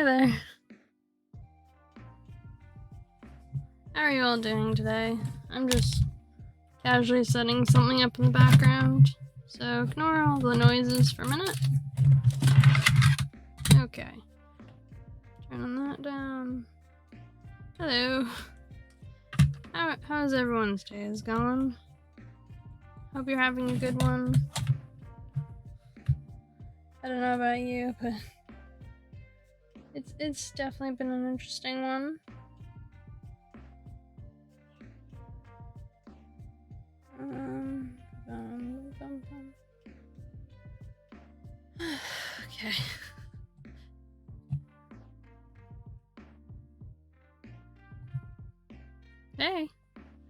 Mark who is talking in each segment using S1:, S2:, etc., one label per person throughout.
S1: Hi there. How are you all doing today? I'm just casually setting something up in the background, so ignore all the noises for a minute. Okay. Turning that down. Hello. How's everyone's days going? Hope you're having a good one. I don't know about you, but it's definitely been an interesting one. Okay. Hey,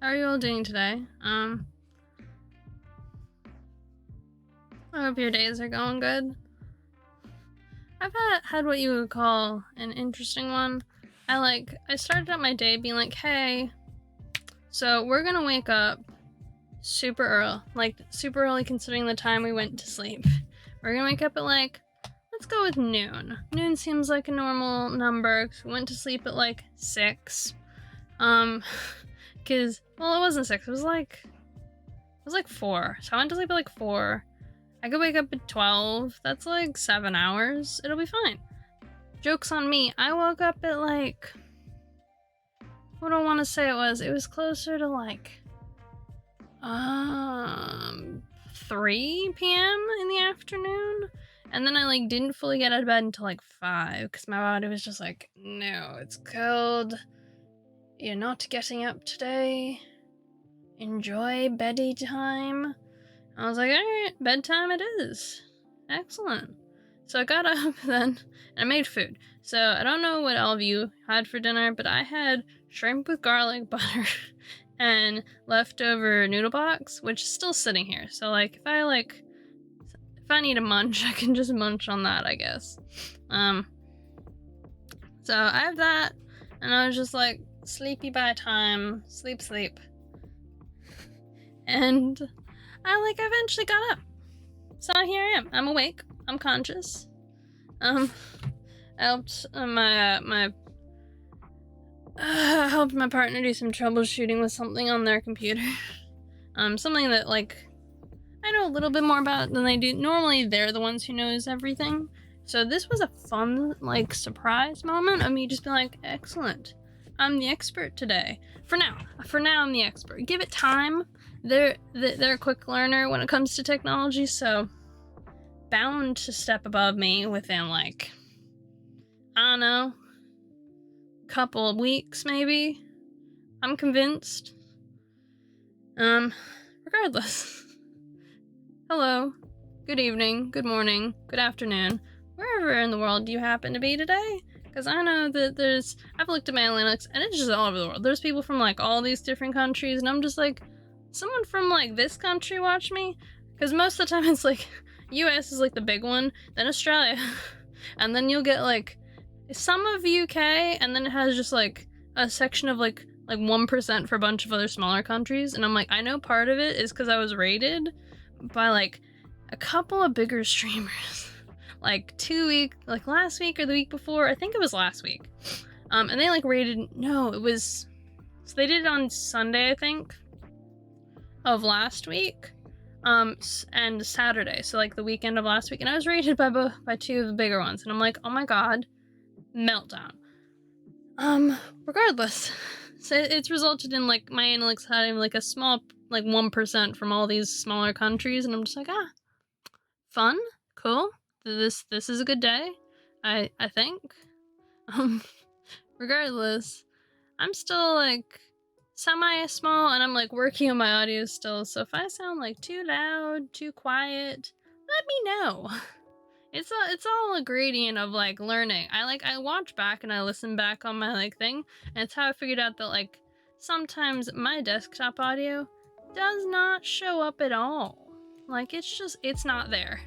S1: how are you all doing today? I hope your days are going good. I've had what you would call an interesting one. I started out my day being like, hey, so we're gonna wake up super early considering the time we went to sleep. We're gonna wake up at let's go with noon. Noon seems like a normal number, 'cause we went to sleep at 6. Cause, well, it wasn't 6, it was like 4. So I went to sleep at 4. I could wake up at 12. That's 7 hours. It'll be fine. Joke's on me. I woke up at what do I want to say it was? It was closer to 3 p.m. in the afternoon. And then I didn't fully get out of bed until 5, because my body was just no, it's cold. You're not getting up today. Enjoy beddy time. I was like, alright, bedtime it is. Excellent. So I got up then, and I made food. So I don't know what all of you had for dinner, but I had shrimp with garlic butter and leftover noodle box, which is still sitting here. So if I need a munch, I can just munch on that, I guess. So I have that, and I was just sleepy by time, sleep. And I eventually got up. So here I am. I'm awake. I'm conscious. I helped helped my partner do some troubleshooting with something on their computer. Something that I know a little bit more about than they do. Normally they're the ones who knows everything. So this was a fun surprise moment of me just being excellent. I'm the expert today. For now I'm the expert. Give it time. They're a quick learner when it comes to technology, so bound to step above me within I don't know, couple of weeks maybe. I'm convinced. Regardless. Hello, good evening, good morning, good afternoon, wherever in the world you happen to be today. Because I know that I've looked at my analytics and it's just all over the world. There's people from all these different countries, and I'm just someone from this country watch me? Because most of the time it's US is the big one, then Australia, and then you'll get some of UK, and then it has just a section of 1% for a bunch of other smaller countries. And I'm I know part of it is because I was rated by a couple of bigger streamers. 2 weeks, last week or the week before, I think it was last week. And they rated, no, it was, so they did it on Sunday, I think, of last week, and Saturday, so the weekend of last week, and I was rated by 2 of the bigger ones, and I'm oh my god, meltdown. Regardless, so it's resulted in my analytics having a small 1% from all these smaller countries, and I'm just fun, cool. This is a good day, I think. Regardless, I'm still semi-small, and I'm working on my audio still, so if I sound too loud, too quiet, let me know. It's all a gradient of learning. I watch back and I listen back on my thing, and it's how I figured out that sometimes my desktop audio does not show up at all. It's not there.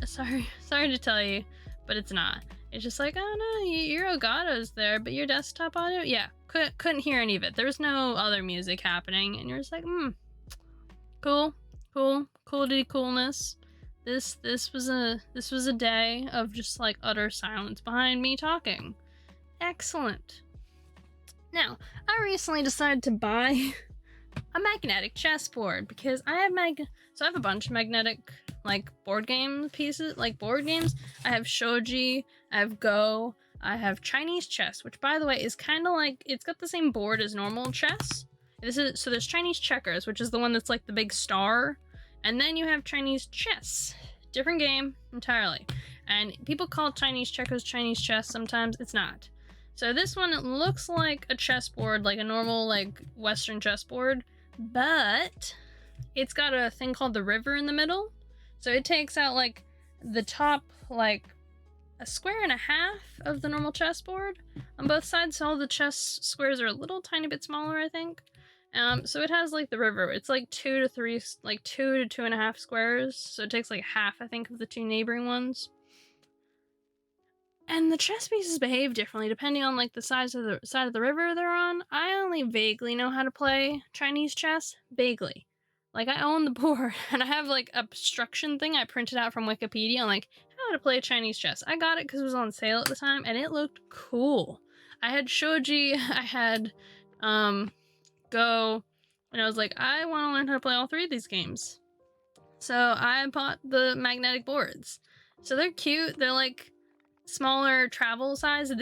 S1: Sorry to tell you, but it's not. It's just oh no, your Elgato's there, but your desktop audio, yeah, couldn't hear any of it. There was no other music happening, and you're just cool, coolness. this was a day of just like utter silence behind me talking. Excellent. Now, I recently decided to buy a magnetic chessboard because I have I have a bunch of magnetic like board game pieces, like board games. I have shogi, I have go, I have Chinese chess, which by the way is kind of like, it's got the same board as normal chess. So there's Chinese checkers, which is the one that's like the big star, and then you have Chinese chess, different game entirely. And people call Chinese checkers Chinese chess. Sometimes it's not. So this one, it looks like a chessboard, like a normal like Western chessboard, but it's got a thing called the river in the middle. So it takes out like the top, like a square and a half of the normal chessboard on both sides. So all the chess squares are a little tiny bit smaller, I think. So it has like the river. It's like 2 to 2.5 squares. So it takes like half, I think, of the two neighboring ones. And the chess pieces behave differently depending on like the size of the side of the river they're on. I only vaguely know how to play Chinese chess. Vaguely. Like I own the board and I have like a instruction thing I printed out from Wikipedia on like how to play Chinese chess. I got it because it was on sale at the time and it looked cool. I had shogi, I had go, and I was like, I want to learn how to play all three of these games. So I bought the magnetic boards. So they're cute. They're like smaller travel size.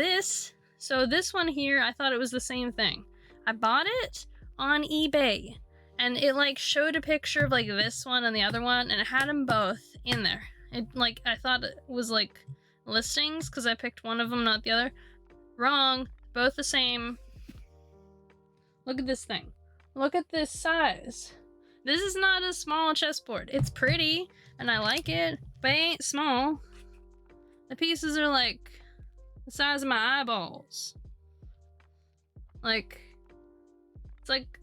S1: So this one here, I thought it was the same thing. I bought it on eBay and it like showed a picture of like this one and the other one and it had them both in there. It like, I thought it was like listings because I picked one of them, not the other. Wrong. Both the same. Look at this thing. Look at this size. This is not a small chessboard. It's pretty, and I like it, but it ain't small. The pieces are like the size of my eyeballs. Like, it's like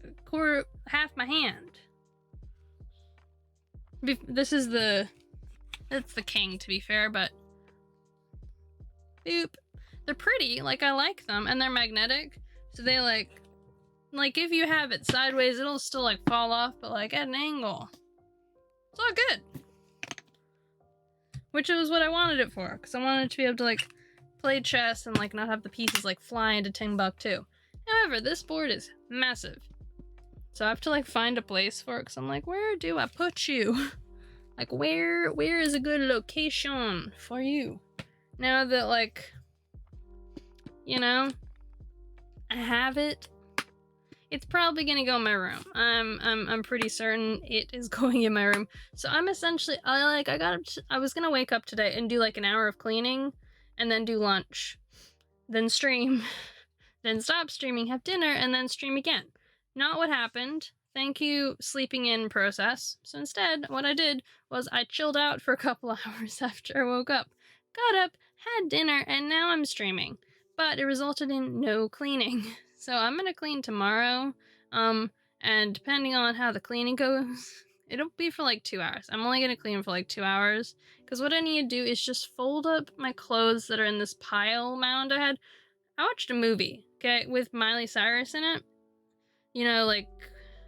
S1: half my hand. That's the king, to be fair, but boop. They're pretty, like I like them, and they're magnetic, so they like if you have it sideways, it'll still like fall off, but like at an angle. It's all good. Which was what I wanted it for, because I wanted to be able to like play chess and like not have the pieces like fly into Timbuktu. However, this board is massive. So I have to like find a place for it, because I'm like, where do I put you? Like where is a good location for you? Now that like, you know, I have it. It's probably gonna go in my room. I'm pretty certain it is going in my room. So I'm essentially, I was gonna wake up today and do like an hour of cleaning, and then do lunch, then stream, then stop streaming, have dinner, and then stream again. Not what happened. Thank you, sleeping in process. So instead, what I did was I chilled out for a couple hours after I woke up, got up, had dinner, and now I'm streaming. But it resulted in no cleaning. So I'm gonna clean tomorrow, and depending on how the cleaning goes, it'll be for like 2 hours. I'm only gonna clean for like 2 hours, because what I need to do is just fold up my clothes that are in this pile mound I had. I watched a movie, okay, with Miley Cyrus in it. You know, like,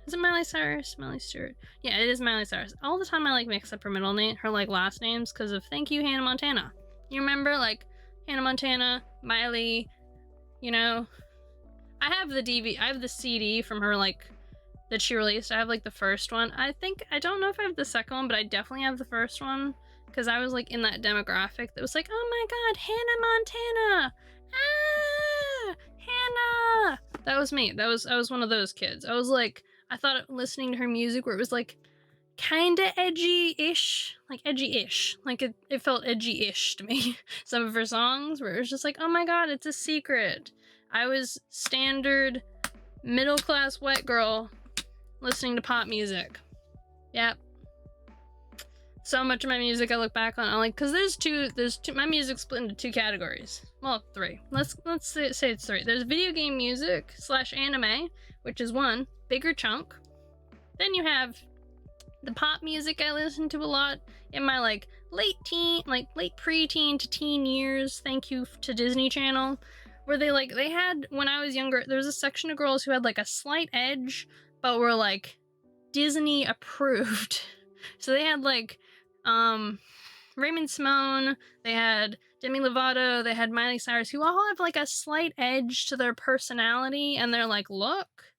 S1: is it Miley Cyrus? Miley Stewart? Yeah, it is Miley Cyrus. All the time I like mix up her middle name, her like last names, because of thank you, Hannah Montana. You remember like Hannah Montana, Miley, you know? I have the CD from her, like, that she released. I have, like, the first one. I don't know if I have the second one, but I definitely have the first one, because I was, like, in that demographic that was like, oh my god, Hannah Montana! Ah! Hannah! That was me. I was one of those kids. I was, like, I thought listening to her music where it was, like, kinda edgy-ish. Like, edgy-ish. Like, it felt edgy-ish to me. Some of her songs where it was just like, oh my god, it's a secret. I was standard middle-class white girl listening to pop music. Yep. So much of my music I look back on, I'm like, because there's two, my music's split into 2 categories. Well, 3. Let's say it's 3. There's video game music / anime, which is one bigger chunk. Then you have the pop music I listen to a lot in my like late preteen to teen years. Thank you to Disney Channel. Where they had, when I was younger, there was a section of girls who had like a slight edge, but were like Disney approved. So they had like Raymond Simone, they had Demi Lovato, they had Miley Cyrus, who all have like a slight edge to their personality and their like look,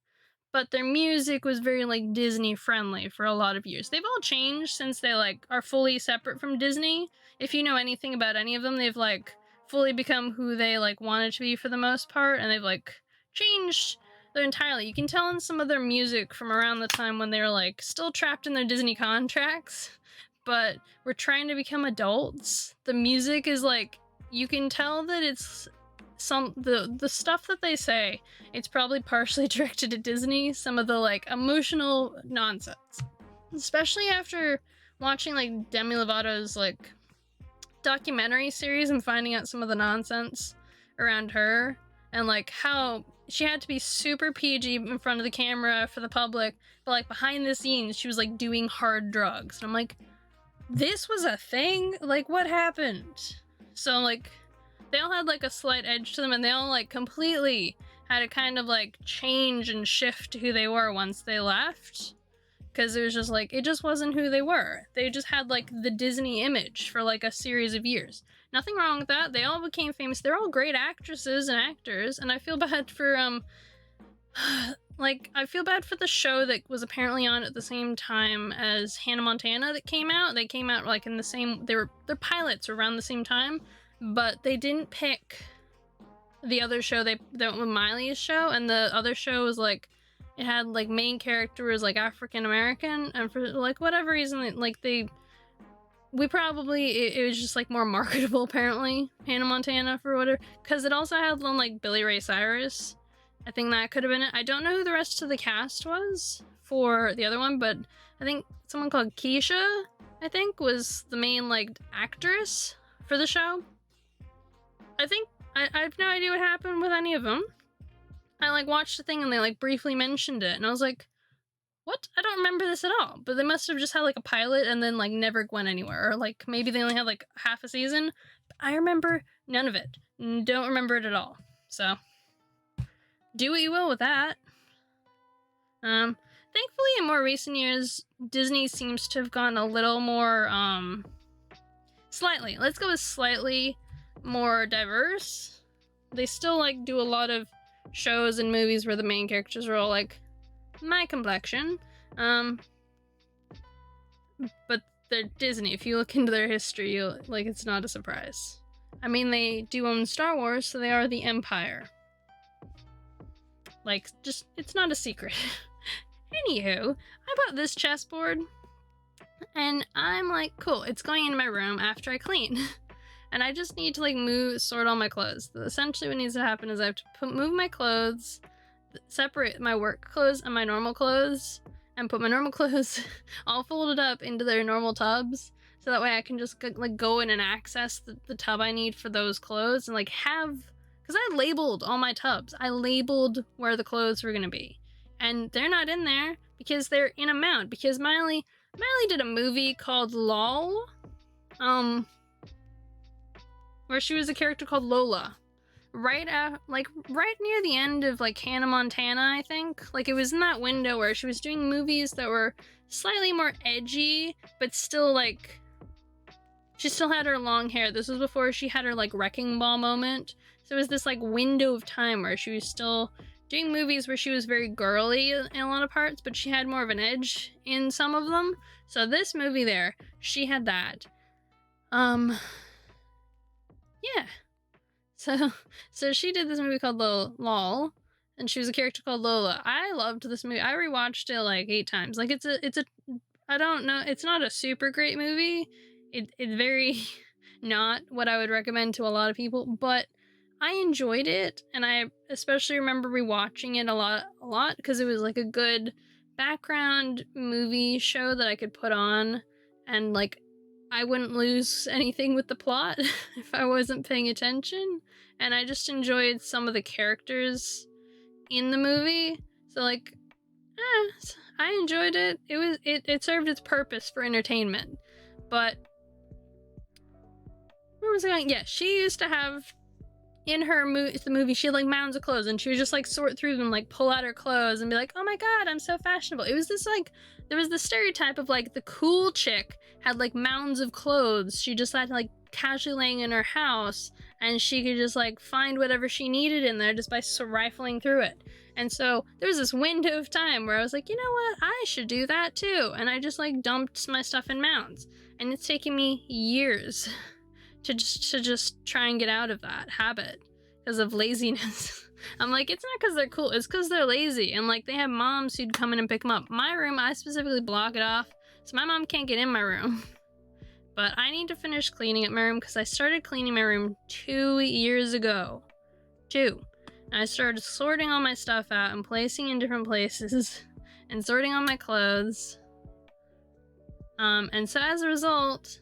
S1: but their music was very like Disney friendly for a lot of years. They've all changed since they like are fully separate from Disney. If you know anything about any of them, they've like fully become who they like wanted to be for the most part, and they've like changed their entirely. You can tell in some of their music from around the time when they were like still trapped in their Disney contracts, but we're trying to become adults. The music is like, you can tell that it's the stuff that they say, it's probably partially directed at Disney, some of the like emotional nonsense. Especially after watching like Demi Lovato's like documentary series and finding out some of the nonsense around her, and like how she had to be super PG in front of the camera for the public, but like behind the scenes she was like doing hard drugs. And I'm like, this was a thing? Like, what happened? So like they all had like a slight edge to them, and they all like completely had to kind of like change and shift to who they were once they left, because it was just like, it just wasn't who they were. They just had like the Disney image for like a series of years. Nothing wrong with that. They all became famous. They're all great actresses and actors, and I feel bad for like, I feel bad for the show that was apparently on at the same time as Hannah Montana that came out. They came out like in the same, their pilots were around the same time, but they didn't pick the other show. They went with Miley's show, and the other show was like, it had like main character was like African American, and for like whatever reason, like it was just like more marketable apparently, Hannah Montana, for whatever, because it also had one like Billy Ray Cyrus. I think that could have been it. I don't know who the rest of the cast was for the other one, but I think someone called Keisha, I think, was the main like actress for the show. I think I have no idea what happened with any of them. I like watched the thing and they like briefly mentioned it, and I was like, what? I don't remember this at all. But they must have just had like a pilot and then like never went anywhere, or like maybe they only had like half a season. But I remember none of it. Don't remember it at all. So do what you will with that. Thankfully in more recent years, Disney seems to have gotten a little more slightly more diverse. They still like do a lot of shows and movies where the main characters are all like my complexion, but they're Disney. If you look into their history, it's not a surprise. I mean, they do own Star Wars, so they are the Empire. Like, just, it's not a secret. Anywho, I bought this chessboard, and I'm like, cool, it's going in my room after I clean. And I just need to like sort all my clothes. Essentially what needs to happen is I have to move my clothes, separate my work clothes and my normal clothes, and put my normal clothes all folded up into their normal tubs, so that way I can just like go in and access the tub I need for those clothes, and like have, because I labeled all my tubs. I labeled where the clothes were gonna be, and they're not in there because they're in a mount, because Miley did a movie called LOL, where she was a character called Lola, right near the end of like Hannah Montana, I think. Like, it was in that window where she was doing movies that were slightly more edgy, but still like, she still had her long hair. This was before she had her like wrecking ball moment. So it was this like window of time where she was still doing movies where she was very girly in a lot of parts, but she had more of an edge in some of them. So this movie there, she had that. Yeah. So she did this movie called LOL, and she was a character called Lola. I loved this movie. I rewatched it like 8 times. Like, it's a I don't know, it's not a super great movie. It's very not what I would recommend to a lot of people, but I enjoyed it, and I especially remember rewatching it a lot because it was like a good background movie show that I could put on, and like I wouldn't lose anything with the plot if I wasn't paying attention, and I just enjoyed some of the characters in the movie. So like, I enjoyed it. It served its purpose for entertainment. But where was I going? Yeah, she used to have in the movie, she had like mounds of clothes, and she would just like sort through them, like pull out her clothes and be like, oh my god, I'm so fashionable. It was this like, there was the stereotype of like the cool chick had like mounds of clothes. She just had like casually laying in her house, and she could just like find whatever she needed in there just by rifling through it. And so there was this window of time where I was like, you know what, I should do that too. And I just like dumped my stuff in mounds, and it's taken me years to just try and get out of that habit because of laziness. I'm like, it's not because they're cool, it's because they're lazy, and like they have moms who'd come in and pick them up. My room, I specifically block it off so my mom can't get in my room. But I need to finish cleaning up my room because I started cleaning my room 2 years ago. 2. And I started sorting all my stuff out and placing in different places and sorting all my clothes. And so as a result,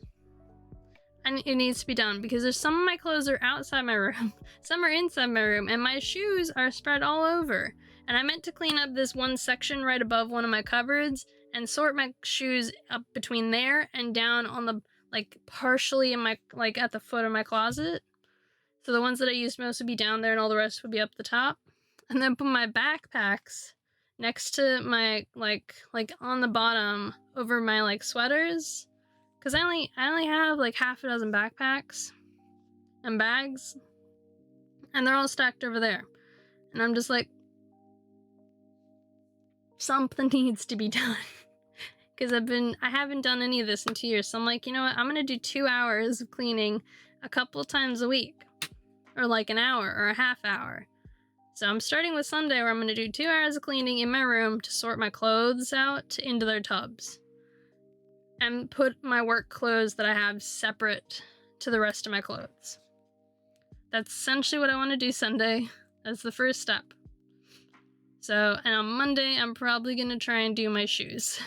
S1: it needs to be done because there's some of my clothes are outside my room, some are inside my room, and my shoes are spread all over. And I meant to clean up this one section right above one of my cupboards and sort my shoes up between there and down on the, like, partially in my, like, at the foot of my closet. So the ones that I used most would be down there and all the rest would be up the top. And then put my backpacks next to my, like on the bottom over my, like, sweaters. Because I only have, like, half a dozen backpacks and bags. And they're all stacked over there. And I'm just like, something needs to be done. Because I haven't done any of this in 2 years. So I'm like, you know what? I'm going to do 2 hours of cleaning a couple of times a week. Or like an hour or a half hour. So I'm starting with Sunday where I'm going to do 2 hours of cleaning in my room to sort my clothes out into their tubs. And put my work clothes that I have separate to the rest of my clothes. That's essentially what I want to do Sunday. That's the first step. So, and on Monday, I'm probably going to try and do my shoes.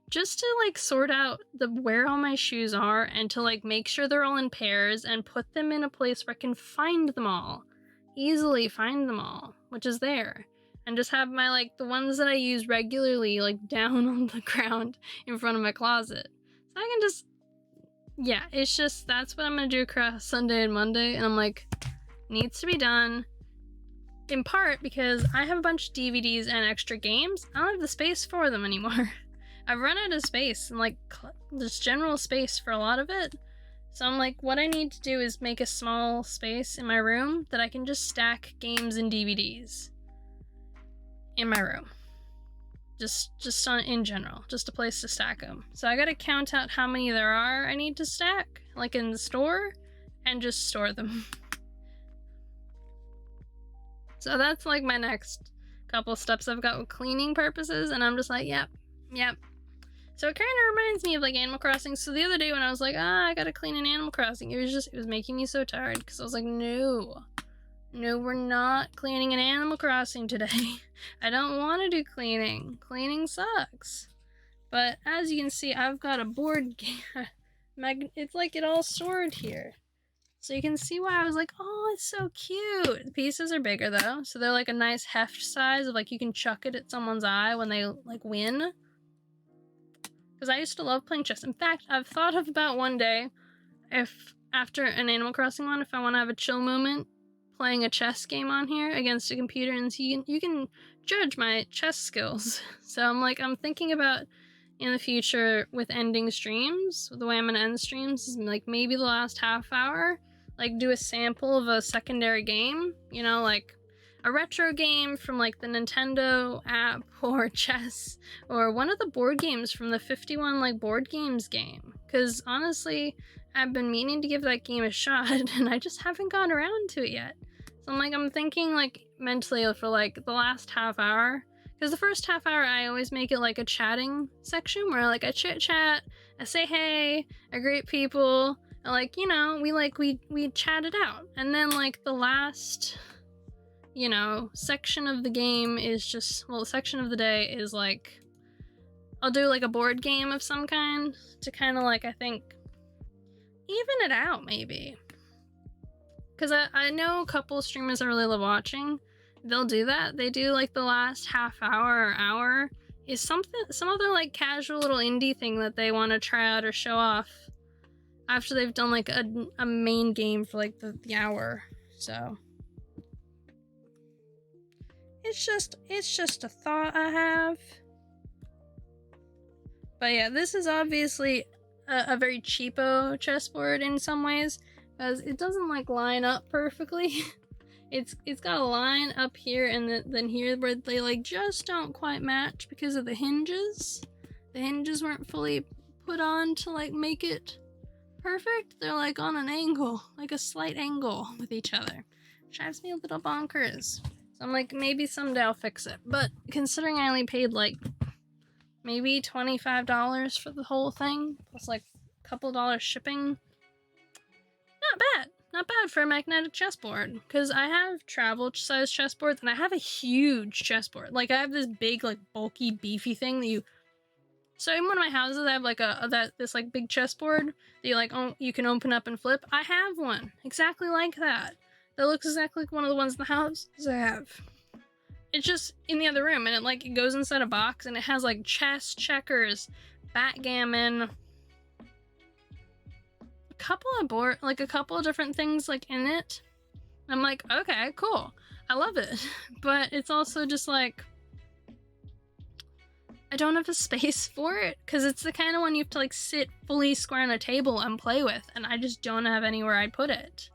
S1: Just to, like, sort out where all my shoes are and to, like, make sure they're all in pairs and put them in a place where I can find them all. Easily find them all, which is there. And just have my, like, the ones that I use regularly, like, down on the ground in front of my closet. So I can just, yeah, it's just, that's what I'm gonna do across Sunday and Monday. And I'm like, needs to be done. In part because I have a bunch of DVDs and extra games. I don't have the space for them anymore. I've run out of space and, like, just general space for a lot of it. So I'm like, what I need to do is make a small space in my room that I can just stack games and DVDs. In my room. Just in general. Just a place to stack them. So I gotta count out how many there are I need to stack, like in the store, and just store them. So that's like my next couple steps I've got with cleaning purposes, and I'm just like, yep. So it kind of reminds me of like Animal Crossing. So the other day when I was like, I gotta clean an Animal Crossing, it was making me so tired because I was like, no, we're not cleaning an Animal Crossing today. I don't want to do cleaning. Cleaning sucks. But as you can see, I've got a board game. It's like it all stored here. So you can see why I was like, oh, it's so cute. The pieces are bigger though. So they're like a nice heft size of like you can chuck it at someone's eye when they like win. Because I used to love playing chess. In fact, I've thought of about one day, if after an Animal Crossing one, if I want to have a chill moment, playing a chess game on here against a computer, and so you can judge my chess skills. So I'm thinking about in the future with ending streams, the way I'm gonna end streams is like maybe the last half hour, like do a sample of a secondary game, you know, like a retro game from like the Nintendo app or chess or one of the board games from the 51 like board games game. Because honestly, I've been meaning to give that game a shot and I just haven't gone around to it yet. So I'm thinking like mentally for like the last half hour, because the first half hour I always make it like a chatting section where like I chit chat, I say hey, I greet people, and like, you know, we chat it out. And then like the last, you know, section of the game is just, well, the section of the day is like, I'll do like a board game of some kind to kind of like, I think, even it out maybe. Because I know a couple of streamers I really love watching, they'll do that. They do like the last half hour or hour is some other like casual little indie thing that they want to try out or show off after they've done like a main game for like the hour. So it's just a thought I have. But yeah, this is obviously a very cheapo chessboard in some ways, because it doesn't like line up perfectly. It's got a line up here and then here where they like just don't quite match because of the hinges. The hinges weren't fully put on to like make it perfect. They're like on an angle, like a slight angle with each other. Drives me a little bonkers. So I'm like, maybe someday I'll fix it. But considering I only paid like maybe $25 for the whole thing, plus like a couple dollars shipping, not bad. Not bad for a magnetic chessboard, because I have travel size chessboards and I have a huge chessboard. Like I have this big, like bulky, beefy thing that you. So in one of my houses, I have like this like big chessboard that you like you can open up and flip. I have one exactly like that. That looks exactly like one of the ones in the house I have. It's just in the other room, and it goes inside a box, and it has like chess, checkers, backgammon. A couple of different things like in it. I'm like, okay, cool. I love it. But it's also just like, I don't have a space for it, because it's the kind of one you have to like sit fully square on a table and play with, and I just don't have anywhere I'd put it.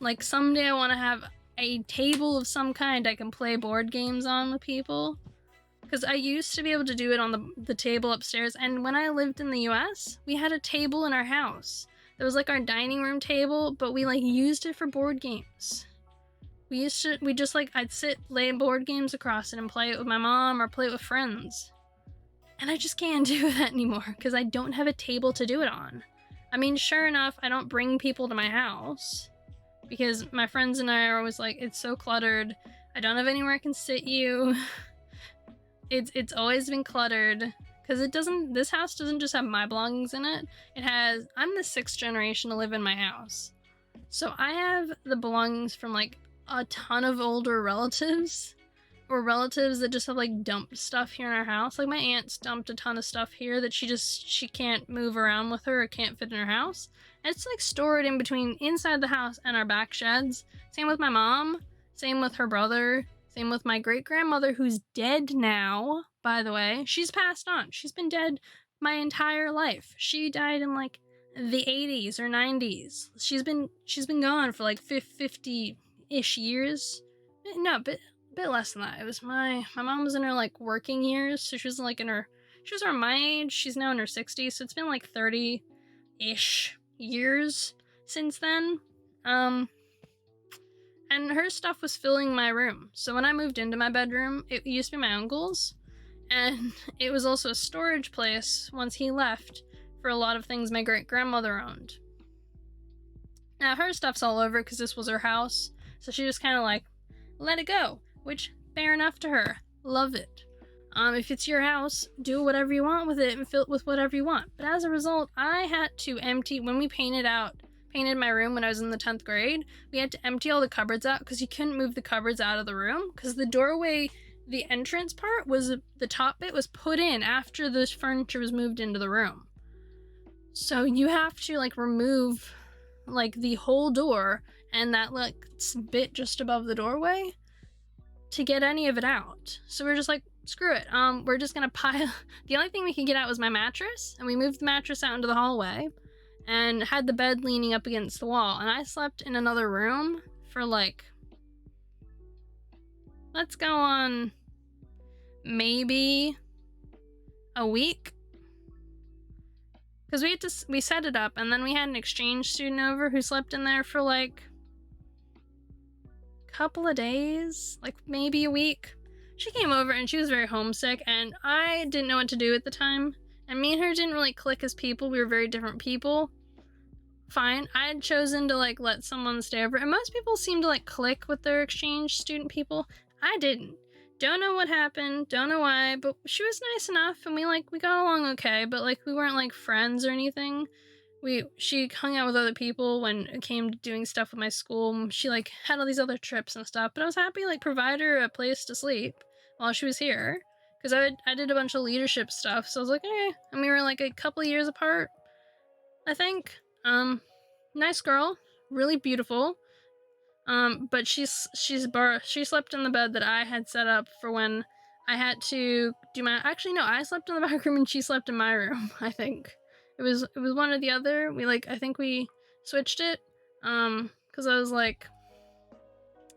S1: Like someday I want to have a table of some kind I can play board games on with people. Because I used to be able to do it on the table upstairs, and when I lived in the US, we had a table in our house. It was like our dining room table, but we like used it for board games. I'd lay board games across it and play it with my mom or play it with friends. And I just can't do that anymore because I don't have a table to do it on. I mean, sure enough, I don't bring people to my house because my friends and I are always like, it's so cluttered. I don't have anywhere I can sit you. It's always been cluttered. Because this house doesn't just have my belongings in it. I'm the 6th generation to live in my house. So I have the belongings from like a ton of older relatives. Or relatives that just have like dumped stuff here in our house. Like my aunt's dumped a ton of stuff here that she can't move around with her or can't fit in her house. And it's like stored in between inside the house and our back sheds. Same with my mom. Same with her brother. Same with my great-grandmother, who's dead now, by the way. She's passed on. She's been dead my entire life. She died in like the 80s or 90s. She's been gone for like 50-ish years. No, a bit less than that. It was my mom was in her like working years, so she was around my age. She's now in her 60s, so it's been like 30-ish years since then. And her stuff was filling my room. So when I moved into my bedroom, it used to be my uncle's. And it was also a storage place once he left for a lot of things my great-grandmother owned. Now, her stuff's all over because this was her house. So she just kind of like, let it go. Which, fair enough to her. Love it. If it's your house, do whatever you want with it and fill it with whatever you want. But as a result, I had to empty, when we painted my room when I was in the 10th grade, we had to empty all the cupboards out because you couldn't move the cupboards out of the room because the doorway, the entrance part the top bit was put in after the furniture was moved into the room. So you have to like remove like the whole door and that like bit just above the doorway to get any of it out. So we're just like, screw it. We're just gonna pile. The only thing we could get out was my mattress, and we moved the mattress out into the hallway and had the bed leaning up against the wall. And I slept in another room for like, let's go on maybe a week. Because we set it up, and then we had an exchange student over who slept in there for like a couple of days, like maybe a week. She came over and she was very homesick, and I didn't know what to do at the time. And me and her didn't really click as people. We were very different people. Fine. I had chosen to like let someone stay over, and most people seem to like click with their exchange student people. I didn't. Don't know what happened, don't know why, but she was nice enough, and we got along okay, but like we weren't like friends or anything. She hung out with other people when it came to doing stuff with my school. She like had all these other trips and stuff, but I was happy to like provide her a place to sleep while she was here, because I did a bunch of leadership stuff, so I was like, okay. And we were like a couple of years apart, I think. Nice girl, really beautiful. But she slept in the bed that I had set up for when I had to do my. Actually, no, I slept in the back room and she slept in my room. I think it was one or the other. I think we switched it. Because I was like,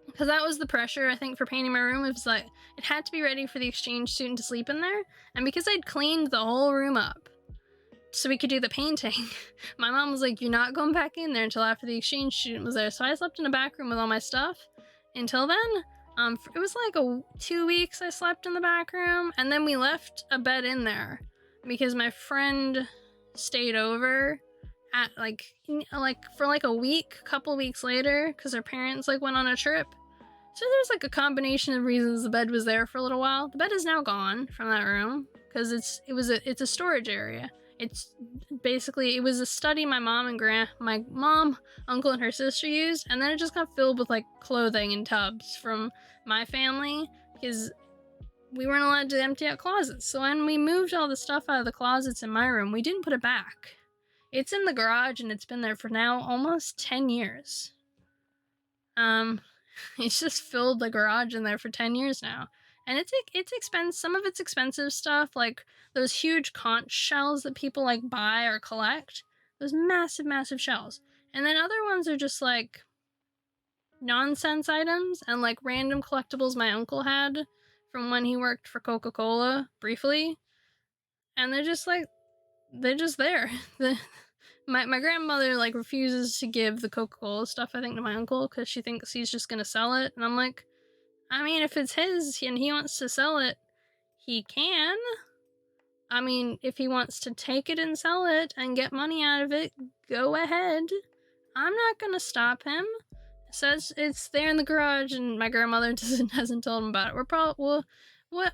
S1: because that was the pressure I think for painting my room. It was like it had to be ready for the exchange student to sleep in there, and because I'd cleaned the whole room up so we could do the painting, my mom was like, you're not going back in there until after the exchange student was there. So I slept in a back room with all my stuff until then. It was like 2 weeks I slept in the back room, and then we left a bed in there because my friend stayed over at for a week, couple weeks later, because her parents went on a trip. So there's a combination of reasons the bed was there for a little while. The bed is now gone from that room because it's a storage area. It's basically, it was a study my mom, uncle, and her sister used, and then it just got filled with clothing and tubs from my family because we weren't allowed to empty out closets. So when we moved all the stuff out of the closets in my room, we didn't put it back. It's in the garage and it's been there for now almost 10 years. It's just filled the garage in there for 10 years now. And it's expensive. Some of it's expensive stuff, like those huge conch shells that people buy or collect. Those massive, massive shells. And then other ones are just nonsense items and random collectibles my uncle had from when he worked for Coca-Cola briefly. And they're just there. My grandmother refuses to give the Coca-Cola stuff, I think, to my uncle because she thinks he's just gonna sell it. And I'm like, I mean, if it's his and he wants to sell it, he can. I mean, if he wants to take it and sell it and get money out of it, go ahead. I'm not gonna stop him. It says it's there in the garage, and my grandmother hasn't told him about it.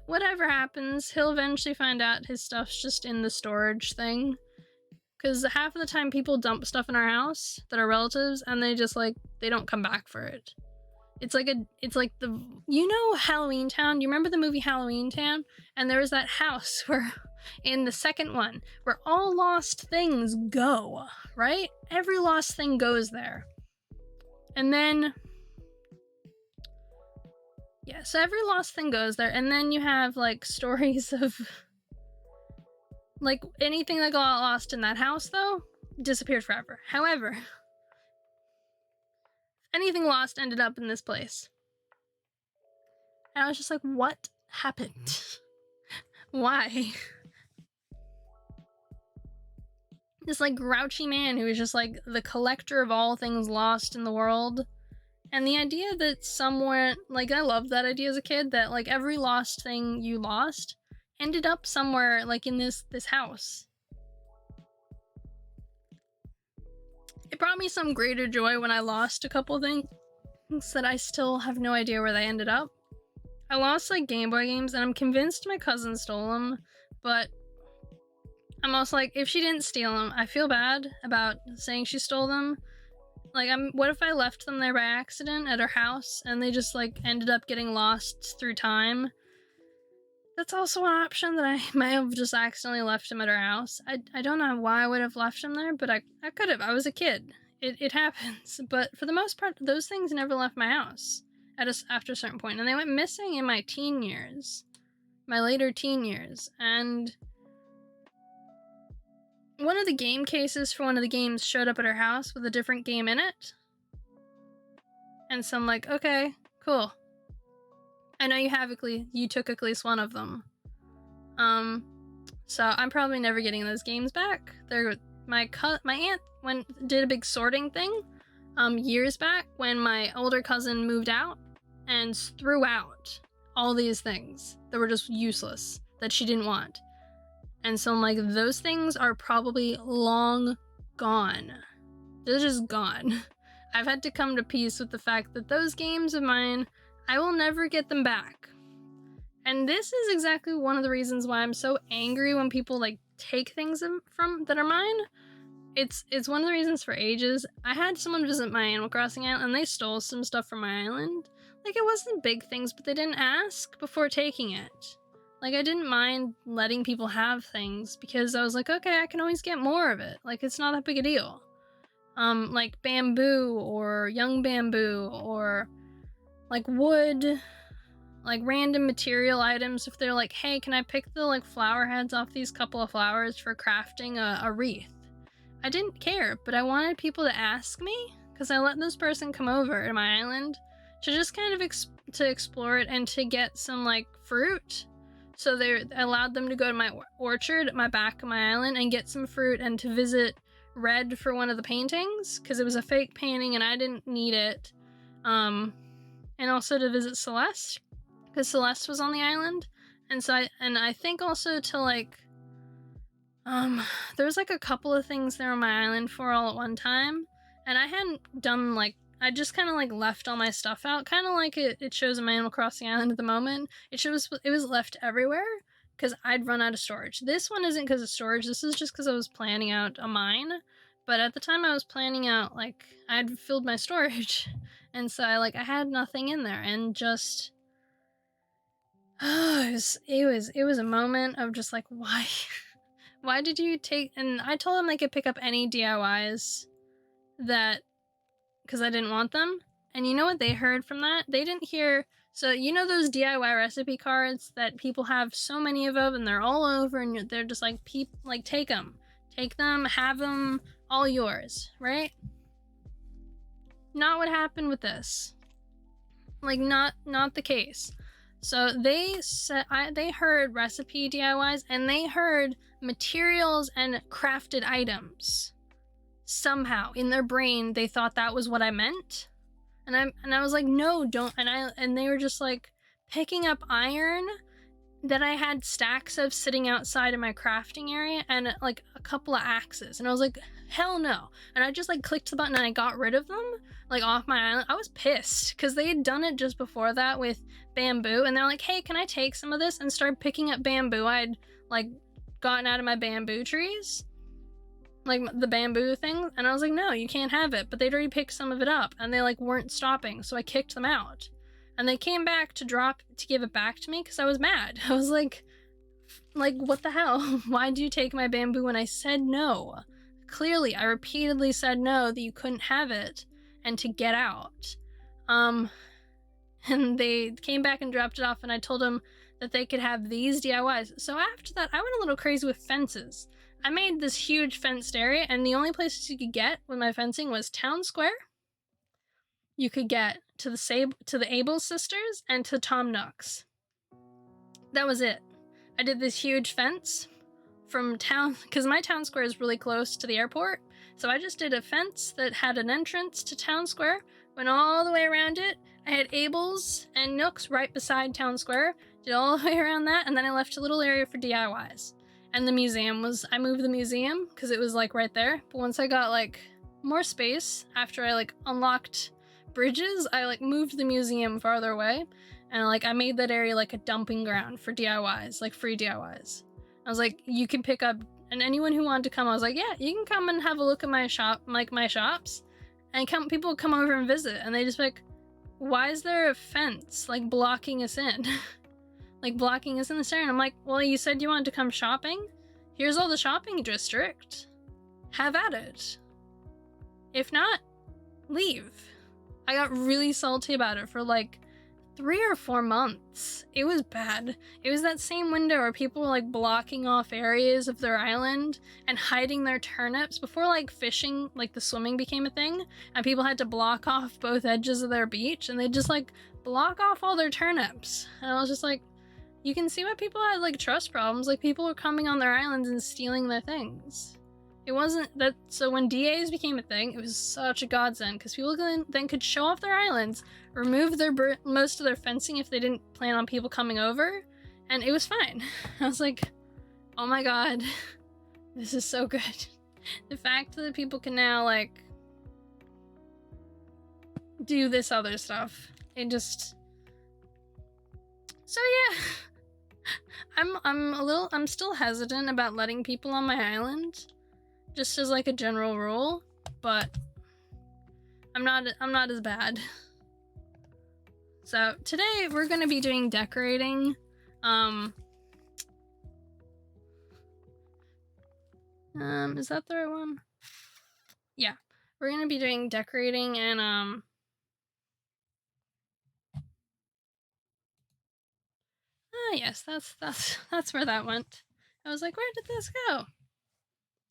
S1: Whatever happens, he'll eventually find out his stuff's just in the storage thing. Because half of the time people dump stuff in our house that are relatives, and they just they don't come back for it. It's Halloween Town. Do you remember the movie Halloween Town? And there was that house where, in the second one, where all lost things go, right? Every lost thing goes there. And then, yeah, so every lost thing goes there. And then you have, stories of, anything that got lost in that house, though, disappeared forever. However, anything lost ended up in this place. And I was just like, what happened? Why? This grouchy man who was just the collector of all things lost in the world. And the idea that somewhere, I loved that idea as a kid, that every lost thing you lost ended up somewhere in this house. It brought me some greater joy when I lost a couple things that I still have no idea where they ended up. I lost Game Boy games, and I'm convinced my cousin stole them, but I'm also if she didn't steal them, I feel bad about saying she stole them. What if I left them there by accident at her house and they just ended up getting lost through time? That's also an option, that I might have just accidentally left him at her house. I don't know why I would have left him there, but I could have. I was a kid. It happens. But for the most part, those things never left my house after a certain point. And they went missing in my teen years. My later teen years. And one of the game cases for one of the games showed up at her house with a different game in it. And so I'm like, okay, cool. I know you took at least one of them. So I'm probably never getting those games back. My aunt did a big sorting thing, years back when my older cousin moved out and threw out all these things that were just useless, that she didn't want. And so I'm those things are probably long gone. They're just gone. I've had to come to peace with the fact that those games of mine, I will never get them back. And this is exactly one of the reasons why I'm so angry when people take things from that are mine. It's one of the reasons for ages. I had someone visit my Animal Crossing island and they stole some stuff from my island. It wasn't big things, but they didn't ask before taking it. I didn't mind letting people have things because I was okay, I can always get more of it. It's not that big a deal. like bamboo or young bamboo or like wood, like random material items. If they're like, hey, can I pick the like flower heads off these couple of flowers for crafting a wreath? I didn't care, but I wanted people to ask me because I let this person come over to my island to just kind of to explore it and to get some like fruit. So I allowed them to go to my orchard at my back of my island and get some fruit and to visit Red for one of the paintings because it was a fake painting and I didn't need it. And also to visit Celeste because Celeste was on the island. And so I think also to like, there was like a couple of things there on my island for all at one time. And I hadn't done like, I just kind of like left all my stuff out, kind of like it shows in my Animal Crossing island at the moment. It was left everywhere because I'd run out of storage. This one isn't because of storage. This is just because I was planning out a mine. But at the time I was planning out, like, I'd filled my storage. And so I had nothing in there and just, it was a moment of just like, why? Why did you take, and I told them they could pick up any DIYs that, because I didn't want them. And you know what they heard from that? They didn't hear, so you know those DIY recipe cards that people have so many of them and they're all over and they're just like, take them, have them, all yours, right? Not what happened with this. Like, not the case. So they said, they heard recipe DIYs and they heard materials and crafted items. Somehow in their brain they thought that was what I meant, and I was like, no, don't. And they were just like picking up iron that I had stacks of sitting outside of my crafting area and like a couple of axes, and I was like, hell no. And I just like clicked the button and I got rid of them like off my island. I was pissed because they had done it just before that with bamboo, and they're like, hey, can I take some of this, and start picking up bamboo I'd like gotten out of my bamboo trees, like the bamboo thing. And I was like, no, you can't have it. But they'd already picked some of it up and they like weren't stopping, so I kicked them out. And they came back to give it back to me because I was mad. I was like, what the hell? Why did you take my bamboo when I said no? Clearly, I repeatedly said no, that you couldn't have it and to get out. And they came back and dropped it off, and I told them that they could have these DIYs. So after that, I went a little crazy with fences. I made this huge fenced area, and the only places you could get with my fencing was Town Square. You could get to the Able sisters and to Tom Nook's. That was it. I did this huge fence from town, because my town square is really close to the airport. So I just did a fence that had an entrance to Town Square, went all the way around it. I had Abel's and Nook's right beside Town Square, did all the way around that, and then I left a little area for DIYs. And the museum I moved the museum because it was like right there. But once I got like more space, after I like unlocked bridges, I like moved the museum farther away, and like I made that area like a dumping ground for DIYs, like free DIYs. I was like, you can pick up, and anyone who wanted to come, I was like, yeah, you can come and have a look at my shop, like my shops, and people would come over and visit, and they just like, why is there a fence like blocking us in? Like blocking us in the center. And I'm like, well, you said you wanted to come shopping? Here's all the shopping district. Have at it. If not, leave. I got really salty about it for like 3 or 4 months. It was bad. It was that same window where people were like blocking off areas of their island and hiding their turnips before like fishing, like the swimming became a thing, and people had to block off both edges of their beach, and they just like block off all their turnips. And I was just like, you can see why people had like trust problems. Like people were coming on their islands and stealing their things. It wasn't that, so when DAs became a thing, it was such a godsend because people then could show off their islands, remove most of their fencing if they didn't plan on people coming over, and it was fine. I was like, oh my god, this is so good. The fact that people can now like do this other stuff, it just, so yeah. I'm still hesitant about letting people on my island, just as like a general rule, but I'm not as bad. So today we're gonna be doing decorating. Is that the right one? Yeah. we're gonna be doing decorating and yes, that's where that went. I was like, where did this go?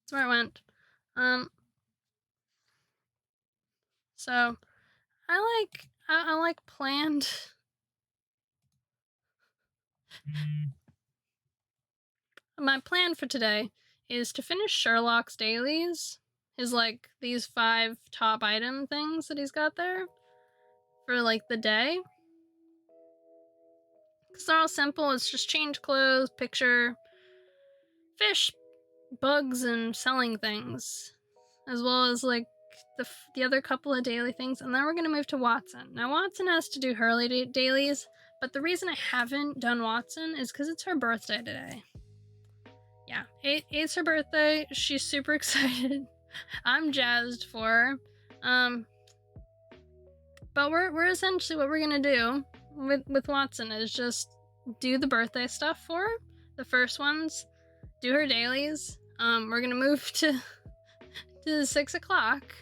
S1: That's where it went. So I like planned. My plan for today is to finish Sherlock's dailies. His like these 5 top item things that he's got there for like the day. Cause they're all simple. It's just change clothes, picture, fish, bugs, and selling things, as well as like the other couple of daily things. And then we're gonna move to Watson. Now Watson has to do her dailies, but the reason I haven't done Watson is because it's her birthday today. Yeah, it's her birthday. She's super excited. I'm jazzed for her. But we're essentially what we're gonna do with Watson is just do the birthday stuff for her, the first ones, do her dailies. We're gonna move to 6 o'clock.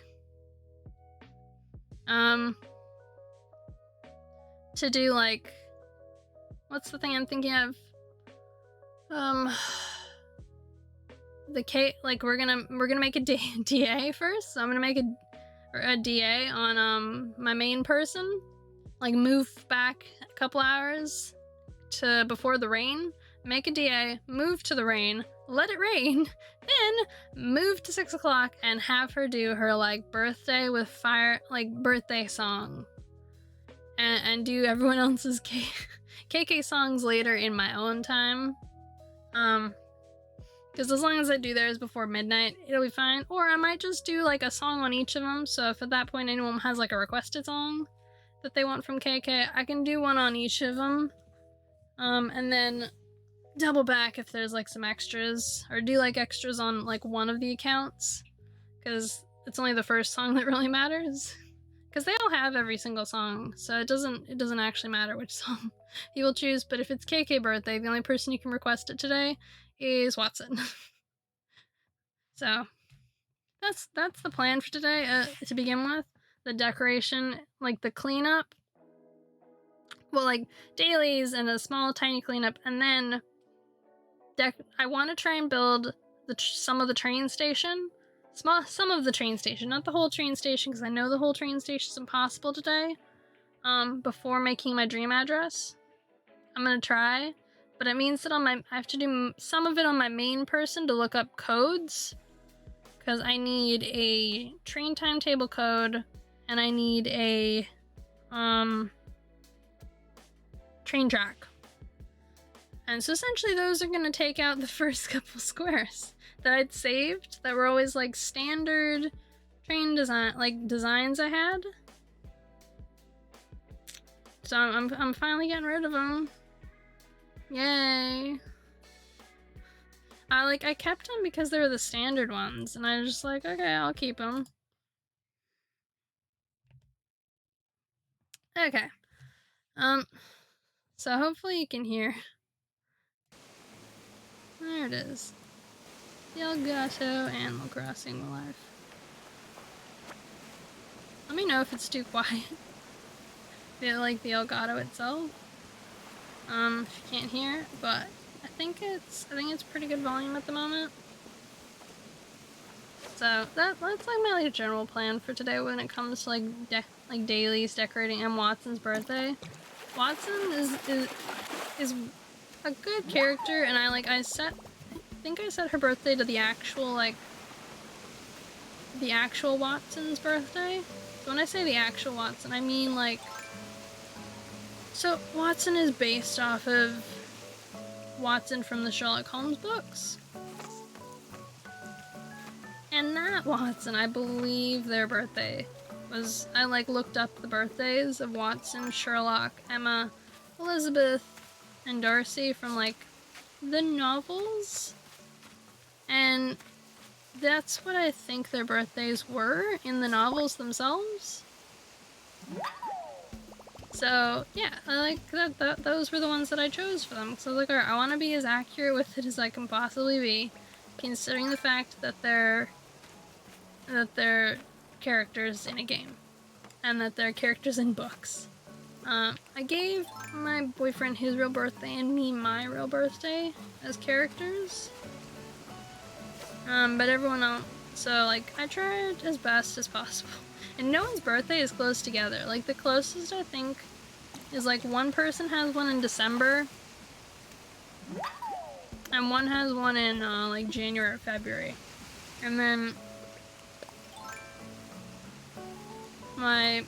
S1: To do like, what's the thing I'm thinking of? The K, like we're gonna make a DA first. So I'm gonna make a DA on my main person, like move back a couple hours to before the rain, make a DA, move to the rain, let it rain, then move to 6 o'clock and have her do her like birthday with fire, like birthday song, and do everyone else's KK songs later in my own time. Because as long as I do theirs before midnight, it'll be fine. Or I might just do like a song on each of them. So if at that point anyone has like a requested song that they want from KK, I can do one on each of them. And then double back if there's like some extras, or do like extras on like one of the accounts, because it's only the first song that really matters. Because they all have every single song, so it doesn't actually matter which song you will choose. But if it's KK birthday, the only person you can request it today is Watson. So that's the plan for today. To begin with, the decoration, like the cleanup, well, like dailies and a small tiny cleanup, and then I want to try and build some of the train station. Some of the train station, not the whole train station, because I know the whole train station is impossible today. Before making my dream address, I'm gonna try, but it means that I have to do some of it on my main person to look up codes, because I need a train timetable code, and I need a train track. And so essentially those are gonna take out the first couple squares that I'd saved that were always like standard train design, like designs I had. So I'm finally getting rid of them. Yay. I kept them because they were the standard ones, and I was just like, okay, I'll keep them. Okay. So hopefully you can hear. There it is. The Elgato Animal Crossing Life. Let me know if it's too quiet. Like the Elgato itself. If you can't hear, but I think it's pretty good volume at the moment. So that's like my like general plan for today when it comes to like dailies, decorating, and Watson's birthday. Watson is a good character, and I think I set her birthday to the actual Watson's birthday. So when I say the actual Watson, I mean like, so Watson is based off of Watson from the Sherlock Holmes books. And that Watson, I believe their birthday was, I looked up the birthdays of Watson, Sherlock, Emma, Elizabeth, and Darcy from the novels. And that's what I think their birthdays were in the novels themselves. So yeah, I like that those were the ones that I chose for them. So I was like, alright, I want to be as accurate with it as I can possibly be, considering the fact that their characters in a game, and that they're characters in books. I gave my boyfriend his real birthday and me my real birthday as characters. But everyone else, so like I tried as best as possible. And no one's birthday is close together. Like the closest I think is like one person has one in December, and one has one in like January or February. And then my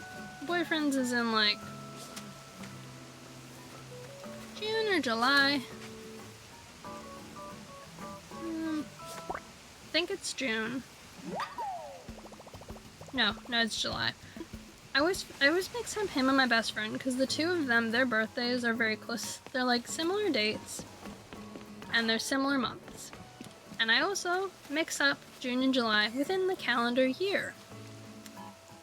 S1: boyfriend's is in like June or July. I think it's June. No, it's July. I always mix up him and my best friend because the two of them, their birthdays are very close. They're like similar dates, and they're similar months. And I also mix up June and July within the calendar year.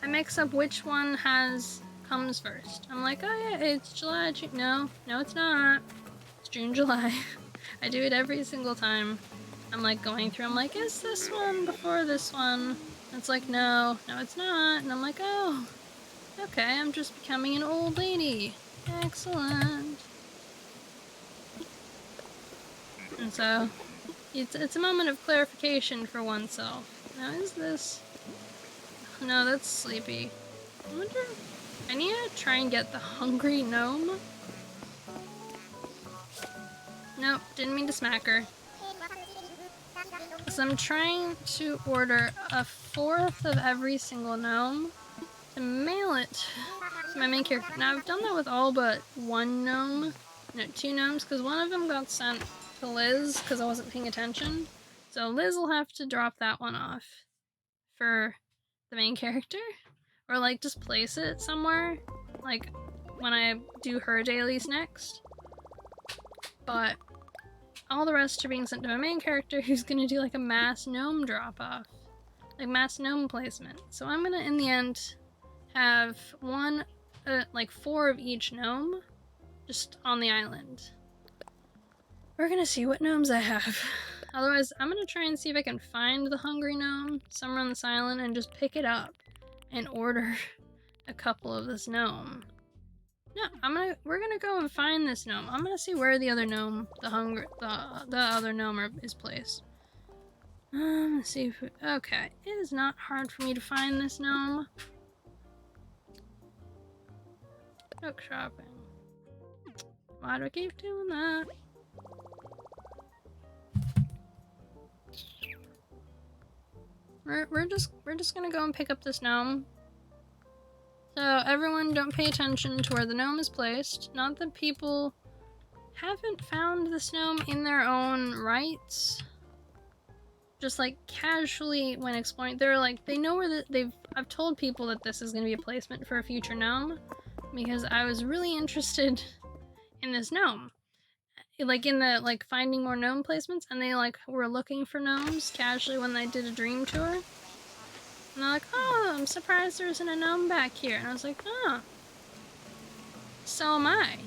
S1: I mix up which one comes first. I'm like, oh yeah, it's July, June. No, it's not. It's June, July. I do it every single time. I'm like going through, I'm like, is this one before this one? And it's like, no, it's not. And I'm like, oh, okay, I'm just becoming an old lady. Excellent. And so, it's a moment of clarification for oneself. Now, is this... No, that's Sleepy. I wonder... I need to try and get the hungry gnome. Nope, didn't mean to smack her. So I'm trying to order a 4th of every single gnome to mail it to my main character. Now I've done that with all but one gnome. No, 2 gnomes, because one of them got sent to Liz because I wasn't paying attention. So Liz will have to drop that one off for the main character. Or like just place it somewhere, like when I do her dailies next. But all the rest are being sent to my main character, who's gonna do like a mass gnome drop-off. Like mass gnome placement. So I'm gonna, in the end, have like 4 of each gnome just on the island. We're gonna see what gnomes I have. Otherwise, I'm gonna try and see if I can find the hungry gnome somewhere on this island and just pick it up and order a couple of this gnome. No, we're gonna go and find this gnome. I'm gonna see where the other gnome, the other gnome is placed. Let's see if okay. It is not hard for me to find this gnome. Book shopping. Why do I keep doing that? We're just gonna go and pick up this gnome. So everyone don't pay attention to where the gnome is placed. Not that people haven't found this gnome in their own rights. Just like casually when exploring, they're like, they know where I've told people that this is gonna be a placement for a future gnome because I was really interested in this gnome. Like in the finding more gnome placements, and they were looking for gnomes casually when they did a dream tour. And they're like, oh, I'm surprised there isn't a gnome back here. And I was like, oh. So am I.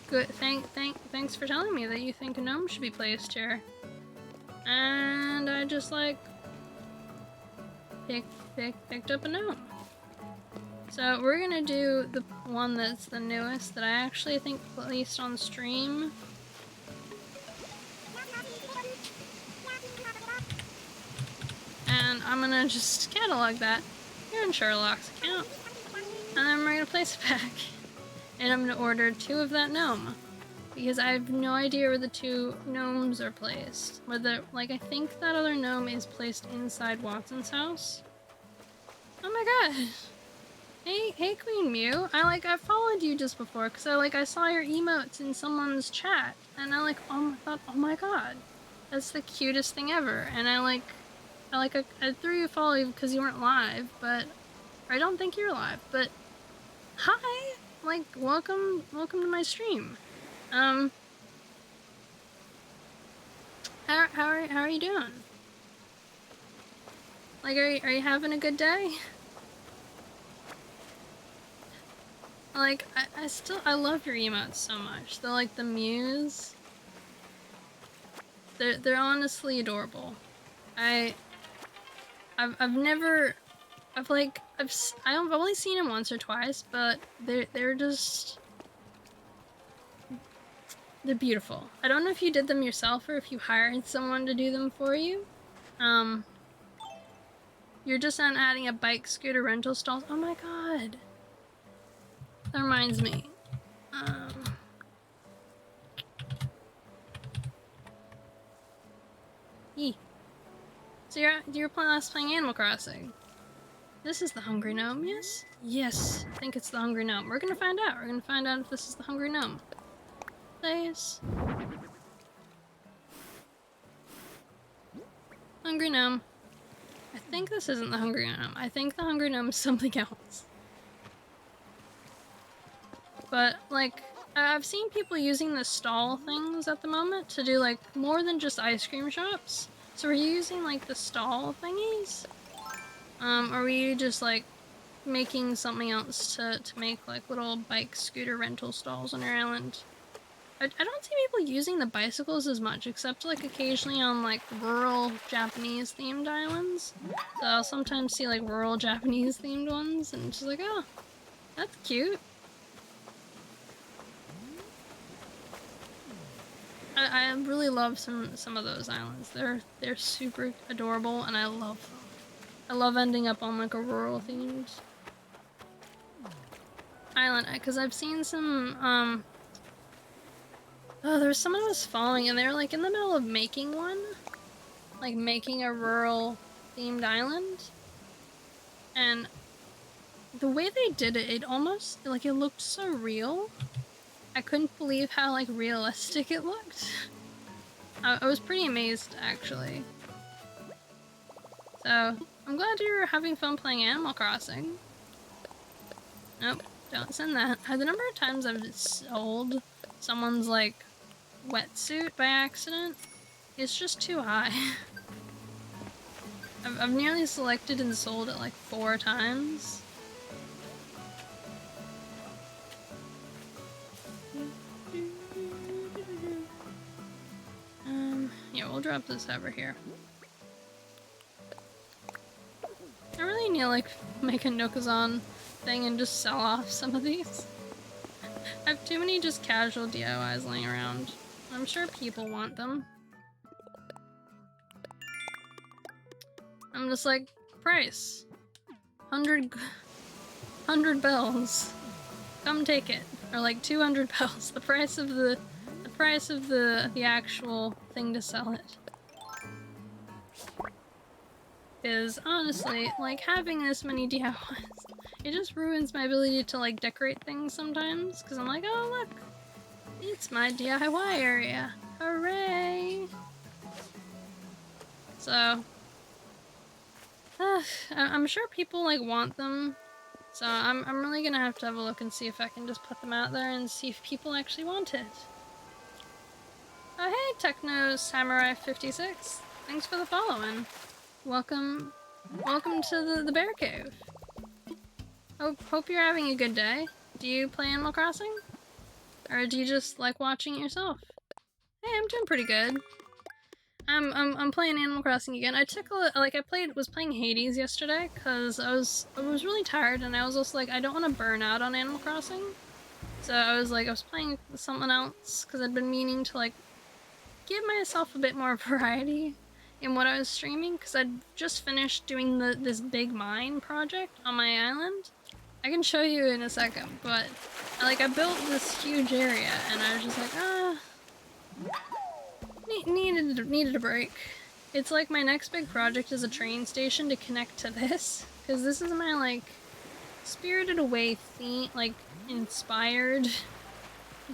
S1: Good. Thanks for telling me that you think a gnome should be placed here. And I just picked up a gnome. So we're gonna do the one that's the newest that I actually think placed on stream. And I'm gonna just catalog that here in Sherlock's account. And then we're gonna place it back. And I'm gonna order 2 of that gnome. Because I have no idea where the 2 gnomes are placed. Whether, I think that other gnome is placed inside Watson's house. Oh my god. Hey Queen Mew. I followed you just before because I saw your emotes in someone's chat. And I thought, oh my god. That's the cutest thing ever. And I threw you a follow because you weren't live, but I don't think you're live, but hi! Welcome to my stream. How are you doing? Are you having a good day? I love your emotes so much. They're the Mews. They're honestly adorable. I've never I've only seen them once or twice, but they're beautiful. I don't know if you did them yourself or if you hired someone to do them for you. You're just on adding a bike scooter rental stalls. Oh my god. That reminds me. So you're last playing Animal Crossing. This is the Hungry Gnome, yes? Yes, I think it's the Hungry Gnome. We're gonna find out. We're gonna find out if this is the Hungry Gnome. Please. Hungry Gnome. I think this isn't the Hungry Gnome. I think the Hungry Gnome is something else. But, like, I've seen people using the stall things at the moment to do, like, more than just ice cream shops. So are you using, like, the stall thingies? Or were you just, like, making something else to make, like, little bike scooter rental stalls on your island? I don't see people using the bicycles as much, except, like, occasionally on, like, rural Japanese-themed islands. So I'll sometimes see, like, rural Japanese-themed ones, and just like, oh, that's cute. I really love some of those islands. They're super adorable, and I love them. I love ending up on like a rural themed island, because I've seen some oh, there was someone who was following, and they were like in the middle of making one, like making a rural themed island, and the way they did it, it almost like it looked so real. I couldn't believe how, like, realistic it looked. I was pretty amazed, actually. So, I'm glad you're having fun playing Animal Crossing. Nope, don't send that. The number of times I've sold someone's, like, wetsuit by accident is just too high. I've nearly selected and sold it, like, 4 times. Yeah, we'll drop this over here. I really need to, like, make a Nookazon thing and just sell off some of these. I have too many just casual DIYs laying around. I'm sure people want them. I'm just like, price. 100 bells. Come take it. Or like 200 bells. The price of the actual thing to sell it. Is honestly, like, having this many DIYs, it just ruins my ability to, like, decorate things sometimes, because I'm like, oh look, it's my DIY area. Hooray! So, I'm sure people, like, want them, so I'm really gonna have to have a look and see if I can just put them out there and see if people actually want it. Oh hey, Techno Samurai 56. Thanks for the follow-in. Welcome to the Bear Cave. Hope you're having a good day. Do you play Animal Crossing? Or do you just like watching it yourself? Hey, I'm doing pretty good. I'm playing Animal Crossing again. I was playing Hades yesterday because I was really tired, and I was also like, I don't want to burn out on Animal Crossing. So I was playing something else because I'd been meaning to, like, give myself a bit more variety in what I was streaming, because I'd just finished doing this big mine project on my island. I can show you in a second, but I built this huge area, and I was just like, needed a break. It's like my next big project is a train station to connect to this, because this is my, like, Spirited Away theme, like, inspired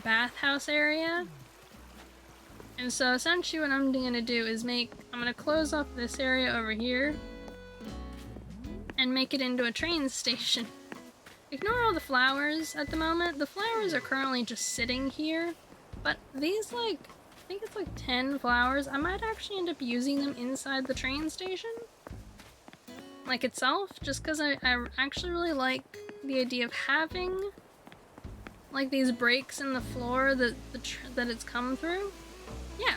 S1: bathhouse area. And so essentially what I'm gonna do is I'm gonna close off this area over here and make it into a train station. Ignore all the flowers at the moment. The flowers are currently just sitting here, but these, like, I think it's like 10 flowers. I might actually end up using them inside the train station, like, itself, just because I actually really like the idea of having, like, these breaks in the floor that it's come through. Yeah.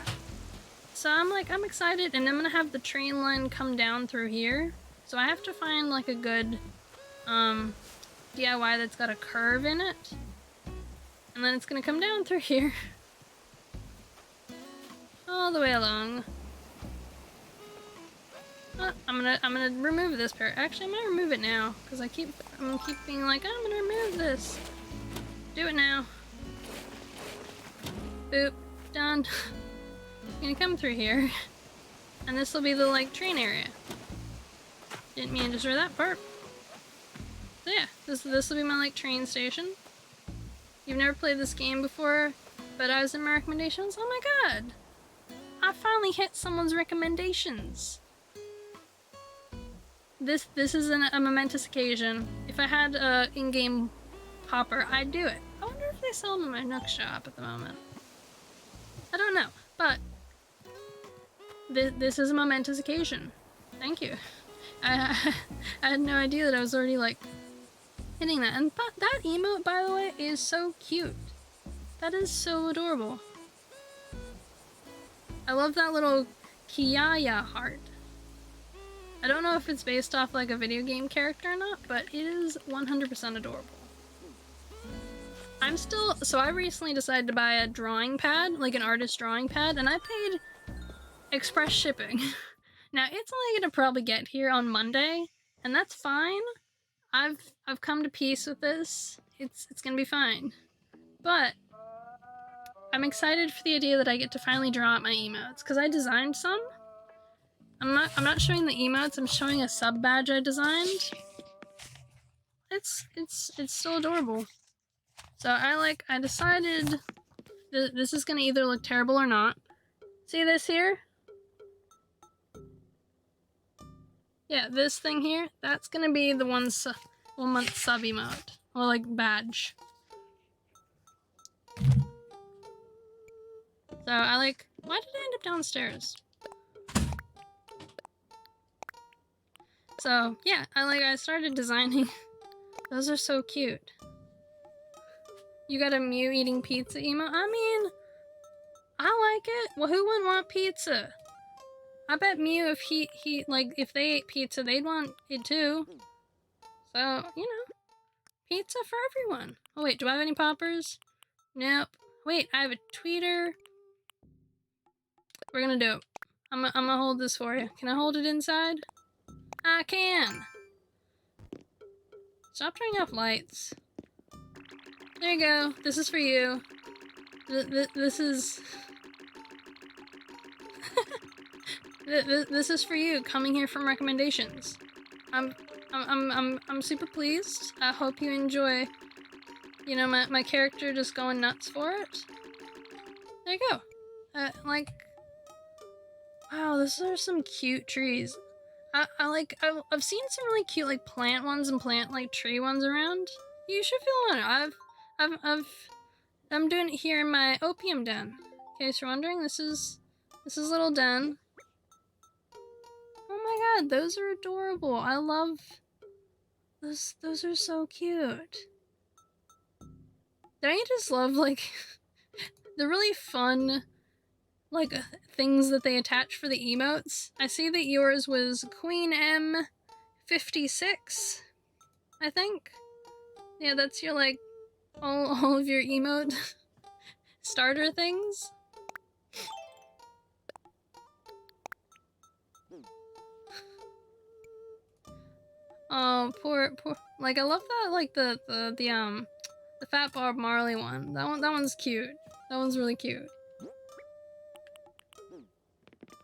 S1: So I'm excited, and I'm gonna have the train line come down through here. So So I have to find like a good DIY that's got a curve in it. And then it's gonna come down through here. All the way along. I'm gonna remove this part. Actually, I'm gonna remove it now because I'm gonna keep being like, I'm gonna remove this. Do it now. Boop. Done. I'm gonna come through here, and this will be the like train area. Didn't mean to destroy that part. So yeah, this will be my like train station. You've never played this game before, but I was in my recommendations. Oh my god! I finally hit someone's recommendations. This is a momentous occasion. If I had a in-game hopper, I'd do it. I wonder if they sell them in my Nook shop at the moment. I don't know, but this is a momentous occasion. Thank you. I had no idea that I was already like hitting that. And that emote, by the way, is so cute. That is so adorable. I love that little Kiaya heart. I don't know if it's based off like a video game character or not, but it is 100% adorable. So I recently decided to buy a drawing pad, like an artist drawing pad, and I paid express shipping. Now it's only gonna probably get here on Monday, and that's fine. I've come to peace with this. It's gonna be fine. But I'm excited for the idea that I get to finally draw out my emotes, because I designed some. I'm not showing the emotes, I'm showing a sub badge I designed. It's still adorable. So I decided this is gonna either look terrible or not. See this here? Yeah, this thing here, that's gonna be the 1 month sub emote. Or like badge. So why did I end up downstairs? So yeah, I started designing. Those are so cute. You got a Mew eating pizza emote? I mean, I like it. Well, who wouldn't want pizza? I bet Mew, if they ate pizza, they'd want it too. So, you know, pizza for everyone. Oh wait, do I have any poppers? Nope. Wait, I have a tweeter. We're gonna do it. I'm gonna hold this for you. Can I hold it inside? I can. Stop turning off lights. There you go. This is for you. This is... this is for you, coming here from recommendations. I'm super pleased. I hope you enjoy, you know, my character just going nuts for it. There you go. Wow, those are some cute trees. I've seen some really cute like plant ones and tree ones around. You should feel honored. I'm doing it here in my opium den. In case you're wondering, this is little den. Oh my god, those are adorable. I love those. Those are so cute. Don't you just love like the really fun things that they attach for the emotes? I see that yours was Queen M56, I think. Yeah, that's your like all of your emote starter things. Oh, poor. Like I love that the Fat Bob Marley one. That one's cute. That one's really cute.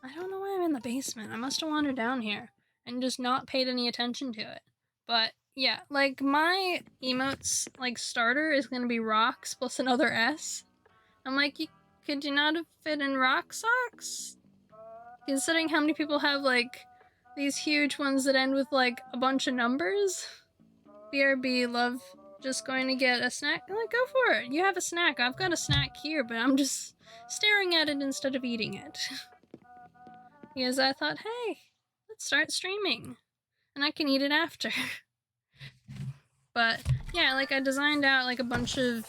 S1: I don't know why I'm in the basement. I must have wandered down here and just not paid any attention to it. But yeah, like my emotes starter is gonna be rocks plus another S. I'm like, could you not have fit in rock socks? Considering how many people have these huge ones that end with a bunch of numbers. BRB, love just going to get a snack. I'm like, go for it. You have a snack. I've got a snack here, but I'm just staring at it instead of eating it. Because I thought, hey, let's start streaming. And I can eat it after. But yeah, I designed out a bunch of...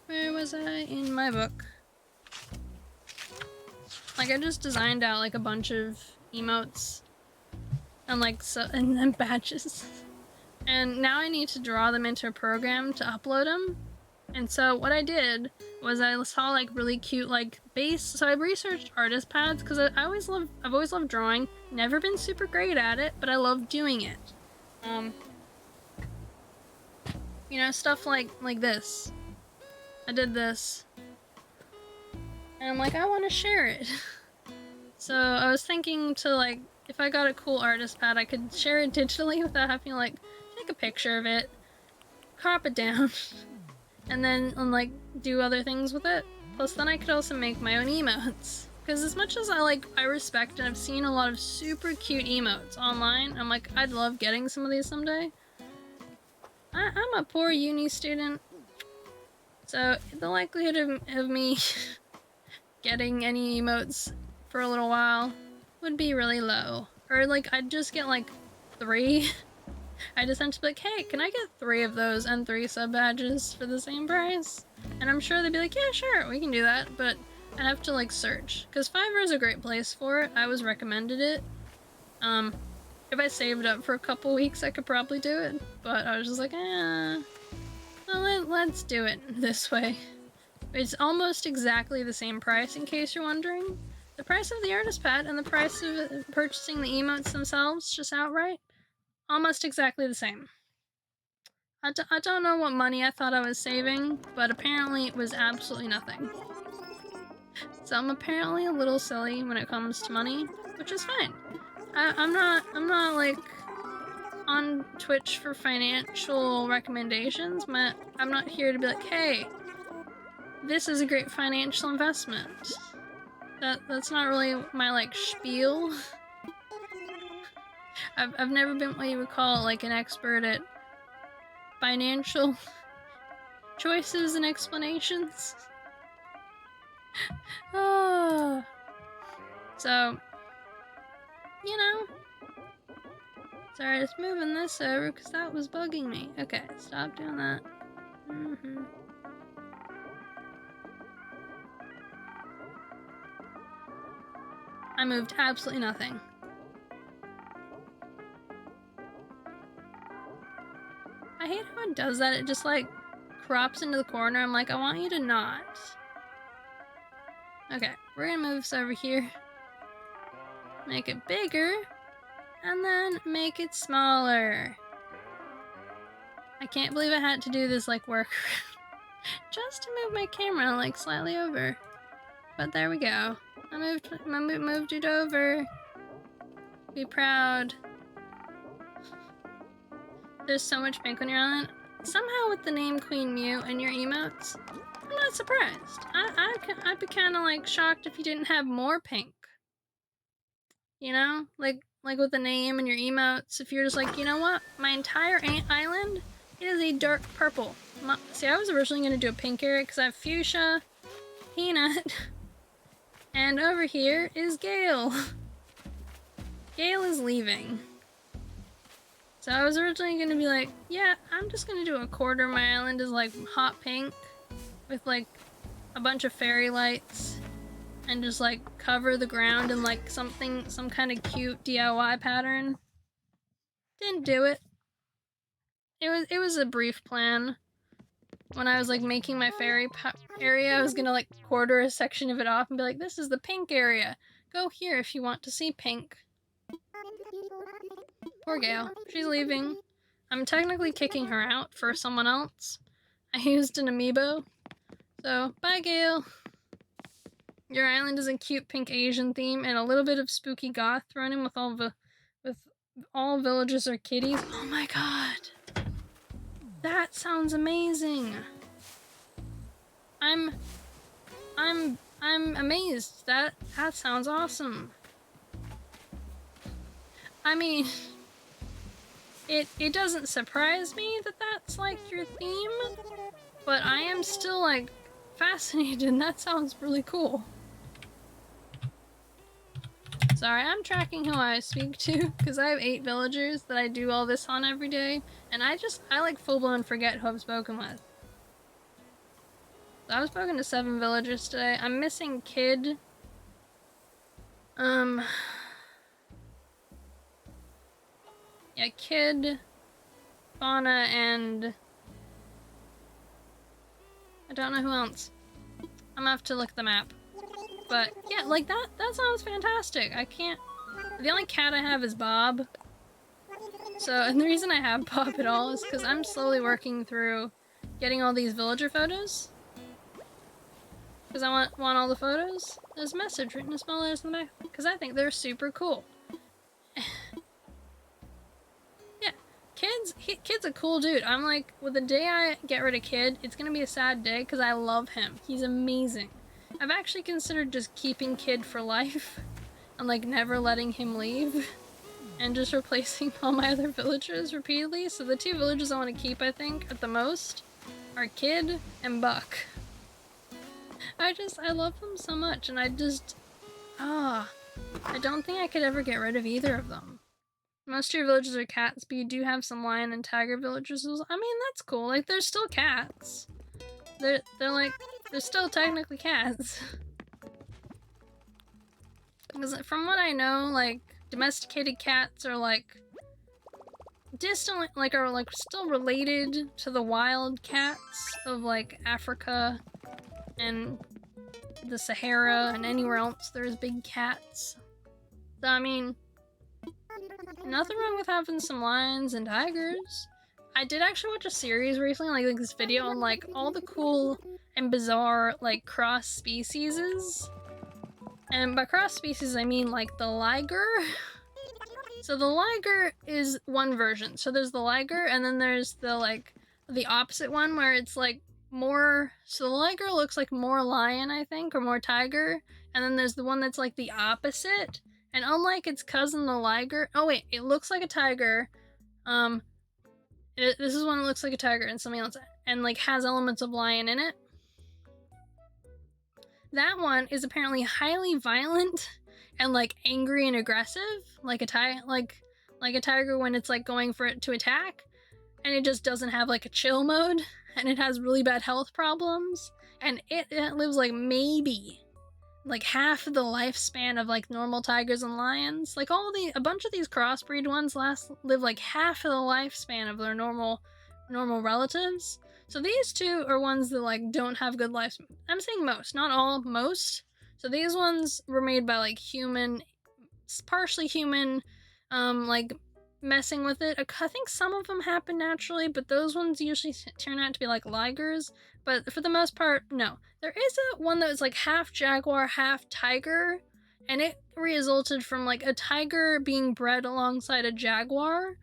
S1: Where was I? In my book. I just designed out a bunch of emotes and like and then badges. And now I need to draw them into a program to upload them. And so what I did was I saw like really cute like base. So I researched artist pads because I've always loved drawing. Never been super great at it, but I love doing it. You know, stuff like this. I did this. And I'm like, I want to share it. So I was thinking to like, if I got a cool artist pad, I could share it digitally without having to like take a picture of it, crop it down, and then like do other things with it. Plus then I could also make my own emotes. Because as much as I respect and I've seen a lot of super cute emotes online, I'm like, I'd love getting some of these someday. I'm a poor uni student, so the likelihood of me getting any emotes for a little while would be really low. Or like, I'd just get like 3. I just have to be like, hey, can I get 3 of those and 3 sub badges for the same price? And I'm sure they'd be like, yeah, sure, we can do that, but I'd have to like search. Because Fiverr is a great place for it. I was recommended it. If I saved up for a couple weeks, I could probably do it. But I was just like, well, let's do it this way. It's almost exactly the same price, in case you're wondering. The price of the artist pad and the price of purchasing the emotes themselves, just outright, almost exactly the same. I don't know what money I thought I was saving, but apparently it was absolutely nothing. So I'm apparently a little silly when it comes to money, which is fine. I'm not like on Twitch for financial recommendations. I'm not here to be like, hey, this is a great financial investment. That's not really my like spiel. I've never been what you would call like an expert at financial choices and explanations. Oh. So, you know. Sorry, just moving this over because that was bugging me. Okay, stop doing that. I moved absolutely nothing. I hate how it does that. It just like crops into the corner. I'm like, I want you to not. Okay, we're gonna move this over here. Make it bigger. And then make it smaller. I can't believe I had to do this like work just to move my camera like slightly over. But there we go. I moved it over. Be proud. There's so much pink on your island. Somehow with the name Queen Mew and your emotes, I'm not surprised. I'd be kind of like shocked if you didn't have more pink. You know, like with the name and your emotes. If you're just like, you know what, my entire island is a dark purple. See, I was originally gonna do a pink area because I have fuchsia, peanut, and over here is Gale. Gale is leaving. So I was originally gonna be like, yeah, I'm just gonna do a quarter of my island is like hot pink with like a bunch of fairy lights and just like cover the ground in like some kind of cute DIY pattern. Didn't do it. It was a brief plan. When I was like making my fairy area, I was gonna like quarter a section of it off and be like, this is the pink area. Go here if you want to see pink. Poor Gale. She's leaving. I'm technically kicking her out for someone else. I used an amiibo. So, bye Gale. Your island is a cute pink Asian theme and a little bit of spooky goth thrown in with all villagers are kitties. Oh my god. That sounds amazing. I'm amazed. That sounds awesome. I mean, it doesn't surprise me that that's like your theme, but I am still like fascinated and that sounds really cool. Sorry, I'm tracking who I speak to because I have 8 villagers that I do all this on every day, and I like full-blown forget who I've spoken with. So I've spoken to 7 villagers today. I'm missing Kid. Yeah, Kid, Fauna, and I don't know who else. I'm gonna have to look at the map. But yeah, like that sounds fantastic. I can't... The only cat I have is Bob. So, and the reason I have Bob at all is because I'm slowly working through getting all these villager photos. Because I want all the photos. There's a message written in small letters in the back. Because I think they're super cool. Yeah, Kid's a cool dude. I'm like, well, the day I get rid of Kid, it's gonna be a sad day because I love him. He's amazing. I've actually considered just keeping Kid for life and like never letting him leave and just replacing all my other villagers repeatedly. So the 2 villagers I want to keep, I think, at the most are Kid and Buck. I love them so much, and I don't think I could ever get rid of either of them. Most of your villagers are cats, but you do have some lion and tiger villagers. I mean, that's cool. Like, they're still cats. They're still technically cats. Because from what I know, like, domesticated cats are like distant, like are like still related to the wild cats of like Africa and the Sahara and anywhere else there's big cats. So I mean, nothing wrong with having some lions and tigers. I did actually watch a series recently, like this video on like all the cool and bizarre like cross species. And by cross species I mean like the liger. So the liger is one version. So there's the liger, and then there's the like the opposite one where it's like more, so the liger looks like more lion, I think, or more tiger, and then there's the one that's like the opposite. And unlike its cousin the liger, oh wait, it looks like a tiger. This is one that looks like a tiger and something else, and like has elements of lion in it. That one is apparently highly violent and like angry and aggressive, like a tiger when it's like going for it to attack, and it just doesn't have like a chill mode, and it has really bad health problems, and it lives like maybe like half of the lifespan of like normal tigers and lions. Like a bunch of these crossbreed ones live like half of the lifespan of their normal relatives. So these 2 are ones that like don't have good lives. I'm saying most, not all, most. So these ones were made by like partially human, like messing with it. I think some of them happen naturally, but those ones usually turn out to be like ligers. But for the most part, no. There is one that was like half jaguar, half tiger, and it resulted from like a tiger being bred alongside a jaguar,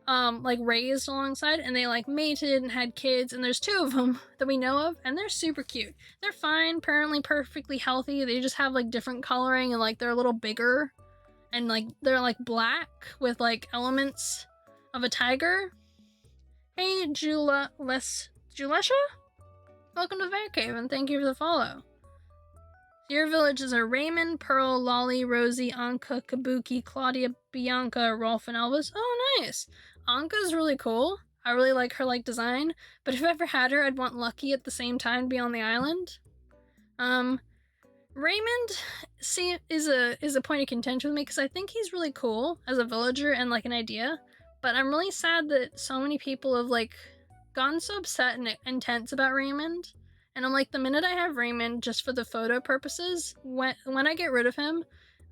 S1: like raised alongside, and they like mated and had kids, and there's 2 of them that we know of, and they're super cute. They're fine, apparently perfectly healthy. They just have like different coloring, and like they're a little bigger, and like they're like black with like elements of a tiger. Hey Julesha, welcome to Bear Cave, and thank you for the follow. Your villages are Raymond, Pearl, Lolly, Rosie, Anka, Kabuki, Claudia, Bianca, Rolf, and Elvis. Oh, nice. Anka's really cool. I really like her like design, but if I ever had her, I'd want Lucky at the same time to be on the island. Raymond is a point of contention with me because I think he's really cool as a villager and like an idea, but I'm really sad that so many people have like gotten so upset and intense about Raymond. And I'm like, the minute I have Raymond just for the photo purposes, when I get rid of him,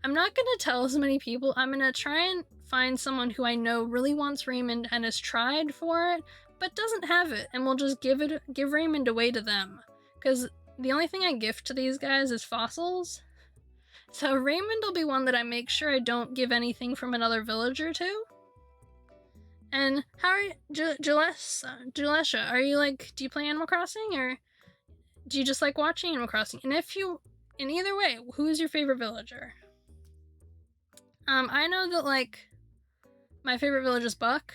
S1: I'm not going to tell as many people. I'm going to try and find someone who I know really wants Raymond and has tried for it, but doesn't have it, and we'll just give Raymond away to them. Because the only thing I gift to these guys is fossils. So Raymond will be one that I make sure I don't give anything from another villager to. And how are you, Julesha, are you like, do you play Animal Crossing, or do you just like watching Animal Crossing? And in either way, who's your favorite villager? I know that like my favorite villager is Buck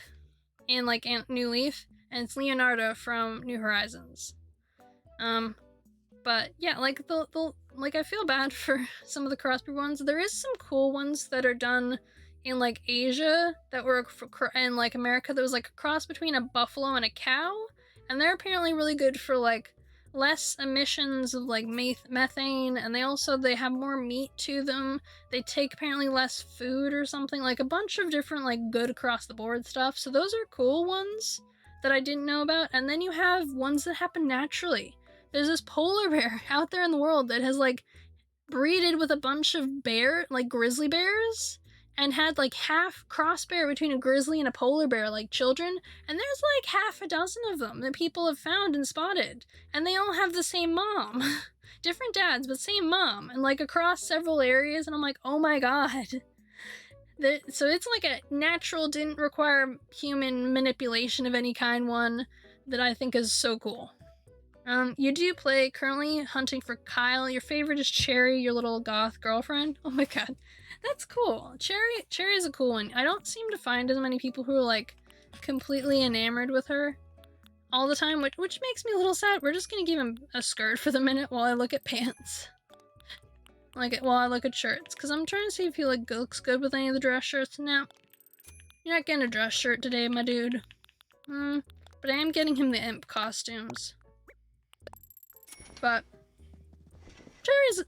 S1: and like New Leaf, and it's Leonardo from New Horizons. But yeah, like like I feel bad for some of the crossbreed ones. There is some cool ones that are done in like Asia that were in like America that was like a cross between a buffalo and a cow, and they're apparently really good for like less emissions of like methane, and they have more meat to them. They take apparently less food or something, like a bunch of different like good across the board stuff. So those are cool ones that I didn't know about. And then you have ones that happen naturally. There's this polar bear out there in the world that has like breeded with a bunch of grizzly bears, and had like half cross bear between a grizzly and a polar bear, like children, and there's like half a dozen of them that people have found and spotted, and they all have the same mom. Different dads, but same mom, and like across several areas, and I'm like, oh my god. So it's like a natural, didn't require human manipulation of any kind one that I think is so cool. You do play currently hunting for Kyle. Your favorite is Cherry, your little goth girlfriend. Oh my god. That's cool. Cherry is a cool one. I don't seem to find as many people who are like completely enamored with her all the time, which makes me a little sad. We're just gonna give him a skirt for the minute while I look at pants. While I look at shirts, because I'm trying to see if he like looks good with any of the dress shirts. No, you're not getting a dress shirt today, my dude. But I am getting him the imp costumes. But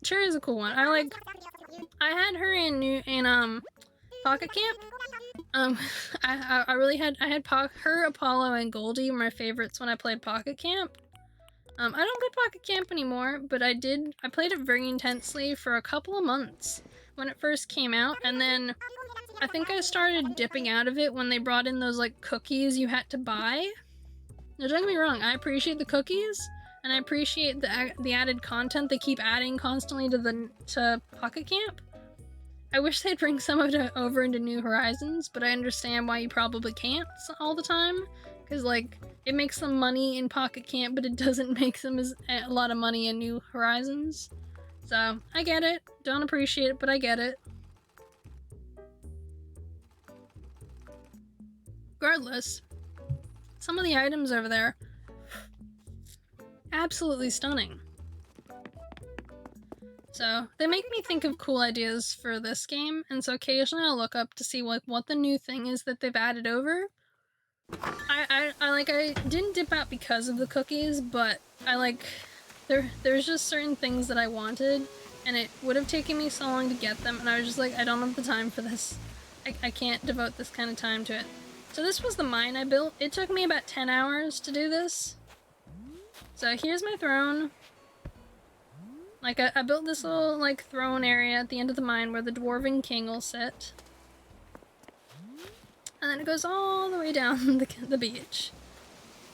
S1: Cherry's a cool one. I had her in Pocket Camp. I had her, Apollo, and Goldie were my favorites when I played Pocket Camp. I don't play Pocket Camp anymore, but I played it very intensely for a couple of months when it first came out, and then I think I started dipping out of it when they brought in those like cookies you had to buy. Now don't get me wrong, I appreciate the cookies, and I appreciate the added content they keep adding constantly to Pocket Camp. I wish they'd bring some of it over into New Horizons, but I understand why you probably can't all the time, because like it makes them money in Pocket Camp, but it doesn't make them a lot of money in New Horizons. So I get it. Don't appreciate it, but I get it. Regardless, some of the items over there, absolutely stunning. So they make me think of cool ideas for this game, and so occasionally I'll look up to see like what the new thing is that they've added over. I didn't dip out because of the cookies, but there's just certain things that I wanted, and it would have taken me so long to get them, and I was just like, I don't have the time for this. I can't devote this kind of time to it. So this was the mine I built. It took me about 10 hours to do this. So here's my throne. Like, I built this little, like, throne area at the end of the mine where the Dwarven King will sit. And then it goes all the way down the beach.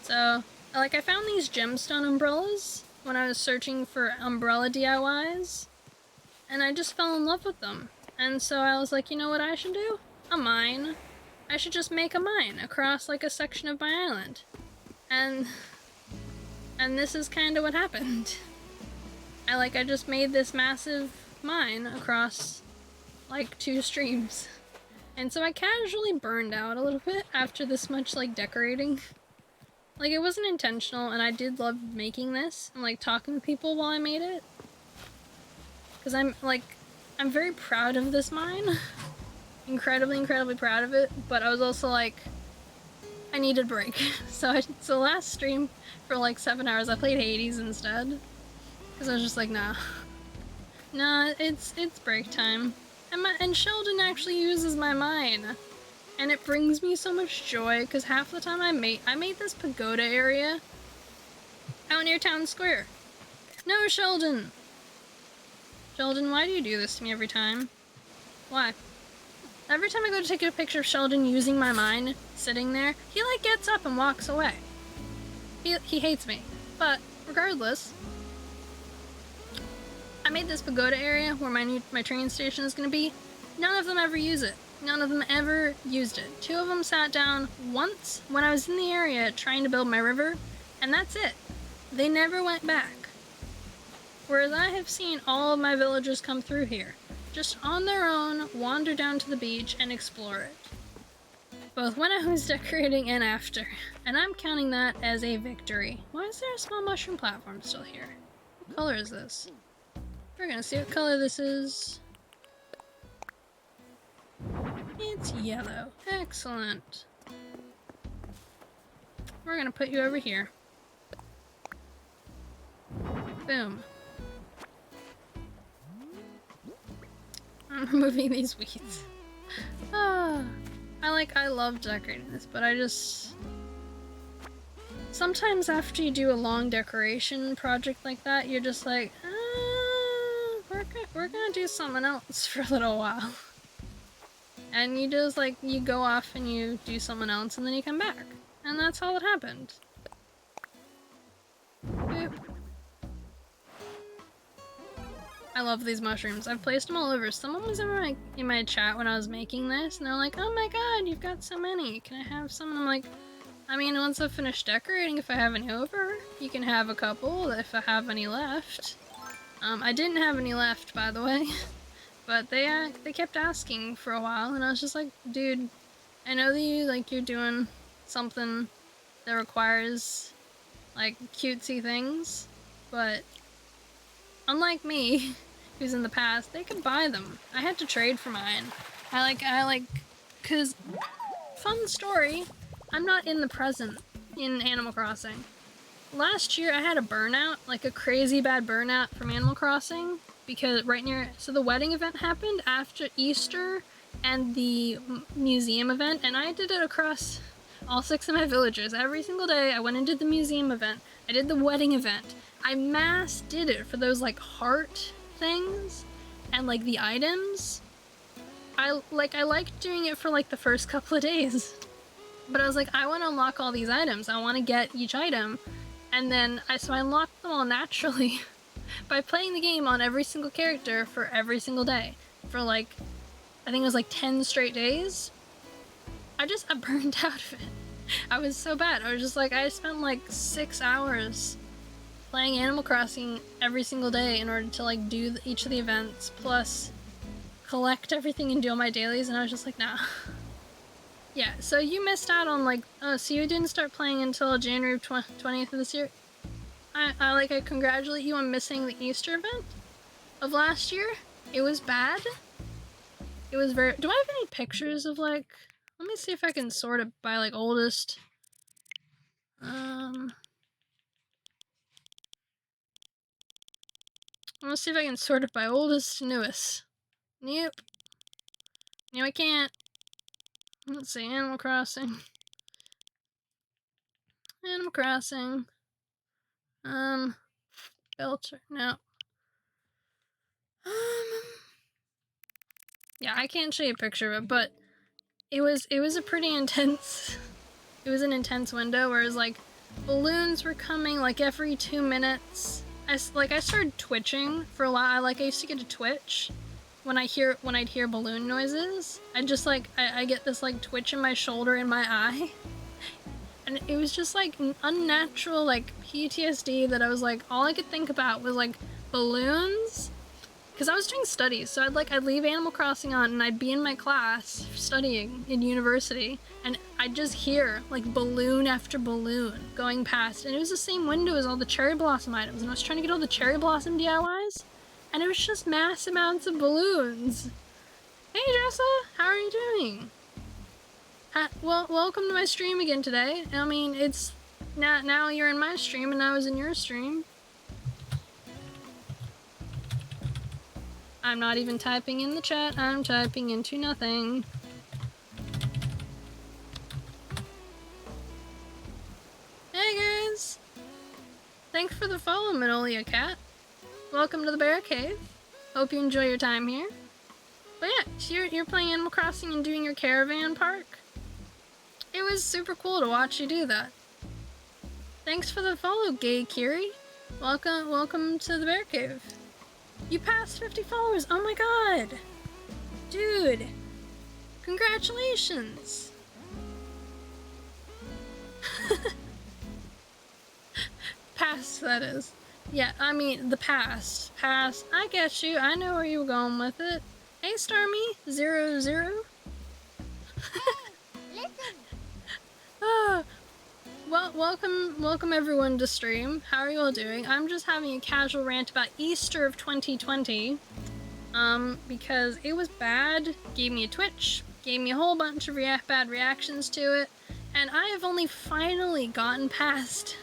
S1: So, like, I found these gemstone umbrellas when I was searching for umbrella DIYs. And I just fell in love with them. And so I was like, you know what I should do? A mine. I should just make a mine across, like, a section of my island. And this is kind of what happened. I just made this massive mine across, like, 2 streams. And so I casually burned out a little bit after this much, like, decorating. Like, it wasn't intentional, and I did love making this and, like, talking to people while I made it. Because I'm very proud of this mine. Incredibly, incredibly proud of it, but I was also, like, I needed a break. So last stream, for, like, 7 hours, I played Hades instead. Because I was just like, nah, it's break time. And Sheldon actually uses my mine. And it brings me so much joy, because half the time I made this pagoda area out near Town Square. No, Sheldon! Sheldon, why do you do this to me every time? Why? Every time I go to take a picture of Sheldon using my mine, sitting there, he, like, gets up and walks away. He hates me. But, regardless, I made this pagoda area where my train station is going to be. None of them ever use it. None of them ever used it. 2 of them sat down once when I was in the area trying to build my river, and that's it. They never went back. Whereas I have seen all of my villagers come through here, just on their own, wander down to the beach and explore it. Both when I was decorating and after. And I'm counting that as a victory. Why is there a small mushroom platform still here? What color is this? We're gonna see what color this is. It's yellow. Excellent. We're gonna put you over here. Boom. I'm removing these weeds. Ah, I love decorating this, but I just... Sometimes after you do a long decoration project like that, you're just like, we're gonna do something else for a little while. And you just like, you go off and you do something else and then you come back. And that's all that happened. Boop. I love these mushrooms. I've placed them all over. Someone was in my chat when I was making this and they're like, oh my god, you've got so many. Can I have some? And I'm like, I mean, once I've finished decorating, if I have any over, you can have a couple if I have any left. I didn't have any left, by the way. But they kept asking for a while, and I was just like, dude, I know that you're doing something that requires, like, cutesy things, but unlike me, who's in the past, they could buy them. I had to trade for mine. Cause, fun story, I'm not in the present in Animal Crossing. Last year I had a burnout, like a crazy bad burnout from Animal Crossing, because so the wedding event happened after Easter and the museum event, and I did it across all 6 of my villagers. Every single day I went and did the museum event, I did the wedding event, I mass did it for those like heart things and like the items. I liked doing it for like the first couple of days, but I was like, I want to unlock all these items, I want to get each item, and then I unlocked them all naturally by playing the game on every single character for every single day for like, I think it was like 10 straight days. I burned out of it. I was so bad. I was just like, I spent like 6 hours playing Animal Crossing every single day in order to like do each of the events, plus collect everything and do all my dailies, and I was just like, nah. Yeah, so you missed out on like, so you didn't start playing until January 20th of this year? I congratulate you on missing the Easter event of last year. It was bad. It was very... Do I have any pictures of like... Let me see if I can sort it by like oldest. I'm gonna see if I can sort it by oldest to newest. Nope. No, I can't. Let's see, Animal Crossing. Animal Crossing. Belter, no. Yeah, I can't show you a picture of it, but it was a pretty intense, it was an intense window where it was like, balloons were coming like every 2 minutes. I started twitching for a while. I used to get to twitch when I'd hear balloon noises. I get this like twitch in my shoulder and my eye. And it was just like an unnatural like PTSD that I was like, all I could think about was like balloons. Because I was doing studies, so I'd leave Animal Crossing on and I'd be in my class studying in university, and I'd just hear like balloon after balloon going past, and it was the same window as all the cherry blossom items, and I was trying to get all the cherry blossom DIYs, and it was just mass amounts of balloons. Hey Jessa, how are you doing? Well, welcome to my stream again today. I mean, it's now you're in my stream and I was in your stream. I'm not even typing in the chat, I'm typing into nothing. Hey guys! Thanks for the follow, Minolia Cat. Welcome to the Bear Cave. Hope you enjoy your time here. But yeah, so you're playing Animal Crossing and doing your caravan park. It was super cool to watch you do that. Thanks for the follow, Gay Kiri. Welcome to the Bear Cave. You passed 50 followers! Oh my god! Dude! Congratulations! Past, that is. Yeah, I mean, the past. Past. I get you. I know where you were going with it. Hey, Starmy00.
S2: Listen.
S1: Well, welcome everyone to stream. How are you all doing? I'm just having a casual rant about Easter of 2020. Because it was bad, gave me a twitch, gave me a whole bunch of bad reactions to it, and I have only finally gotten past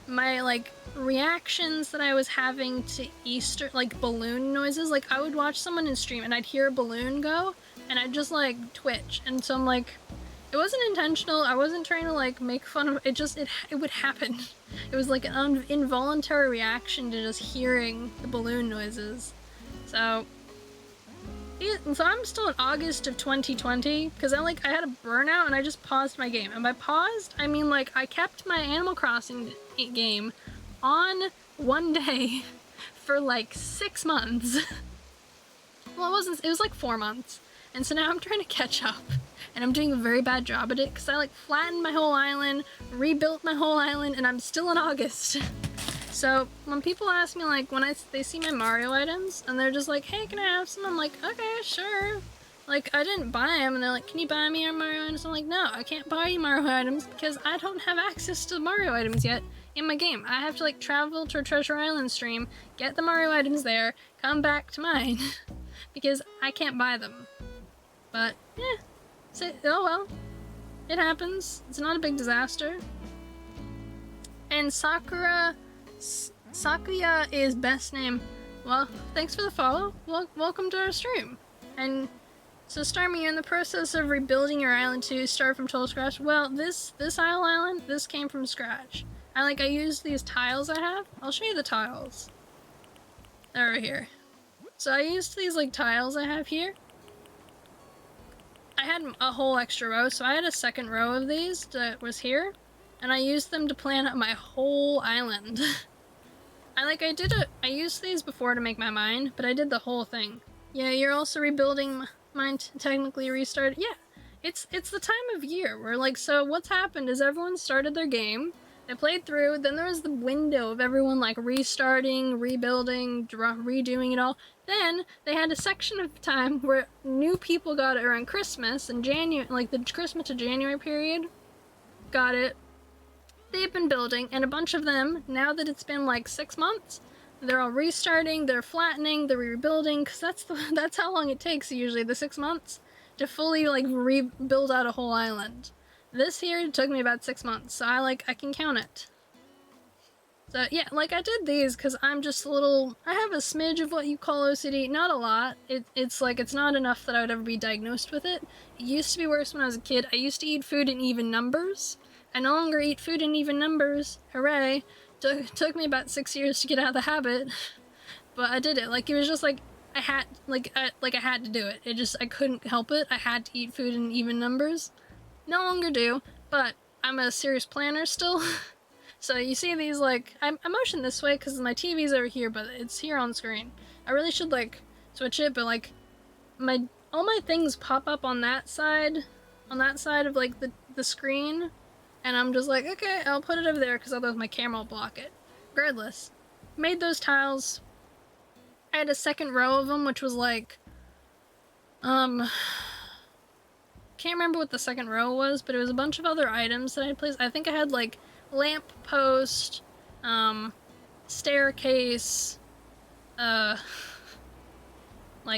S1: my reactions that I was having to Easter, like balloon noises. Like I would watch someone in stream and I'd hear a balloon go and I'd just like twitch. And so I'm like, it wasn't intentional. I wasn't trying to like make fun of it. It would happen. It was like an involuntary reaction to just hearing the balloon noises. So I'm still in August of 2020 because I had a burnout and I just paused my game. And by paused, I mean like I kept my Animal Crossing game on one day for like 6 months. Well, it was like 4 months. And so now I'm trying to catch up and I'm doing a very bad job at it because I like flattened my whole island, rebuilt my whole island, and I'm still in August. So when people ask me like they see my Mario items and they're just like, hey, can I have some? I'm like, okay, sure. Like I didn't buy them and they're like, can you buy me your Mario items? I'm like, no, I can't buy you Mario items because I don't have access to the Mario items yet in my game. I have to like travel to a Treasure Island stream, get the Mario items there, come back to mine because I can't buy them. But yeah, oh well, it happens. It's not a big disaster. And Sakuya is best name. Well, thanks for the follow. Welcome to our stream. And so Starmy, you're in the process of rebuilding your island to start from total scratch. Well, this island, this came from scratch. I used these tiles I have. I'll show you the tiles. They're right here. So I used these like tiles I have here. I had a whole extra row, so I had a second row of these that was here, and I used them to plan out my whole island. I used these before to make my mine, but I did the whole thing. Yeah, you're also rebuilding mine technically restarted. Yeah, it's the time of year where like, so what's happened is everyone started their game, they played through, then there was the window of everyone like restarting, rebuilding, redoing it all. Then they had a section of time where new people got it around Christmas and January, like the Christmas to January period, got it. They've been building, and a bunch of them, now that it's been like 6 months, they're all restarting, they're flattening, they're rebuilding, because that's how long it takes usually, the 6 months, to fully like rebuild out a whole island. This here took me about 6 months, so I can count it. So yeah, like I did these because I'm just I have a smidge of what you call OCD, not a lot. It's not enough that I would ever be diagnosed with it. It used to be worse when I was a kid. I used to eat food in even numbers. I no longer eat food in even numbers. Hooray. Took me about 6 years to get out of the habit. But I did it. Like it was just like I had to do it. I couldn't help it. I had to eat food in even numbers. No longer do, but I'm a serious planner still. So you see these like, I motion this way because my TV's over here, but it's here on screen. I really should like switch it, but like all my things pop up on that side of like the screen, and I'm just like, okay, I'll put it over there because otherwise my camera will block it. Regardless, made those tiles. I had a second row of them, which was like, can't remember what the second row was, but it was a bunch of other items that I had placed. I think I had like lamp post, staircase, like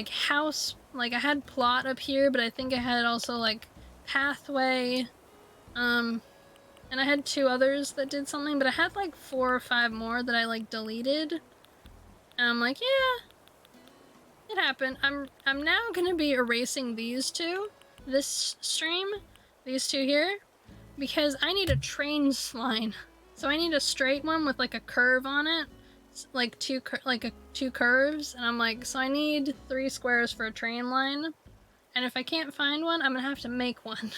S1: house, like I had plot up here, but I think I had also like pathway, and I had 2 others that did something, but I had like 4 or 5 more that I like deleted, and I'm like, yeah, it happened. I'm now gonna be erasing these 2, this stream, these 2 here, because I need a train line. So I need a straight one with like a curve on it, like 2 curves, and I'm like, so I need 3 squares for a train line, and if I can't find one, I'm gonna have to make one.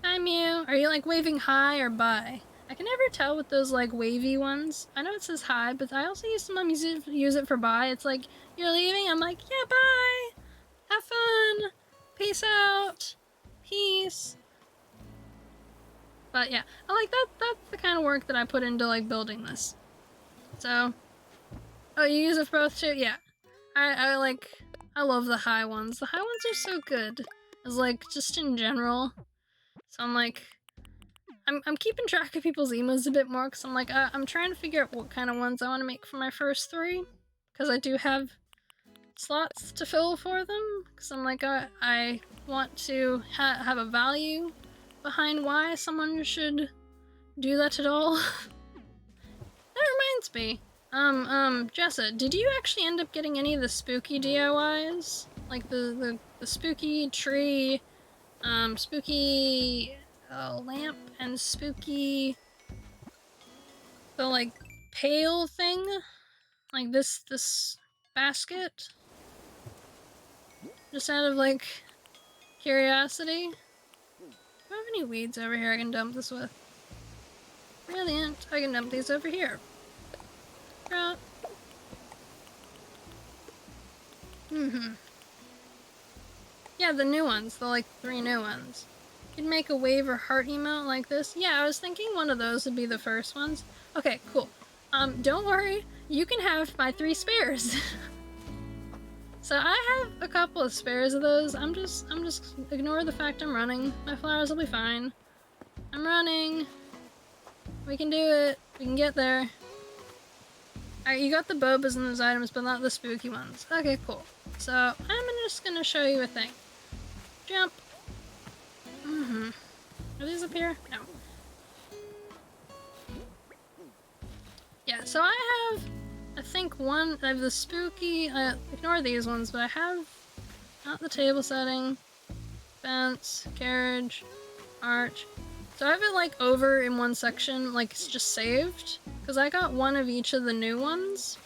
S1: Hi Mew, are you like waving hi or bye? I can never tell with those like wavy ones. I know it says hi, but I also sometimes use it for bye. It's like, you're leaving? I'm like, yeah, bye! Have fun! Peace out! Peace! But yeah, I like that. That's the kind of work that I put into like building this. So, oh, you use it for both too? Yeah. I love the high ones. The high ones are so good. As like, just in general. So I'm like, I'm keeping track of people's emos a bit more because I'm like, I'm trying to figure out what kind of ones I want to make for my first 3. Because I do have slots to fill for them. Because I'm like, I want to have a value behind why someone should do that at all. reminds me. Jessa, did you actually end up getting any of the spooky DIYs? Like the spooky tree, spooky lamp, and spooky the like pail thing? Like this basket? Just out of like curiosity. Do I have any weeds over here I can dump this with? Brilliant. I can dump these over here. Right. Yeah, the new ones. The, like, 3 new ones. You can make a wave or heart emote like this. Yeah, I was thinking one of those would be the first ones. Okay, cool. Don't worry. You can have my 3 spares. So I have a couple of spares of those. I'm just ignore the fact I'm running. My flowers will be fine. I'm running. We can do it. We can get there. Alright, you got the bobas in those items, but not the spooky ones. Okay, cool. So I'm just gonna show you a thing. Jump. Are these up here? No. Yeah, so I have, I think I have the spooky, ignore these ones, but I have not the table setting, fence, carriage, arch. So I have it like over in one section, like it's just saved, because I got one of each of the new ones.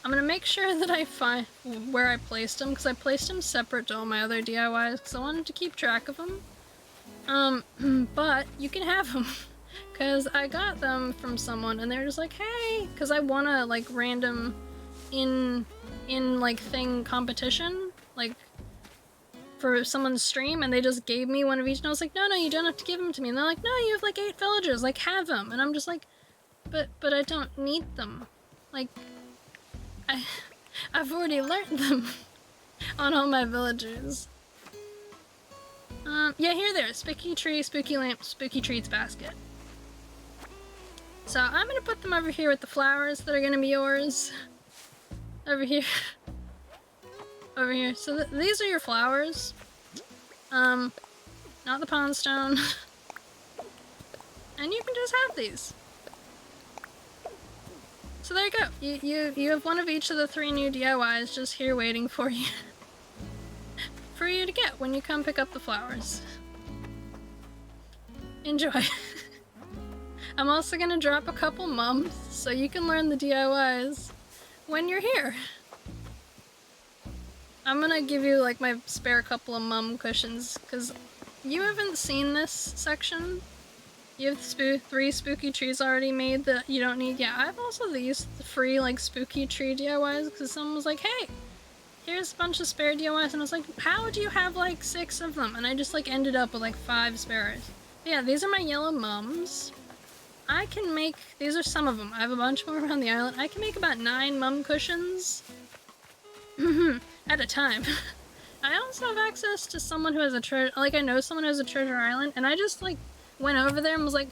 S1: I'm gonna make sure that I find where I placed them, because I placed them separate to all my other DIYs, because I wanted to keep track of them. But you can have them. Because I got them from someone and they're just like, hey, because I won a like random in like thing competition, like for someone's stream, and they just gave me one of each, and I was like, no, you don't have to give them to me. And they're like, no, you have like 8 villagers, like have them. And I'm just like, but I don't need them. Like, I've already learned them on all my villagers. Yeah, here there, spooky tree, spooky lamp, spooky treats basket. So I'm gonna put them over here with the flowers that are gonna be yours. Over here. Over here. So these are your flowers. Not the pond stone. And you can just have these. So there you go. You have one of each of the 3 new DIYs just here waiting for you. For you to get when you come pick up the flowers. Enjoy. I'm also gonna drop a couple mums so you can learn the DIYs when you're here. I'm gonna give you like my spare couple of mum cushions because you haven't seen this section. You have 3 spooky trees already made that you don't need. Yeah, I've also used the free like spooky tree DIYs because someone was like, hey, here's a bunch of spare DIYs, and I was like, how do you have like 6 of them? And I just like ended up with like 5 spares. But yeah, these are my yellow mums. I can make, these are some of them. I have a bunch more around the island. I can make about 9 mum cushions at a time. I also have access to someone who has a treasure, like I know someone who has a treasure island, and I just like went over there and was like,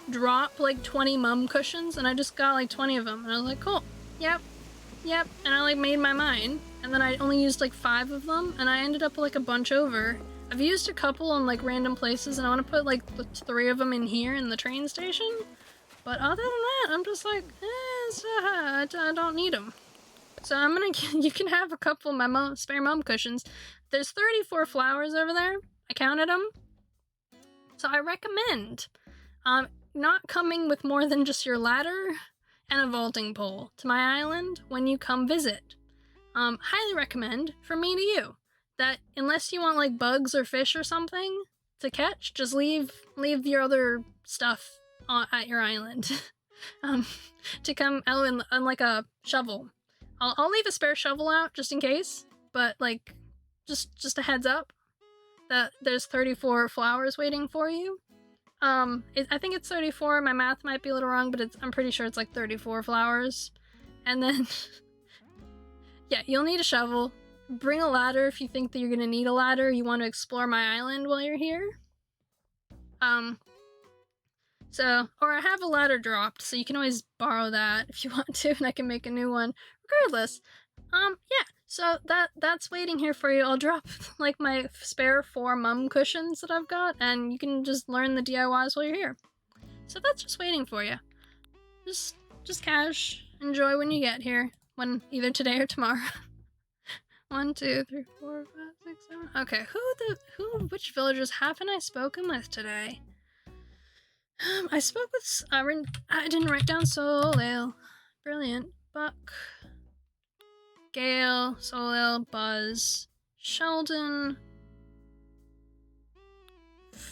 S1: drop like 20 mum cushions, and I just got like 20 of them, and I was like, cool, yep, and I like made my mind, and then I only used like 5 of them, and I ended up with like a bunch over. I've used a couple in like random places, and I want to put like 3 of them in here in the train station. But other than that, I'm just like, I don't need them. So I'm gonna, you can have a couple of my spare mum cushions. There's 34 flowers over there. I counted them. So I recommend not coming with more than just your ladder and a vaulting pole to my island when you come visit. Highly recommend, from me to you, that unless you want like bugs or fish or something to catch, just leave your other stuff at your island. To come out and like a shovel. I'll leave a spare shovel out just in case, but like just a heads up that there's 34 flowers waiting for you. I think it's 34. My math might be a little wrong, but I'm pretty sure it's like 34 flowers. And then yeah, you'll need a shovel. Bring a ladder if you think that you're gonna need a ladder. You want to explore my island while you're here. Or I have a ladder dropped, so you can always borrow that if you want to, and I can make a new one. Regardless, yeah, so that's waiting here for you. I'll drop like my spare 4 mum cushions that I've got, and you can just learn the DIYs while you're here. So that's just waiting for you. Just cash. Enjoy when you get here. When either today or tomorrow. 1, 2, 3, 4, 5, 6, 7. Okay, which villagers haven't I spoken with today? I spoke with, I didn't write down Solil. Brilliant. Buck. Gale, Solil, Buzz, Sheldon.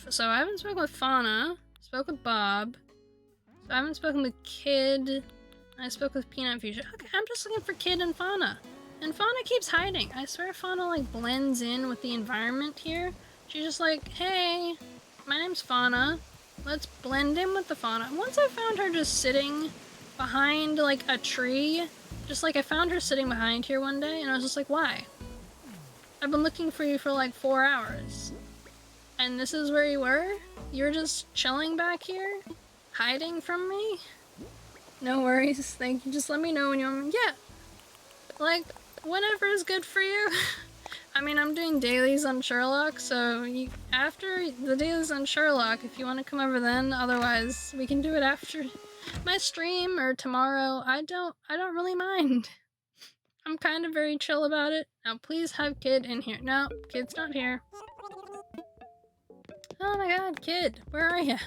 S1: So I haven't spoken with Fauna. Spoke with Bob. So I haven't spoken with Kid. I spoke with Peanut Fusion. Okay, I'm just looking for Kid and Fauna. And Fauna keeps hiding. I swear Fauna like blends in with the environment here. She's just like, hey, my name's Fauna. Let's blend in with the fauna. Once I found her just sitting behind like a tree. Just like I found her sitting behind here one day and I was just like, why? I've been looking for you for like 4 hours. And this is where you were? You're just chilling back here? Hiding from me? No worries, thank you. Just let me know when you're— yeah. Like, whatever is good for you. I mean, I'm doing dailies on Sherlock, so after the dailies on Sherlock, if you want to come over then, otherwise we can do it after my stream or tomorrow. I don't really mind. I'm kind of very chill about it. Now please have Kid in here. No, Kid's not here. Oh my god, Kid, where are you?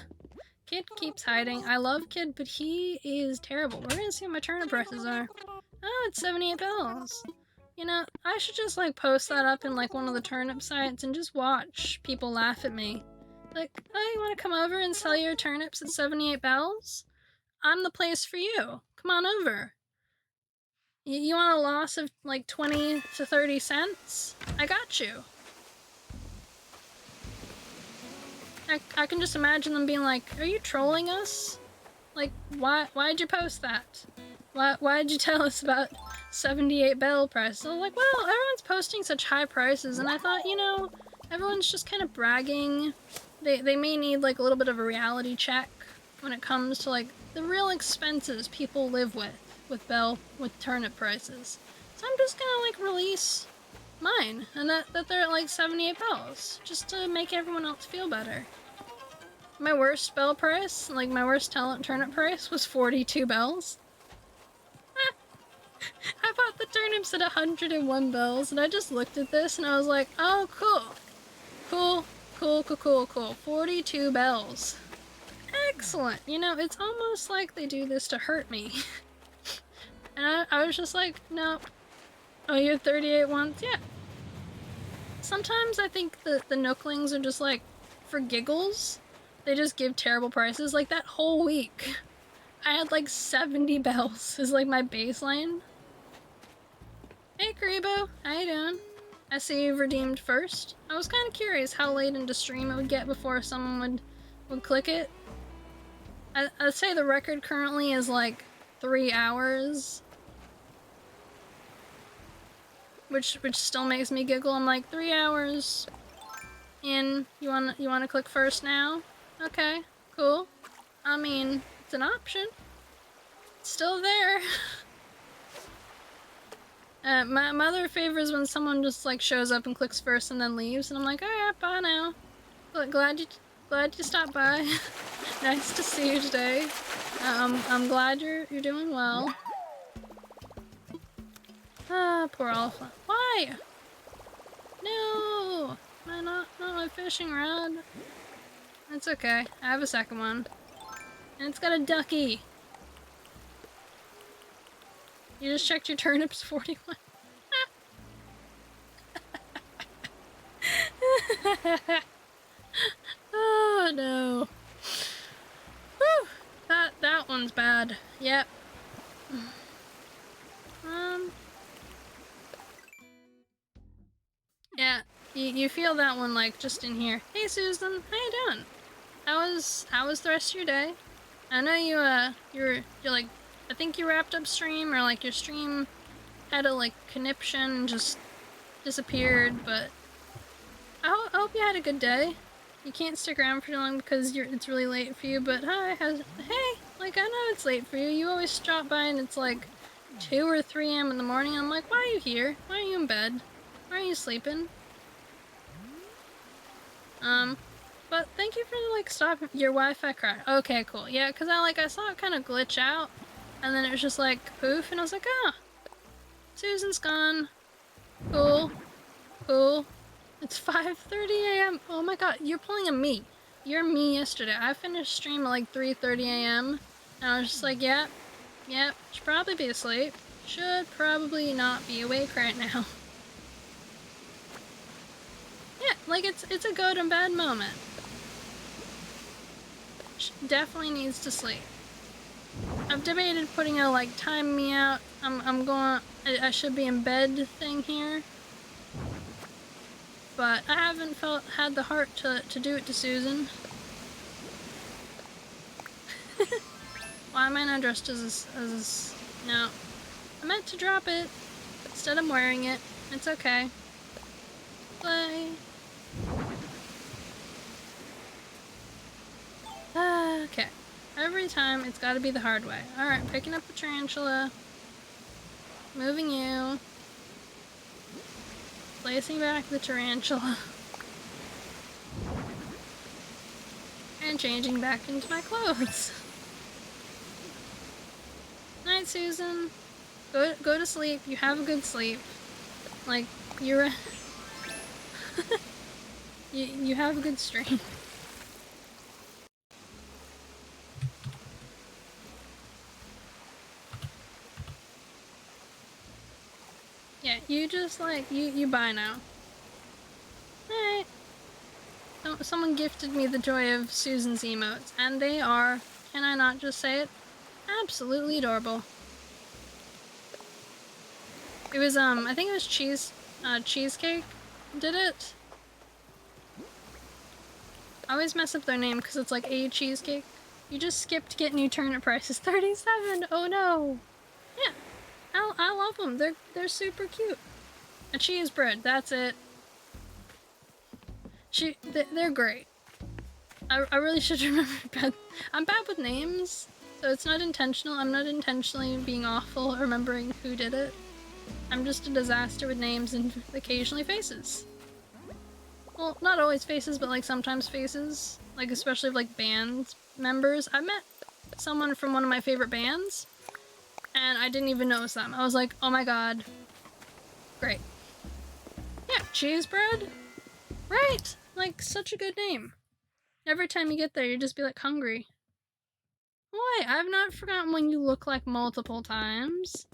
S1: Kid keeps hiding. I love Kid, but he is terrible. We're gonna see what my turnip prices are. Oh, it's 78 bells. You know, I should just like post that up in like one of the turnip sites and just watch people laugh at me. Like, oh, you want to come over and sell your turnips at 78 bells? I'm the place for you. Come on over. You want a loss of like 20 to 30 cents? I got you. I can just imagine them being like, are you trolling us? Like, why'd you post that? Why'd you tell us about 78 bell prices? I was like, well, everyone's posting such high prices, and I thought, you know, everyone's just kind of bragging. They may need like a little bit of a reality check when it comes to like the real expenses people live with turnip prices. So I'm just gonna like release mine, and that they're at like 78 bells, just to make everyone else feel better. My worst bell price, like my worst turnip price, was 42 bells. I bought the turnips at 101 bells, and I just looked at this and I was like, oh, cool. Cool. 42 bells. Excellent. You know, it's almost like they do this to hurt me. And I was just like, no. Oh, you have 38 ones? Yeah. Sometimes I think the Nooklings are just like, for giggles, they just give terrible prices. Like that whole week, I had like 70 bells is like my baseline. Hey Karibo, how you doing? I see you've redeemed first. I was kind of curious how late into stream it would get before someone would click it. I'd say the record currently is like 3 hours. Which still makes me giggle. I'm like, 3 hours in, you wanna click first now? Okay, cool. I mean, it's an option. It's still there. My other favors when someone just like shows up and clicks first and then leaves, and I'm like, alright, bye now. Glad you stopped by. Nice to see you today. I'm glad you're doing well. Ah, poor Alpha. Why? No! Not my fishing rod. It's okay. I have a second one. And it's got a ducky. You just checked your turnips 41. Oh no. Whew. That one's bad. Yep. Yeah, you feel that one like just in here. Hey Susan, how you doing? How was the rest of your day? I know you're like, I think you wrapped up stream, or like your stream had a like conniption, just disappeared, but I hope you had a good day. You can't stick around for too long because it's really late for you, but hey, like I know it's late for you. You always drop by and it's like 2 or 3 a.m. in the morning. I'm like, why are you here? Why are you in bed? Why are you sleeping? But thank you for like stopping your Wi-Fi crash. Okay, cool. Yeah, because I saw it kind of glitch out, and then it was just like poof, and I was like, ah, Susan's gone. Cool, cool. It's 5:30 a.m. Oh my god, you're pulling a me. You're me yesterday. I finished stream at like 3:30 a.m. and I was just like, yep, should probably be asleep. Should probably not be awake right now. Yeah, like it's a go to bed moment. Definitely needs to sleep. I've debated putting a like time me out. I should be in bed thing here. But I haven't had the heart to do it to Susan. Why am I not dressed as no. I meant to drop it. Instead I'm wearing it. It's okay. Play. Okay. Every time it's gotta be the hard way. Alright, picking up the tarantula. Moving you. Placing back the tarantula. And changing back into my clothes. Night, Susan. Go to sleep. You have a good sleep. Like, you're you have a good stream. Yeah, you just like you buy now. Alright. Someone gifted me the joy of Susan's emotes, and they are, can I not just say it, absolutely adorable. It was I think it was cheesecake did it. I always mess up their name because it's like a cheesecake. You just skipped get new turnip prices 37. Oh no. Yeah, I love them. They're super cute. A cheese bread. That's it. They're great. I really should remember. I'm bad with names, so it's not intentional. I'm not intentionally being awful at remembering who did it. I'm just a disaster with names and occasionally faces. Well, not always faces, but like sometimes faces. Like especially like band members. I met someone from one of my favorite bands, and I didn't even notice them. I was like, oh my god. Great. Yeah, cheese bread? Right! Like, such a good name. Every time you get there, you just be like hungry. Why? I've not forgotten when you look like multiple times.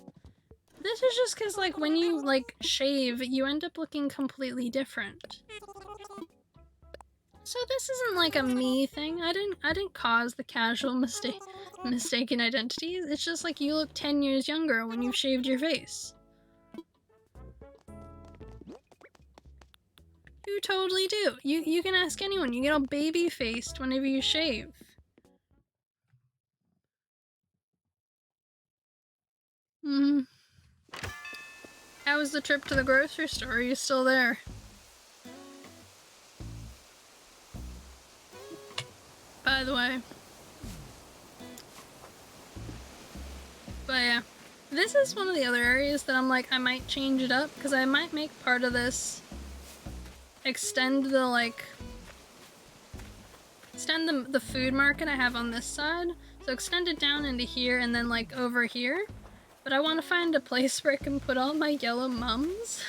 S1: This is just because, like, when you, like, shave, you end up looking completely different. So this isn't like a me thing. I didn't cause the casual mistaken identities. It's just like you look 10 years younger when you've shaved your face. You totally do. You can ask anyone. You get all baby-faced whenever you shave. How was the trip to the grocery store? Are you still there? By the way. But yeah. This is one of the other areas that I'm like, I might change it up, because I might make part of this extend the food market I have on this side. So extend it down into here and then like over here. But I want to find a place where I can put all my yellow mums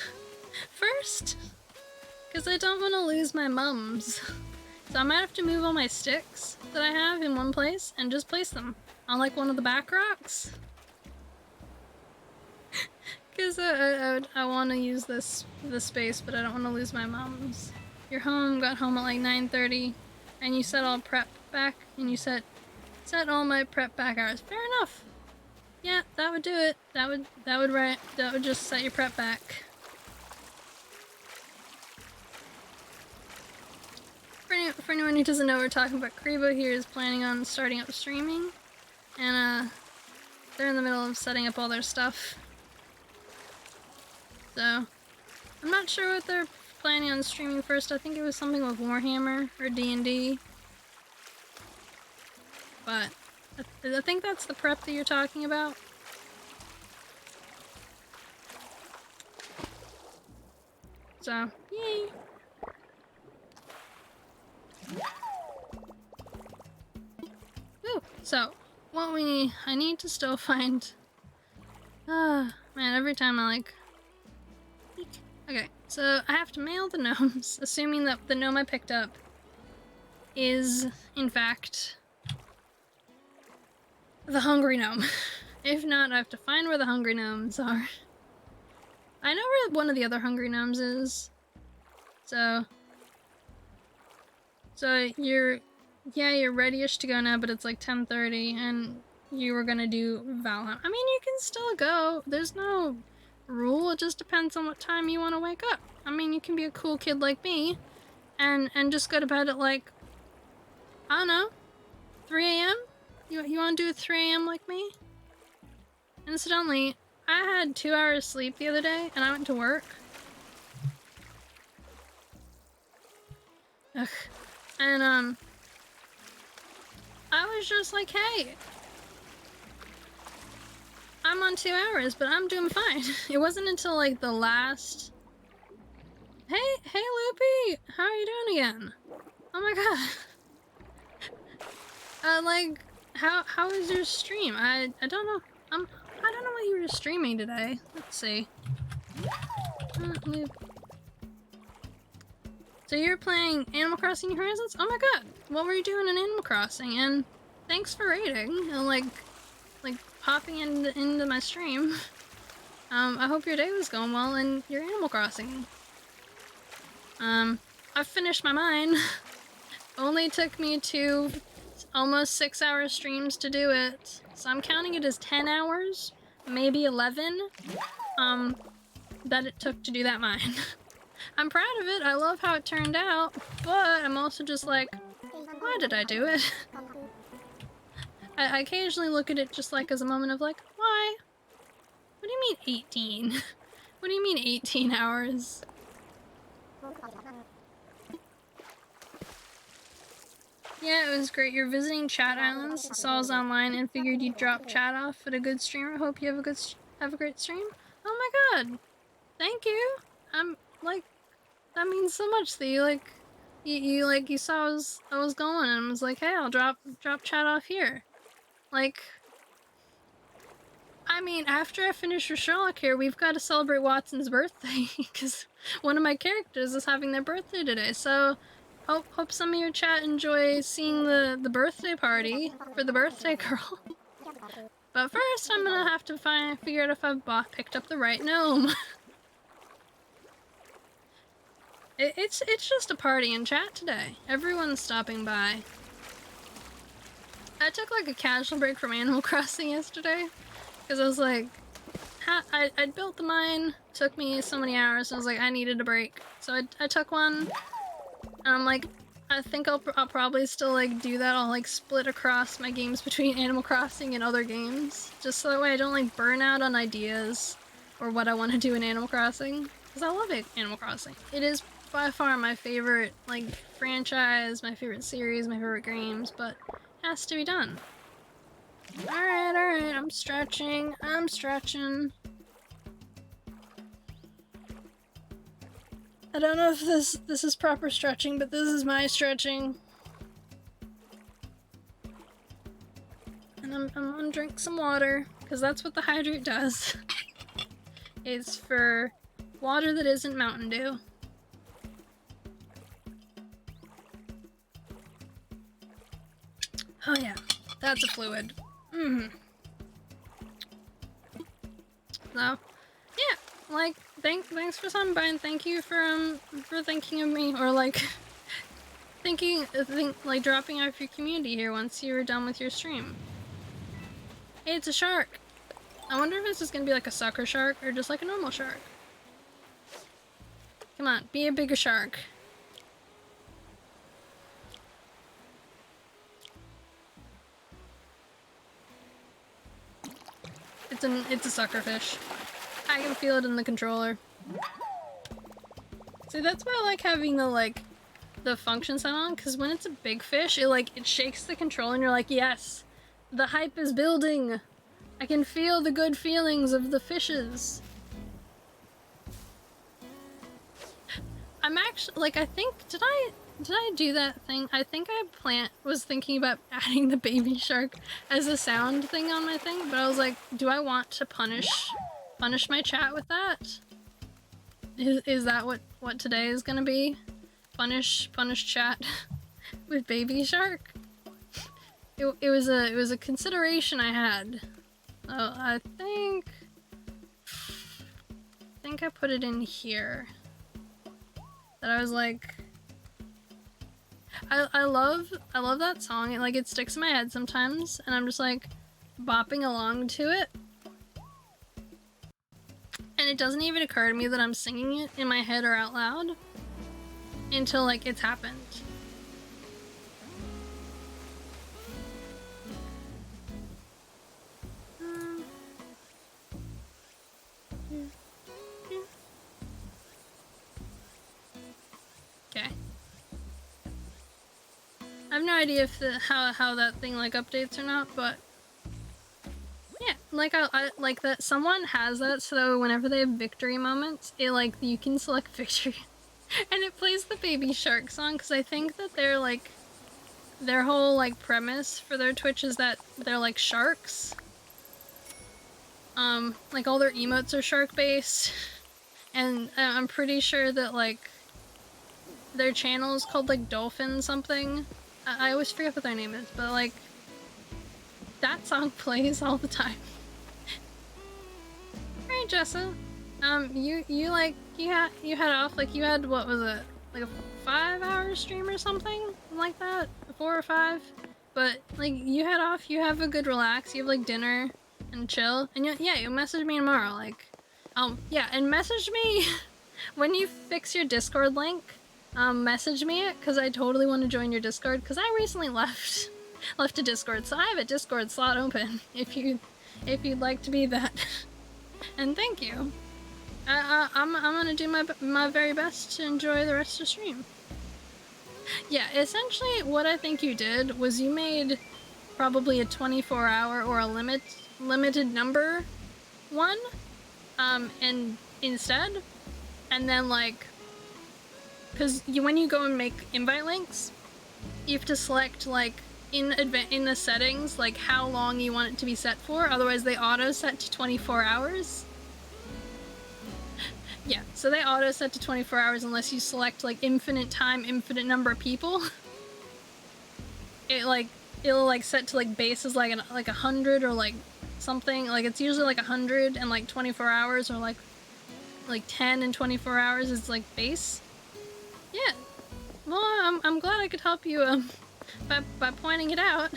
S1: first. Because I don't want to lose my mums. So I might have to move all my sticks that I have in one place and just place them on like one of the back rocks. Because I want to use the space, but I don't want to lose my mums. You're home, got home at like 9:30, and you set all prep back, and you set all my prep back hours. Fair enough. Yeah, that would do it. That would just set your prep back. For anyone who doesn't know, we're talking about Kribo here is planning on starting up streaming, and they're in the middle of setting up all their stuff. So, I'm not sure what they're planning on streaming first. I think it was something with Warhammer or D&D. But I think that's the prep that you're talking about. So, yay! So, I need to still find... man, every time I like... Okay, so I have to mail the gnomes, assuming that the gnome I picked up is, in fact, the hungry gnome. If not, I have to find where the hungry gnomes are. I know where one of the other hungry gnomes is. So you're ready-ish to go now, but it's like 10:30, and you were gonna do Valheim. I mean, you can still go. There's no rule. It just depends on what time you want to wake up. I mean, you can be a cool kid like me, and just go to bed at like, I don't know, 3 a.m. You want to do 3 a.m. like me? Incidentally, I had 2 hours sleep the other day, and I went to work. Ugh. And, I was just like, hey, I'm on 2 hours, but I'm doing fine. It wasn't until, like, the last... Hey, Loopy! How are you doing again? Oh my god. Like, how is your stream? I don't know. I don't know what you were streaming today. Let's see. So you're playing Animal Crossing New Horizons? Oh my god! What were you doing in Animal Crossing? And thanks for raiding and like popping into my stream. I hope your day was going well in your Animal Crossing. I've finished my mine. Only took me to almost 6 hour streams to do it. So I'm counting it as 10 hours, maybe 11, that it took to do that mine. I'm proud of it, I love how it turned out, but I'm also just like, why did I do it? I occasionally look at it just like as a moment of like, why? What do you mean 18? What do you mean 18 hours? Yeah, it was great. You're visiting Chat Islands. Saw us online and figured you'd drop chat off at a good streamer. Hope you have a great stream. Oh my god, thank you. I'm like, that means so much that you saw I was going and was like, hey, I'll drop chat off here. Like, I mean, after I finish with Sherlock here, we've got to celebrate Watson's birthday because one of my characters is having their birthday today. So. Hope some of your chat enjoy seeing the birthday party for the birthday girl. But first, I'm gonna have to figure out if I've picked up the right gnome. It's just a party in chat today. Everyone's stopping by. I took like a casual break from Animal Crossing yesterday because I was like, I'd built the mine, took me so many hours, and I was like, I needed a break. So I took one. And I'm like, I think I'll probably still like do that. I'll like split across my games between Animal Crossing and other games, just so that way I don't like burn out on ideas or what I want to do in Animal Crossing. Because I love Animal Crossing. It is by far my favorite like franchise, my favorite series, my favorite games, but it has to be done. Alright, I'm stretching. I don't know if this is proper stretching, but this is my stretching. And I'm gonna drink some water, because that's what the hydrate does. It's for water that isn't Mountain Dew. Oh yeah, that's a fluid. So, yeah, like, thanks for stopping by, and thank you for thinking of me, or like like dropping off your community here once you were done with your stream. Hey, it's a shark. I wonder if this is gonna be like a sucker shark or just like a normal shark. Come on, be a bigger shark. It's a sucker fish. I can feel it in the controller. See, that's why I like having the function set on, because when it's a big fish, it shakes the controller and you're like, yes, the hype is building. I can feel the good feelings of the fishes. I'm actually, I think, did I I do that thing? I think I was thinking about adding the baby shark as a sound thing on my thing, but I was like, do I want to punish my chat with that? Is that what today is gonna be? Punish chat with baby shark? It was a consideration I had. I think I put it in here. That I was like, I love that song. It sticks in my head sometimes, and I'm just like bopping along to it. And it doesn't even occur to me that I'm singing it in my head or out loud until like it's happened. Okay. I have no idea if how that thing like updates or not, but yeah, like I like that someone has that so whenever they have victory moments, it like you can select victory, and it plays the Baby Shark song because I think that they're like their whole like premise for their Twitch is that they're like sharks. Like all their emotes are shark based, and I'm pretty sure that like their channel is called like Dolphin something. I always forget what their name is, but like that song plays all the time. Alright, Jessa. You had off like you had what was it? Like a 5-hour stream or something like that? 4 or 5? But like you head off, you have a good relax, you have like dinner and chill, and you'll message me tomorrow, like yeah, and message me when you fix your Discord link. Message me it because I totally want to join your Discord because I recently left a Discord, so I have a Discord slot open if you'd like to be that. And thank you. I'm gonna do my very best to enjoy the rest of the stream. Yeah, essentially what I think you did was you made probably a 24-hour or a limited number one, and instead, and then like, because when you go and make invite links, you have to select like in the settings like how long you want it to be set for, otherwise they auto set to 24 hours. Yeah, so they auto set to 24 hours unless you select like infinite time, infinite number of people. It'll like set to like bases like 100 or like something. Like it's usually like 100 and like 24 hours, or like 10 and 24 hours is like base. Yeah. Well, I'm glad I could help you by pointing it out.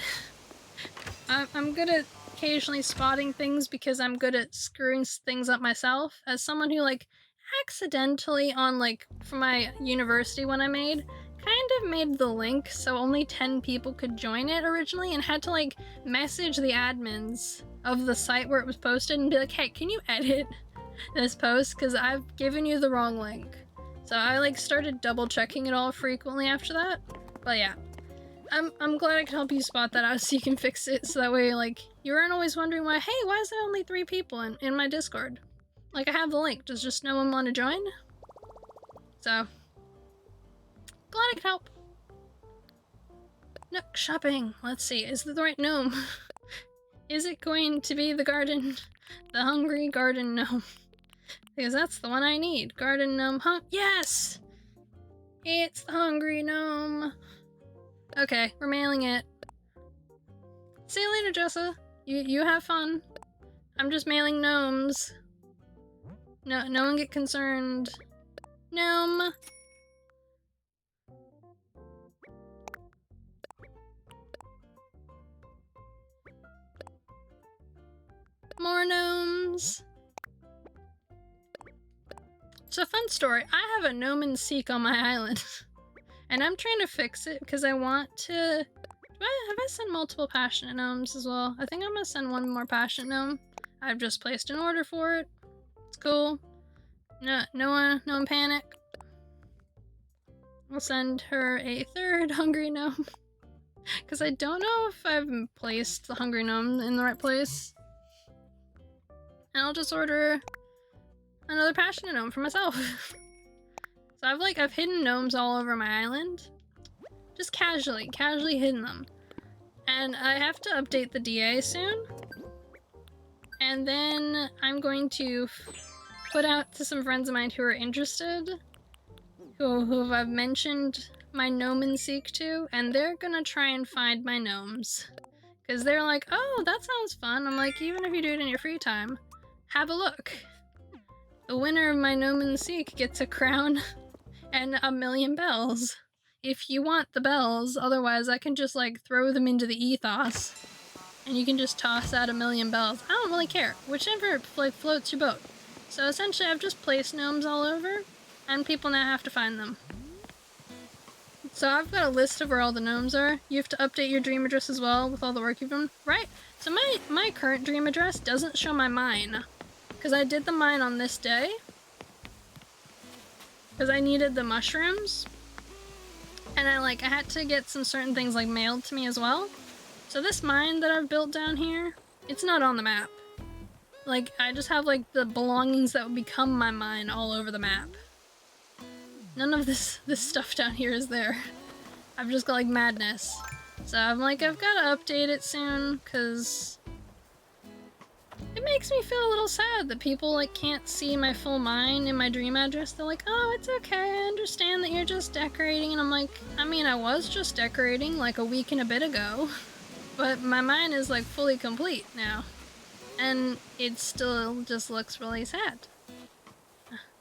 S1: I'm good at occasionally spotting things because I'm good at screwing things up myself. As someone who like accidentally on like for my university when I kind of made the link so only 10 people could join it originally, and had to like message the admins of the site where it was posted and be like, hey, can you edit this post because I've given you the wrong link. So I like started double checking it all frequently after that. But yeah, I'm glad I could help you spot that out so you can fix it, so that way like you weren't always wondering why, hey, why is there only 3 people in my Discord? Like I have the link, does just no one want to join? So glad I could help. Nook shopping. Let's see, is it the right gnome? Is it going to be the hungry garden gnome? Because that's the one I need. Garden gnome, huh? Yes! It's the hungry gnome. Okay, we're mailing it. See you later, Jessa. You have fun. I'm just mailing gnomes. No one get concerned. Gnome. More gnomes. It's a fun story. I have a gnome and seek on my island. And I'm trying to fix it because I want to... Have I sent multiple passionate gnomes as well? I think I'm gonna send one more passionate gnome. I've just placed an order for it. It's cool. No one panic. I'll send her a 3rd hungry gnome. Because I don't know if I've placed the hungry gnome in the right place. And I'll just order another passionate gnome for myself. So I've hidden gnomes all over my island. Just casually hidden them. And I have to update the DA soon. And then I'm going to put out to some friends of mine who are interested, who I've mentioned my gnome and seek to, and they're gonna try and find my gnomes. Because they're like, oh, that sounds fun. I'm like, even if you do it in your free time, have a look. The winner of my gnome and seek gets a crown and 1,000,000 bells. If you want the bells, otherwise I can just like throw them into the ethos and you can just toss out 1,000,000 bells. I don't really care, whichever like floats your boat. So essentially I've just placed gnomes all over and people now have to find them. So I've got a list of where all the gnomes are. You have to update your dream address as well with all the work you've done, right? So my current dream address doesn't show my mine because I did the mine on this day because I needed the mushrooms. And I had to get some certain things like mailed to me as well. So this mine that I've built down here, it's not on the map. Like I just have like the belongings that would become my mine all over the map. None of this stuff down here is there. I've just got like madness. So I'm like, I've got to update it soon because it makes me feel a little sad that people like can't see my full mine in my dream address. They're like, oh, it's okay, I understand that you're just decorating. And I'm like, I mean, I was just decorating like a week and a bit ago, but my mine is like fully complete now. And it still just looks really sad.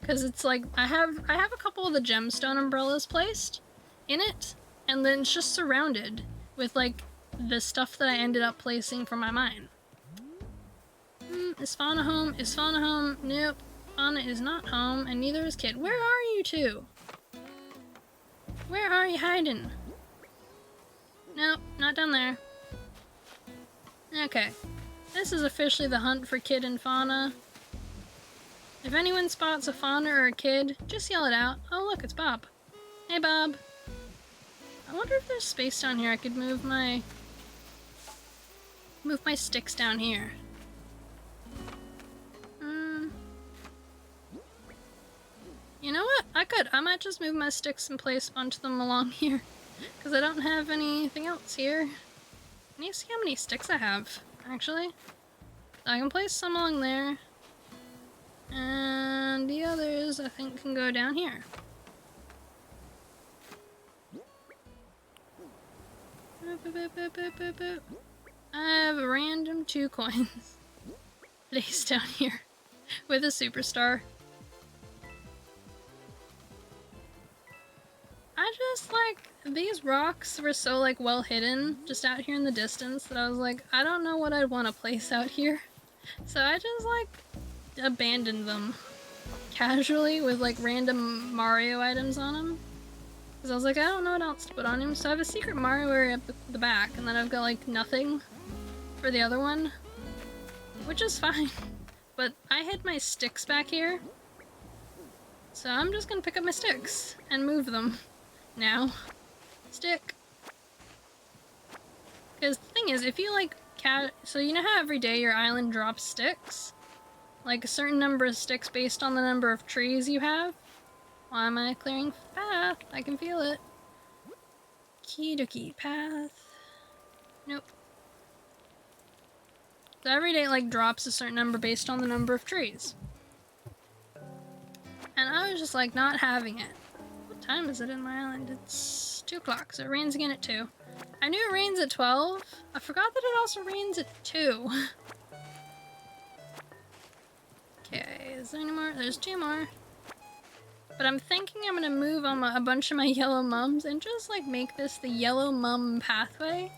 S1: Because it's like, I have a couple of the gemstone umbrellas placed in it, and then it's just surrounded with like the stuff that I ended up placing for my mine. Is Fauna home? Is Fauna home? Nope. Fauna is not home, and neither is Kid. Where are you two? Where are you hiding? Nope, not down there. Okay. This is officially the hunt for Kid and Fauna. If anyone spots a Fauna or a Kid, just yell it out. Oh look, it's Bob. Hey Bob. I wonder if there's space down here I could move my sticks down here. You know what? I might just move my sticks and place a bunch of them along here. Because I don't have anything else here. I need to see how many sticks I have, actually. I can place some along there. And the others, I think, can go down here. I have a random 2 coins placed down here with a superstar. I just these rocks were so well hidden just out here in the distance that I was like, I don't know what I'd want to place out here. So I just abandoned them casually with random Mario items on them. Because I was like, I don't know what else to put on him. So I have a secret Mario area up the back, and then I've got nothing for the other one, which is fine. But I hid my sticks back here. So I'm just gonna pick up my sticks and move them now. Stick. Because the thing is, if you so you know how every day your island drops sticks? Like a certain number of sticks based on the number of trees you have? Why am I clearing path? I can feel it. Key to key path. Nope. So every day drops a certain number based on the number of trees. And I was just not having it. What time is it in my island? It's 2 o'clock, so it rains again at 2. I knew it rains at 12. I forgot that it also rains at 2. Okay, is there any more? There's 2 more. But I'm thinking I'm gonna move on a bunch of my yellow mums and just make this the yellow mum pathway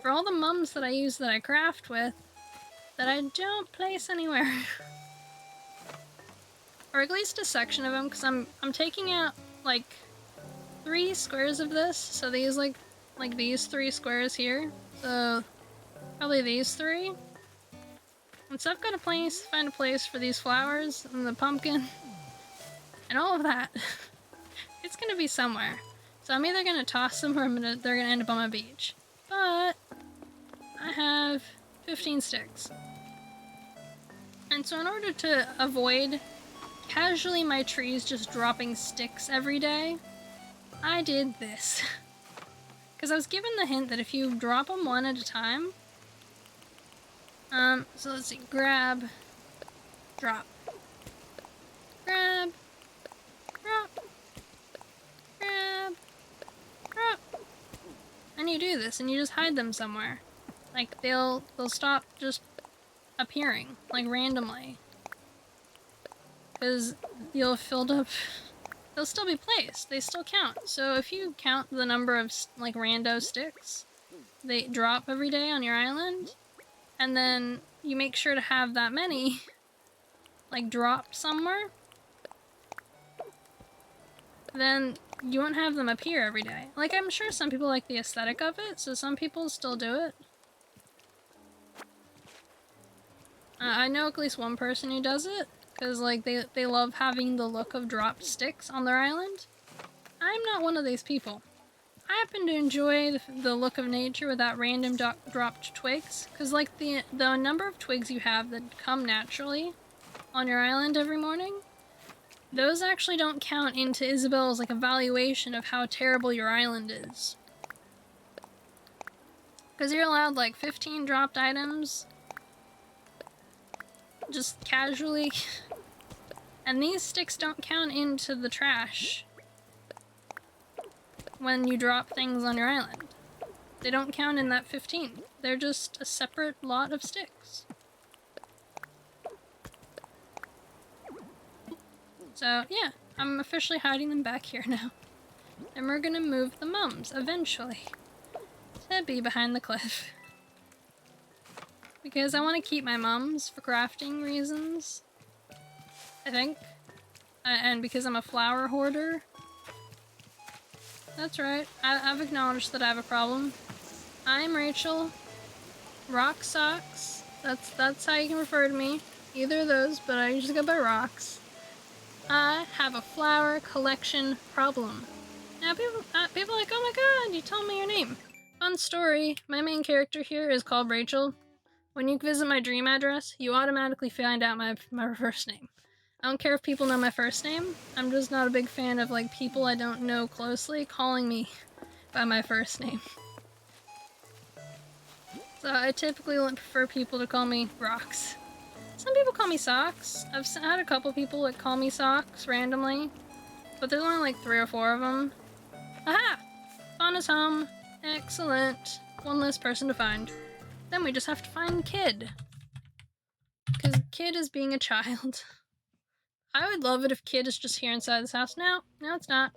S1: for all the mums that I use that I craft with that I don't place anywhere. Or at least a section of them, because I'm taking out 3 squares of this. So these these 3 squares here. So probably these 3. And so I've got to find a place for these flowers and the pumpkin and all of that. It's gonna be somewhere. So I'm either gonna toss them or they're gonna end up on my beach. But I have 15 sticks. And so in order to avoid casually my trees just dropping sticks every day, I did this. Because I was given the hint that if you drop them one at a time... so let's see. Grab. Drop. Grab. Drop. Grab. Drop. And you do this, and you just hide them somewhere. Like, they'll stop just appearing, like, randomly. Because you'll have filled up... They'll still be placed. They still count. So if you count the number of, like, rando sticks they drop every day on your island, and then you make sure to have that many, like, dropped somewhere, then you won't have them appear every day. Like, I'm sure some people like the aesthetic of it, so some people still do it. I know at least one person who does it, because, like, they love having the look of dropped sticks on their island. I'm not one of these people. I happen to enjoy the look of nature without random dropped twigs, because, like, the number of twigs you have that come naturally on your island every morning, those actually don't count into Isabel's, like, evaluation of how terrible your island is. Because you're allowed, like, 15 dropped items just casually, and these sticks don't count into the trash when you drop things on your island. They don't count in that 15. They're just a separate lot of sticks. So, yeah, I'm officially hiding them back here now. And we're gonna move the mums, eventually, to be behind the cliff. Because I want to keep my mums for crafting reasons, I think. And because I'm a flower hoarder. That's right, I've acknowledged that I have a problem. I'm Rachel. Rock Socks. That's how you can refer to me. Either of those, but I usually go by Rocks. I have a flower collection problem. Now people are like, oh my god, you told me your name. Fun story, my main character here is called Rachel. When you visit my dream address, you automatically find out my first name. I don't care if people know my first name. I'm just not a big fan of, like, people I don't know closely calling me by my first name. So I typically prefer people to call me Rocks. Some people call me Socks. I've had a couple people that call me Socks randomly, but there's only like 3 or 4 of them. Aha! Fawn is home. Excellent. One less person to find. Then we just have to find Kid. Because Kid is being a child. I would love it if Kid is just here inside this house. No, it's not.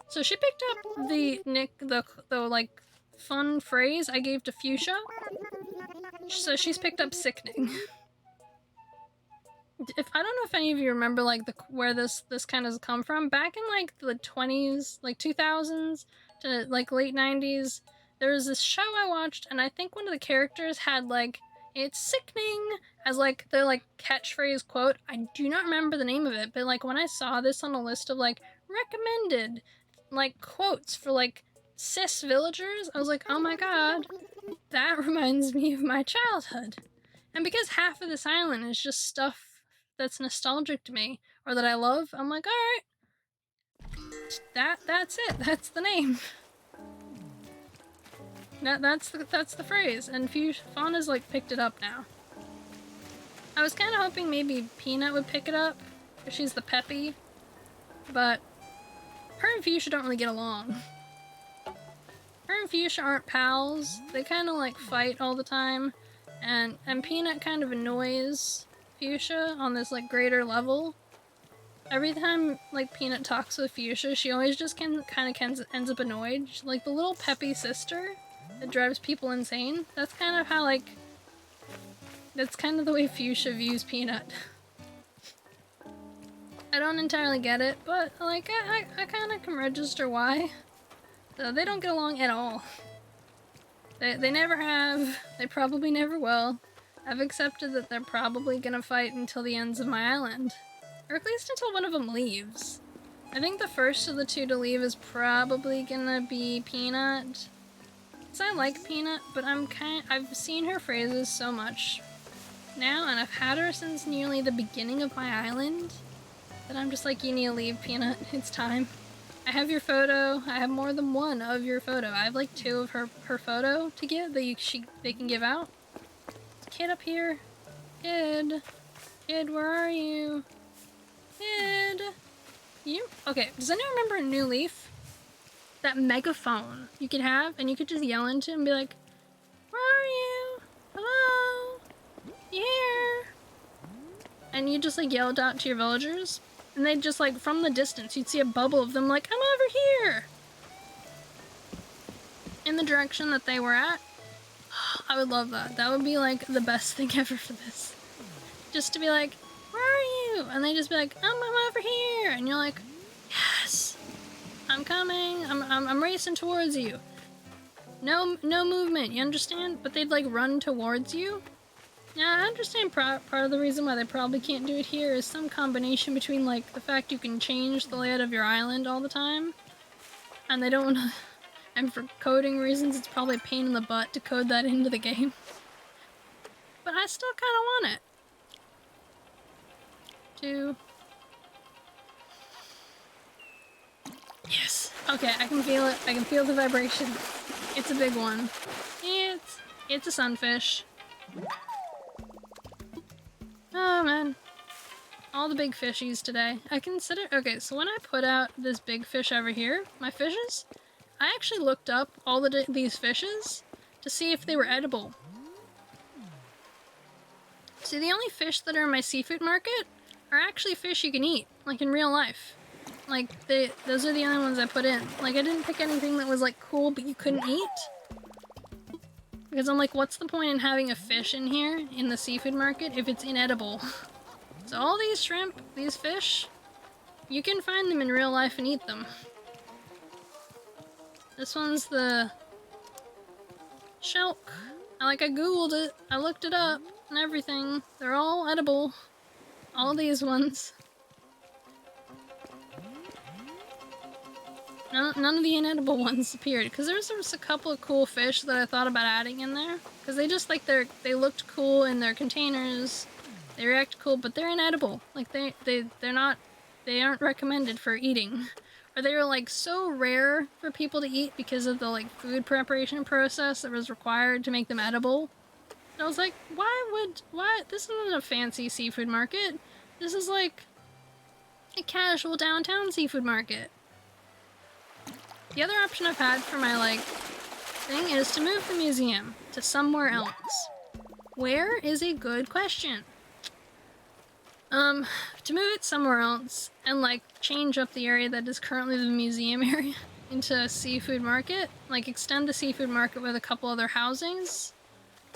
S1: So she picked up the like, fun phrase I gave to Fuchsia. So she's picked up sickening. I don't know if any of you remember, like, where this kind of come from. Back in, like, the 20s, like, 2000s to, like, late 90s, there was this show I watched, and I think one of the characters had, like, it's sickening as, like, their, like, catchphrase quote. I do not remember the name of it, but, like, when I saw this on a list of, like, recommended, like, quotes for, like, cis villagers, I was like, oh my god, that reminds me of my childhood. And because half of this island is just stuff that's nostalgic to me, or that I love, I'm like, alright, that's it, that's the name. That's the phrase, and Fawn has, like, picked it up now. I was kind of hoping maybe Peanut would pick it up, because she's the peppy, but her and Fuchsia don't really get along. Her and Fuchsia aren't pals, they kind of, like, fight all the time, and Peanut kind of annoys Fuchsia on this, like, greater level. Every time, like, Peanut talks with Fuchsia, she always just kind of ends up annoyed. Like, the little peppy sister that drives people insane. That's kind of how, like, that's kind of the way Fuchsia views Peanut. I don't entirely get it, but, like, I kind of can register why. So they don't get along at all. They never have. They probably never will. I've accepted that they're probably gonna fight until the ends of my island. Or at least until one of them leaves. I think the first of the two to leave is probably gonna be Peanut. Because I like Peanut, but I've seen her phrases so much now, and I've had her since nearly the beginning of my island, that I'm just like, you need to leave, Peanut. It's time. I have your photo. I have more than one of your photo. I have like 2 of her photo to give that they can give out. Kid up here. Kid. Kid, where are you? Kid. You? Okay, does anyone remember a New Leaf? That megaphone you could have, and you could just yell into it and be like, where are you? Hello? You here? And you just like yelled out to your villagers, and they'd just like, from the distance, you'd see a bubble of them like, I'm over here! In the direction that they were at. I would love that. That would be like the best thing ever for this. Just to be like, where are you? And they just be like, I'm over here. And you're like, yes, I'm coming. I'm racing towards you. No movement, you understand? But they'd like run towards you. Now, I understand part of the reason why they probably can't do it here is some combination between like the fact you can change the layout of your island all the time. And they don't want to... And for coding reasons, it's probably a pain in the butt to code that into the game. But I still kind of want it. 2. Yes. Okay, I can feel it. I can feel the vibration. It's a big one. It's a sunfish. Oh man. All the big fishies today. Okay, so when I put out this big fish over here, my fishes, I actually looked up all these fishes to see if they were edible. See, the only fish that are in my seafood market are actually fish you can eat, like in real life. Like, those are the only ones I put in. Like, I didn't pick anything that was, like, cool but you couldn't eat. Because I'm like, what's the point in having a fish in here, in the seafood market, if it's inedible? So all these shrimp, these fish, you can find them in real life and eat them. This one's the shelk. I googled it, I looked it up, and everything. They're all edible. All these ones. None of the inedible ones appeared, because there's just a couple of cool fish that I thought about adding in there. Because they just, like, they looked cool in their containers, they react cool, but they're inedible. Like, they aren't recommended for eating. Or they were, like, so rare for people to eat because of the, like, food preparation process that was required to make them edible. And I was like, why? This isn't a fancy seafood market. This is, like, a casual downtown seafood market. The other option I've had for my, like, thing is to move the museum to somewhere else. Where is a good question. To move it somewhere else and, like, change up the area that is currently the museum area into a seafood market. Like, extend the seafood market with a couple other housings.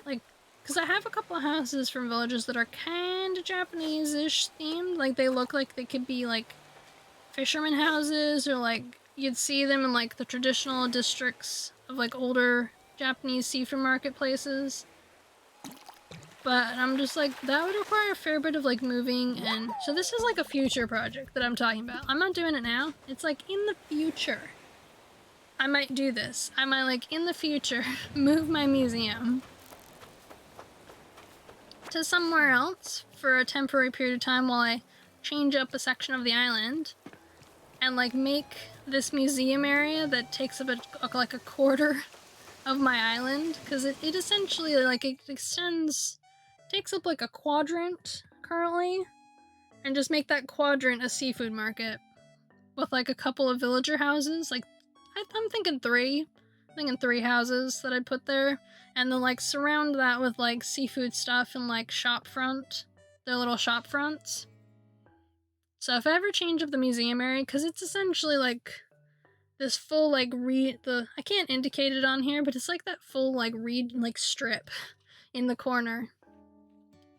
S1: Like, because I have a couple of houses from villages that are kind of Japanese-ish themed. Like, they look like they could be, like, fisherman houses, or, like, you'd see them in, like, the traditional districts of, like, older Japanese seafood market places. But I'm just like, that would require a fair bit of, like, moving, and so this is, like, a future project that I'm talking about. I'm not doing it now. It's, like, in the future. I might do this. I might, like, in the future, move my museum to somewhere else for a temporary period of time while I change up a section of the island, and, like, make this museum area that takes up like a quarter of my island, because it essentially, like, it takes up like a quadrant currently, and just make that quadrant a seafood market with, like, a couple of villager houses. Like, I'm thinking 3. I'm thinking 3 houses that I'd put there, and then, like, surround that with, like, seafood stuff and, like, shop front, their little shop fronts. So if I ever change up the museum area, because it's essentially, like, this full, like, I can't indicate it on here, but it's like that full, like, strip in the corner.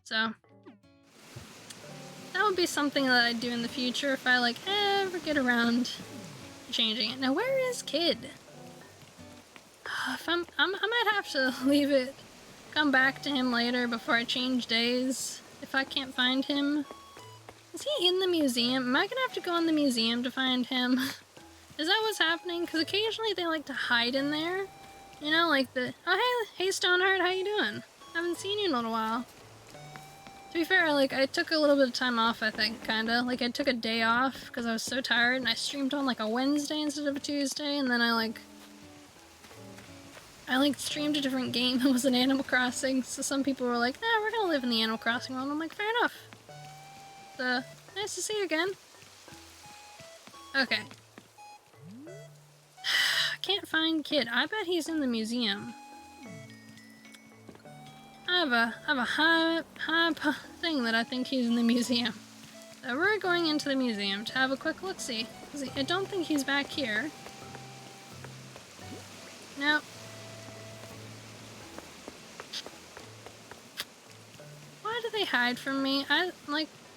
S1: So that would be something that I'd do in the future if I, like, ever get around to changing it. Now, where is Kid? I might have to leave it, come back to him later before I change days, if I can't find him. Is he in the museum? Am I gonna have to go in the museum to find him? Is that what's happening? Because occasionally they like to hide in there. You know, like oh, hey Stoneheart, how you doing? Haven't seen you in a little while. To be fair, like, I took a little bit of time off, I think, kinda. Like, I took a day off because I was so tired, and I streamed on, like, a Wednesday instead of a Tuesday, and then I streamed a different game. It was an Animal Crossing, so some people were like, we're gonna live in the Animal Crossing world. I'm like, fair enough. So, nice to see you again. Okay. I can't find Kid. I bet he's in the museum. I have a high thing that I think he's in the museum. So we're going into the museum to have a quick look-see. I don't think he's back here. No. Why do they hide from me?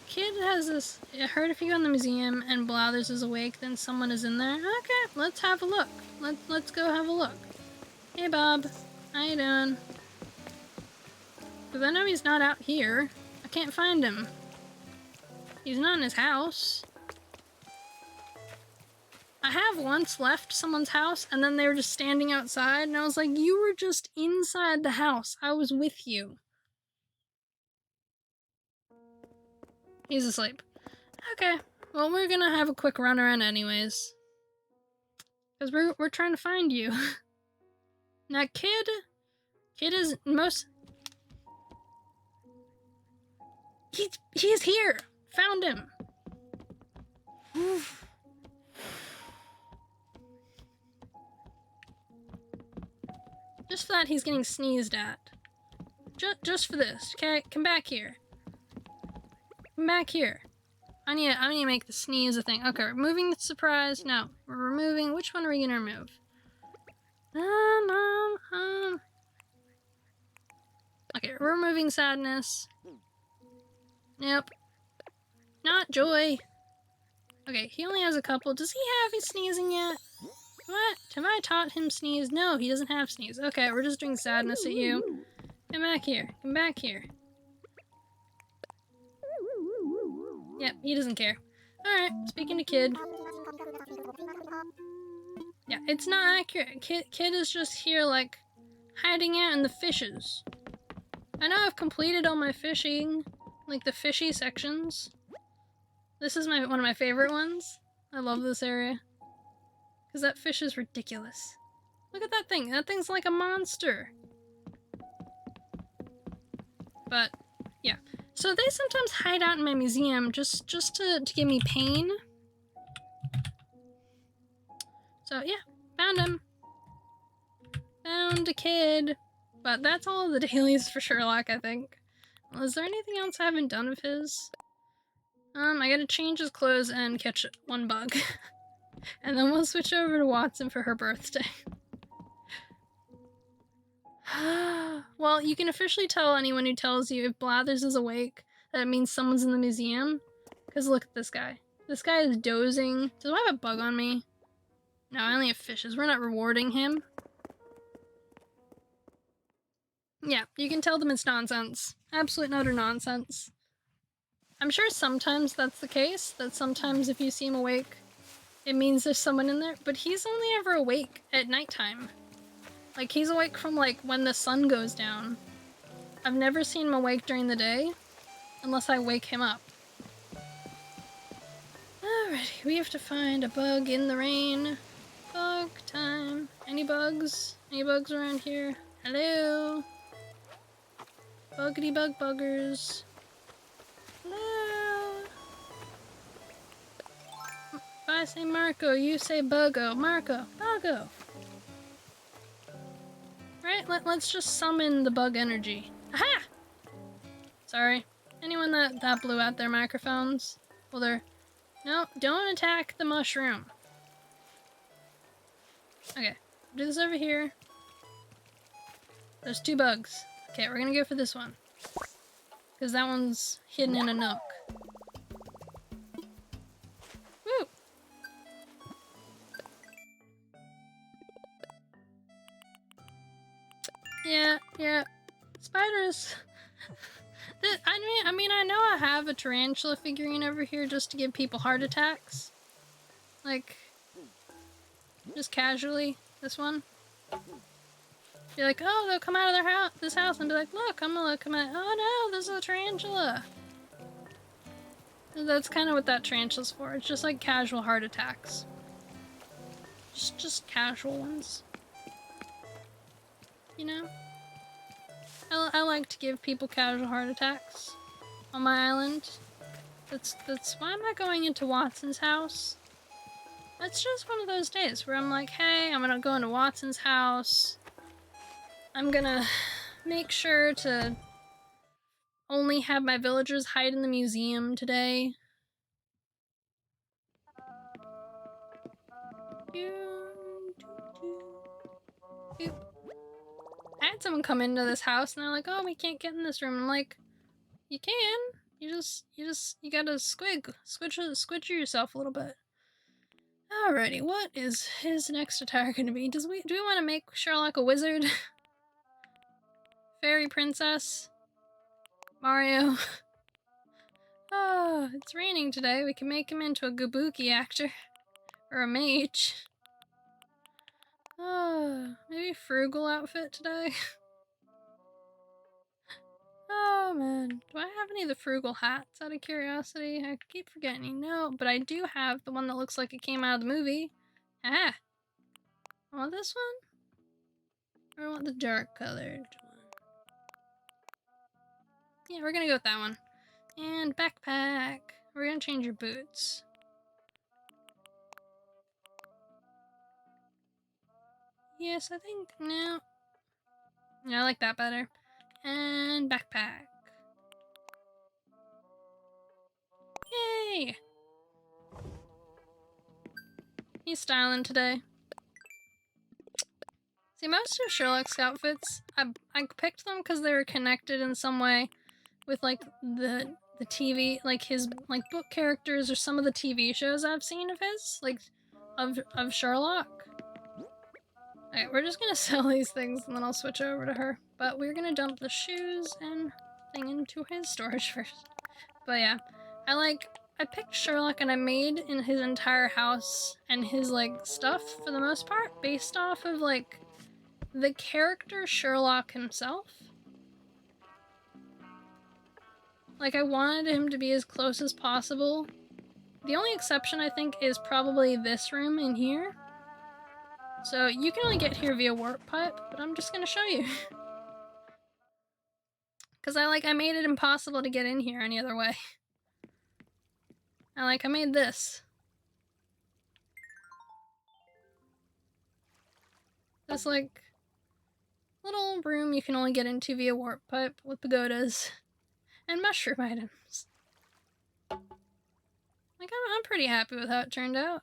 S1: Kid has this, I heard if you go in the museum and Blathers is awake, then someone is in there. Okay, let's have a look. Let's go have a look. Hey, Bob. How you doing? Because I know he's not out here. I can't find him. He's not in his house. I have once left someone's house and then they were just standing outside and I was like, you were just inside the house. I was with you. He's asleep. Okay. Well, we're gonna have a quick run around anyways. Because we're trying to find you. Now, Kid is most... He's here! Found him! Just for that, he's getting sneezed at. Just for this, okay? Come back here. Come back here. I need to make the sneeze a thing. Okay, removing the surprise. No, we're removing... Which one are we gonna remove? Okay, we're removing sadness. Nope. Not joy. Okay, he only has a couple. Does he have his sneezing yet? What? Have I taught him sneeze? No, he doesn't have sneeze. Okay, we're just doing sadness at you. Come back here. Come back here. Yep, he doesn't care. Alright, speaking to Kid. Yeah, it's not accurate. Kid is just here, like, hiding out in the fishes. I know I've completed all my fishing, like the fishy sections. This is one of my favorite ones. I love this area. Because that fish is ridiculous. Look at that thing. That thing's like a monster. But, yeah. So they sometimes hide out in my museum just to give me pain. So, yeah. Found him. Found a Kid. But that's all of the dailies for Sherlock, I think. Well, is there anything else I haven't done of his? I gotta change his clothes and catch one bug. And then we'll switch over to Watson for her birthday. Well, you can officially tell anyone who tells you if Blathers is awake that it means someone's in the museum. Because look at this guy. This guy is dozing. Do I have a bug on me? No, I only have fishes. We're not rewarding him. Yeah, you can tell them it's nonsense. Absolute and utter nonsense. I'm sure sometimes that's the case, that sometimes if you see him awake, it means there's someone in there, but he's only ever awake at nighttime. Like, he's awake from, like, when the sun goes down. I've never seen him awake during the day, unless I wake him up. Alrighty, we have to find a bug in the rain. Bug time. Any bugs? Any bugs around here? Hello? Buggity bug buggers. Hello? If I say Marco, you say Buggo. Marco, Buggo. Right, let's just summon the bug energy. Aha! Sorry. Anyone that blew out their microphones? Well, they're... No, don't attack the mushroom. Okay, do this over here. There's 2 bugs. Okay, we're gonna go for this one. Because that one's hidden in a nook. Woo! Yeah. Spiders. I mean, I know I have a tarantula figurine over here just to give people heart attacks. Like, just casually, this one. Be like, oh, they'll come out of their house, this house, and be like, look, I'm gonna look, I'm like, oh no, this is a tarantula. That's kind of what that tarantula's for. It's just like casual heart attacks. Just casual ones. You know? I like to give people casual heart attacks on my island. That's why I'm not going into Watson's house. It's just one of those days where I'm like, hey, I'm gonna go into Watson's house. I'm gonna make sure to only have my villagers hide in the museum today. I had someone come into this house and they're like, oh, we can't get in this room. I'm like, you can. You gotta squidge yourself a little bit. Alrighty, what is his next attire gonna be? Do we want to make Sherlock a wizard? Fairy princess? Mario? Oh, it's raining today. We can make him into a kabuki actor. Or a mage. Oh, maybe frugal outfit today? Oh man, do I have any of the frugal hats out of curiosity? I keep forgetting. No, but I do have the one that looks like it came out of the movie. Ah! I want this one? Or I want the dark colored one? Yeah, we're gonna go with that one. And backpack. We're gonna change your boots. Yes, I think, no. Yeah, I like that better. And backpack. Yay! He's styling today. See, most of Sherlock's outfits, I picked them because they were connected in some way with like the TV, like his like book characters or some of the TV shows I've seen of his, like of Sherlock. Alright, we're just gonna sell these things and then I'll switch over to her. But we're gonna dump the shoes and thing into his storage first. But yeah, I picked Sherlock and I made in his entire house and his like stuff for the most part based off of like the character Sherlock himself. Like, I wanted him to be as close as possible. The only exception, I think, is probably this room in here. So, you can only get here via warp pipe, but I'm just gonna show you. Because I made it impossible to get in here any other way. I made this. This, like, little room you can only get into via warp pipe with pagodas. And mushroom items. Like, I'm pretty happy with how it turned out.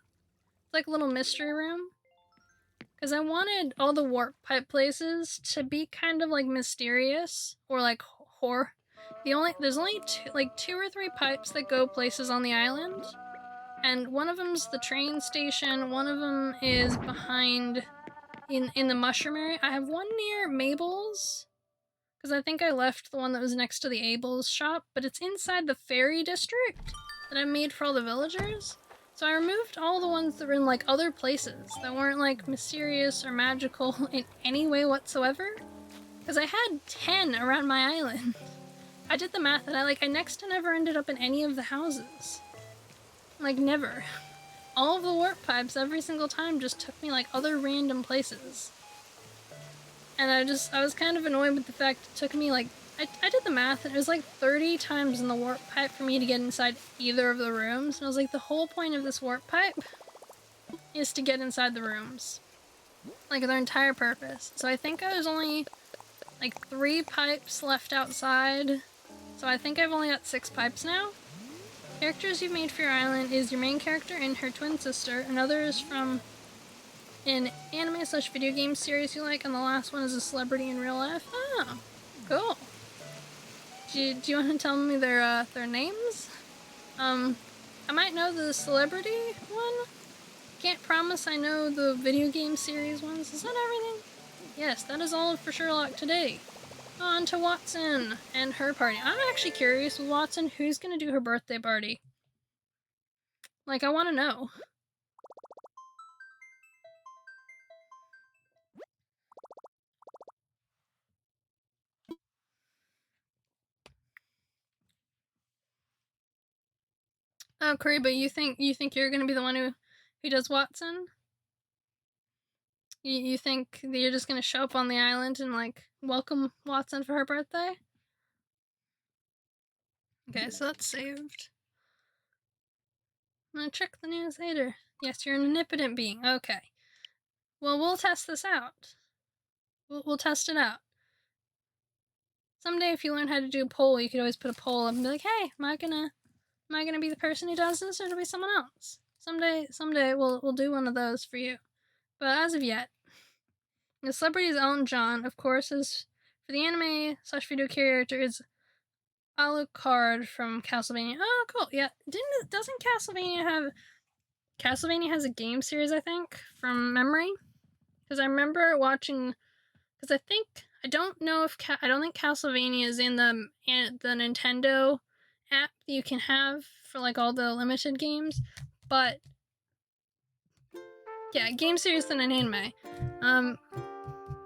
S1: It's like a little mystery room. Because I wanted all the warp pipe places to be kind of like mysterious or like horror. There's only two or three pipes that go places on the island, and one of them's the train station. One of them is behind in the mushroom area. I have one near Mabel's because I think I left the one that was next to the Abel's shop, but it's inside the ferry district that I made for all the villagers. So I removed all the ones that were in like other places that weren't like mysterious or magical in any way whatsoever. Because I had 10 around my island. I did the math and I next to never ended up in any of the houses. Like never. All of the warp pipes every single time just took me like other random places. And I was kind of annoyed with the fact it took me like, I did the math and it was like 30 times in the warp pipe for me to get inside either of the rooms. And I was like, the whole point of this warp pipe is to get inside the rooms. Like their entire purpose. So I think I was only like 3 pipes left outside. So I think I've only got 6 pipes now. Characters you've made for your island is your main character and her twin sister. Another is from an anime/video game series you like, and the last one is a celebrity in real life. Oh, cool. Do you want to tell me their names? I might know the celebrity one. Can't promise I know the video game series ones. Is that everything? Yes, that is all for Sherlock today. On to Watson and her party. I'm actually curious with Watson, who's gonna do her birthday party? Like, I want to know. Oh, Corey, but you think you're gonna be the one who does Watson? You think that you're just gonna show up on the island and like welcome Watson for her birthday? Okay, so that's saved. I'm gonna check the news later. Yes, you're an omnipotent being. Okay. Well, we'll test this out. We'll test it out. Someday, if you learn how to do a poll, you could always put a poll up and be like, "Hey, am I gonna be the person who does this, or to be someone else?" Someday, we'll do one of those for you. But as of yet, the celebrity is Elton John. Of course, is for the anime/video character is Alucard from Castlevania. Oh, cool. Yeah, doesn't Castlevania has a game series, I think, from memory? Because I remember watching. Because I don't know if I don't think Castlevania is in the Nintendo app that you can have for like all the limited games, but yeah, game series than an anime.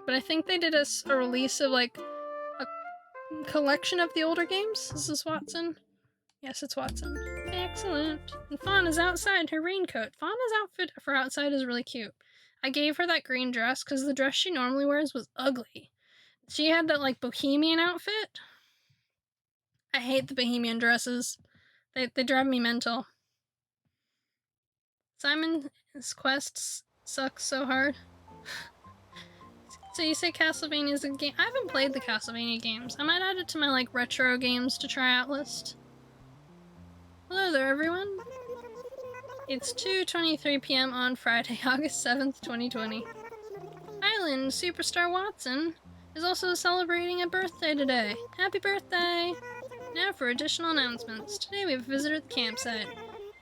S1: But I think they did a release of like a collection of the older games. Is this Watson? Yes, it's Watson. Excellent. And Fawn is outside her raincoat. Fauna's outfit for outside is really cute. I gave her that green dress because the dress she normally wears was ugly. She had that like bohemian outfit. I hate the bohemian dresses. They drive me mental. Simon's quests suck so hard. So you say Castlevania is a game? I haven't played the Castlevania games. I might add it to my like retro games to try out list. Hello there, everyone. It's 2:23 p.m. on Friday, August 7th, 2020. Island Superstar Watson is also celebrating a birthday today. Happy birthday! Now for additional announcements. Today we have a visitor at the campsite.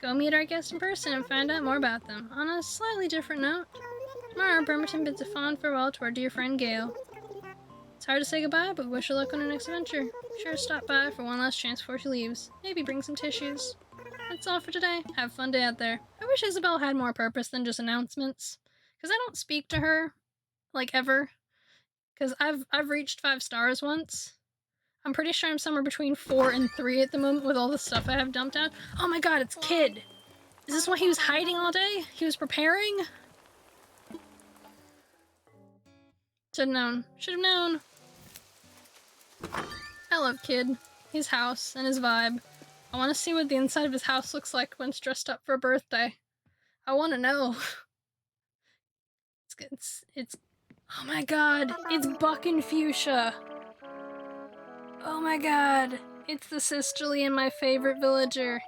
S1: Go meet our guests in person and find out more about them. On a slightly different note, tomorrow Bremerton bids a fond farewell to our dear friend Gail. It's hard to say goodbye, but we wish her luck on her next adventure. Be sure to stop by for one last chance before she leaves. Maybe bring some tissues. That's all for today. Have a fun day out there. I wish Isabel had more purpose than just announcements. Because I don't speak to her, like, ever. Because I've reached 5 stars once. I'm pretty sure I'm somewhere between 4 and 3 at the moment with all the stuff I have dumped out. Oh my god, it's Kid! Is this why he was hiding all day? He was preparing? Should've known. Should've known. I love Kid. His house and his vibe. I want to see what the inside of his house looks like when it's dressed up for a birthday. I want to know. It's oh my god, it's Buck and Fuchsia. Oh my god, it's the sisterly and my favorite villager.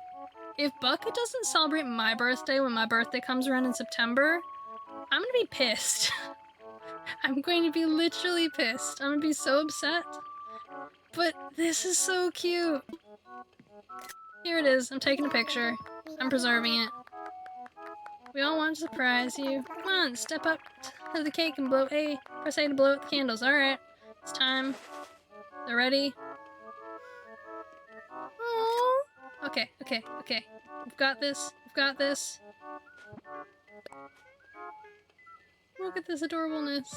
S1: If Buck doesn't celebrate my birthday when my birthday comes around in September, I'm gonna be pissed. I'm going to be literally pissed. I'm gonna be so upset. But this is so cute. Here it is. I'm taking a picture. I'm preserving it. We all want to surprise you. Come on, step up to the cake and blow A. Press A to blow out the candles. Alright. It's time. They're ready. Aww. Okay. We've got this. Look at this adorableness.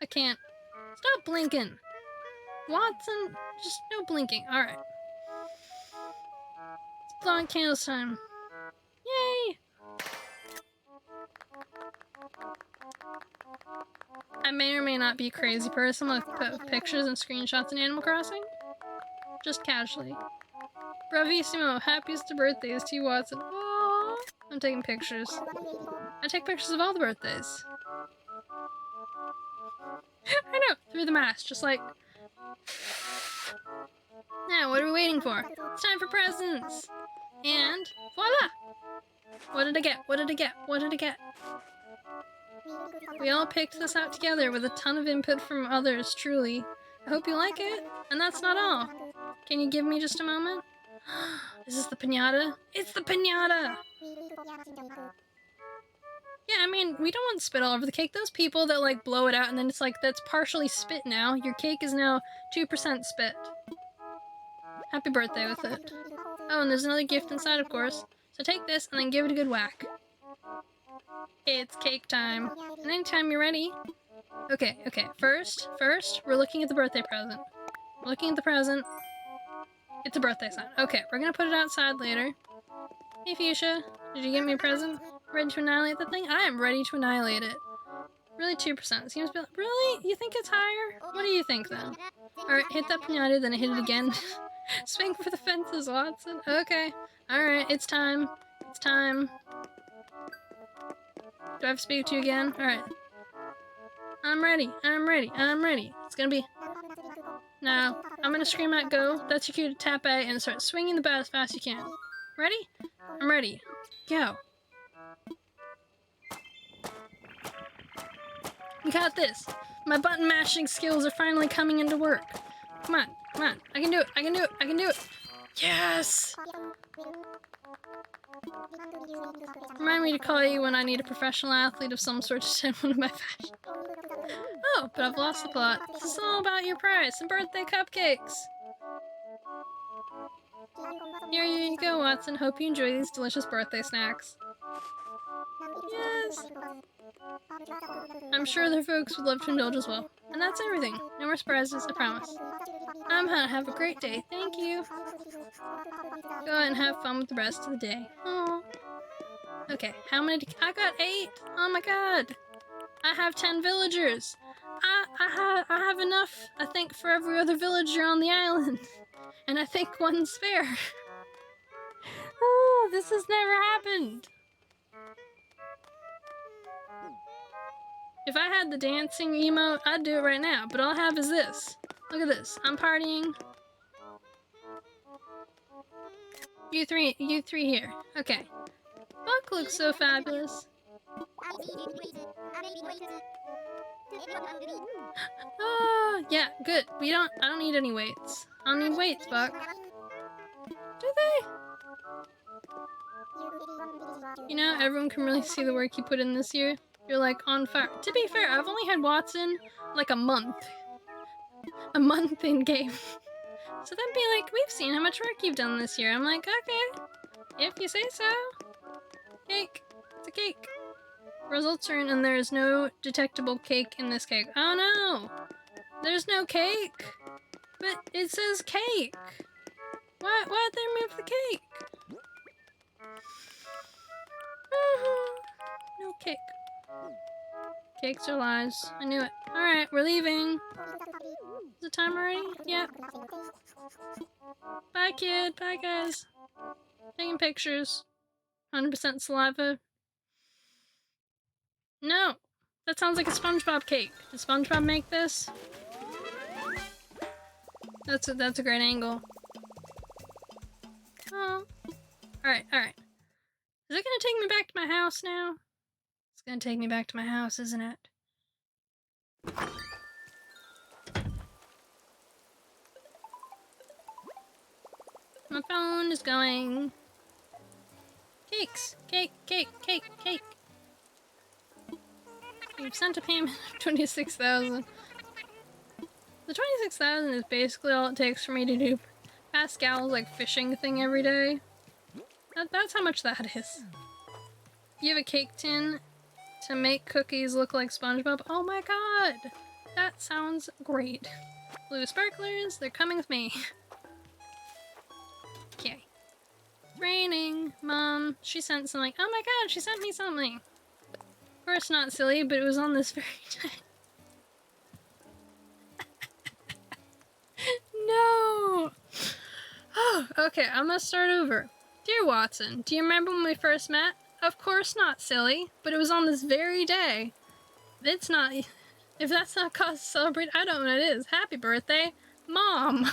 S1: I can't. Stop blinking. Watson, just no blinking. Alright. It's blowing candles time. Yay! I may or may not be a crazy person with pictures and screenshots in Animal Crossing. Just casually. Bravissimo, happiest of birthdays to you, Watson. Aww. I'm taking pictures. I take pictures of all the birthdays. I know, through the mask, just like... Now, what are we waiting for? It's time for presents! And voila! What did I get? We all picked this out together with a ton of input from others, truly. I hope you like it. And that's not all. Can you give me just a moment? Is this the piñata? It's the piñata! Yeah, I mean, we don't want spit all over the cake. Those people that, like, blow it out and then it's like, that's partially spit now. Your cake is now 2% spit. Happy birthday with it. Oh, and there's another gift inside, of course. So take this and then give it a good whack. It's cake time. And anytime you're ready. Okay. First, we're looking at the birthday present. Looking at the present. It's a birthday sign. Okay, we're gonna put it outside later. Hey Fuchsia, did you get me a present? Ready to annihilate the thing? I am ready to annihilate it. Really 2%. Seems to be really? You think it's higher? What do you think then? Alright, hit that pinata, then hit it again. Swing for the fences, Watson. Okay. Alright, it's time. It's time. Do I have to speak to you again? Alright. I'm ready. I'm ready. I'm ready. It's gonna be... Now, I'm gonna scream out go. That's your cue to tap A and start swinging the bat as fast as you can. Ready? I'm ready. Go. We got this. My button mashing skills are finally coming into work. Come on, come on. I can do it. I can do it. I can do it. Yes! Remind me to call you when I need a professional athlete of some sort to send one of my fashion. Oh, but I've lost the plot. This is all about your prize and birthday cupcakes. Here you go, Watson. Hope you enjoy these delicious birthday snacks. Yes! I'm sure their folks would love to indulge as well. And that's everything. No more surprises, I promise. I'm gonna have a great day. Thank you. Go ahead and have fun with the rest of the day. Aww. Okay, how many? I got 8. Oh my god. I have 10 villagers. I have enough, I think, for every other villager on the island. And I think one's fair. Oh, this has never happened. If I had the dancing emote, I'd do it right now, but all I have is this. Look at this. I'm partying. You three here. Okay. Buck looks so fabulous. Oh, yeah, good. I don't need any weights. I don't need weights, Buck. Do they? You know, everyone can really see the work you put in this year. You're like on fire. To be fair, I've only had Watson like a month. A month in game. So they'd be like, we've seen how much work you've done this year. I'm like, okay, if you say so. Cake. It's a cake. Results are in and there is no detectable cake in this cake. Oh no! There's no cake! But it says cake! Why'd they remove the cake? No cake. Cakes are lies. I knew it. Alright, we're leaving. Is it time already? Yep. Bye, kid. Bye, guys. Taking pictures. 100% saliva. No! That sounds like a SpongeBob cake. Did SpongeBob make this? That's a great angle. Oh. Alright, alright. Is it gonna take me back to my house now? It's gonna take me back to my house, isn't it? My phone is going. Cakes! Cake, cake, cake, cake! You've sent a payment of 26,000. The 26,000 is basically all it takes for me to do Pascal's like fishing thing every day. That's how much that is. You have a cake tin to make cookies look like SpongeBob. Oh my god! That sounds great. Blue sparklers, they're coming with me. Okay. Raining. Mom, she sent something. Oh my god, she sent me something. Of course not silly, but it was on this very day. No! Oh, okay, I'm gonna start over. Dear Watson, do you remember when we first met? Of course not silly, but it was on this very day. It's not... If that's not cause to celebrate, I don't know what it is. Happy birthday, Mom!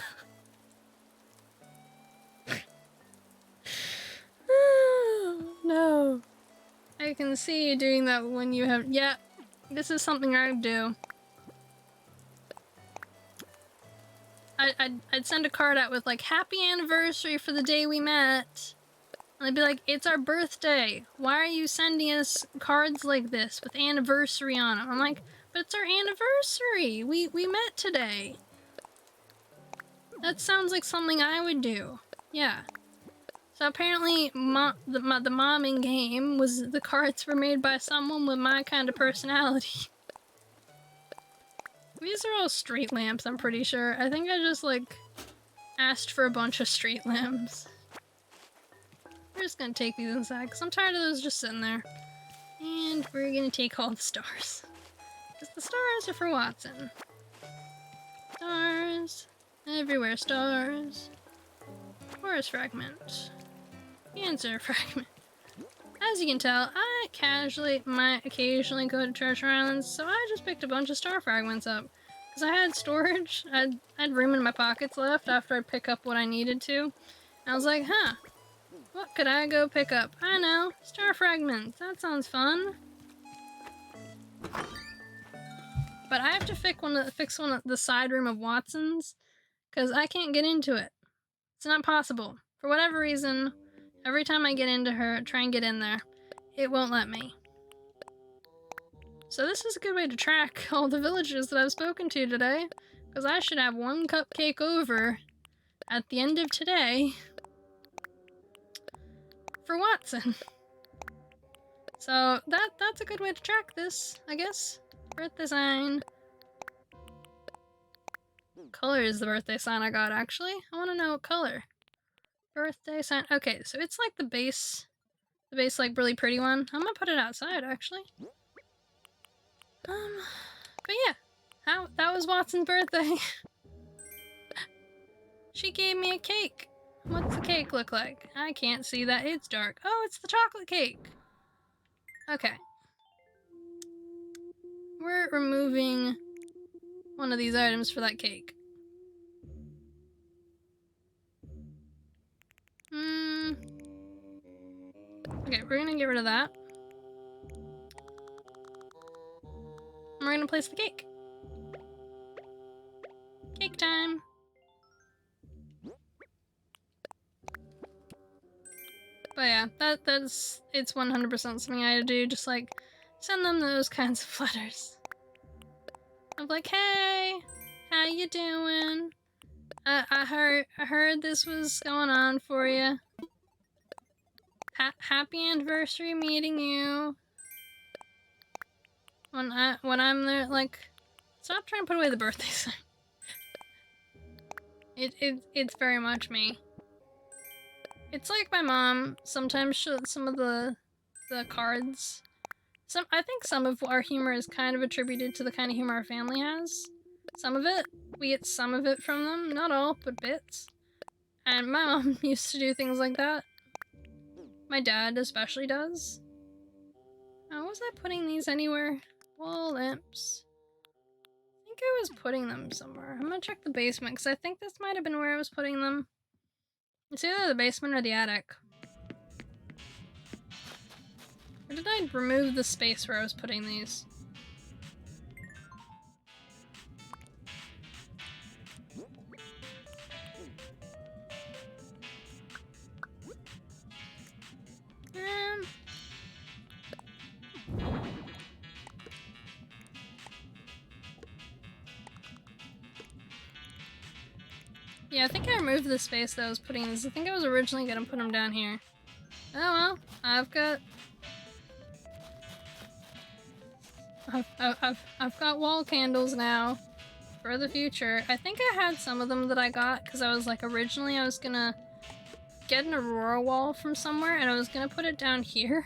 S1: No. I can see you doing that when you have... Yeah, this is something I would do. I'd send a card out with like, happy anniversary for the day we met. And I'd be like, it's our birthday. Why are you sending us cards like this with anniversary on them? I'm like, but it's our anniversary. We met today. That sounds like something I would do. Yeah. So apparently the mom in game was the cards were made by someone with my kind of personality. These are all street lamps, I'm pretty sure. I think I just like asked for a bunch of street lamps. We're just gonna take these inside because I'm tired of those just sitting there. And we're gonna take all the stars. Because the stars are for Watson. Stars. Everywhere stars. Forest fragment. Cancer fragment. As you can tell, I might occasionally go to treasure islands, so I just picked a bunch of star fragments up. Because I had storage, I had room in my pockets left after I pick up what I needed to. And I was like, huh, what could I go pick up? I know, star fragments, that sounds fun. But I have to fix one of the side room of Watson's, because I can't get into it. It's not possible. For whatever reason, every time I get into her, try and get in there, it won't let me. So this is a good way to track all the villagers that I've spoken to today, because I should have one cupcake over at the end of today for Watson. So that's a good way to track this, I guess. Birthday sign. What color is the birthday sign I got, actually? I want to know what color. Birthday sign. Okay, so it's like the base, like really pretty one. I'm gonna put it outside, actually. But yeah, that was Watson's birthday. She gave me a cake. What's the cake look like? I can't see that, it's dark. Oh, it's the chocolate cake. Okay. We're removing one of these items for that cake. Okay, we're gonna get rid of that. And we're gonna place the cake. Cake time. But yeah, it's 100% something I do, just like send them those kinds of letters. I'm like, hey, how you doing? I heard this was going on for you. Happy anniversary meeting you. When I'm there, like, stop trying to put away the birthday sign. It's very much me. It's like my mom sometimes shows some of the cards. I think some of our humor is kind of attributed to the kind of humor our family has. Some of it, we get some of it from them, not all, but bits. And my mom used to do things like that. My dad especially does. Was I putting these anywhere? Wall lamps. I think I was putting them somewhere. I'm gonna check the basement, because I think this might have been where I was putting them. It's either the basement or the attic. Or did I remove the space where I was putting these? Yeah, I think I removed the space that I was putting these. I think I was originally gonna put them down here. Oh well, I've got wall candles now for the future. I think I had some of them that I got because I was like, originally I was gonna get an aurora wall from somewhere and I was gonna put it down here.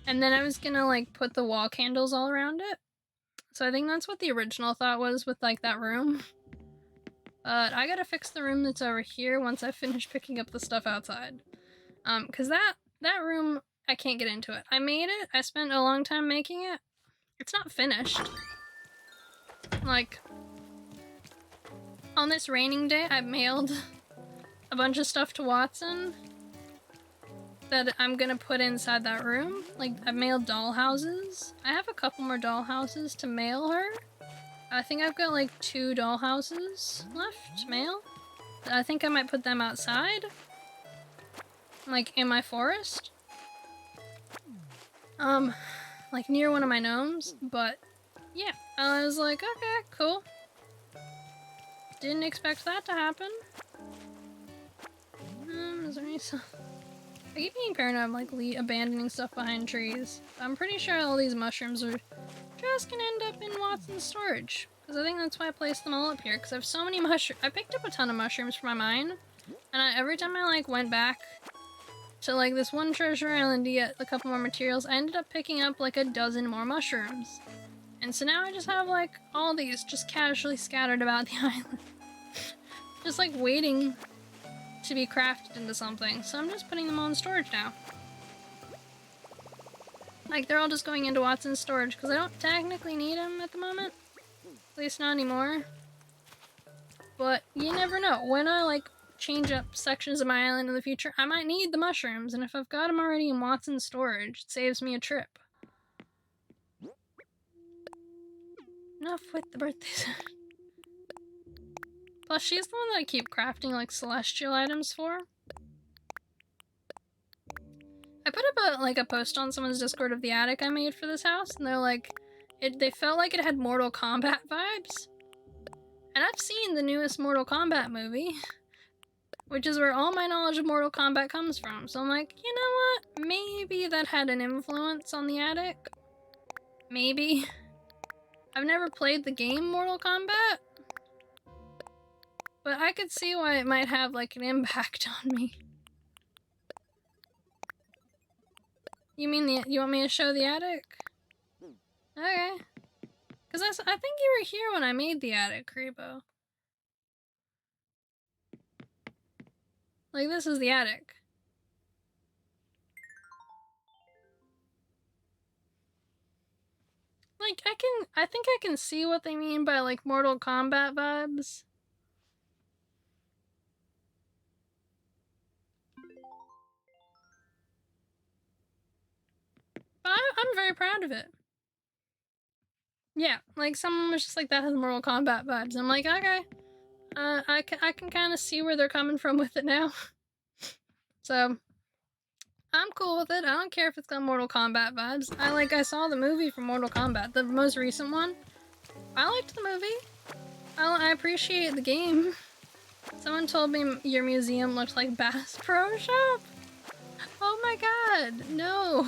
S1: And then I was gonna like put the wall candles all around it. So I think that's what the original thought was with like that room. But I gotta fix the room that's over here once I finish picking up the stuff outside. Cause that room, I can't get into it. I made it, I spent a long time making it. It's not finished. Like, on this raining day, I mailed a bunch of stuff to Watson that I'm gonna put inside that room. Like, I've mailed doll houses. I have a couple more doll houses to mail her. I think I've got like 2 doll houses left to mail. I think I might put them outside. Like in my forest. Like near one of my gnomes, but yeah. I was like, okay, cool. Didn't expect that to happen. Is there any stuff? I keep being paranoid of like abandoning stuff behind trees. I'm pretty sure all these mushrooms are just gonna end up in Watson's storage. Because I think that's why I placed them all up here. Because I have so many mushrooms. I picked up a ton of mushrooms for my mine. And every time I like went back to like this one treasure island to get a couple more materials, I ended up picking up like a dozen more mushrooms. And so now I just have like all these just casually scattered about the island. Just like waiting to be crafted into something. So I'm just putting them all in storage now. Like they're all just going into Watson's storage because I don't technically need them at the moment. At least not anymore. But you never know. When I like change up sections of my island in the future, I might need the mushrooms, and if I've got them already in Watson's storage, it saves me a trip. Enough with the birthdays. Plus, she's the one that I keep crafting like celestial items for. I put up a post on someone's Discord of the attic I made for this house, and they're like, they felt like it had Mortal Kombat vibes. And I've seen the newest Mortal Kombat movie, which is where all my knowledge of Mortal Kombat comes from. So I'm like, you know what? Maybe that had an influence on the attic. Maybe. I've never played the game Mortal Kombat, but I could see why it might have like an impact on me. You mean you want me to show the attic? Okay. Because I think you were here when I made the attic, Creepo. Like, this is the attic. Like, I think I can see what they mean by, like, Mortal Kombat vibes. But I'm very proud of it. Yeah, like, someone was just like, that has Mortal Kombat vibes. I'm like, okay. I can kind of see where they're coming from with it now. So, I'm cool with it. I don't care if it's got Mortal Kombat vibes. I saw the movie for Mortal Kombat, the most recent one. I liked the movie. I appreciate the game. Someone told me your museum looked like Bass Pro Shop. Oh my god, no.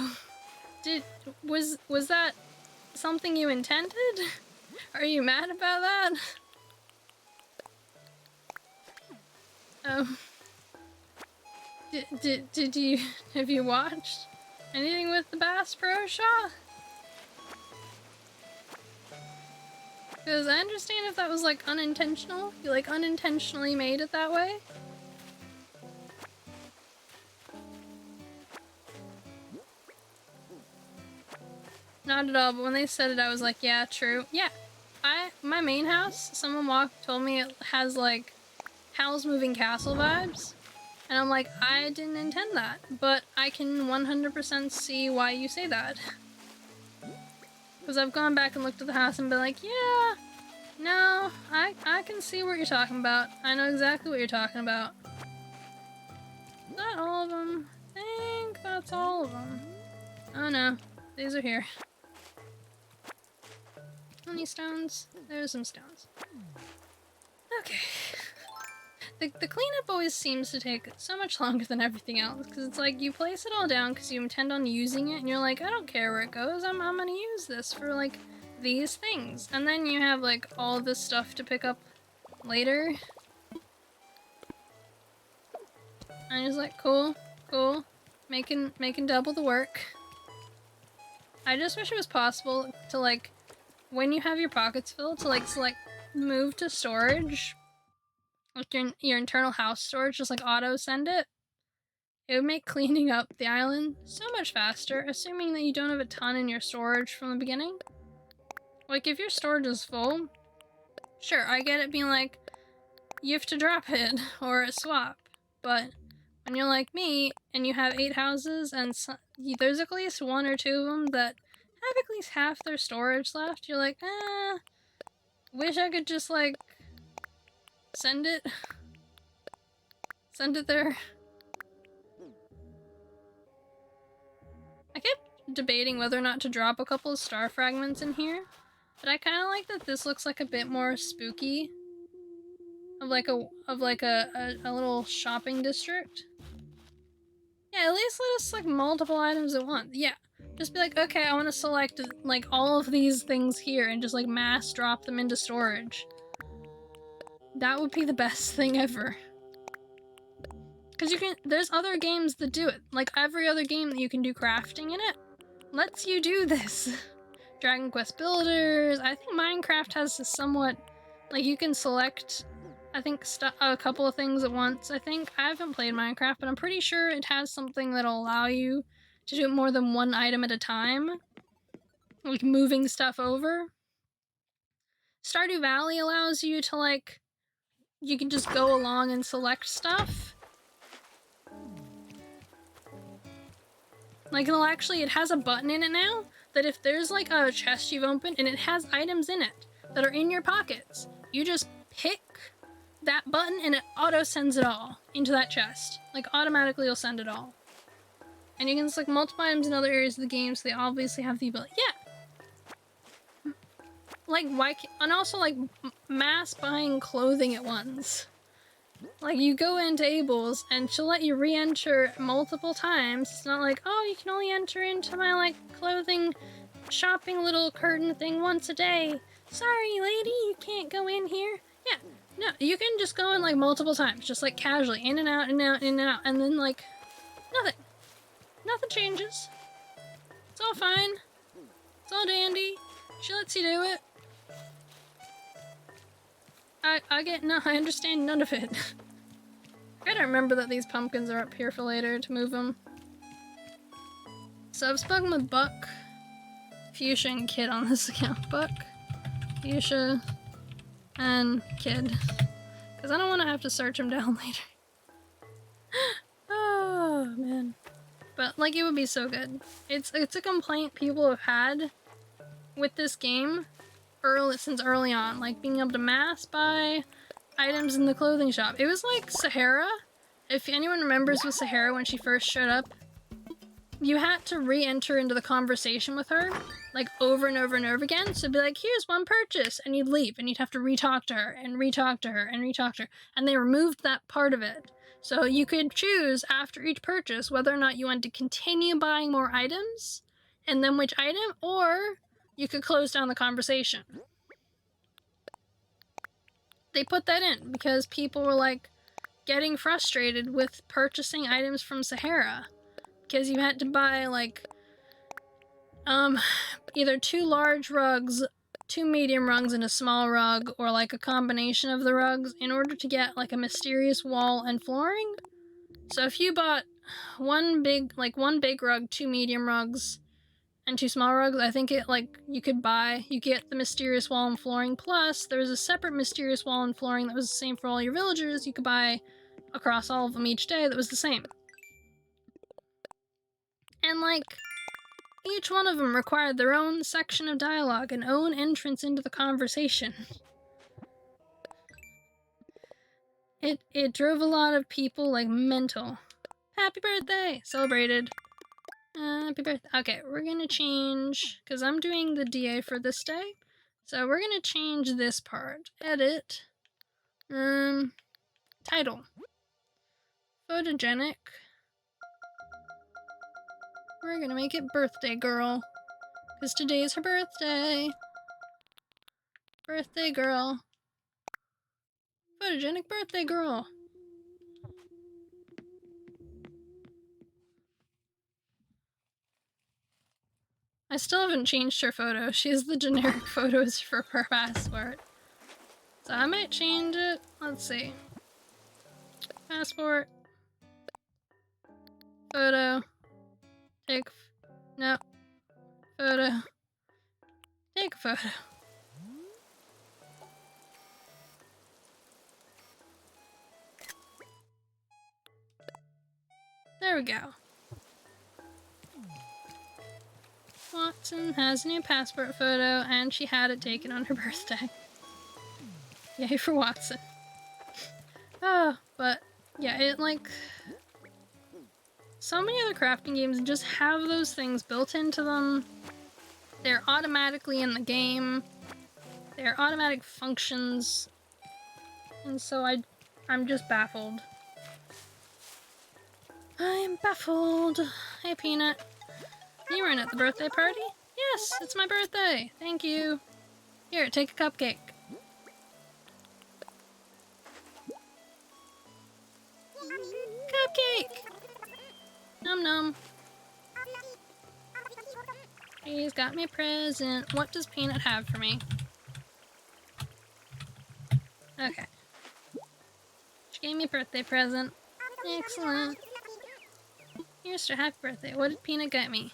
S1: Was that something you intended? Are you mad about that? Have you watched anything with the Bass Pro Shop? Because I understand if that was like unintentional. You like unintentionally made it that way. Not at all, but when they said it, I was like, yeah, true. Yeah, my main house, someone told me it has like Howl's Moving Castle vibes. And I'm like, I didn't intend that, but I can 100% see why you say that. Because I've gone back and looked at the house and been like, yeah, no, I can see what you're talking about. I know exactly what you're talking about. Is that all of them? I think that's all of them. Oh no, these are here. Any stones? There's some stones. Okay. The cleanup always seems to take so much longer than everything else, because it's like you place it all down because you intend on using it, and you're like, I don't care where it goes, I'm gonna use this for like these things. And then you have like all this stuff to pick up later. And it's like, cool, making double the work. I just wish it was possible to like, when you have your pockets filled, to like select move to storage. Like your internal house storage, just like auto send it. It would make cleaning up the island so much faster, assuming that you don't have a ton in your storage from the beginning. Like if your storage is full, sure, I get it being like, you have to drop it or swap. But when you're like me and you have 8 houses and there's at least 1 or 2 of them that have at least half their storage left, you're like, wish I could just like send it there. I kept debating whether or not to drop a couple of star fragments in here, but I kind of like that this looks like a bit more spooky. Of like a little shopping district. Yeah, at least let us select multiple items at once. Yeah. Just be like, okay, I want to select like all of these things here and just like mass drop them into storage. That would be the best thing ever. Because there's other games that do it. Like every other game that you can do crafting in it lets you do this. Dragon Quest Builders, I think Minecraft has a somewhat, like you can select, I think a couple of things at once. I haven't played Minecraft, but I'm pretty sure it has something that'll allow you to do more than one item at a time. Like moving stuff over. Stardew Valley allows you to like, you can just go along and select stuff. Like it has a button in it now that if there's like a chest you've opened and it has items in it that are in your pockets, you just pick that button and it auto sends it all into that chest. Like automatically it'll send it all. And you can select multiple items in other areas of the game, so they obviously have the ability. Yeah! Like, and also like mass buying clothing at once. Like, you go into Abel's and she'll let you re-enter multiple times. It's not like, oh, you can only enter into my, like, clothing shopping little curtain thing once a day. Sorry, lady, you can't go in here. Yeah, no, you can just go in, like, multiple times. Just, like, casually, in and out, in and out, in and out. And then, like, nothing. Nothing changes. It's all fine. It's all dandy. She lets you do it. I understand none of it. I gotta remember that these pumpkins are up here for later to move them. So I've spoken with Buck, Fuchsia, and Kid on this account. Buck, Fuchsia, and Kid. Because I don't want to have to search them down later. Oh, man. But, like, it would be so good. It's a complaint people have had with this game since early on, like being able to mass buy items in the clothing shop. It was like Sahara. If anyone remembers with Sahara when she first showed up, you had to re-enter into the conversation with her, like over and over and over again. So it'd be like, here's one purchase, and you'd leave, and you'd have to re-talk to her, and re-talk to her, and re-talk to her. And they removed that part of it. So you could choose after each purchase whether or not you want to continue buying more items, and then which item, or you could close down the conversation. They put that in because people were like getting frustrated with purchasing items from Sahara because you had to buy like either 2 large rugs, 2 medium rugs, and a small rug, or like a combination of the rugs in order to get like a mysterious wall and flooring. So if you bought one big rug, 2 medium rugs, and 2 small rugs, I think you get the mysterious wall and flooring, plus there was a separate mysterious wall and flooring that was the same for all your villagers you could buy across all of them each day that was the same. And like, each one of them required their own section of dialogue and own entrance into the conversation. It drove a lot of people like mental. Happy birthday! Celebrated. Happy birthday. Okay, we're gonna change, because I'm doing the DA for this day. So we're gonna change this part. Edit. Title. Photogenic. We're gonna make it birthday girl. Because today is her birthday. Birthday girl. Photogenic birthday girl. I still haven't changed her photo. She has the generic photos for her passport. So I might change it. Let's see. Passport. Photo. No. Photo. Take a photo. There we go. Watson has a new passport photo, and she had it taken on her birthday. Yay for Watson. Oh, but yeah, so many other crafting games just have those things built into them. They're automatically in the game. They're automatic functions. And so I'm just baffled. I am baffled. Hey, Peanut. You weren't at the birthday party? Yes, it's my birthday. Thank you. Here, take a cupcake. Cupcake! Num num. She's got me a present. What does Peanut have for me? Okay. She gave me a birthday present. Excellent. Here's her happy birthday. What did Peanut get me?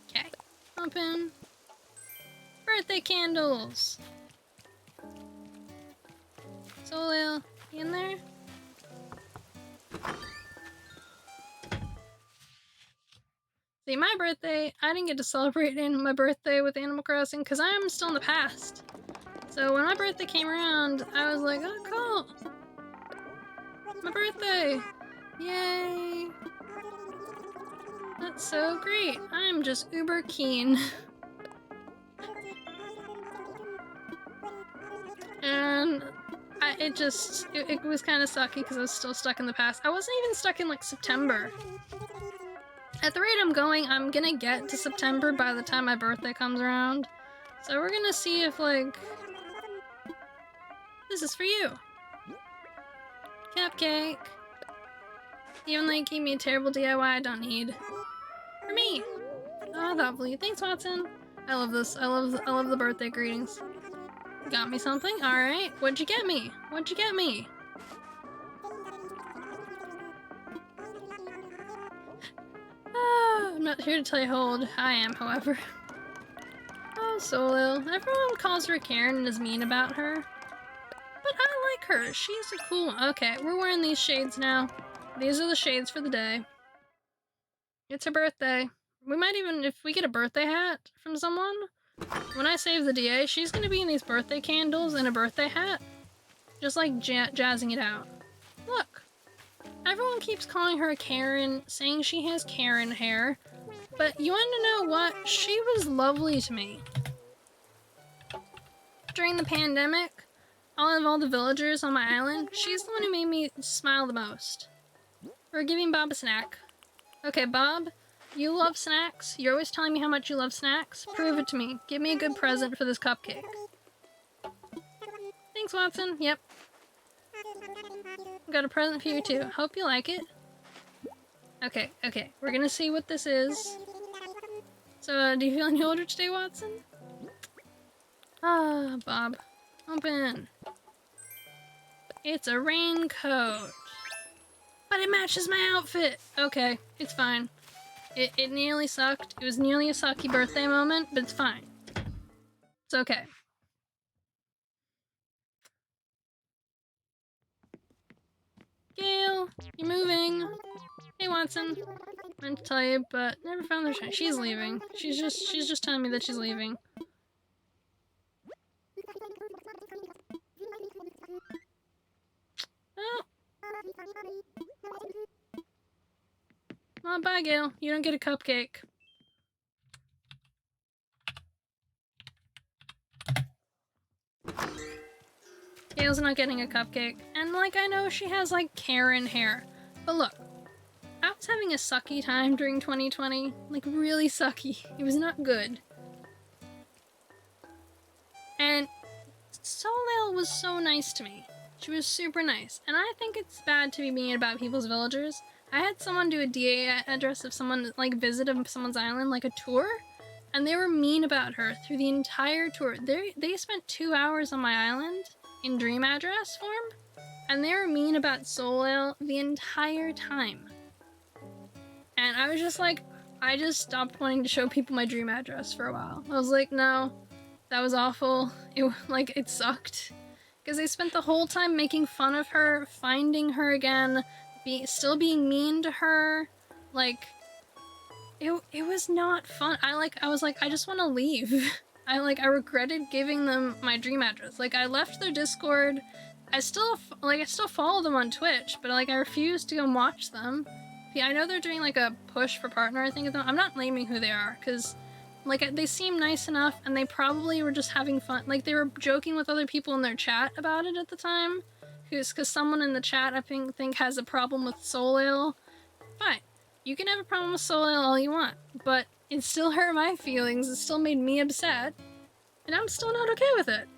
S1: Okay. Open. Birthday candles! Solil, you in there? See, my birthday, I didn't get to celebrate my birthday with Animal Crossing because I am still in the past. So when my birthday came around, I was like, oh, cool. My birthday. Yay. That's so great. I'm just uber keen. And it was kind of sucky because I was still stuck in the past. I wasn't even stuck in like September. At the rate I'm going, I'm gonna get to September by the time my birthday comes around. So we're gonna see if like... This is for you. Cupcake. Even though you gave me a terrible DIY I don't need. For me. Oh, lovely. Thanks, Watson. I love this. I love the birthday greetings. Got me something? Alright. What'd you get me? What'd you get me? I'm not here to tell you how old I am, however. Oh, Solil. Everyone calls her Karen and is mean about her. But I like her. She's a cool one. Okay, we're wearing these shades now. These are the shades for the day. It's her birthday. We might even, if we get a birthday hat from someone, when I save the DA, she's gonna be in these birthday candles and a birthday hat. Just like jazzing it out. Look. Everyone keeps calling her a Karen, saying she has Karen hair. But you want to know what? She was lovely to me. During the pandemic, all the villagers on my island, she's the one who made me smile the most. We're giving Bob a snack. Okay, Bob, you love snacks? You're always telling me how much you love snacks? Prove it to me. Give me a good present for this cupcake. Thanks, Watson. Yep. Got a present for you too. Hope you like it. Okay, we're gonna see what this is. So, do you feel any older today, Watson? Ah, Bob. Open. It's a raincoat. But it matches my outfit! Okay, it's fine. It nearly sucked. It was nearly a sucky birthday moment, but it's fine. It's okay. Gail, you're moving. Hey, Watson. Meant to tell you, but never found her shine. She's leaving. She's just telling me that she's leaving. Oh. Well, bye, Gail. You don't get a cupcake. Gail's not getting a cupcake. And, like, I know she has, like, Karen hair. But look. I was having a sucky time during 2020. Like, really sucky. It was not good. And Solil was so nice to me. She was super nice. And I think it's bad to be mean about people's villagers. I had someone do a DA address of someone, like, visited someone's island, like a tour. And they were mean about her through the entire tour. They spent 2 hours on my island in dream address form. And they were mean about Solil the entire time. And I was just like, I just stopped wanting to show people my dream address for a while. I was like, no, that was awful. It sucked. Because they spent the whole time making fun of her, finding her again, still being mean to her. Like, it was not fun. I was like, I just want to leave. I regretted giving them my dream address. Like, I left their Discord. I still follow them on Twitch, but like, I refused to go and watch them. Yeah, I know they're doing like a push for partner, I think. I'm not naming who they are, because like, they seem nice enough, and they probably were just having fun. Like, they were joking with other people in their chat about it at the time. Because someone in the chat, I think has a problem with Solil. fine. You can have a problem with soil all you want, but it still hurt my feelings, it still made me upset, and I'm still not okay with it.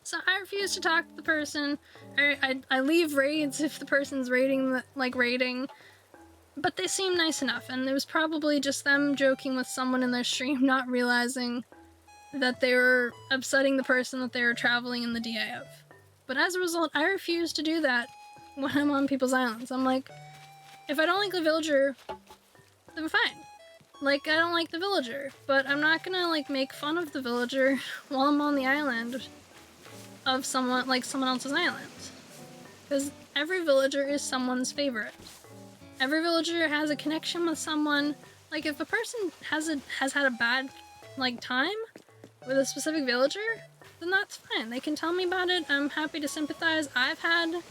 S1: So I refuse to talk to the person. I leave raids if the person's raiding, but they seem nice enough, and it was probably just them joking with someone in their stream, not realizing that they were upsetting the person that they were traveling in the DA of. But as a result, I refuse to do that when I'm on people's islands. I'm like, if I don't like the villager, then fine. Like, I don't like the villager, but I'm not gonna, like, make fun of the villager while I'm on the island of someone else's island. Because every villager is someone's favorite. Every villager has a connection with someone. Like, if a person has had a bad, like, time with a specific villager, then that's fine. They can tell me about it. I'm happy to sympathize. I've had,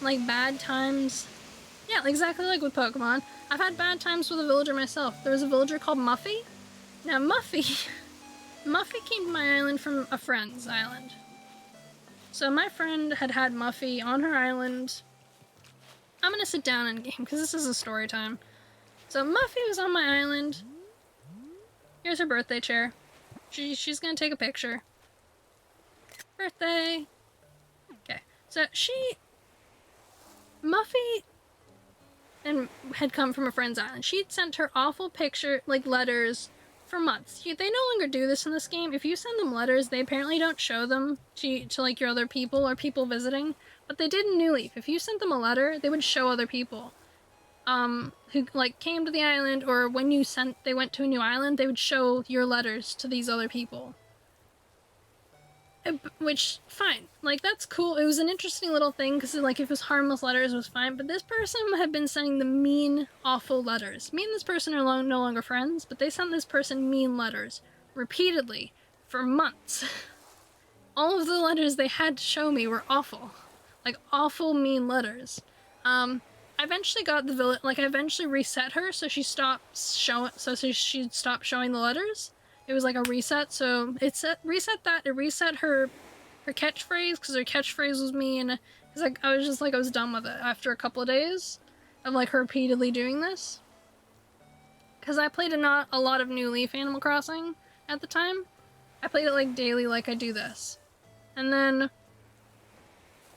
S1: like, bad times. Yeah, exactly like with Pokemon. I've had bad times with a villager myself. There was a villager called Muffy. Now, Muffy came to my island from a friend's island. So my friend had Muffy on her island. I'm gonna sit down in game because this is a story time. So Muffy was on my island. Here's her birthday chair. She's gonna take a picture. Birthday. Okay. So Muffy had come from a friend's island. She'd sent her awful letters for months. They no longer do this in this game. If you send them letters, they apparently don't show them to like your other people or people visiting. But they did in New Leaf. If you sent them a letter, they would show other people who like came to the island, or when they went to a new island, they would show your letters to these other people. Which, fine. Like, that's cool. It was an interesting little thing, because, like, if it was harmless letters, it was fine. But this person had been sending the mean, awful letters. Me and this person are no longer friends, but they sent this person mean letters. Repeatedly. For months. All of the letters they had to show me were awful. Like, awful, mean letters. I eventually got the village... Like, I eventually reset her, so she stopped showing... So she'd stop showing the letters. It was like a reset, so it reset that. It reset her catchphrase, because her catchphrase was mean. Because like, I was done with it after a couple of days of like her repeatedly doing this. Because I played not a lot of New Leaf Animal Crossing at the time. I played it like daily, like I do this. And then,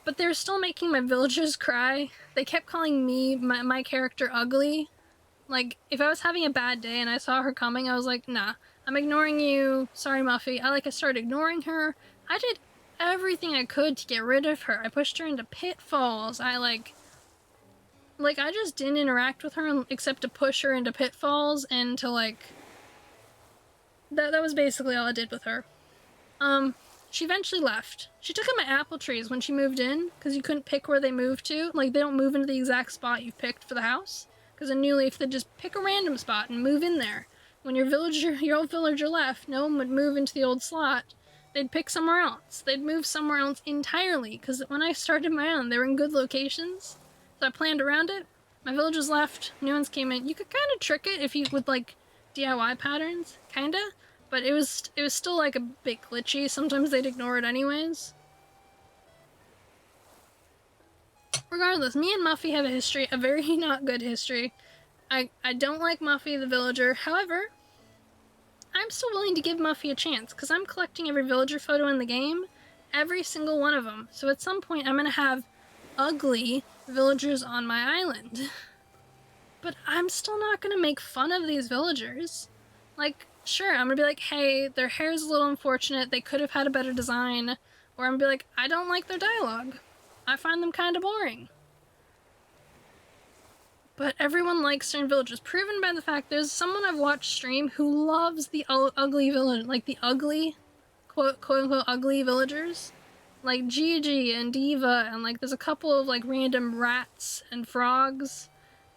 S1: but they were still making my villagers cry. They kept calling me, my character, ugly. Like, if I was having a bad day and I saw her coming, I was like, nah. I'm ignoring you. Sorry, Muffy. I started ignoring her. I did everything I could to get rid of her. I pushed her into pitfalls. I just didn't interact with her except to push her into pitfalls and to, like... That was basically all I did with her. She eventually left. She took out my apple trees when she moved in, because you couldn't pick where they moved to. Like, they don't move into the exact spot you've picked for the house. Because in New Leaf, they'd just pick a random spot and move in there. When your old villager left, no one would move into the old slot. They'd pick somewhere else. They'd move somewhere else entirely, because when I started my own, they were in good locations. So I planned around it. My villagers left, new ones came in. You could kind of trick it if you with like DIY patterns, kinda, but it was still like a bit glitchy. Sometimes they'd ignore it anyways. Regardless, me and Muffy have a history, a very not good history. I don't like Muffy the villager. However, I'm still willing to give Muffy a chance, because I'm collecting every villager photo in the game. Every single one of them. So at some point, I'm going to have ugly villagers on my island. But I'm still not going to make fun of these villagers. Like, sure, I'm going to be like, hey, their hair's a little unfortunate. They could have had a better design. Or I'm going to be like, I don't like their dialogue. I find them kind of boring. But everyone likes certain villagers, proven by the fact there's someone I've watched stream who loves the ugly village, like the ugly, quote-unquote ugly villagers. Like Gigi and Diva, and like there's a couple of like random rats and frogs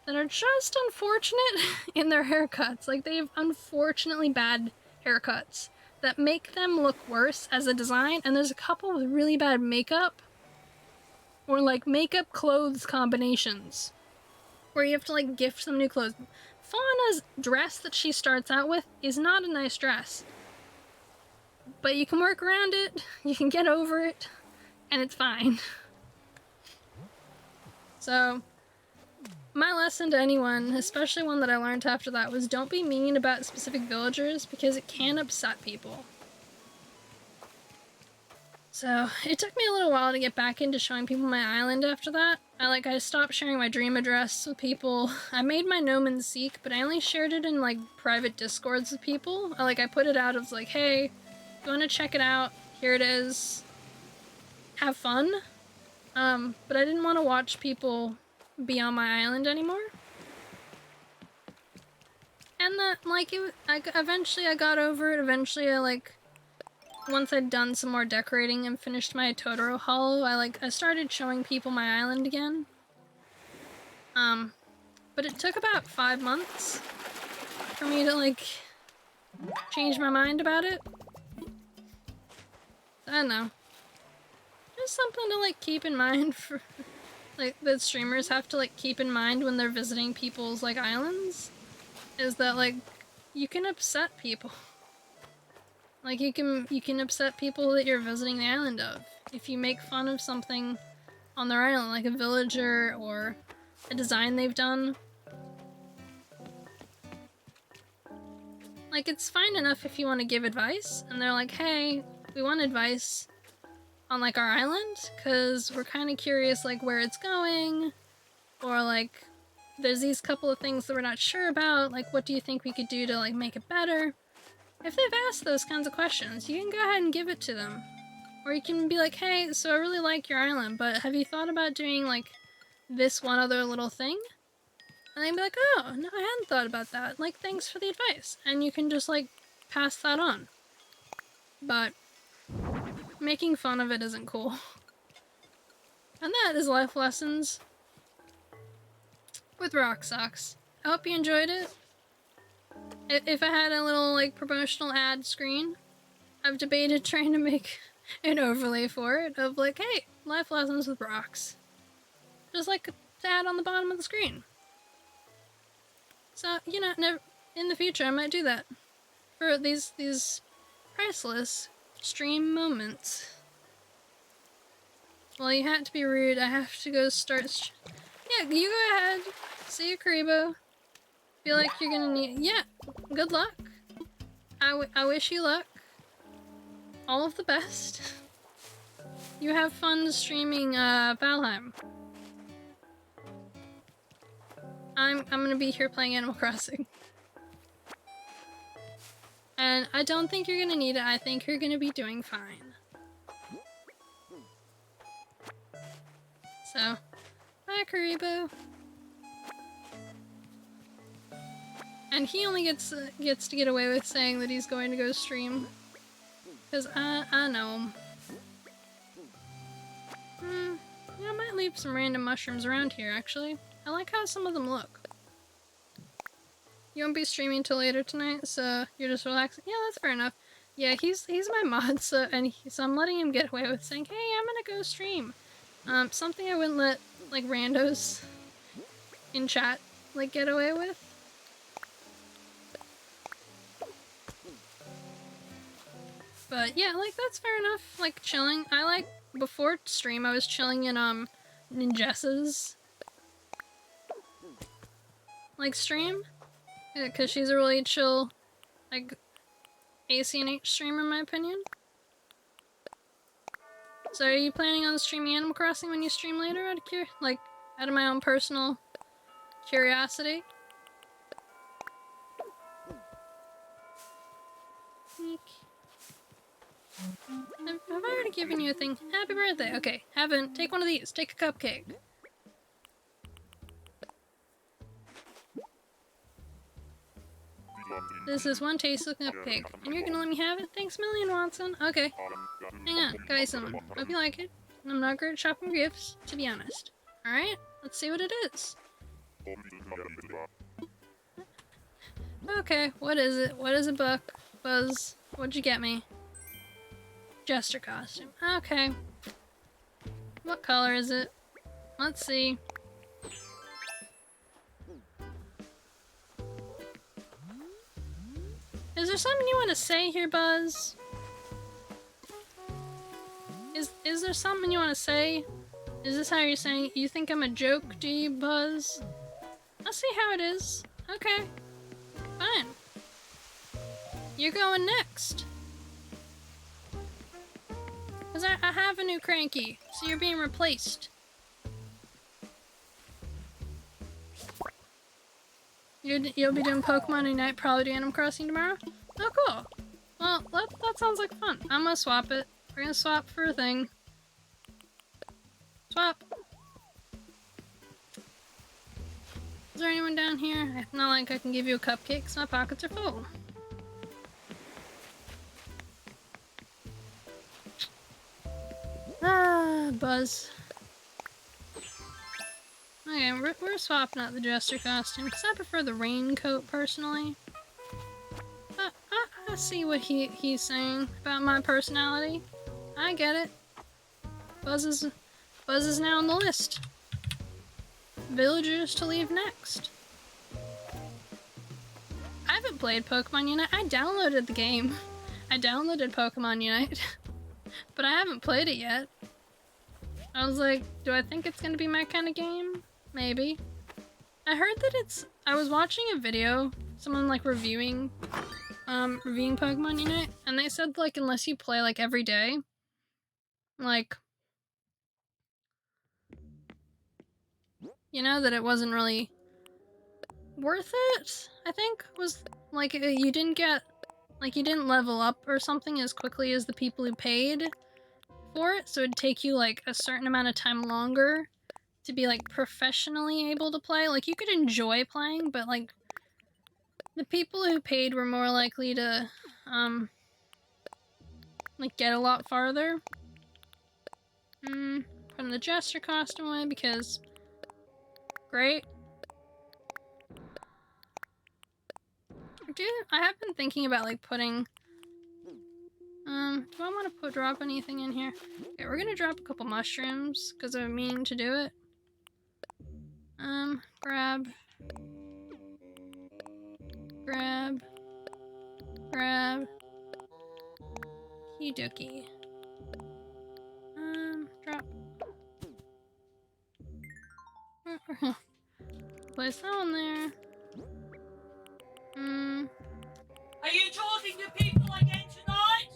S1: that are just unfortunate in their haircuts. Like they have unfortunately bad haircuts that make them look worse as a design, and there's a couple with really bad makeup, or like makeup clothes combinations, where you have to like gift them new clothes. Fauna's dress that she starts out with is not a nice dress. But you can work around it, you can get over it, and it's fine. So, my lesson to anyone, especially one that I learned after that, was don't be mean about specific villagers because it can upset people. So, it took me a little while to get back into showing people my island after that. I stopped sharing my dream address with people. I made my gnome and seek, but I only shared it in, like, private discords with people. I put it out as, like, hey, if you want to check it out, here it is. Have fun. But I didn't want to watch people be on my island anymore. And that, like, eventually I got over it. Eventually once I'd done some more decorating and finished my Totoro Hollow, I started showing people my island again. But it took about 5 months for me to, like, change my mind about it. I don't know. Just something to, like, keep in mind for, like, that streamers have to, like, keep in mind when they're visiting people's, like, islands. Is that, like, you can upset people. Like, you can upset people that you're visiting the island of. If you make fun of something on their island, like a villager or a design they've done. Like, it's fine enough if you want to give advice, and they're like, hey, we want advice on, like, our island, because we're kind of curious, like, where it's going, or, like, there's these couple of things that we're not sure about, like, what do you think we could do to, like, make it better? If they've asked those kinds of questions, you can go ahead and give it to them. Or you can be like, hey, so I really like your island, but have you thought about doing, like, this one other little thing? And they'd be like, oh, no, I hadn't thought about that. Like, thanks for the advice. And you can just, like, pass that on. But making fun of it isn't cool. And that is Life Lessons with Rock Socks. I hope you enjoyed it. If I had a little, like, promotional ad screen, I've debated trying to make an overlay for it of, like, hey, Life Lessons with Rocks. Just, like, to add on the bottom of the screen. So, you know, in the future I might do that. For these priceless stream moments. Well, you had to be rude. I have to go start. Yeah, you go ahead. See you, Karibo. Feel like you're gonna need. Yeah, good luck. I wish you luck. All of the best. You have fun streaming Valheim. I'm gonna be here playing Animal Crossing. And I don't think you're gonna need it. I think you're gonna be doing fine. So, bye, Karibo. And he only gets to get away with saying that he's going to go stream. Because I know him. Yeah, I might leave some random mushrooms around here, actually. I like how some of them look. You won't be streaming till later tonight, so you're just relaxing? Yeah, that's fair enough. Yeah, he's my mod, so I'm letting him get away with saying, hey, I'm gonna go stream. Something I wouldn't let, like, randos in chat, like, get away with. But yeah, like, that's fair enough. Like, chilling. Before stream, I was chilling in, Ninjessa's, like, stream. Yeah, because she's a really chill, like, ACNH streamer, in my opinion. So are you planning on streaming Animal Crossing when you stream later, out of my own personal curiosity? Have I already given you a thing? Happy birthday! Okay, haven't. Take one of these. Take a cupcake. This is one tasteless cupcake, and you're gonna let me have it? Thanks a million, Watson. Okay. Hang on, got you some. Hope you like it. I'm not great at shopping gifts, to be honest. Alright, let's see what it is. Okay, what is it? What is a book? Buzz, what'd you get me? Jester costume. Okay. What color is it? Let's see. Is there something you want to say here, Buzz? Is there something you want to say? Is this how you're saying? You think I'm a joke, do you, Buzz? see how it is. Okay. Fine. You're going next. Because I have a new cranky, so you're being replaced. You'll be doing Pokemon Unite, probably do Animal Crossing tomorrow? Oh, cool. Well, that sounds like fun. I'm gonna swap it. We're gonna swap for a thing. Swap. Is there anyone down here? It's not like I can give you a cupcake because my pockets are full. Ah, Buzz. Okay, we're swapping out the Jester costume because I prefer the raincoat personally. I see what he's saying about my personality. I get it. Buzz is now on the list. Villagers to leave next. I haven't played Pokemon Unite. I downloaded the game. I downloaded Pokemon Unite, but I haven't played it yet. I was like, do I think it's gonna be my kind of game? Maybe. I heard that I was watching a video, someone like reviewing Pokemon Unite, and they said like unless you play like every day, like, you know, that it wasn't really worth it, I think, was like you didn't level up or something as quickly as the people who paid for it, so it'd take you like a certain amount of time longer to be like professionally able to play. Like you could enjoy playing, but like the people who paid were more likely to like get a lot farther. Putting the Jester costume away because great. I have been thinking about like putting do I want to drop anything in here? Okay, we're gonna drop a couple mushrooms because I'm meaning to do it. Grab. Okey-dokey. Drop. Place that one there.
S2: Are you talking to people again tonight?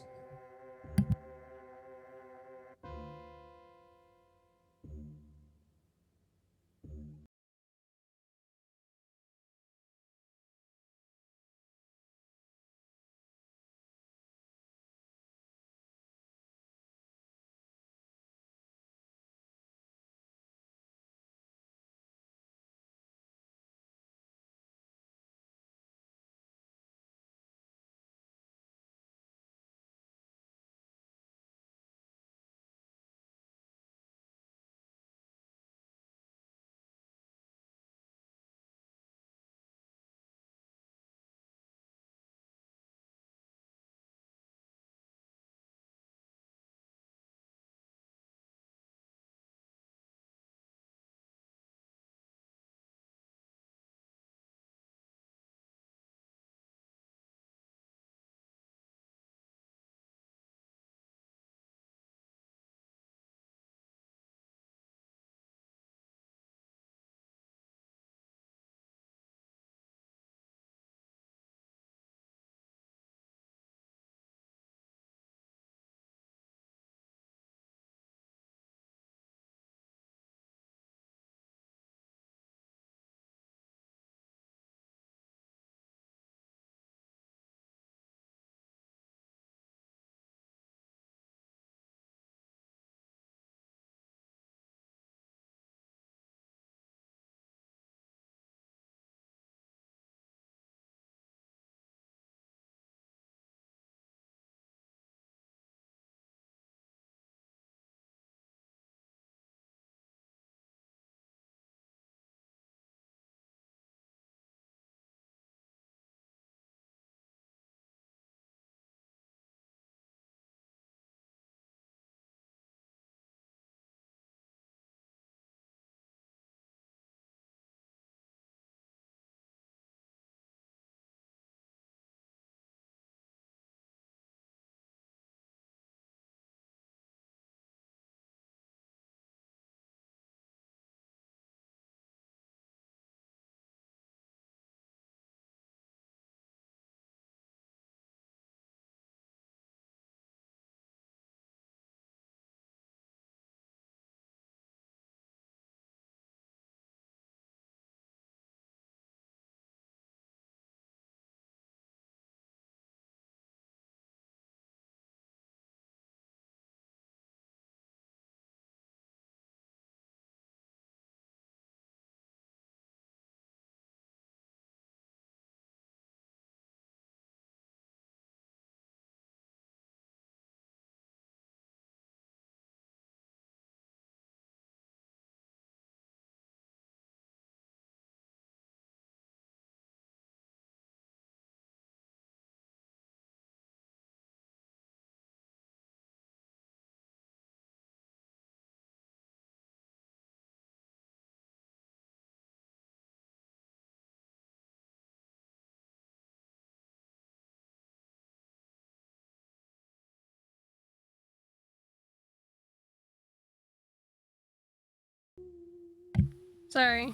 S1: Sorry.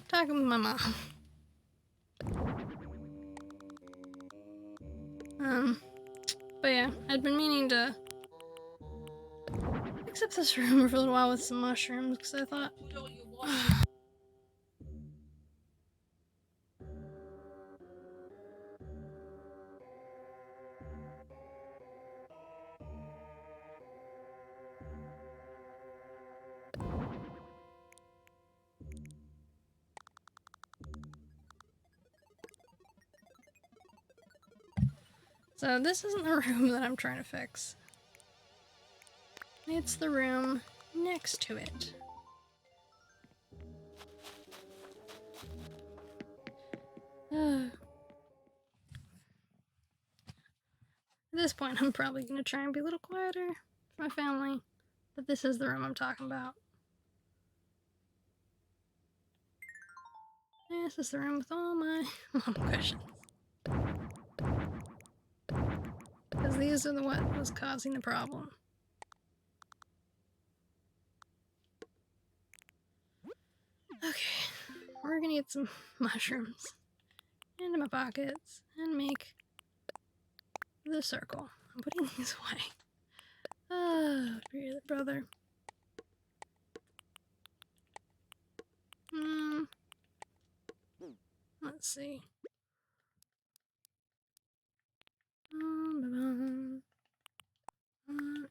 S1: Talking with my mom. But yeah, I'd been meaning to fix up this room for a little while with some mushrooms, because I thought... So this isn't the room that I'm trying to fix. It's the room next to it. At this point, I'm probably going to try and be a little quieter for my family, but this is the room I'm talking about. This is the room with all my mom cushions. Because these are what was causing the problem. Okay, we're gonna get some mushrooms into my pockets and make the circle. I'm putting these away. Oh, dear brother. Let's see.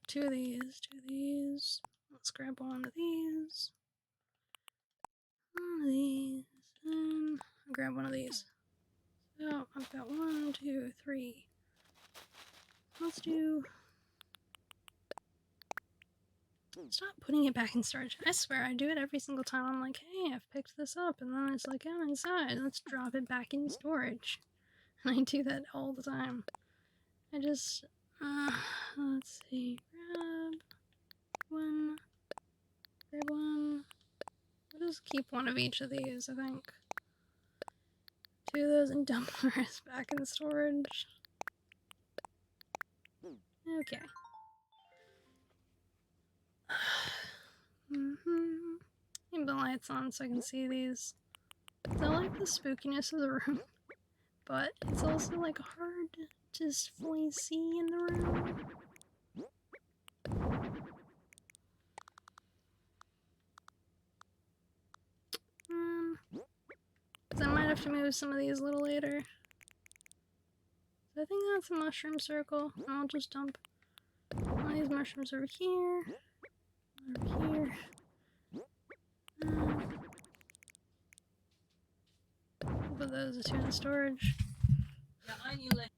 S1: Two of these. Let's grab one of these. One of these. And I'll grab one of these. So I've got 1, 2, 3. Let's do... Stop putting it back in storage. I swear I do it every single time. I'm like, hey, I've picked this up, and then it's like, oh, inside. Let's drop it back in storage. And I do that all the time. I just, let's see, grab one. I'll just keep one of each of these, I think. 2 of those and dump the rest back in storage. Okay. Keep the lights on so I can see these. I like the spookiness of the room, but it's also like hard to just fully see in the room. I might have to move some of these a little later. So I think that's a mushroom circle. I'll just dump all these mushrooms over here. Over here. I'll put those two in storage.
S2: Yeah, I knew that.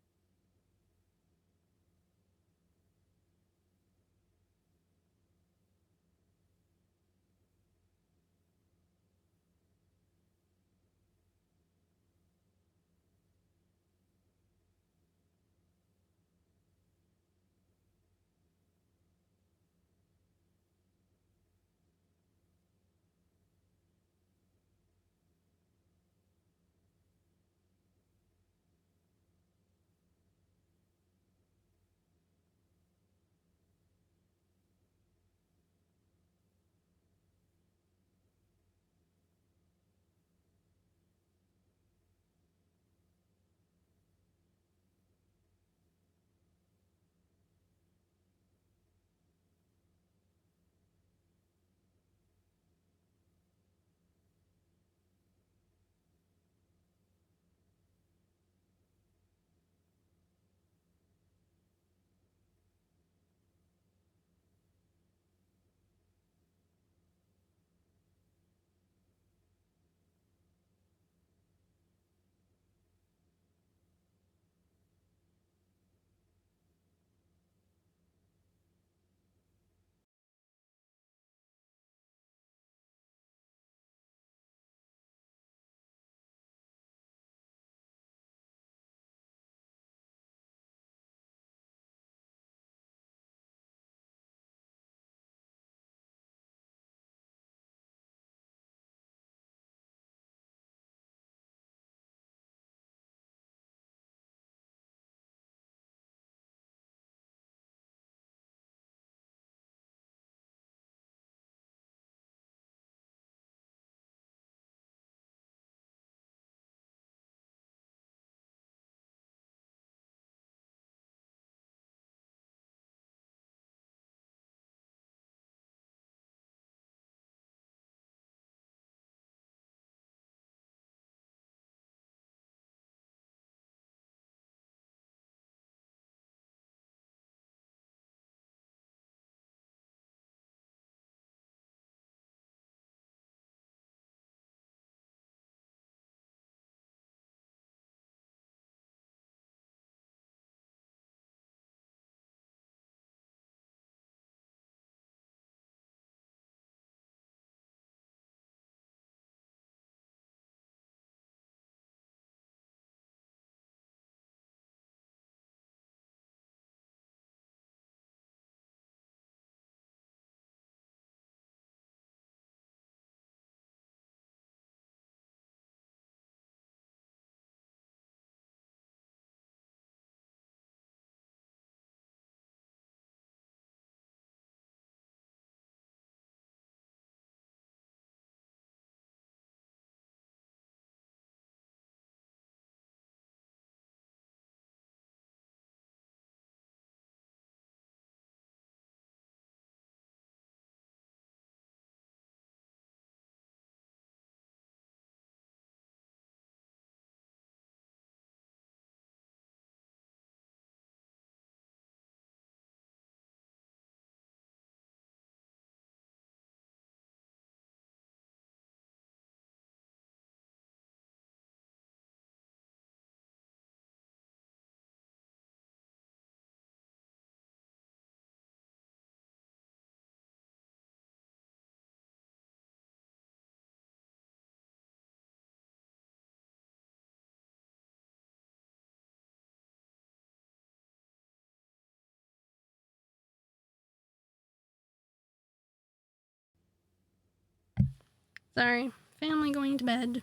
S1: Sorry, family going to bed.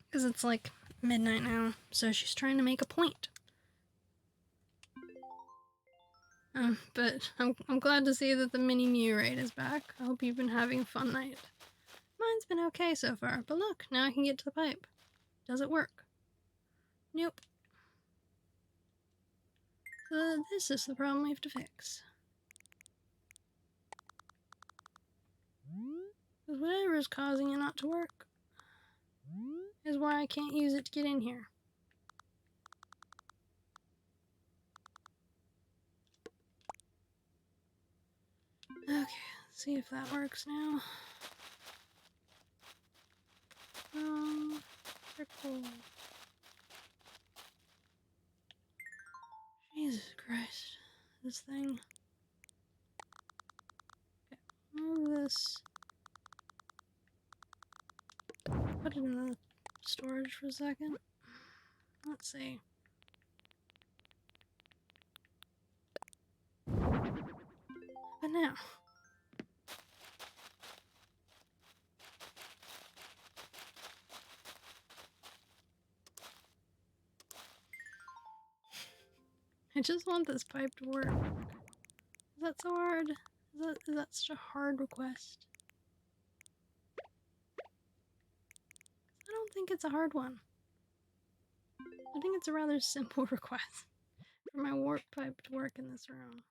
S1: Because it's like midnight now, so she's trying to make a point. But I'm glad to see that the mini Mew raid is back. I hope you've been having a fun night. Mine's been okay so far, but look, now I can get to the pipe. Does it work? Nope. So this is the problem we have to fix. Because whatever is causing it not to work is why I can't use it to get in here. Okay, let's see if that works now. Triple. Jesus Christ. This thing. Okay, move this. Put it in the storage for a second. Let's see. But now. I just want this pipe to work. Is that so hard? Is that such a hard request? I don't think it's a hard one. I think it's a rather simple request for my warp pipe to work in this room.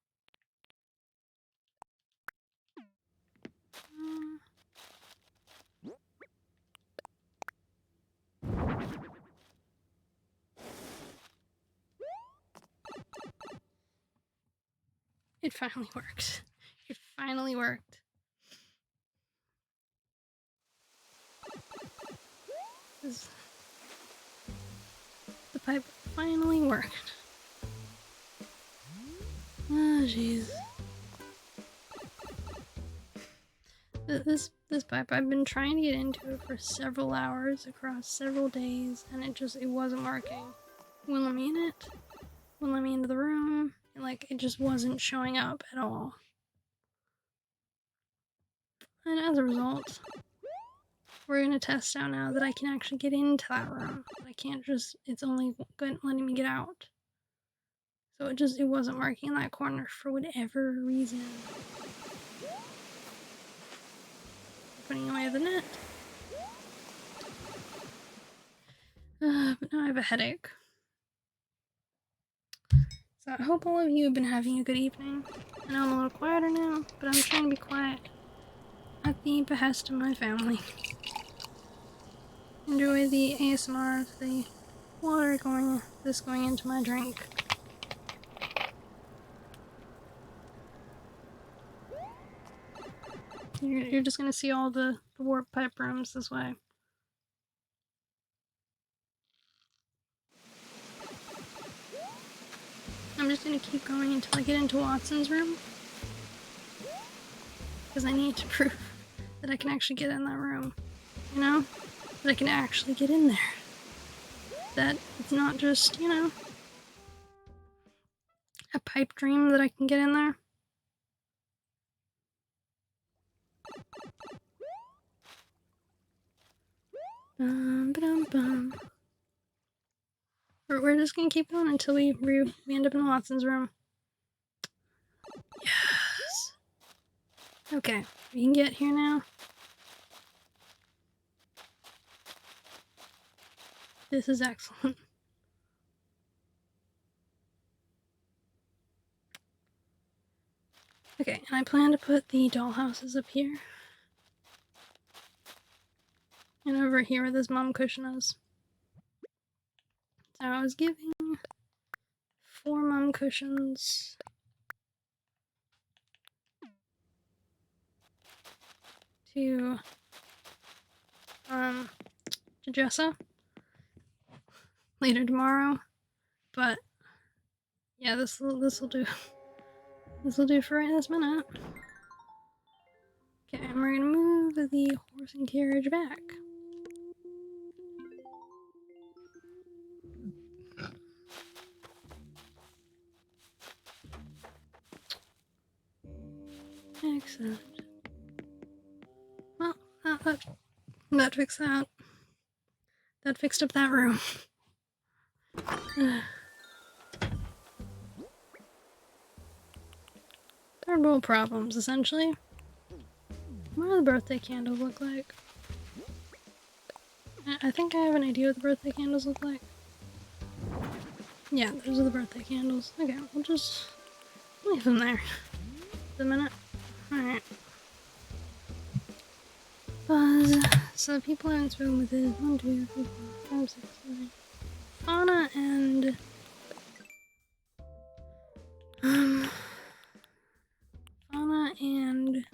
S1: It finally worked. It finally worked. The pipe finally worked. Oh, jeez. This pipe, I've been trying to get into it for several hours across several days, and it wasn't working. Wouldn't let me in it. Wouldn't let me into the room. Like, it just wasn't showing up at all. And as a result, we're gonna test out now that I can actually get into that room. I can't just, it's only letting me get out. So it wasn't working in that corner for whatever reason. Putting away the net. But now I have a headache. So I hope all of you have been having a good evening. I know I'm a little quieter now, but I'm trying to be quiet at the behest of my family. Enjoy the ASMR of the water going into my drink. You're just gonna see all the warp pipe rooms this way. I'm just gonna keep going until I get into Watson's room. Because I need to prove that I can actually get in that room. You know? That I can actually get in there. That it's not just, you know, a pipe dream that I can get in there. We're just gonna keep going until we end up in Watson's room. Yes. Okay, we can get here now. This is excellent. Okay, and I plan to put the dollhouses up here. And over here where this mom cushion is. So I was giving 4 mom cushions to Jessa later tomorrow, but yeah, this will do. This will do for right this minute. Okay, and we're gonna move the horse and carriage back. Excellent. Well, That fixed that. That fixed up that room. Third world problems, essentially. What do the birthday candles look like? I think I have an idea what the birthday candles look like. Yeah, those are the birthday candles. Okay, we'll just leave them there for a minute. Alright. Buzz. So people in this room with is 1, 2, 3, 4, 5, 6, 7. Fauna and Fauna and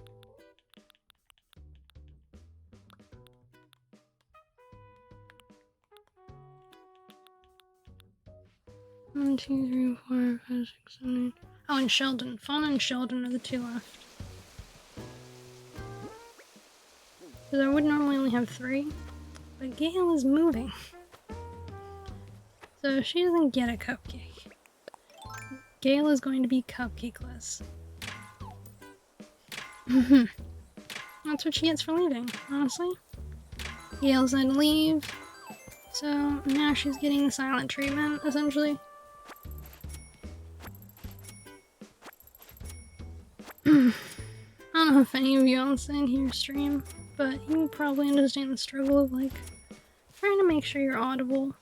S1: 1, 2, 3, 4, 5, 6, 7, 8. Oh, and Sheldon. Fauna and Sheldon are the two left. Because I would normally only have 3, but Gail is moving. So she doesn't get a cupcake. Gail is going to be cupcakeless. That's what she gets for leaving, honestly. Gail's had to leave, so now she's getting the silent treatment, essentially. I don't know if any of you else in here stream, but you probably understand the struggle of like trying to make sure you're audible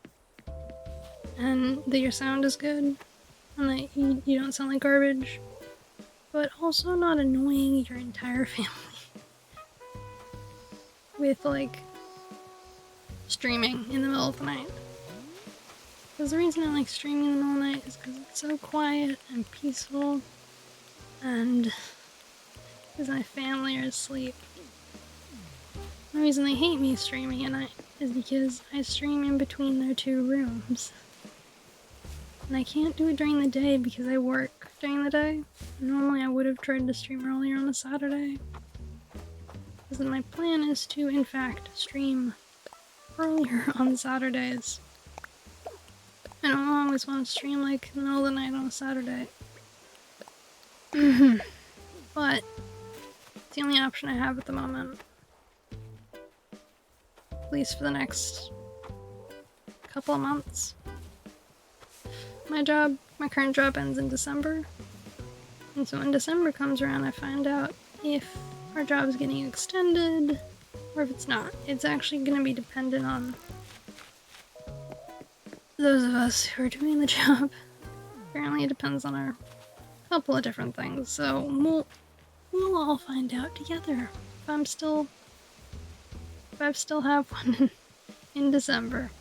S1: and that your sound is good and that you don't sound like garbage, but also not annoying your entire family with like streaming in the middle of the night. Because the reason I like streaming in the middle of the night is because it's so quiet and peaceful, and because my family are asleep. The reason they hate me streaming at night is because I stream in between their 2 rooms. And I can't do it during the day because I work during the day. Normally I would have tried to stream earlier on a Saturday. Because my plan is to, in fact, stream earlier on Saturdays. I don't always want to stream like in the middle of the night on a Saturday. But it's the only option I have at the moment. At least for the next couple of months. My current job ends in December. And so when December comes around, I find out if our job is getting extended or if it's not. It's actually going to be dependent on those of us who are doing the job. Apparently it depends on a couple of different things, so we'll all find out together if I still have one in December.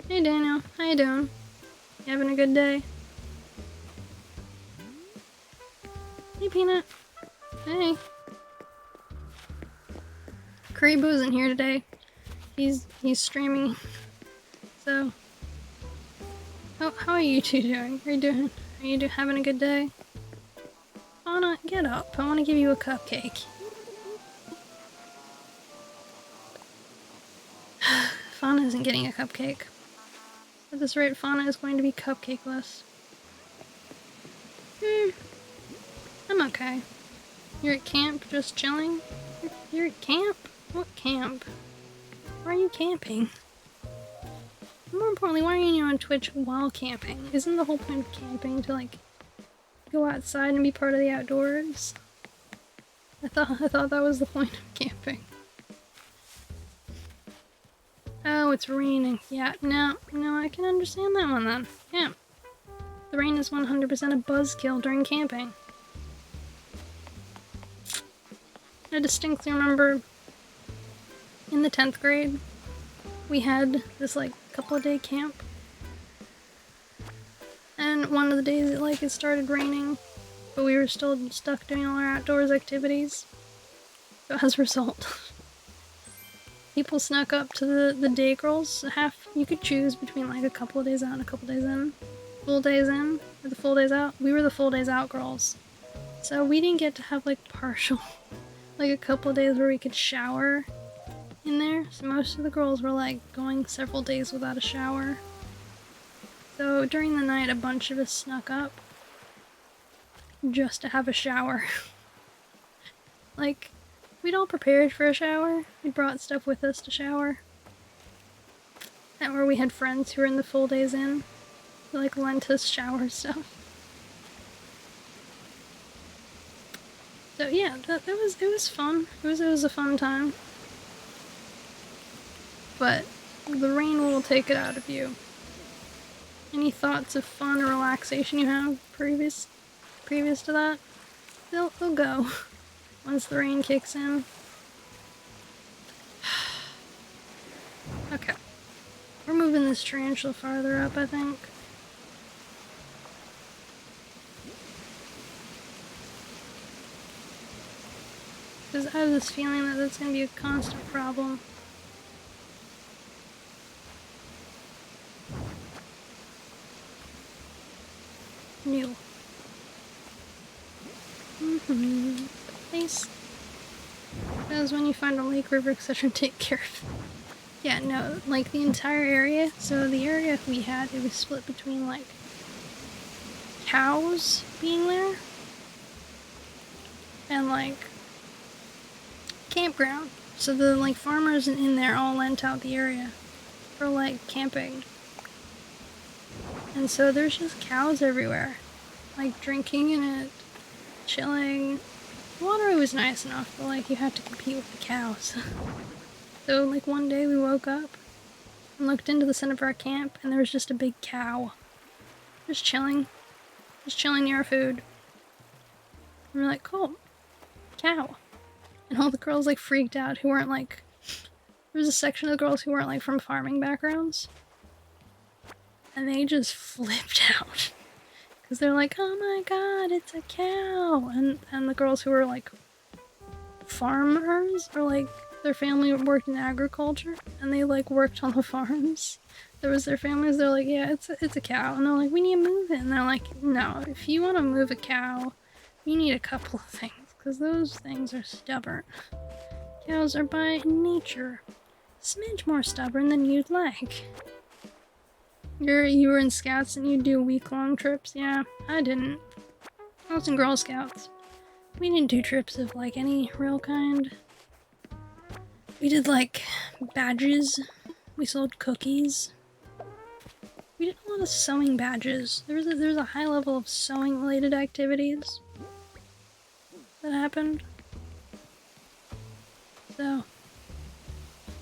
S1: Hey Daniel, how you doing? You having a good day? Hey Peanut. Hey. Karibu's in here today. He's streaming. So how are you two doing? Are you having a good day? Fauna, get up. I want to give you a cupcake. Fauna isn't getting a cupcake. At this rate, Fauna is going to be cupcakeless. I'm okay. You're at camp, just chilling? You're at camp? What camp? Why are you camping? More importantly, why are you on Twitch while camping? Isn't the whole point of camping to, like, go outside and be part of the outdoors? I thought that was the point of camping. Oh, it's raining. Yeah, no, I can understand that one then. Yeah. The rain is 100% a buzzkill during camping. I distinctly remember in the 10th grade, we had this, like, couple of day camp. And one of the days it started raining, but we were still stuck doing all our outdoors activities. So as a result, people snuck up to the day girls. You could choose between like a couple of days out and a couple of days in. Full days in, or the full days out. We were the full days out girls. So we didn't get to have like partial, like a couple of days where we could shower in there. So most of the girls were like going several days without a shower. So during the night, a bunch of us snuck up just to have a shower. Like, we'd all prepared for a shower. We brought stuff with us to shower. And where we had friends who were in the full days in. Who, like, lent us shower stuff. So yeah, it was fun. It was a fun time. But the rain will take it out of you. Any thoughts of fun or relaxation you have previous to that, they'll go once the rain kicks in. Okay. We're moving this tarantula farther up, I think. Because I have this feeling that that's going to be a constant problem. New. Nice. Because when you find a lake, river, etc., take care of it. Yeah, no, like the entire area. So the area we had, it was split between like cows being there and like campground. So the like farmers in there all lent out the area for like camping. And so there's just cows everywhere, like drinking in it, chilling. The water was nice enough, but like you had to compete with the cows. So like one day we woke up and looked into the center of our camp and there was just a big cow. Just chilling near our food. And we're like, cool, cow. And all the girls like freaked out who weren't like, there was a section of the girls who weren't like from farming backgrounds. And they just flipped out. Because they're like, oh my god, it's a cow. And the girls who were like farmers, or like their family worked in agriculture and they like worked on the farms. There was their families, they're like, yeah, it's a cow. And they're like, we need to move it. And they're like, no, if you want to move a cow, you need a couple of things. Because those things are stubborn. Cows are by nature a smidge more stubborn than you'd like. You were in Scouts and you do week-long trips? Yeah, I didn't. I was in Girl Scouts. We didn't do trips of like any real kind. We did like badges. We sold cookies. We did a lot of sewing badges. There was a high level of sewing related activities that happened. So,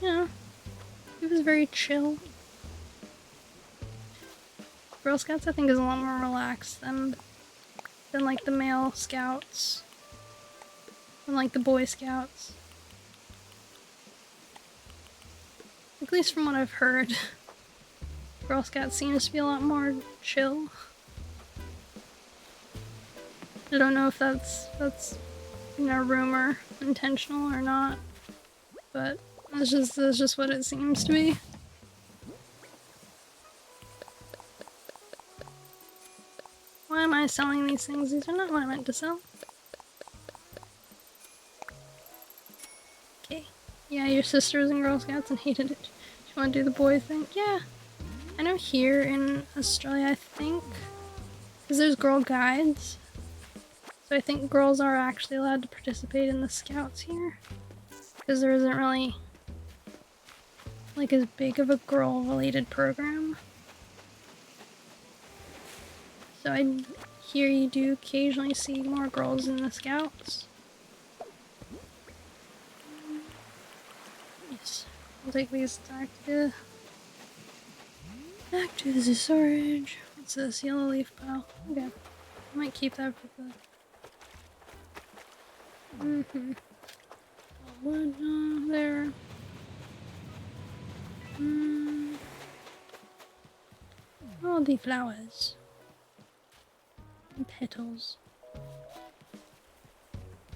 S1: you know, it was very chill. Girl Scouts I think is a lot more relaxed than like the male Scouts. And like the Boy Scouts. At least from what I've heard. Girl Scouts seems to be a lot more chill. I don't know if that's you know, rumor, intentional or not. But that's just what it seems to be. Why am I selling these things? These are not what I meant to sell. Okay. Yeah, your sister was in Girl Scouts and hated it. You want to do the boy thing? Yeah. I know here in Australia, I think, because there's girl guides. So I think girls are actually allowed to participate in the Scouts here. Because there isn't really like as big of a girl-related program. So I hear you do occasionally see more girls in the Scouts. Yes, I'll take these back to the storage. What's this? Yellow leaf pile. Okay, I might keep that for the. Wood there. All the flowers. Petals.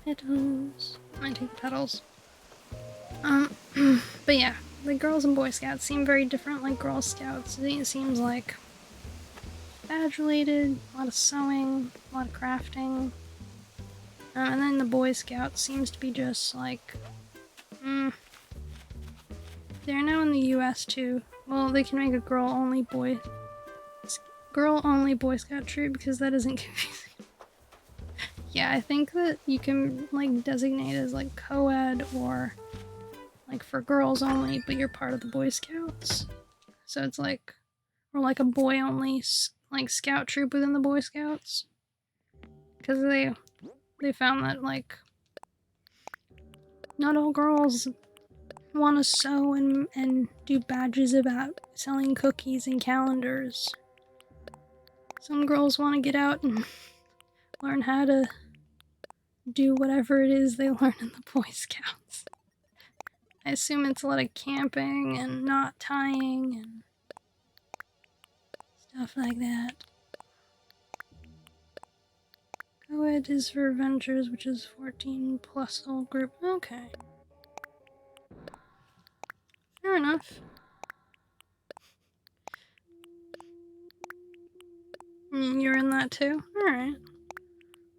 S1: Petals. I might take the petals. But yeah, the girls and Boy Scouts seem very different. Like Girl Scouts, it seems like badge related, a lot of sewing, a lot of crafting. And then the Boy Scouts seems to be just like, they're now in the US too. Well, they can make a girl-only Boy Scout troop because that isn't confusing. Yeah, I think that you can like designate as like co-ed or like for girls only, but you're part of the Boy Scouts. So it's like, or like a boy only like scout troop within the Boy Scouts. Because they found that like not all girls want to sew and do badges about selling cookies and calendars. Some girls want to get out and learn how to do whatever it is they learn in the Boy Scouts. I assume it's a lot of camping and knot tying and stuff like that. Co-ed is for adventures, which is 14 plus whole group. Okay. Fair enough. You're in that too? Alright.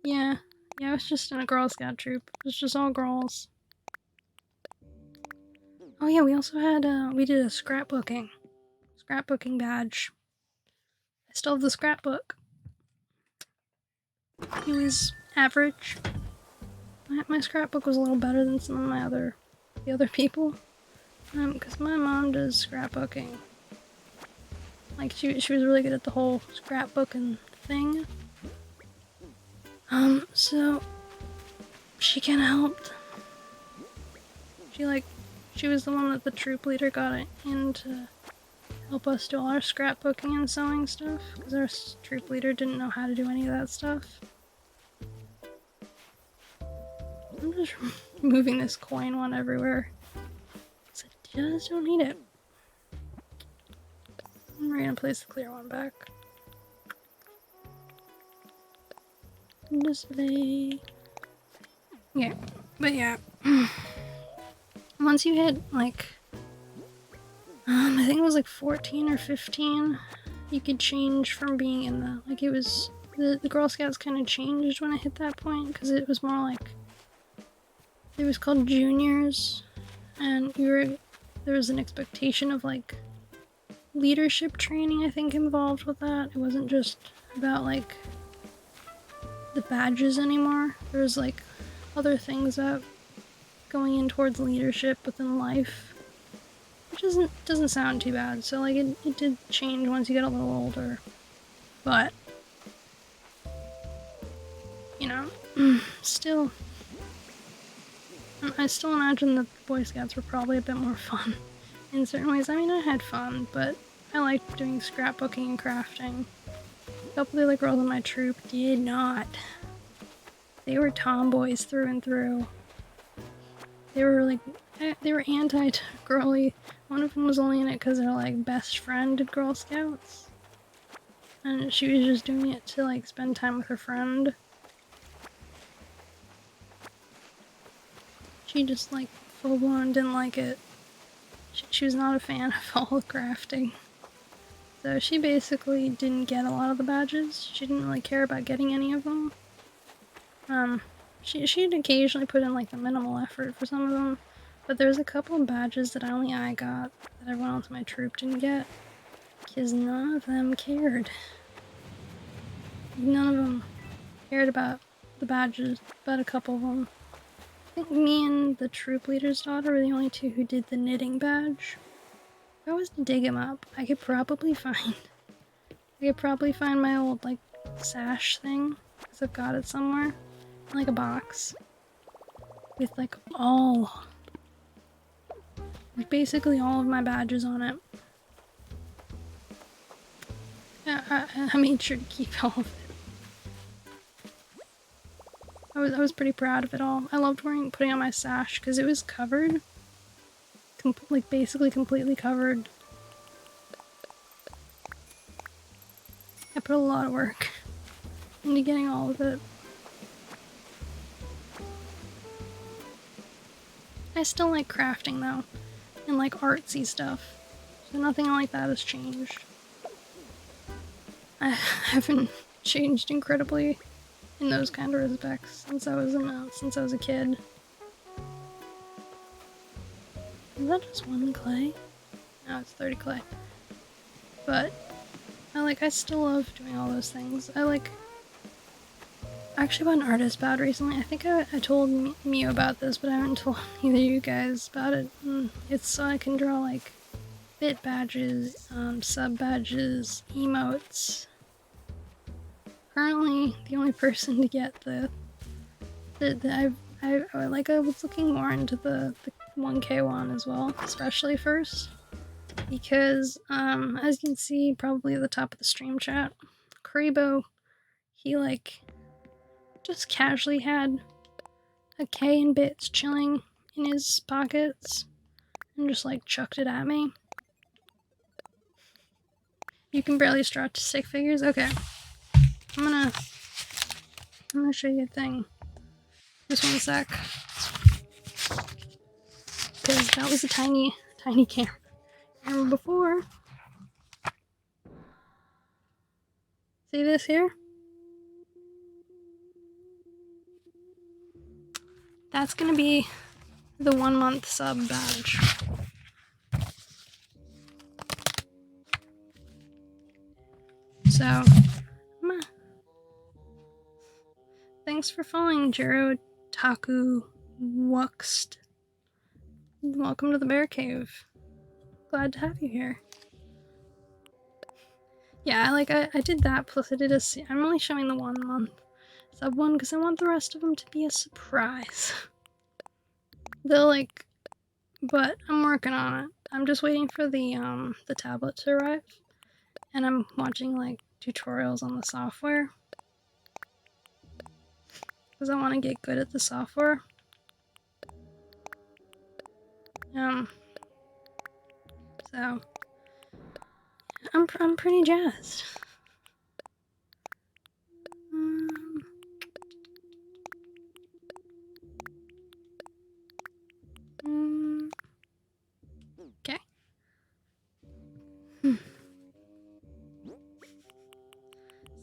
S1: Yeah. Yeah, I was just in a Girl Scout troop. It was just all girls. Oh yeah, we also had, we did a scrapbooking badge. I still have the scrapbook. It was average. My scrapbook was a little better than some of the other people. Because my mom does scrapbooking. Like, she was really good at the whole scrapbooking thing. So she kinda helped. She was the one that the troop leader got in to help us do all our scrapbooking and sewing stuff, because our troop leader didn't know how to do any of that stuff. I'm just moving this coin one everywhere. I just don't need it. I'm gonna place the clear one back. Display. Yeah, but yeah. Once you hit like, I think it was like 14 or 15, you could change from being in the, like, it was, the Girl Scouts kind of changed when I hit that point, because it was more like, it was called juniors, and there was an expectation of like leadership training, I think, involved with that. It wasn't just about like the badges anymore. There was like other things that going in towards leadership within life, which doesn't sound too bad. So like it did change once you get a little older, but you know, still, I still imagine that the Boy Scouts were probably a bit more fun in certain ways. I mean, I had fun, but I liked doing scrapbooking and crafting. A couple of the other girls in my troop did not. They were tomboys through and through. They were anti-girly. One of them was only in it because her like best friend did Girl Scouts, and she was just doing it to like spend time with her friend. She just like full blown didn't like it. She was not a fan of all the crafting, so she basically didn't get a lot of the badges. She didn't really care about getting any of them. She'd occasionally put in like the minimal effort for some of them, but there's a couple of badges that only I got that everyone else in my troop didn't get, because none of them cared. None of them cared about the badges, but a couple of them. I think me and the troop leader's daughter were the only two who did the knitting badge. If I was to dig him up, I could probably find my old like sash thing, because I've got it somewhere. Like a box with like basically all of my badges on it. I made sure to keep all of it. I was pretty proud of it all. I loved putting on my sash because it was covered, like basically completely covered. I put a lot of work into getting all of it. I still like crafting though, and like artsy stuff, so nothing like that has changed. I haven't changed incredibly in those kind of respects since I was a kid. Is that just one clay? No, it's 30 clay. But I still love doing all those things. I actually bought an artist badge recently. I think I told Mio about this, but I haven't told either of you guys about it. It's so I can draw like bit badges, sub badges, emotes. Currently, the only person to get I was looking more into the 1K one as well, especially first, because as you can see probably at the top of the stream chat, Karibo, he like just casually had a K in bits chilling in his pockets and just like chucked it at me. You can barely draw to stick figures? Okay. I'm gonna show you a thing. Just one sec. Because that was a tiny camera. Camera before. See this here? That's gonna be the 1 month sub badge. So, thanks for following, Jiro Taku Wuxt. Welcome to the Bear Cave. Glad to have you here. Yeah, I did that, plus I did I'm only showing the 1 month sub one because I want the rest of them to be a surprise. They'll like, but I'm working on it. I'm just waiting for the tablet to arrive, and I'm watching like tutorials on the software because I want to get good at the software. So I'm pretty jazzed. Okay.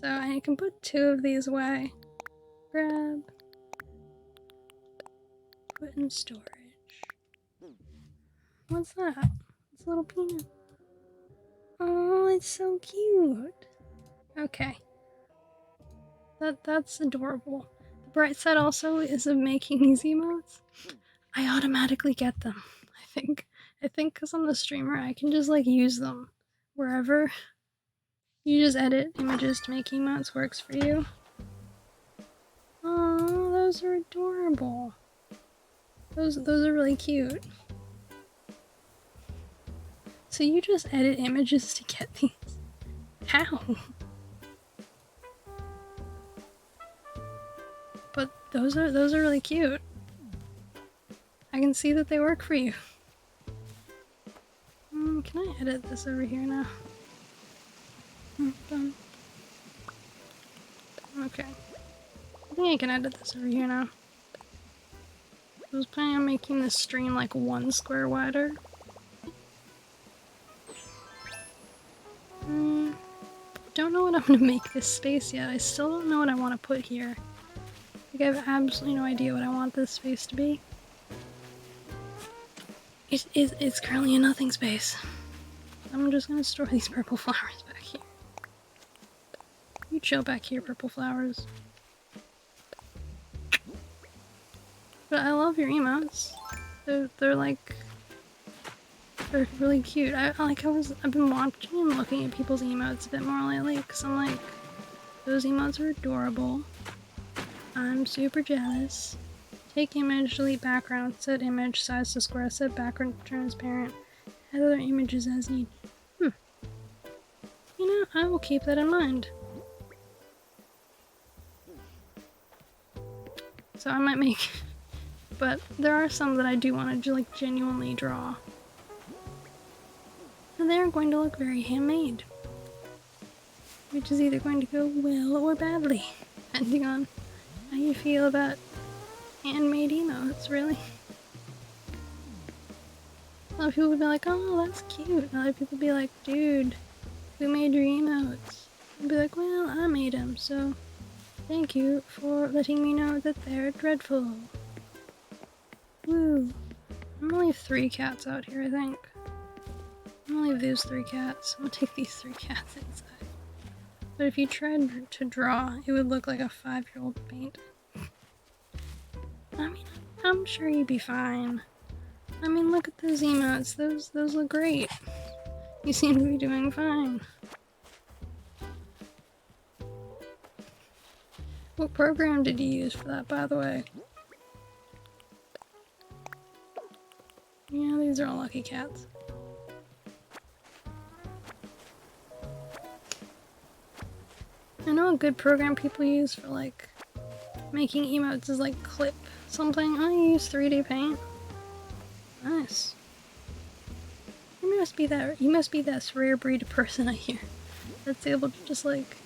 S1: So I can put 2 of these away. Grab. Put in storage. What's that? It's a little peanut. Oh, it's so cute. Okay. That's adorable. The bright side also is of making these emotes. I automatically get them. I think because I'm the streamer, I can just like use them wherever. You just edit images to make emotes works for you. Oh, those are adorable. Those are really cute. So you just edit images to get these? How? But those are really cute. I can see that they work for you. Can I edit this over here now? Done. Okay. I think I can edit this over here now. I was planning on making this stream like 1 square wider. Don't know what I'm gonna make this space yet. I still don't know what I want to put here. Like, I have absolutely no idea what I want this space to be. It's currently a nothing space. I'm just gonna store these purple flowers back here. You chill back here, purple flowers. But I love your emotes. They're like, they're really cute. I've been watching and looking at people's emotes a bit more lately because I'm like, those emotes are adorable. I'm super jealous. Take image, delete background, set image, size to square, set background transparent, add other images as needed. You know, I will keep that in mind. So I might make, but there are some that I do want to like genuinely draw. And they are going to look very handmade. Which is either going to go well or badly, depending on how you feel about handmade emotes, really. A lot of people would be like, oh, that's cute. And other people would be like, dude, who made your emotes? I'd be like, well, I made them, so thank you for letting me know that they're dreadful. Woo. I'm gonna leave 3 cats out here, I think. I'm gonna leave these 3 cats. I'm gonna take these 3 cats inside. But if you tried to draw, it would look like a 5-year-old paint. I mean, I'm sure you'd be fine. I mean, look at those emotes. Those look great. You seem to be doing fine. What program did you use for that, by the way? Yeah, these are all lucky cats. I know a good program people use for like making emotes is like Clip something. I use 3D Paint. Nice. You must be that rare breed of person I hear that's able to just like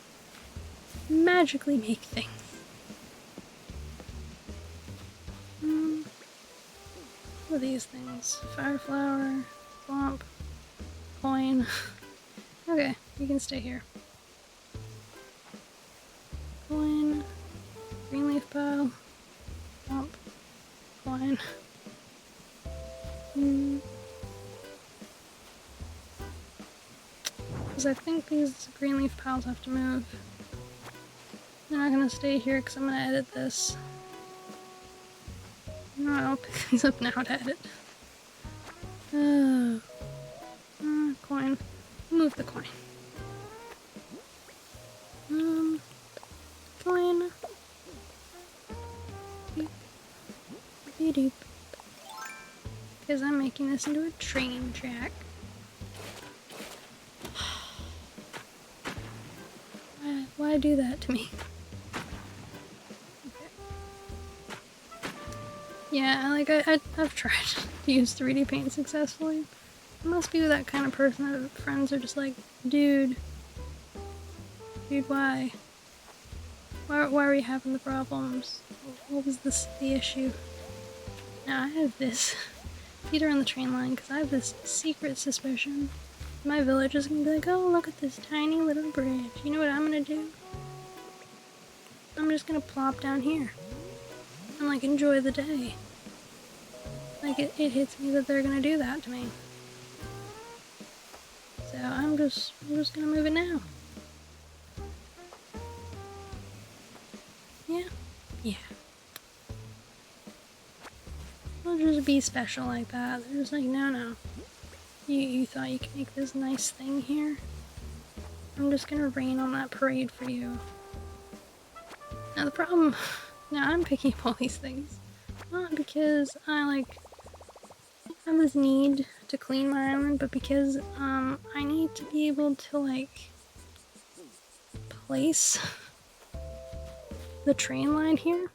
S1: magically make things. What are these things? Fire flower, swamp, coin. Okay, you can stay here. Coin, green leaf pile, swamp, coin. Because I think these green leaf piles have to move. They're not gonna stay here because I'm gonna edit this. No, I'll pick these up now to edit. Coin. Move the coin. Coin. Beep. Beep. Because I'm making this into a train track. Why do that to me? Okay. Yeah, like I've tried to use 3D Paint successfully. I must be that kind of person that friends are just like, dude, why? Why are we having the problems? What was the issue? Now I have this Peter on the train line because I have this secret suspicion. My village is gonna be like, oh, look at this tiny little bridge. You know what I'm gonna do? I'm just gonna plop down here and like enjoy the day. Like it hits me that they're gonna do that to me. So I'm just gonna move it now. Yeah. I'll just be special like that. They're just like, no. You thought you could make this nice thing here? I'm just gonna rain on that parade for you. Now the problem, now I'm picking up all these things, not because I have this need to clean my island, but because I need to be able to like place the train line here.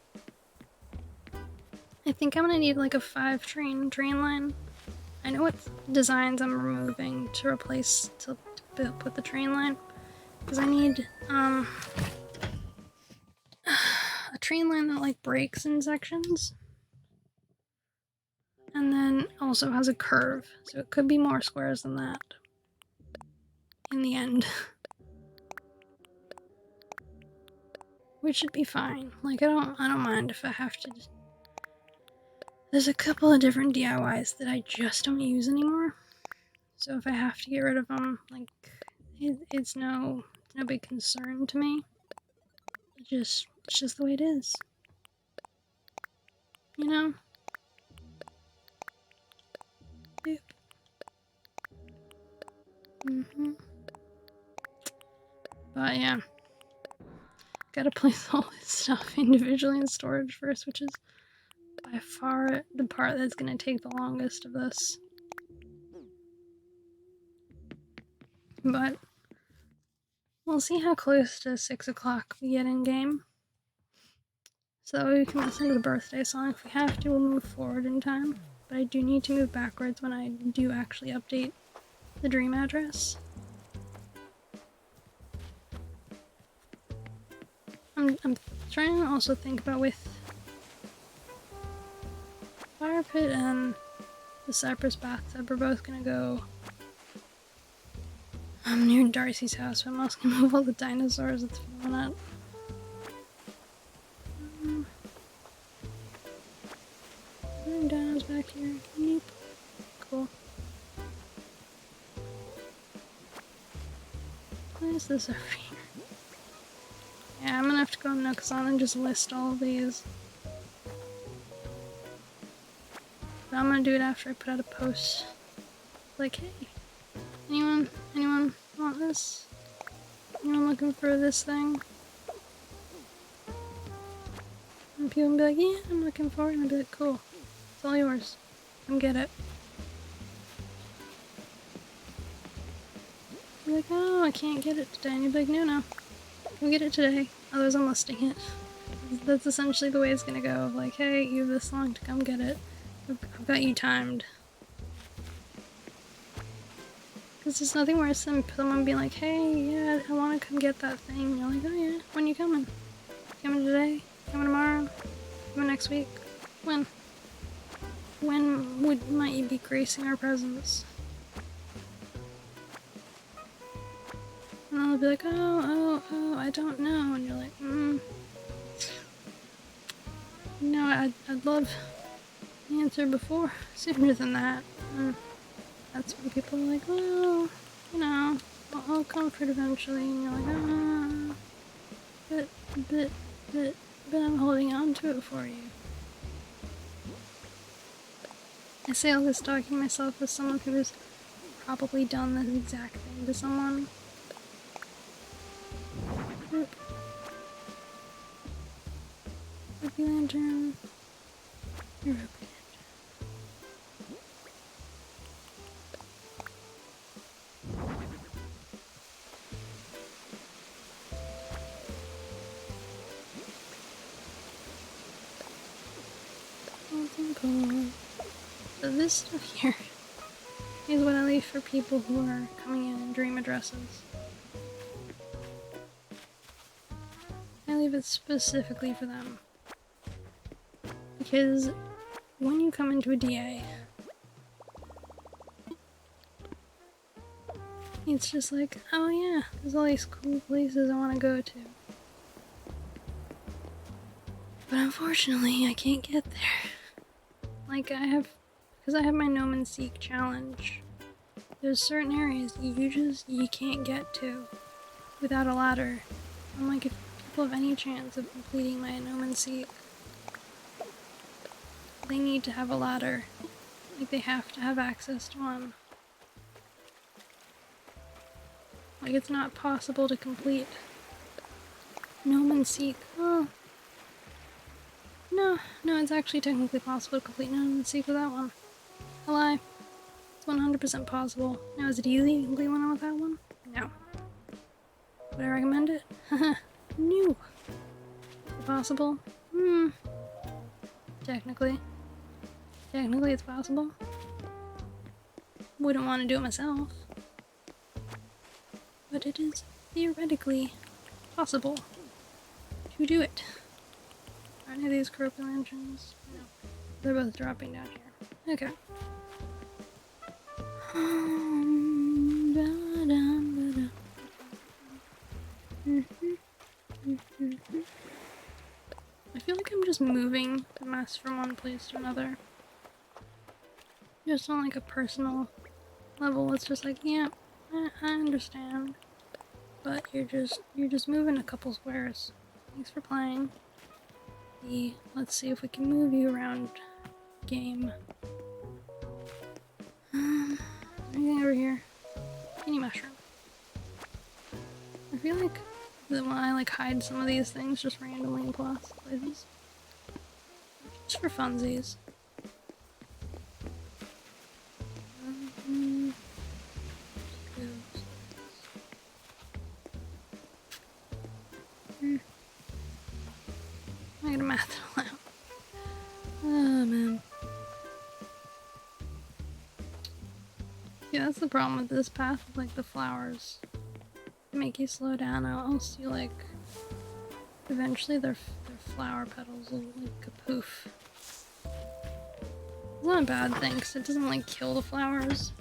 S1: I think I'm gonna need like a 5-train train line. I know what designs I'm removing to replace to put the train line, because I need a train line that like breaks in sections and then also has a curve, so it could be more squares than that in the end. Which should be fine. Like I don't mind if I have to. There's a couple of different DIYs that I just don't use anymore. So if I have to get rid of them, like it's no big concern to me. It's just the way it is. You know? Boop. But yeah. Gotta place all this stuff individually in storage first, which is by far the part that's gonna take the longest of this. But we'll see how close to 6 o'clock we get in game. So that way we can listen to the birthday song. If we have to, we'll move forward in time. But I do need to move backwards when I do actually update the dream address. I'm trying to also think about with Fire Pit and the Cypress Bathtub, we're both gonna go near Darcy's house, but I'm also gonna move all the dinosaurs that's filling up. Are there dinos back here? Nope. Cool. What is this over here? Yeah, I'm gonna have to go on Nookazon and just list all of these. But I'm gonna do it after I put out a post. Like, hey, anyone want this? Anyone looking for this thing? And people will be like, yeah, I'm looking for it. And I'll be like, cool. It's all yours. Come get it. Be like, oh, I can't get it today. And you'll be like, no. Go get it today. Otherwise I'm listing it. That's essentially the way it's gonna go. Like, hey, you have this long to come get it. I've got you timed. Because there's nothing worse than someone being like, hey, yeah, I want to come get that thing. And you're like, oh yeah, when you coming? Coming today? Coming tomorrow? Coming next week? When? When might you be gracing our presence? And they'll be like, oh, I don't know. And you're like, no, I'd love the answer before, sooner than that. And that's when people are like, well, you know, I'll come for it eventually. And you're like, but I'm holding on to it for you. I say all this talking myself as someone who has probably done this exact thing to someone. Ruby Lantern. You're Ruby Lantern. So this stuff here is what I leave for people who are coming in dream addresses. I leave it specifically for them. Because when you come into a DA, it's just like, oh yeah, there's all these cool places I want to go to. But unfortunately, I can't get there. Like, because I have my Gnome and Seek challenge, there's certain areas you can't get to without a ladder. I'm like, if people have any chance of completing my Gnome and Seek, they need to have a ladder. Like, they have to have access to one. Like, it's not possible to complete Gnome and Seek. Oh. No, it's actually technically possible to complete Nano and Seek with that one. I lie. It's 100% possible. Now, is it easy to complete one with that one? No. Would I recommend it? Haha. No. Is it possible? Technically. Technically, it's possible. Wouldn't want to do it myself. But it is theoretically possible to do it. Are any of these Croaky Lanterns? No. They're both dropping down here. Okay. I feel like I'm just moving the mess from one place to another. Just on like a personal level, it's just like, yeah, I understand. But you're just moving a couple squares. Thanks for playing. Let's see if we can move you around game. Anything over here? Any mushroom. I feel like that when I like hide some of these things just randomly in places. Just for funsies. I gotta math it all out. Oh man. Yeah, that's the problem with this path, like the flowers. They make you slow down, or else you like eventually their flower petals will like kapoof. It's not a bad thing, because it doesn't like kill the flowers.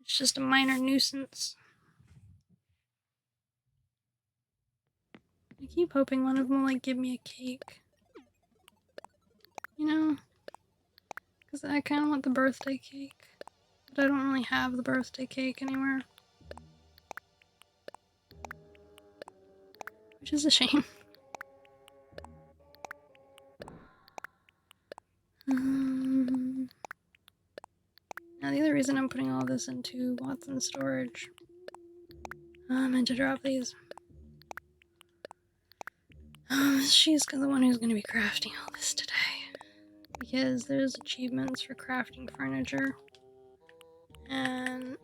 S1: It's just a minor nuisance. I keep hoping one of them will like give me a cake. You know? Because I kind of want the birthday cake. But I don't really have the birthday cake anywhere. which is a shame. Now the other reason I'm putting all this into Watson storage, I meant to drop these. She's the one who's going to be crafting all this today. Because there's achievements for crafting furniture. And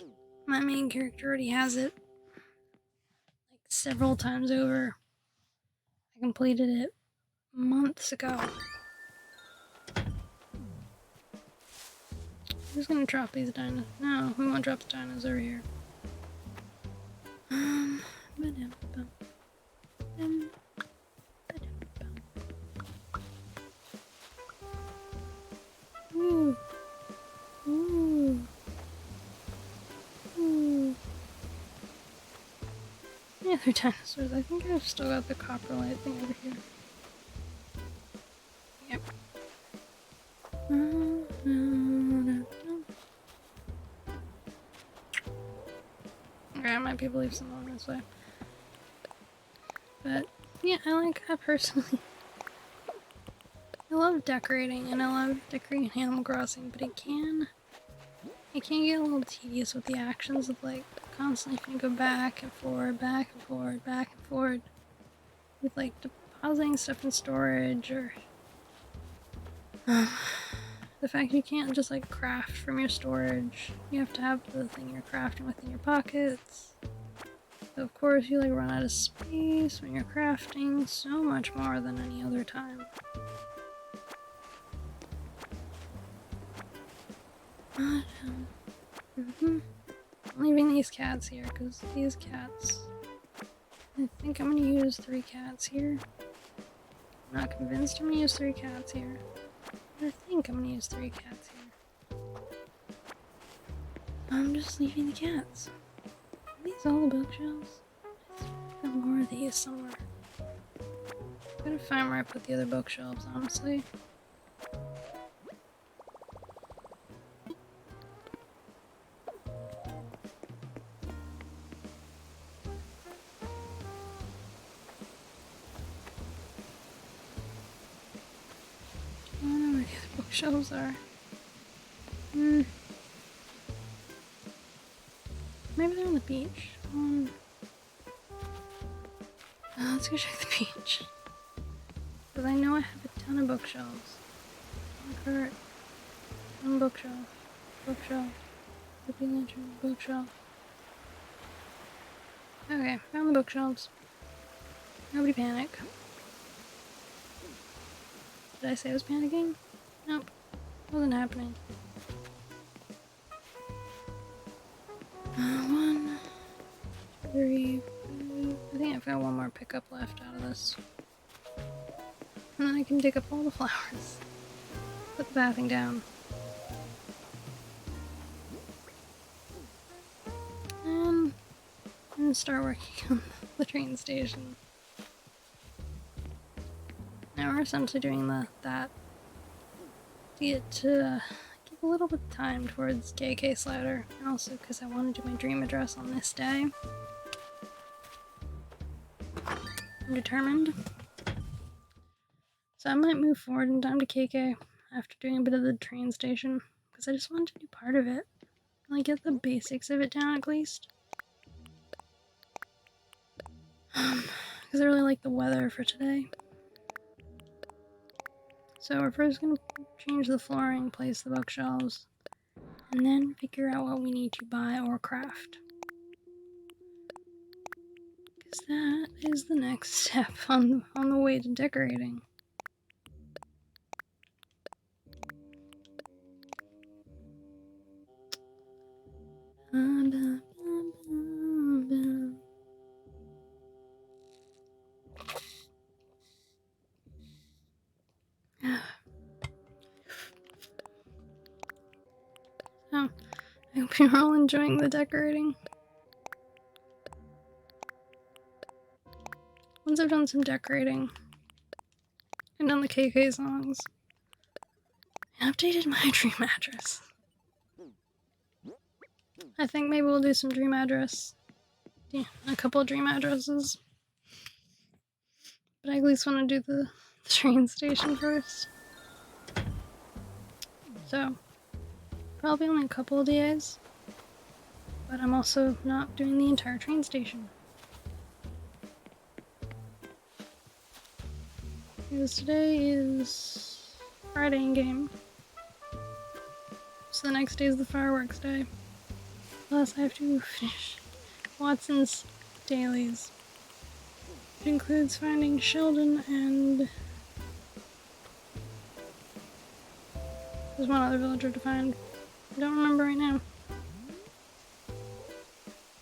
S1: my main character already has it. Like several times over. I completed it months ago. Who's gonna drop these dinos? No, we won't drop the dinos over here. Ooh. Ooh. Ooh. Yeah, they're dinosaurs. I think I've still got the copper light thing over here. Yep. Okay, I might be able to leave some on this way. But, yeah, I personally... I love decorating, and I love decorating Animal Crossing, but it can get a little tedious with the actions of, like, constantly having to go back and forward, back and forward, back and forward. With, like, depositing stuff in storage, or... the fact you can't just, like, craft from your storage. You have to have the thing you're crafting within your pockets. So of course, you, like, run out of space when you're crafting so much more than any other time. I'm leaving these cats here, because these cats... I think I'm gonna use 3 cats here. I'm not convinced I'm gonna use 3 cats here. But I think I'm gonna use 3 cats here. I'm just leaving the cats. Are these all the bookshelves? I've got more of these somewhere. I'm gonna find where I put the other bookshelves, honestly. I don't know where the other bookshelves are. Maybe they're on the beach. Let's go check the beach. Because I know I have a ton of bookshelves. Look, one bookshelf. Bookshelf. The lantern. Bookshelf. Okay, found the bookshelves. Nobody panic. Did I say I was panicking? Nope. Wasn't happening. 1, 2, 3, 4. I think I've got one more pickup left out of this. And then I can dig up all the flowers. Put the bathing down. And start working on the train station. Now we're essentially doing that to get to give a little bit of time towards KK Slider, and also because I want to do my dream address on this day. I'm determined. So I might move forward in time to KK after doing a bit of the train station, because I just wanted to do part of it. Like, get the basics of it down at least. Because I really like the weather for today. So we're first going to change the flooring, place the bookshelves, and then figure out what we need to buy or craft. Because that is the next step on the way to decorating. So, I hope you're all enjoying the decorating. Once I've done some decorating and done the KK songs, I updated my dream address. I think maybe we'll do some dream address. Yeah, a couple of dream addresses. But I at least want to do the train station first. So, probably only a couple of days. But I'm also not doing the entire train station. Because today is Friday in game. So the next day is the fireworks day. Plus I have to finish Watson's dailies. It includes finding Sheldon and there's one other villager to find. I don't remember right now.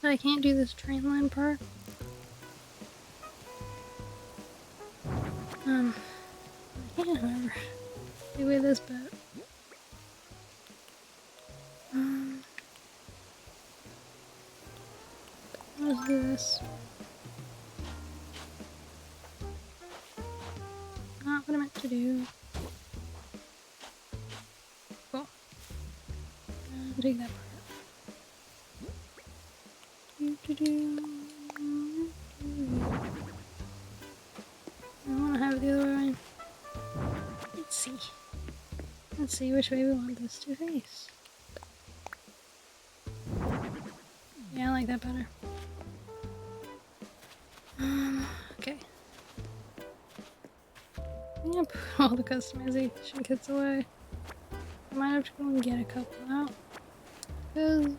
S1: But I can't do this train line part. I can, however, do away this bit. Let's do this. Not what I meant to do. Cool. Take that part. I want to have it the other way. Let's see. Let's see which way we want this to face. Yeah, I like that better. Okay. I'm gonna put all the customization kits away. I might have to go and get a couple out. Because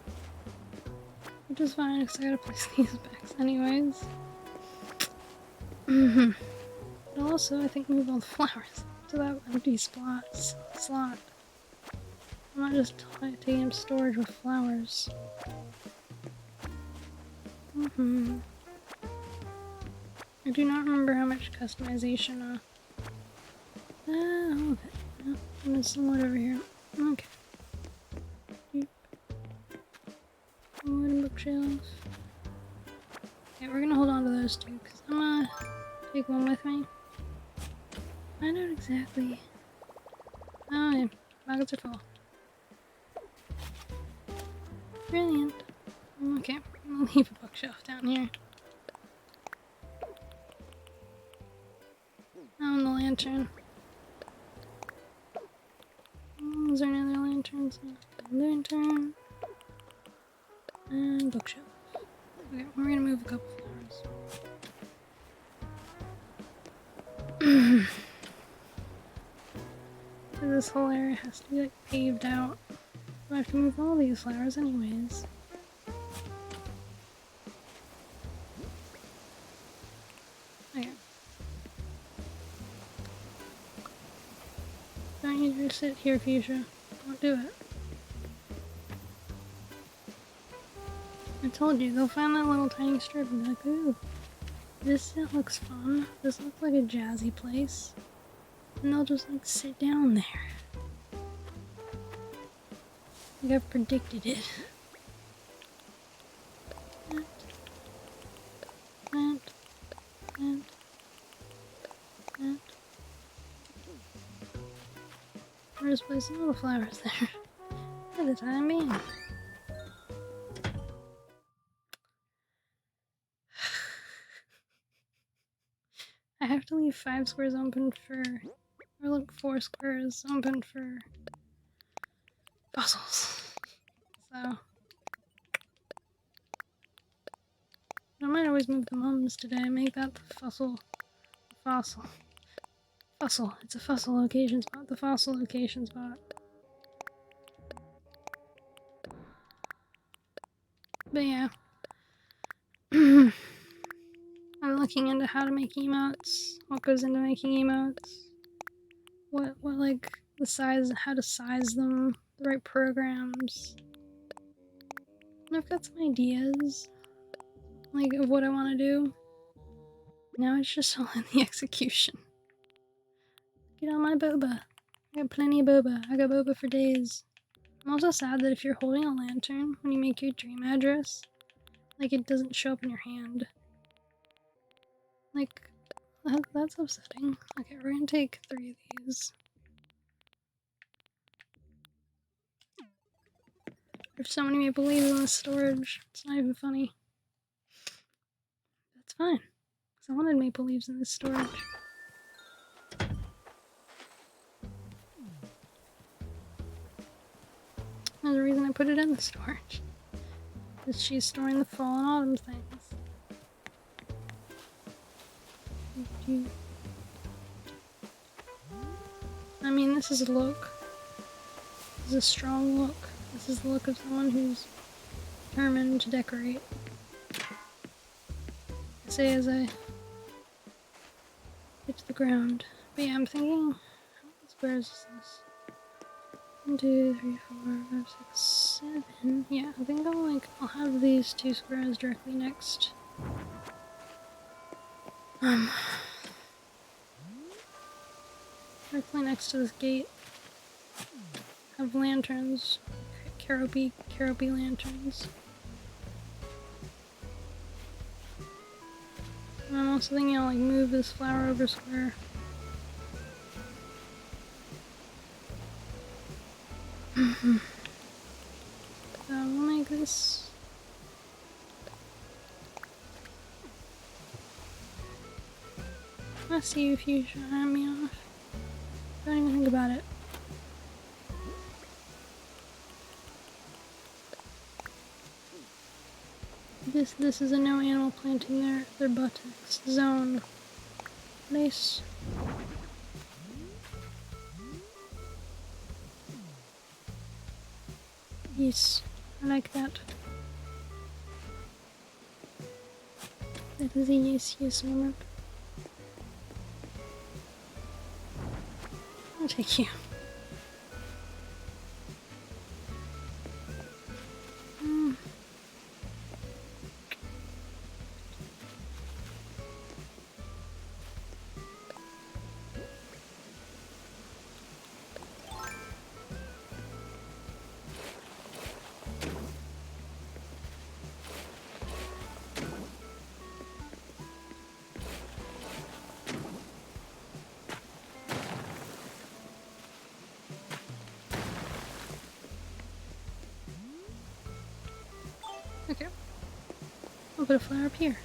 S1: which is fine because I gotta place these back anyways. But also, I think move all the flowers to that empty slot. I'm not just taking up storage with flowers. I do not remember how much customization, all of it. No, there's some wood over here. Okay. Wooden bookshelves. Okay, we're gonna hold on to those two, because I'm gonna take one with me. Find out exactly. Oh, yeah. Pockets are full. Brilliant. Okay, I'm gonna leave a bookshelf down here. Oh, and the lantern. Oh, is there any other lanterns? Lantern. And bookshelf. Okay, we're gonna move a couple flowers. This whole area has to be like paved out. I have to move all these flowers anyways. Okay. Don't need you to sit here, Fuchsia. Don't do it. I told you, they'll find that little tiny strip and be like, ooh, this looks fun. This looks like a jazzy place. And they'll just like sit down there. Like I've predicted it. Plant. We're just placing all the flowers there. For the time being. I have to leave 5 squares open for, or like 4 squares open for fossils. So I might always move the mums today. Make that the fossil. It's a fossil location spot. The fossil location spot. But yeah. I'm looking into how to make emotes. What goes into making emotes. What like the size, how to size them, the right programs. And I've got some ideas. Like of what I want to do. Now it's just all in the execution. Get on my boba. I got plenty of boba. I got boba for days. I'm also sad that if you're holding a lantern when you make your dream address, like it doesn't show up in your hand. Like, that's upsetting. Okay, we're gonna take 3 of these. There's so many maple leaves in this storage. It's not even funny. That's fine. Because I wanted maple leaves in this storage. There's a reason I put it in the storage. Because she's storing the fall and autumn things. I mean, this is a look. This is a strong look. This is the look of someone who's determined to decorate. I say as I get to the ground. But yeah, I'm thinking, how many squares is this? 1, 2, 3, 4, 5, 6, 7. Yeah, I think I'll have these 2 squares directly next. Directly next to this gate. Have lanterns. Caroby lanterns. And I'm also thinking I'll like move this flower over square. So we'll make this. Let's see if you should hand me off. Don't even think about it. This is a no animal planting their buttocks zone. Nice. Yes, I like that. That is a yes moment. I'll take you. Okay. I'll put a flower up here.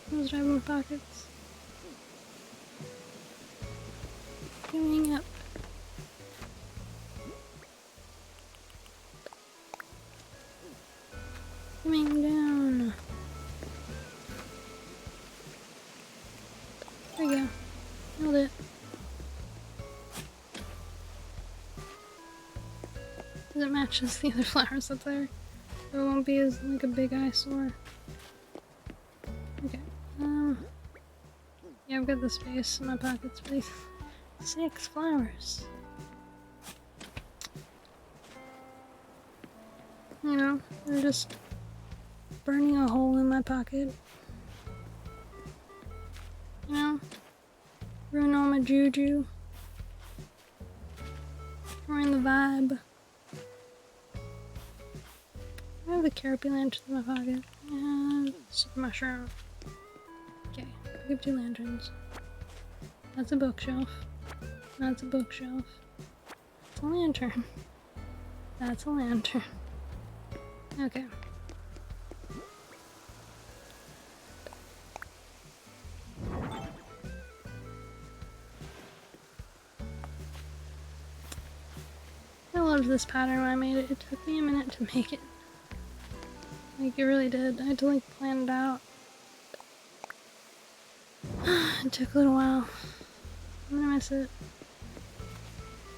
S1: Those have more pockets. Coming up. Coming down. There we go. Nailed it. Because it matches the other flowers up there. So it won't be as like a big eyesore. Okay. Yeah, I've got the space in my pockets for these 6 flowers. You know, they're just burning a hole in my pocket. You know? Ruin all my juju. Destroying the vibe. I have the carapy lantern in my pocket. And super mushroom. Okay, pick up 2 lanterns. That's a bookshelf. That's a bookshelf. That's a lantern. That's a lantern. Okay. I loved this pattern when I made it. It took me a minute to make it. Like, it really did. I had to, like, plan it out. It took a little while. I'm gonna miss it.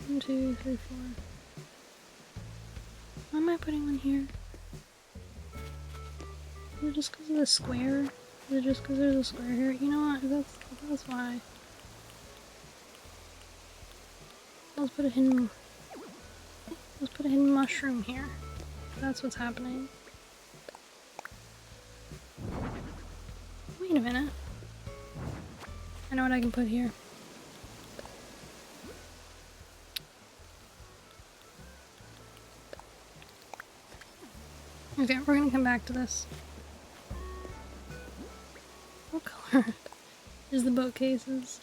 S1: 1, 2, 3, 4. Why am I putting one here? Is it just because of the square? Is it just because there's a square here? You know what? That's why. Let's put a hidden mushroom here. That's what's happening. Wait a minute. I know what I can put here. Okay, we're gonna come back to this. What color is the boat cases?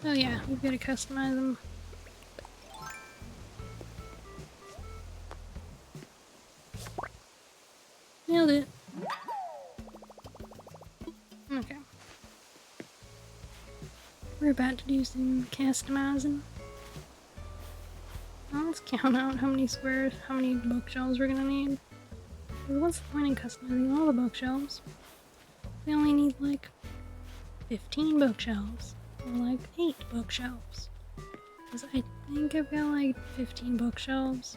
S1: Oh yeah, we've got to customize them. Nailed it. Okay. We're about to do some customizing. Now let's count out how many bookshelves we're gonna need. What's the point in customizing all the bookshelves? We only need like 15 bookshelves, or like 8 bookshelves. Because I think I've got like 15 bookshelves.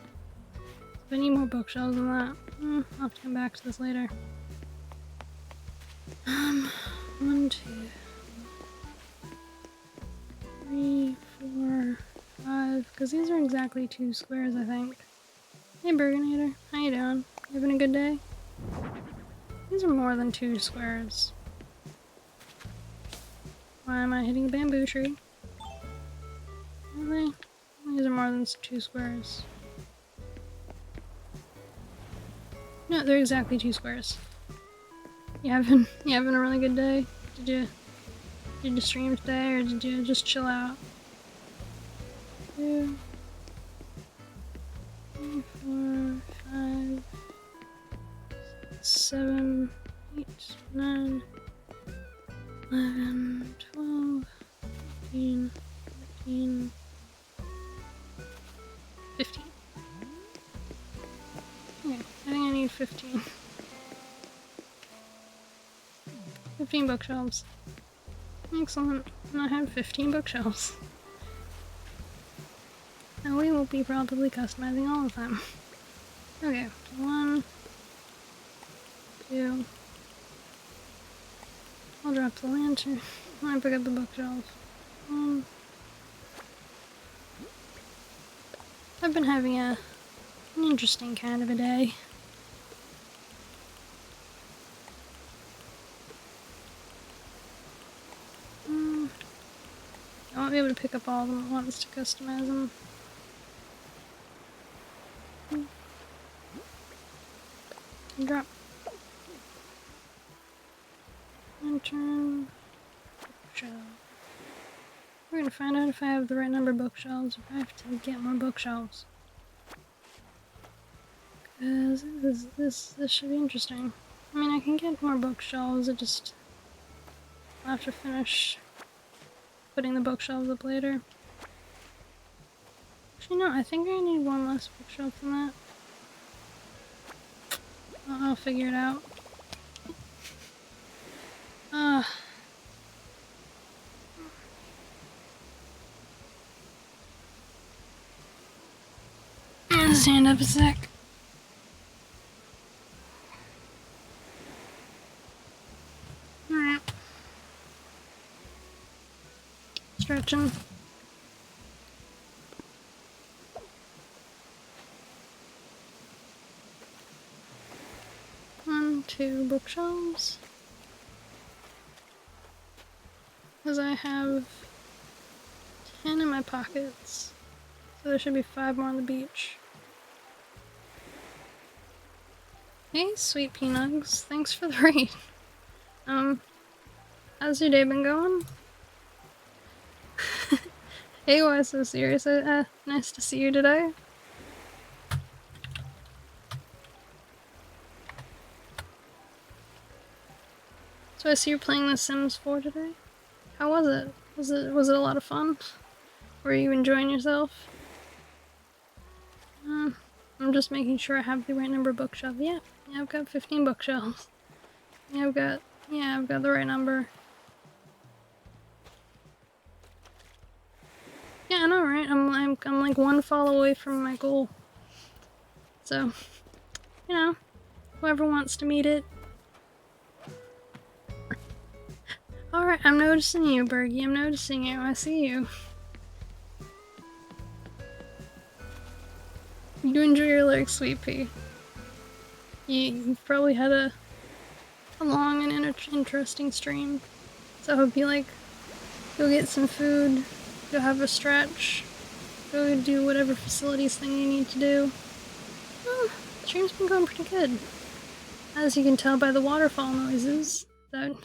S1: If I need more bookshelves than that, I'll have to come back to this later. 1, 2, 3, 4, 5, because these are exactly 2 squares, I think. Hey Burgonator, how you doing? You having a good day? These are more than 2 squares. Why am I hitting a bamboo tree? Really? These are more than 2 squares. No, they're exactly 2 squares. You having a really good day? Did you stream today, or did you just chill out? 2, 3, 4, 5, 7, 8, 9, 11, 12, 13, 14, 15. Okay, I think I need 15. 15 bookshelves. Excellent. And I have 15 bookshelves. And we will be probably customizing all of them. Okay, 1, 2. I'll drop the lantern. I pick up the bookshelves. I've been having an interesting kind of a day. I won't be able to pick up all of them at once to customize them. Drop. Lantern. Bookshelf. We're gonna find out if I have the right number of bookshelves, if I have to get more bookshelves. Because this should be interesting. I mean, I can get more bookshelves, I'll have to finish putting the bookshelves up later. Actually, no, I think I need one less bookshelf than that. I'll figure it out. Stand up a sec. Alright. Stretching. One, 2 bookshelves. Because I have 10 in my pockets. So there should be 5 more on the beach. Hey, sweet Peanugs. Thanks for the raid. How's your day been going? Hey, why so serious? Nice to see you today. So I see you're playing The Sims 4 today? How was it? Was it a lot of fun? Were you enjoying yourself? I'm just making sure I have the right number of bookshelves. Yeah, I've got 15 bookshelves. Yeah, I've got the right number. Yeah, I know, right? I'm like 1 fall away from my goal. So, you know, whoever wants to meet it. Alright, I'm noticing you, Bergie. I'm noticing you. I see you. You enjoy your lyrics, Sweet Pea. You've probably had a long and interesting stream. So I hope you go get some food, go have a stretch, go do whatever facilities thing you need to do. Oh, the stream's been going pretty good. As you can tell by the waterfall noises, I'm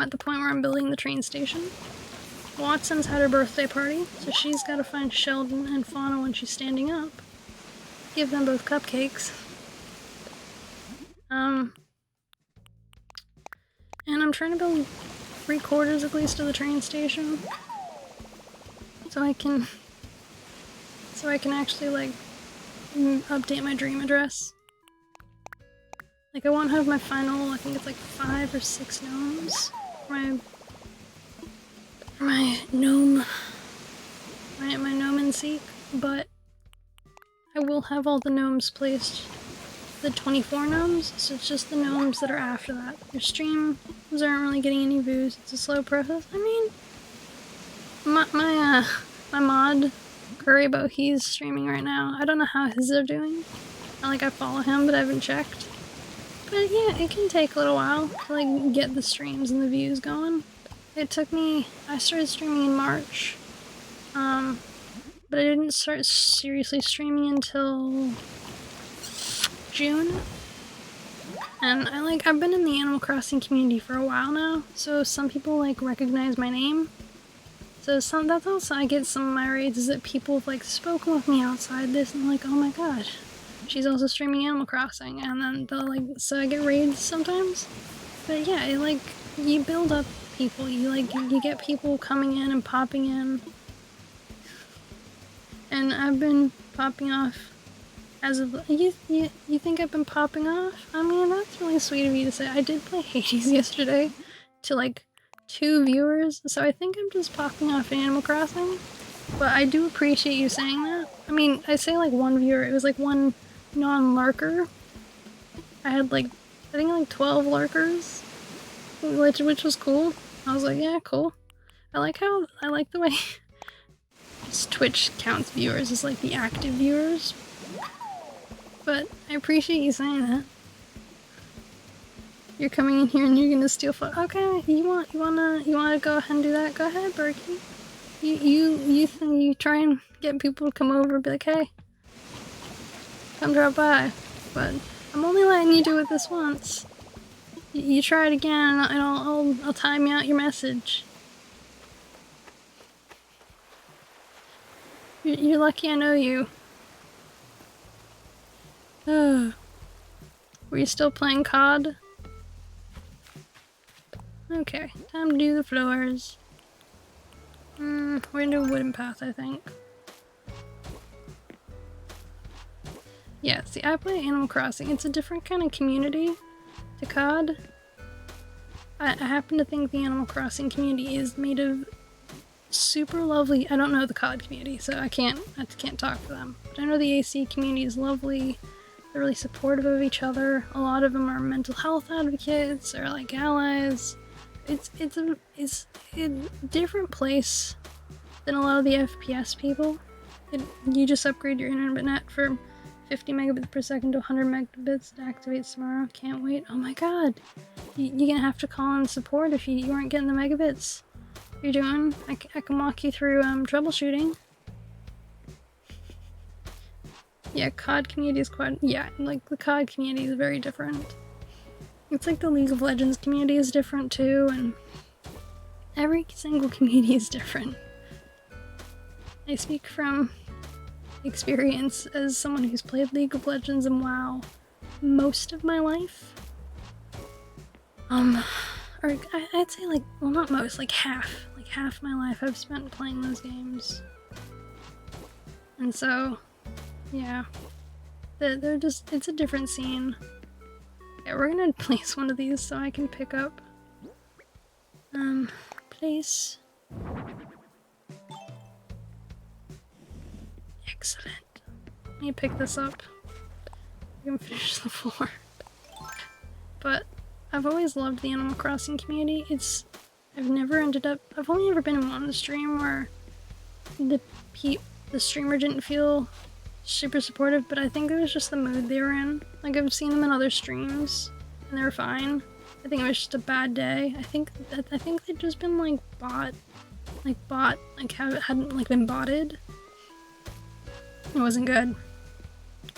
S1: at the point where I'm building the train station. Watson's had her birthday party, so she's gotta find Sheldon and Fauna when she's standing up. Give them both cupcakes. And I'm trying to build 3/4 at least of the train station. So I can actually, like, update my dream address. Like, I won't have my final, I think it's like 5 or 6 gnomes for my gnome, my gnome and seek, but I will have all the gnomes placed. The 24 gnomes, so it's just the gnomes that are after that. Your streams aren't really getting any views. It's a slow process. I mean, my mod, Currybo, he's streaming right now. I don't know how his are doing. I follow him, but I haven't checked. But yeah, it can take a little while to, like, get the streams and the views going. It took me, I started streaming in March. But I didn't start seriously streaming until June. And I've been in the Animal Crossing community for a while now, so some people, like, recognize my name. So that's also, I get some of my raids, is that people have, like, spoken with me outside this, and I'm like, oh my god, she's also streaming Animal Crossing, and then they'll, like, so I get raids sometimes. But yeah, you build up people, you get people coming in and popping in. And I've been popping off as of, you think I've been popping off? I mean, that's really sweet of you to say. I did play Hades yesterday to, like, 2 viewers, so I think I'm just popping off in Animal Crossing. But I do appreciate you saying that. I mean, I say, like, 1 viewer, it was, like, 1 non-lurker. I had, like, I think, like, 12 lurkers, which was cool. I was like, yeah, cool. I like the way Twitch counts viewers as, like, the active viewers. But I appreciate you saying that. You're coming in here and you're gonna steal photos. Okay, you wanna go ahead and do that? Go ahead, Berkey. You try and get people to come over and be like, hey, come drop by. But I'm only letting you do it this once. You try it again, and I'll time you out your message. You're lucky I know you. Were you still playing COD? Okay, time to do the floors. We're gonna do a wooden path, I think. Yeah, see, I play Animal Crossing. It's a different kind of community to COD. I happen to think the Animal Crossing community is made of super lovely. I don't know the COD community, so I can't talk for them. But I know the AC community is lovely. They're really supportive of each other. A lot of them are mental health advocates or, like, allies. It's a different place than a lot of the FPS people. You just upgrade your internet from 50 megabits per second to 100 megabits to activate tomorrow. Can't wait. Oh my god. You're gonna have to call in support if you aren't getting the megabits you're doing. I can walk you through troubleshooting. Yeah, COD community is quite... Yeah, like, the COD community is very different. It's like the League of Legends community is different too, and every single community is different. I speak from experience as someone who's played League of Legends and WoW most of my life. Or I'd say, like, well, not most, like half my life I've spent playing those games. And so, yeah, they're just, it's a different scene. Yeah, we're gonna place one of these so I can pick up, place. Excellent. Let me pick this up. We can finish the floor. But I've always loved the Animal Crossing community. I've only ever been in one stream where the streamer didn't feel super supportive, but I think it was just the mood they were in. Like, I've seen them in other streams, and they were fine. I think it was just a bad day. I think they'd just been, like, hadn't, like, been botted. It wasn't good.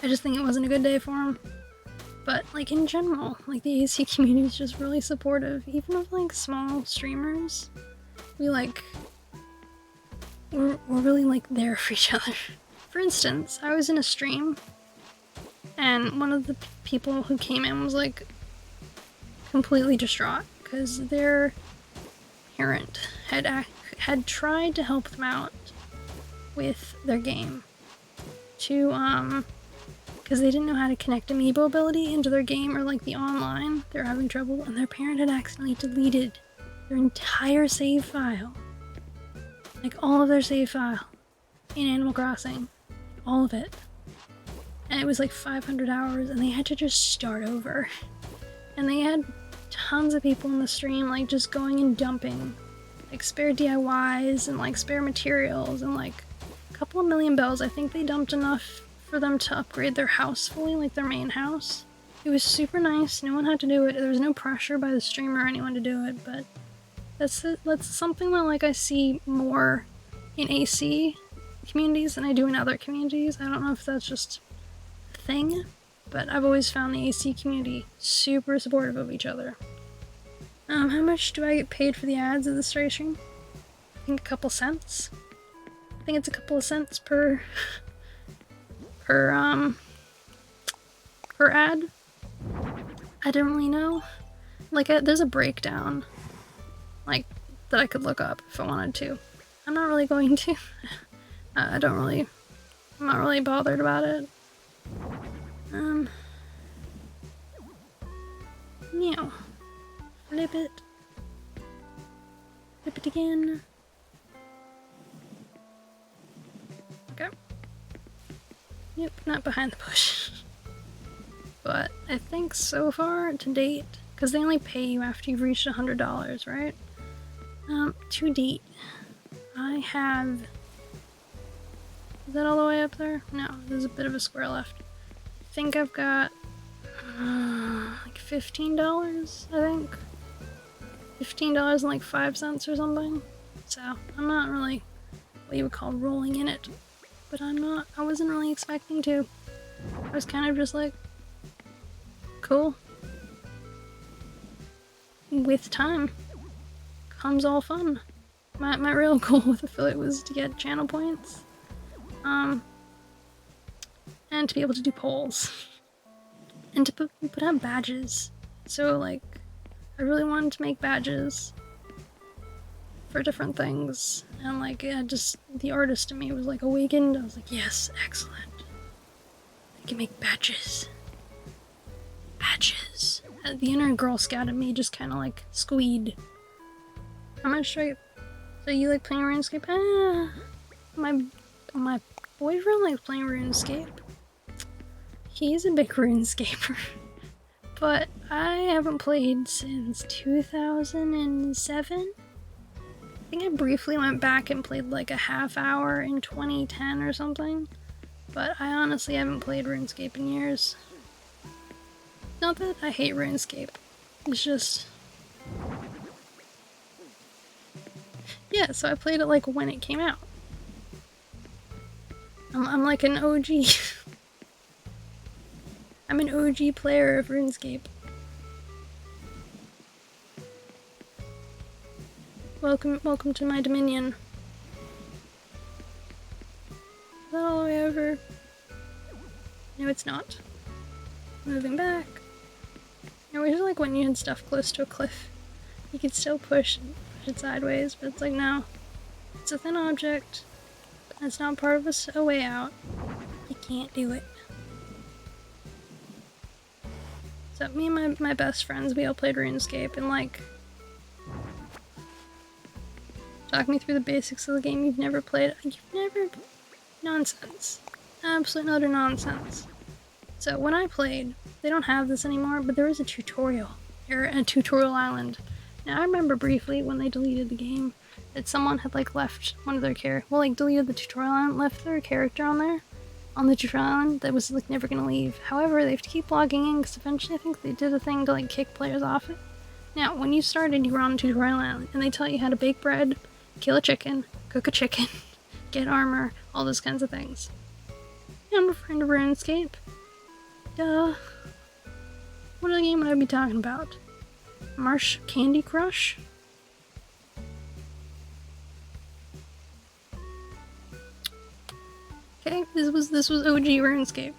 S1: I just think it wasn't a good day for them. But, like, in general, like, the AC community is just really supportive. Even of, like, small streamers, we're really, like, there for each other. For instance, I was in a stream, and one of the people who came in was, like, completely distraught, because their parent had tried to help them out with their game to because they didn't know how to connect amiibo ability into their game or like the online. They're having trouble, and their parent had accidentally deleted their entire save file, like all of their save file in Animal Crossing, all of it, and it was like 500 hours, and they had to just start over. And they had tons of people in the stream like just going and dumping like spare DIYs and like spare materials and like a couple of million bells. I think they dumped enough for them to upgrade their house fully, like their main house. It was super nice. No one had to do it. There was no pressure by the streamer or anyone to do it, but that's something that like I see more in AC communities than I do in other communities. I don't know if that's just a thing, but I've always found the AC community super supportive of each other. How much do I get paid for the ads of the stream? I think a couple cents. I think it's a couple of cents per ad. I don't really know. Like, there's a breakdown, like, that I could look up if I wanted to. I'm not really going to. I'm not really bothered about it. Meow. Flip it. Flip it again. Okay. Yep, not behind the bush. But I think so far to date, because they only pay you after you've reached $100, right? To date, I have... Is that all the way up there? No, there's a bit of a square left. I think I've got like $15, I think. $15 and like 5 cents or something. So I'm not really what you would call rolling in it. But I wasn't really expecting to. I was kind of just like, cool. With time comes all fun. My real goal with affiliate was to get channel points. And to be able to do polls. And to put out badges. So like, I really wanted to make badges for different things. And like, yeah, just the artist in me was like awakened. I was like, yes, excellent. I can make badges. Badges. The inner Girl Scout in me just kind of like squeed. How much do I... So you like playing RuneScape? My boyfriend likes playing RuneScape. He's a big RuneScaper. But I haven't played since 2007. I think I briefly went back and played like a half hour in 2010 or something. But I honestly haven't played RuneScape in years. Not that I hate RuneScape. It's just... Yeah, so I played it like when it came out. I'm like an OG. I'm an OG player of RuneScape. Welcome to my dominion. Is that all the way over? No, it's not. Moving back. I always like when you had stuff close to a cliff. You could still push it sideways, but it's like, no. It's a thin object. It's not part of a way out. You can't do it. So me and my best friends, we all played RuneScape, and like... Talk me through the basics of the game. You've never played it. Nonsense. Absolute utter nonsense. So when I played, they don't have this anymore, but there was a tutorial. Or a tutorial island. Now I remember briefly when they deleted the game that someone had like left one of their deleted the tutorial island, left their character on there. On the tutorial island that was like never gonna leave. However, they have to keep logging in because eventually I think they did a thing to like kick players off it. Now, when you started, you were on the tutorial island and they tell you how to bake bread, kill a chicken, cook a chicken, get armor, all those kinds of things. Yeah, I'm referring to RuneScape. Duh. What other game would I be talking about? Marsh Candy Crush? Okay, this was OG RuneScape.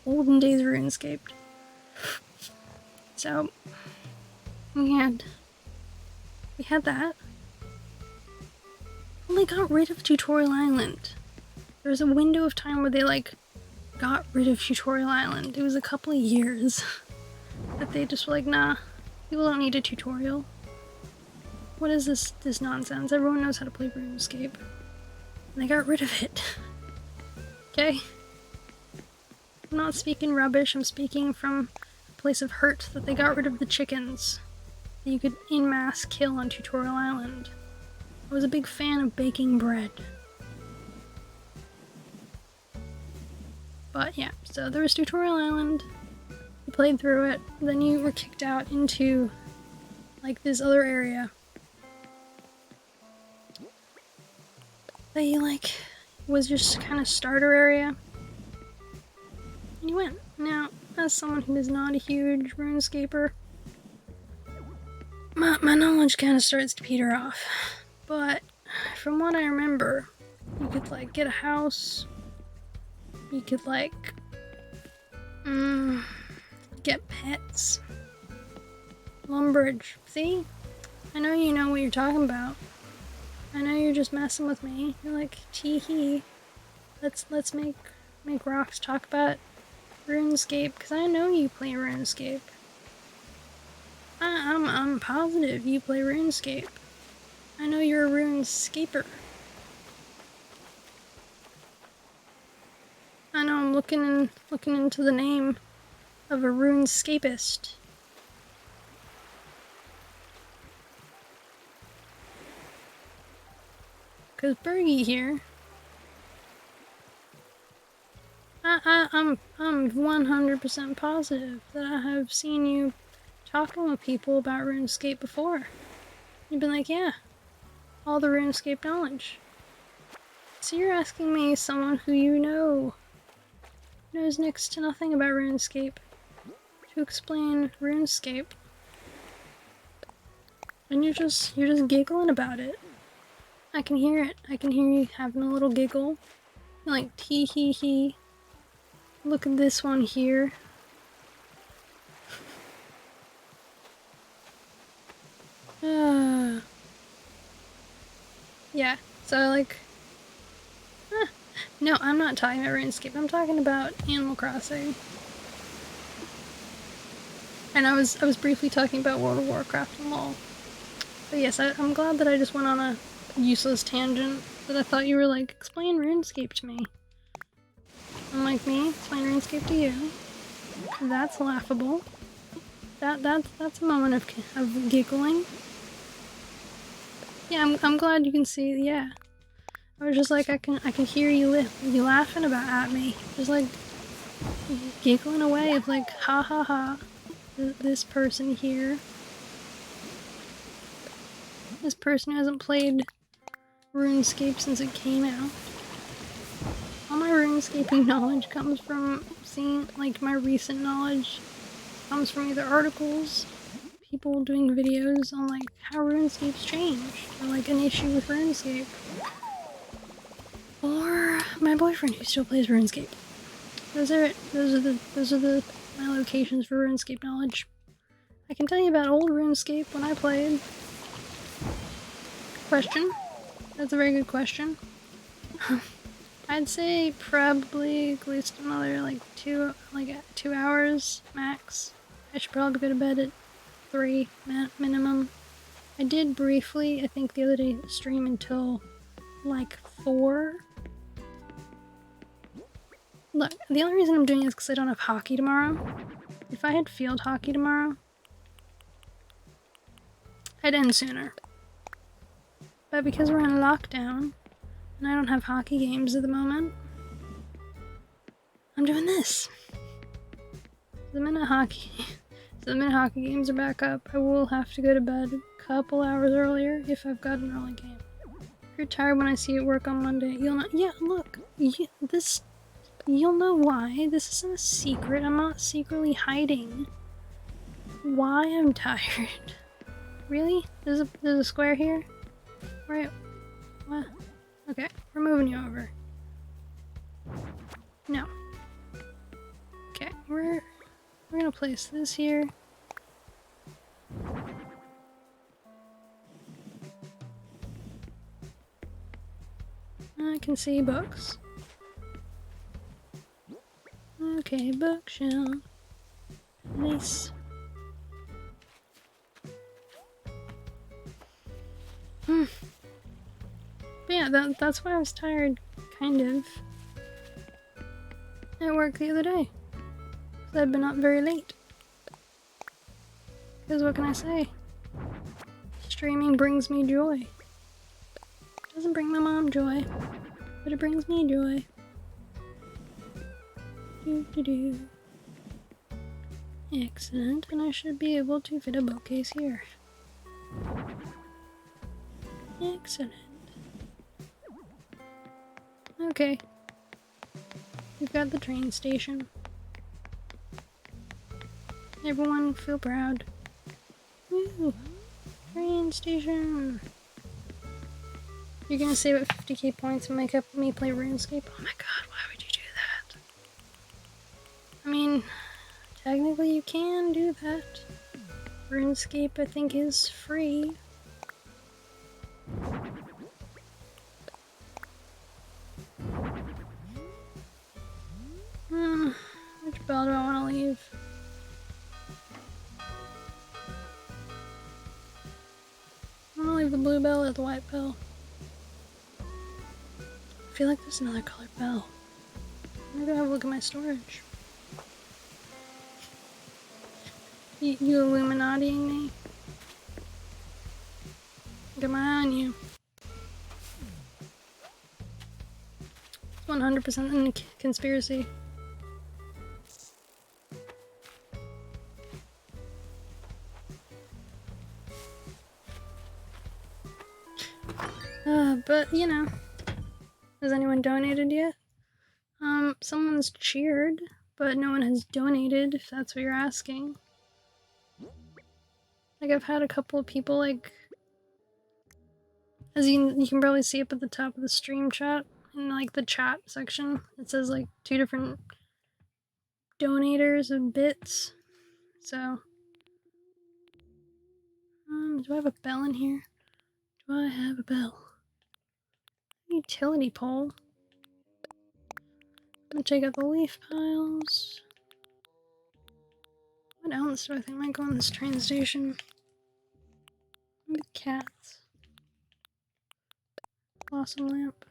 S1: Olden days RuneScape. So we had that. Well, they got rid of Tutorial Island. There was a window of time where they, like, got rid of Tutorial Island. It was a couple of years that they just were like, nah, people don't need a tutorial. What is this nonsense? Everyone knows how to play RuneScape. And they got rid of it. Okay? I'm not speaking rubbish, I'm speaking from a place of hurt that they got rid of the chickens that you could en masse kill on Tutorial Island. I was a big fan of baking bread. But yeah, so there was Tutorial Island, you played through it, then you were kicked out into like this other area that you like was just kind of starter area. And you went. Now, as someone who is not a huge RuneScaper, my knowledge kind of starts to peter off. But from what I remember, you could like get a house, you could like get pets, Lumbridge. See? I know you know what you're talking about. I know you're just messing with me. You're like, tee-hee. Let's make rocks talk about RuneScape, because I know you play RuneScape. I'm positive you play RuneScape. I know you're a RuneScaper. I know I'm looking into the name of a RuneScapist. Cause Bergie here, I'm 100% positive that I have seen you talking with people about RuneScape before. You've been like, yeah, all the RuneScape knowledge. So you're asking me, someone who you know knows next to nothing about RuneScape, to explain RuneScape, and you're just giggling about it. I can hear it. I can hear you having a little giggle. You're like, tee hee hee. Look at this one here. Yeah, so like... No, I'm not talking about RuneScape. I'm talking about Animal Crossing. And I was briefly talking about World of Warcraft and LoL. But yes, I'm glad that I just went on a useless tangent, that I thought you were like, explain RuneScape to me. Unlike me, explain RuneScape to you. That's laughable. That's a moment of giggling. Yeah, I'm glad you can see. Yeah, I was just like, I can hear you laughing at me, just like giggling away of like, ha ha ha. This person here. This person who hasn't played RuneScape since it came out. All my RuneScaping knowledge comes from seeing, like, my recent knowledge comes from either articles, people doing videos on, like, how RuneScape's changed, or, like, an issue with RuneScape, or my boyfriend who still plays RuneScape. Those are my locations for RuneScape knowledge. I can tell you about old RuneScape when I played. Question. That's a very good question. I'd say probably at least another like 2 hours max. I should probably go to bed at 3 minimum. I did briefly, I think the other day, stream until like 4. Look, the only reason I'm doing this is because I don't have hockey tomorrow. If I had field hockey tomorrow, I'd end sooner. But because we're in lockdown, and I don't have hockey games at the moment, I'm doing this. The minute hockey games are back up, I will have to go to bed a couple hours earlier if I've got an early game. If you're tired when I see you at work on Monday, you'll know. Yeah, look, you'll know why. This isn't a secret. I'm not secretly hiding why I'm tired. Really? There's a square here? Right? What? Okay, we're moving you over. No. Okay, we're gonna place this here. can see books. Okay, bookshelf. Nice. But yeah, that's why I was tired, kind of, at work the other day. Because I'd been up very late. Because what can I say? Streaming brings me joy. It doesn't bring my mom joy, but it brings me joy. Do. Excellent, and I should be able to fit a bookcase here. Excellent. Okay. We've got the train station. Everyone feel proud. Woo! Train station! You're gonna save it 50k points and make up me play RuneScape? Oh my god, why would you do that? I mean, technically you can do that. RuneScape, I think, is free. Which bell do I want to leave? I want to leave the blue bell or the white bell. I feel like there's another colored bell. I'm gonna go have a look at my storage. You Illuminati-ing me? Got my eye on you. It's 100% in the conspiracy. But, you know, has anyone donated yet? Someone's cheered, but no one has donated, if that's what you're asking. Like, I've had a couple of people, like, as you can probably see up at the top of the stream chat, in, like, the chat section, it says, like, 2 different donators of bits, so... do I have a bell in here? Do I have a bell? Utility pole. I'm gonna check out the leaf piles. What else do I think might go on this train station? Maybe cats. Blossom lamp.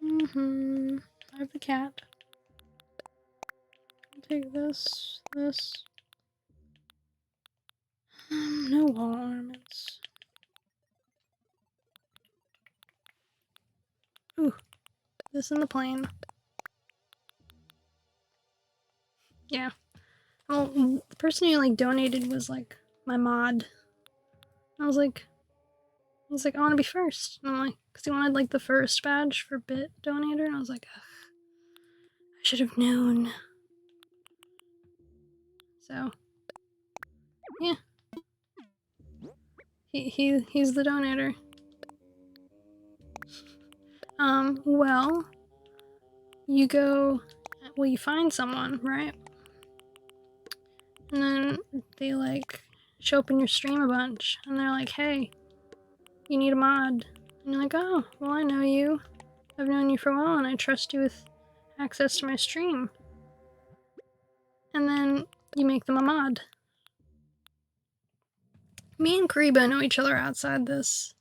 S1: I have the cat. I'll take this. No wall ornaments. Ooh, this in the plane. Yeah. Well, the person who, like, donated was, like, my mod. I was like, he's like, I want to be first. And I'm like, because he wanted, like, the first badge for bit donator. And I was like, ugh, I should have known. So, yeah. He's the donator. Well, you find someone, right? And then they, like, show up in your stream a bunch, and they're like, hey, you need a mod. And you're like, oh, well, I know you. I've known you for a while, and I trust you with access to my stream. And then you make them a mod. Me and Kariba know each other outside this.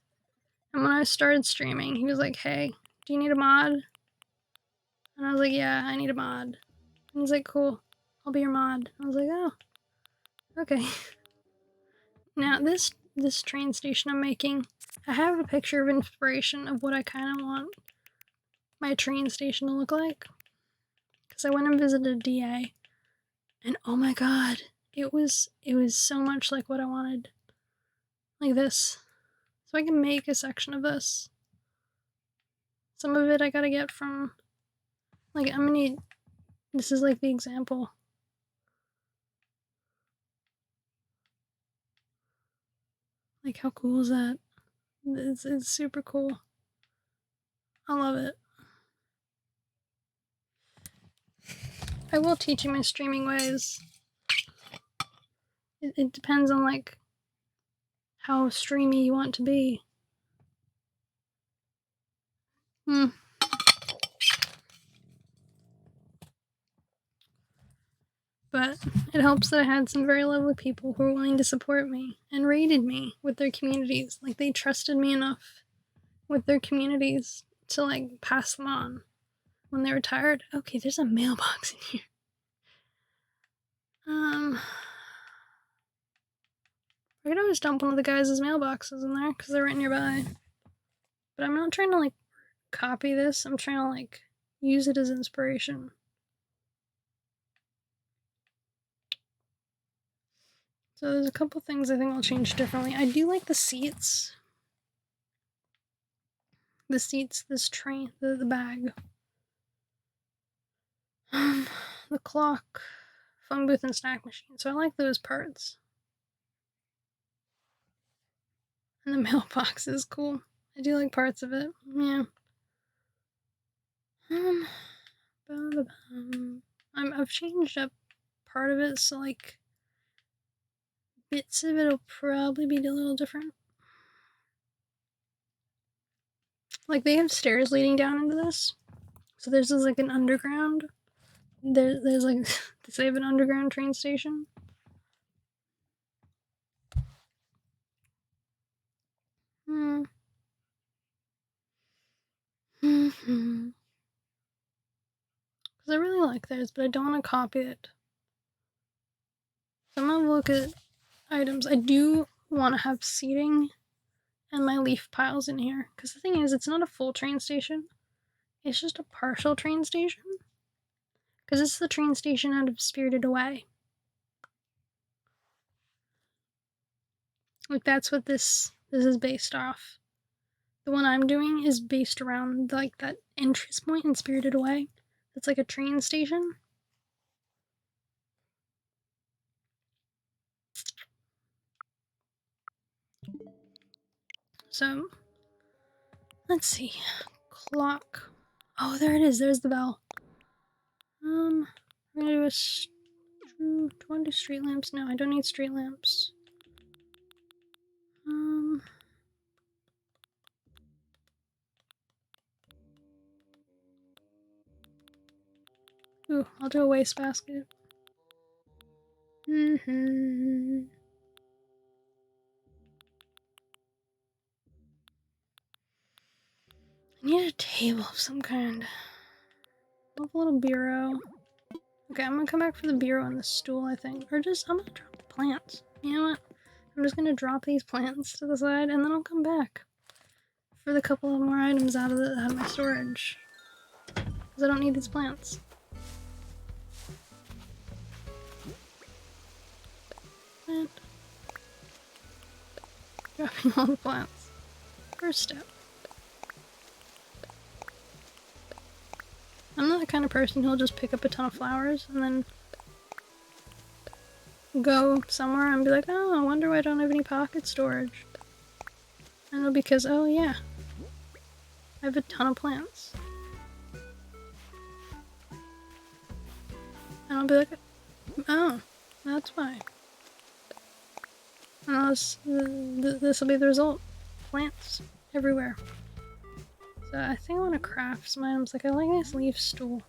S1: And when I started streaming, he was like, hey, do you need a mod? And I was like, yeah, I need a mod. And he's like, cool, I'll be your mod. I was like, oh, okay. Now, this train station I'm making, I have a picture of inspiration of what I kind of want my train station to look like. Because I went and visited DA, and oh my god, it was so much like what I wanted. Like this. So I can make a section of this. Some of it I gotta get from, like, I'm gonna need, this is like the example. Like, how cool is that? It's super cool. I love it. I will teach you my streaming ways. It depends on, like, how streamy you want to be. Hmm. But it helps that I had some very lovely people who were willing to support me and rated me with their communities. Like, they trusted me enough with their communities to, like, pass them on when they were tired. Okay, there's a mailbox in here. I could always dump one of the guys' mailboxes in there because they're right nearby. But I'm not trying to, like, copy this. I'm trying to, like, use it as inspiration. So there's a couple things I think I'll change differently. I do like the seats. The seats, this train, the bag. The clock, phone booth, and snack machine. So I like those parts. And the mailbox is cool. I do like parts of it. Yeah. I've changed up part of it, so like bits of it'll probably be a little different. Like they have stairs leading down into this, so there's like an underground. There's like they have an underground train station. Because I really like theirs, but I don't want to copy it. So I'm gonna look at items. I do want to have seating and my leaf piles in here. Because the thing is, it's not a full train station. It's just a partial train station. Because it's the train station out of Spirited Away. Like, that's what this is based off. The one I'm doing is based around, like, that entrance point in Spirited Away. It's like a train station. So, let's see. Clock. Oh, there it is. There's the bell. I'm gonna do do I want to do street lamps? No, I don't need street lamps. Ooh, I'll do a wastebasket. I need a table of some kind. I have a little bureau. Okay, I'm gonna come back for the bureau and the stool, I think. Or just, I'm gonna drop the plants. You know what? I'm just gonna drop these plants to the side and then I'll come back for the couple of more items out of my storage. Because I don't need these plants. Plant. Dropping all the plants. First step. I'm not the kind of person who'll just pick up a ton of flowers and then go somewhere and be like, oh, I wonder why I don't have any pocket storage. And it'll be because, oh yeah, I have a ton of plants. And I'll be like, oh, that's why. And this will be the result. Plants everywhere. So I think I want to craft some items. Like, I like this leaf stool.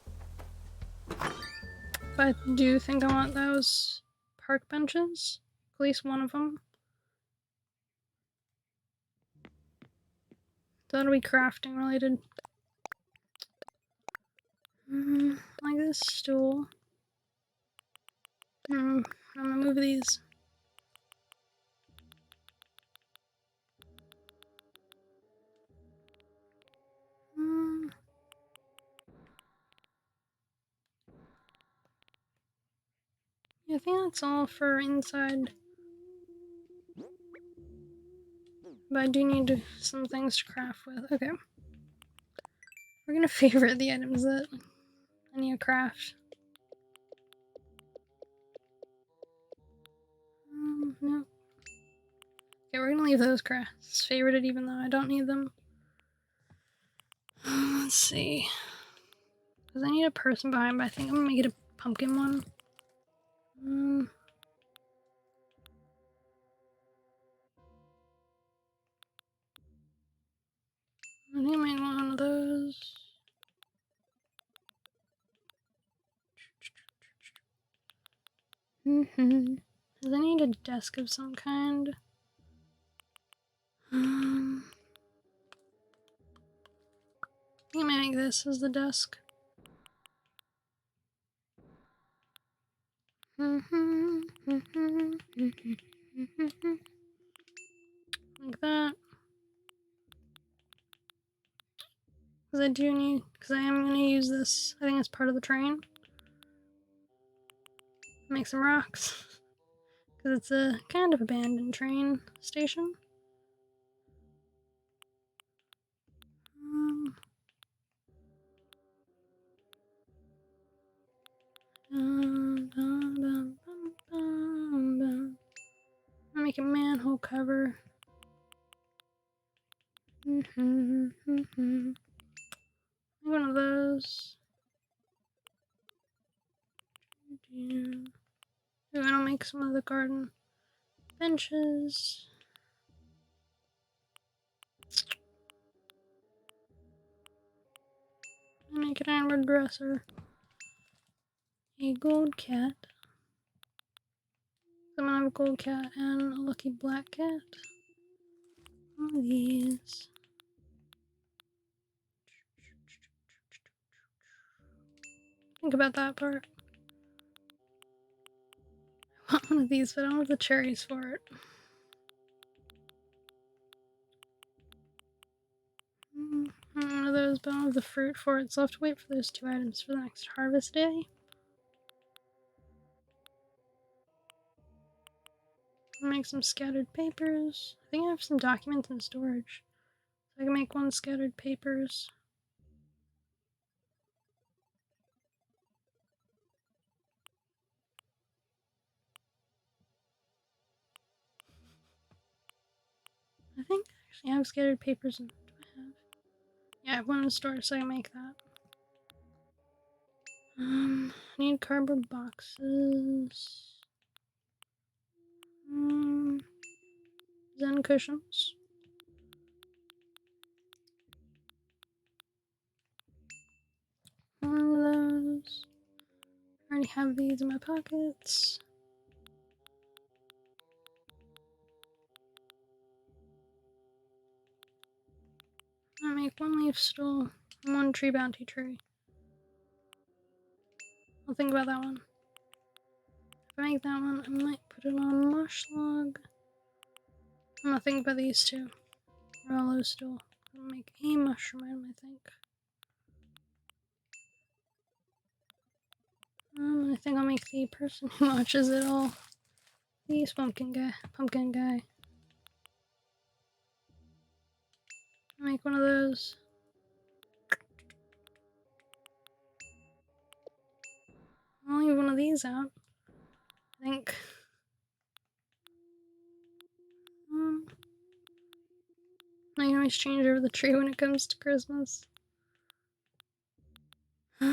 S1: But I do think I want those park benches. At least one of them. So that'll be crafting related. Like this stool. I'm gonna move these. Yeah, I think that's all for inside. But I do need some things to craft with. Okay. We're gonna favorite the items that I need to craft. No. Okay, we're gonna leave those crafts favorited even though I don't need them. Let's see. Because I need a person behind, but I think I'm gonna make it a pumpkin one. I think I might want one of those. Does I need a desk of some kind? I think I might make this as the desk. Like that. Because I am going to use this. I think it's part of the train. Make some rocks. Because it's a kind of abandoned train station. I'll make a manhole cover. One of those. Ooh, I'll make some of the garden benches. I'll make an iron dresser. A gold cat. I'm gonna have a gold cat and a lucky black cat. All of these. Think about that part. I want one of these, but I don't have the cherries for it. One of those, but I don't have the fruit for it, so I'll have to wait for those 2 items for the next harvest day. I'll make some scattered papers. I think I have some documents in storage. So I can make 1 scattered papers. I think I have scattered papers. Do I have? Yeah, I have 1 in storage, so I can make that. I need cardboard boxes. Zen cushions. One of those. I already have these in my pockets. I make 1 leaf stool and 1 tree bounty tree. I'll think about that one. If I make that one, I might put it on a mush log. I'm gonna think about these 2. Rollo stool. I'll make a mushroom item, I think. I think I'll make the person who watches it all. The pumpkin guy. I'll make 1 of those. I'll leave 1 of these out, I think. I can always change over the tree when it comes to Christmas. I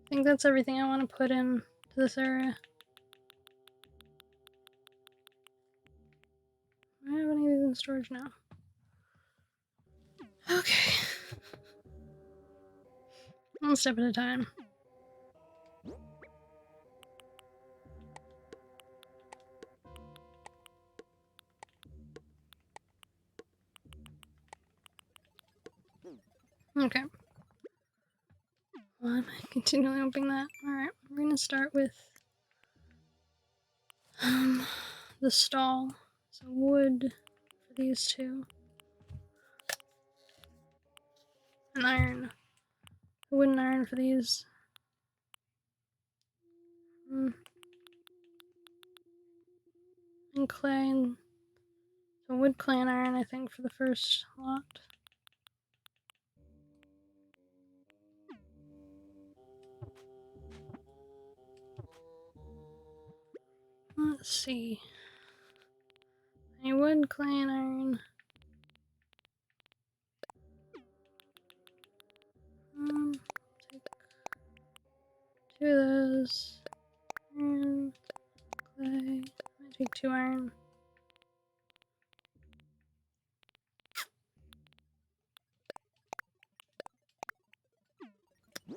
S1: think that's everything I want to put in to this area. I don't have any of these in storage now. Okay. 1 step at a time. Okay. Why am I continually opening that? Alright, we're gonna start with the stall. So wood for these 2. An iron. A wooden iron for these. And clay and so wood, clay, and iron, I think, for the first lot. Let's see. Any wood, clay, and iron. Take 2 of those. Iron, clay. I take 2 iron.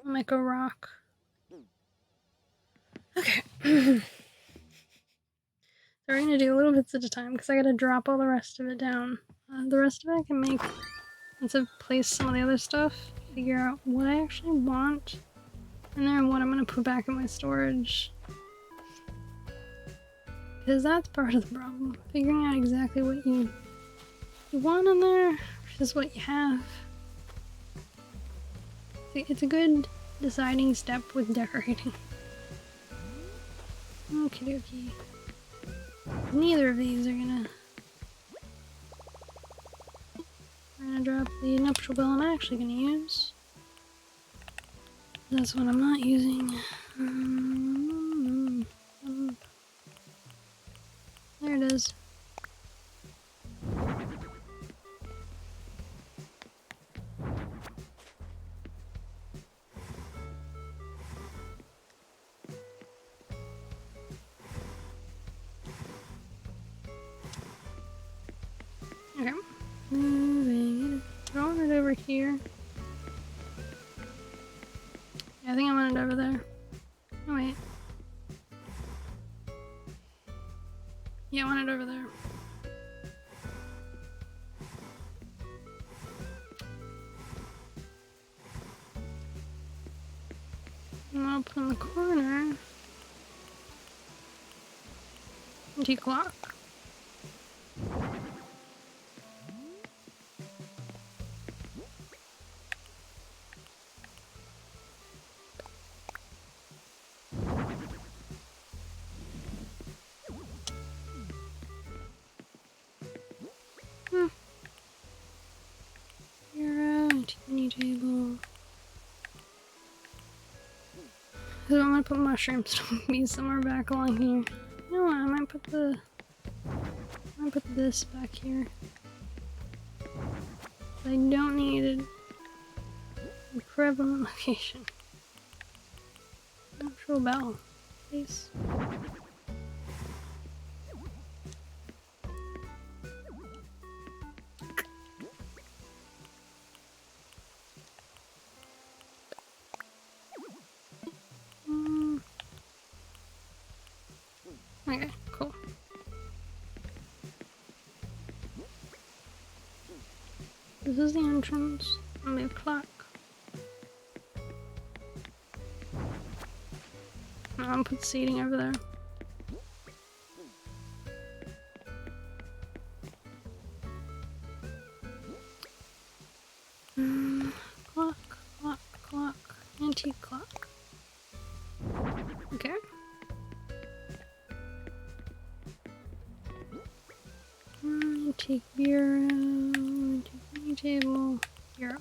S1: I'll make a rock. Okay. So we're gonna do little bits at a time because I gotta drop all the rest of it down. The rest of it I can make once I've placed some of the other stuff. Figure out what I actually want in there and what I'm gonna put back in my storage. Because that's part of the problem. Figuring out exactly what you want in there versus what you have. It's a good deciding step with decorating. Okie dokie. Neither of these are gonna... We're gonna drop the nuptial bell I'm actually gonna use. That's what I'm not using. There it is. Okay. Moving it. Throwing it over here. Yeah, I think I want it over there. Oh wait. Yeah, I want it over there. And I'll put in the corner. Antique clock. Teeny table. So I'm gonna put mushrooms be somewhere back along here. You know what? I might put this back here. I don't need it. A prevalent location. Nuptial bell, please. Okay, cool. This is the entrance. I'll make a clock. I'll put seating over there. Clock. Antique clock. Okay. Antique bureau. Antique table. Bureau.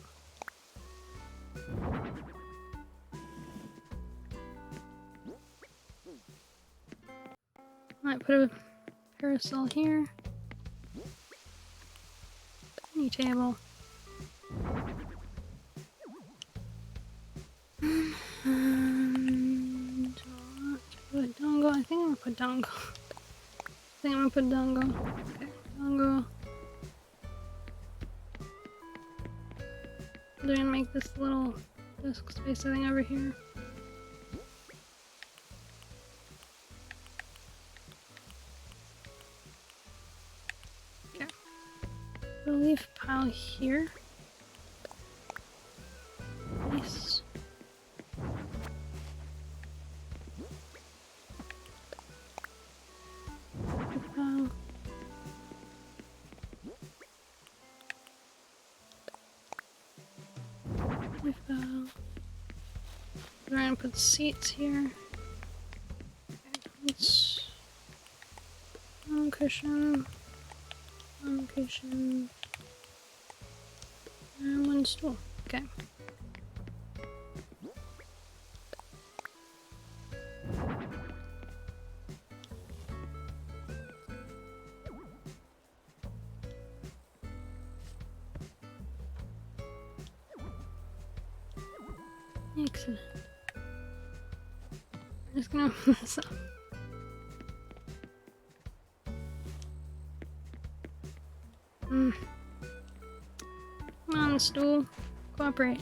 S1: Might put a parasol here. Any table. Put dongo. I think I'm gonna put dongo. Okay, dongo. They're gonna make this little desk space thing over here. Okay. Put a leaf pile here. Nice. We're gonna put seats here. It's one cushion, and one stool. Okay. Excellent. I'm just gonna open this up. Come on, stool. Cooperate.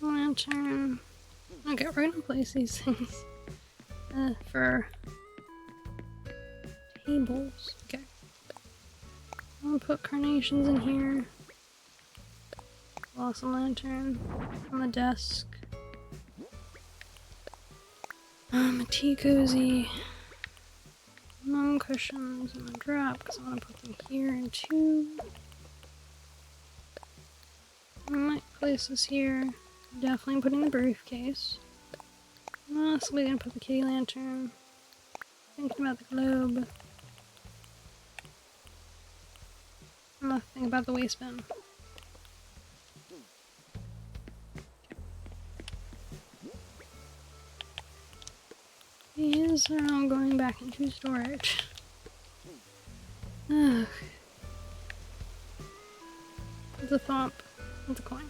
S1: Lantern. Okay, we're gonna place these things for tables. Okay. I'm gonna put carnations in here. Blossom lantern on the desk. A tea cozy. Gnome cushions in the drop because I want to put them here in two. I might place this here. Definitely putting the briefcase. I'm also gonna put the kitty lantern. Thinking about the globe. I'm gonna think about the waistband. These are all going back into storage. Ugh. What's a thump? What's a coin?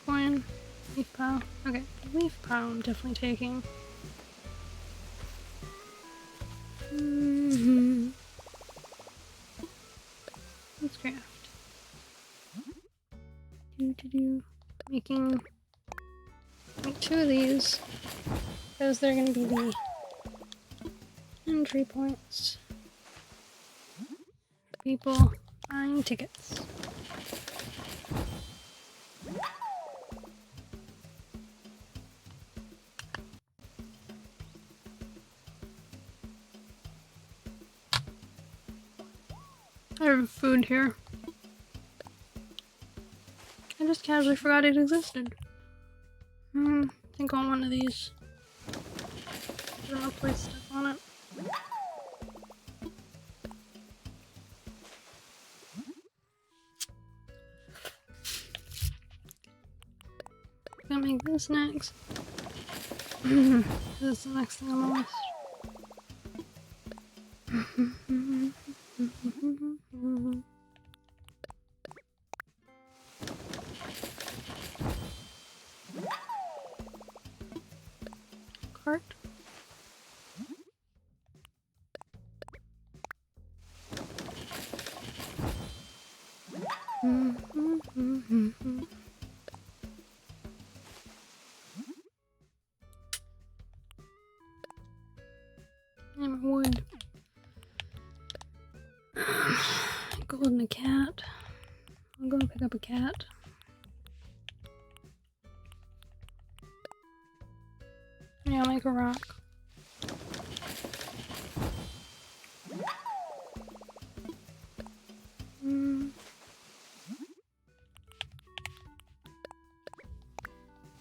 S1: Coin. Leaf pile. Okay, leaf pile I'm definitely taking. Let's craft. Making like 2 of these because they're gonna be the entry points. People buying tickets. I have food here. I just casually forgot it existed. I think on one of these. I'm gonna place stuff on it. Gonna make this next. This is the next thing on the list. Cart. And wood. Golden a cat. I'll go pick up a cat. Yeah, I'll make a rock.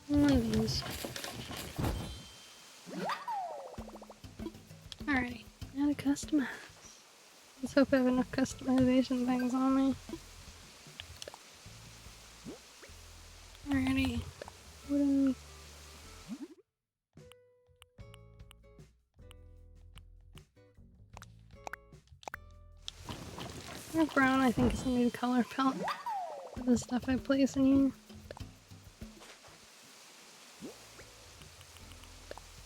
S1: One of these. Alrighty, now to customize. Let's hope I have enough customization things on me. Alrighty. Wooden. Dark brown, I think, is a new color palette for the stuff I place in here.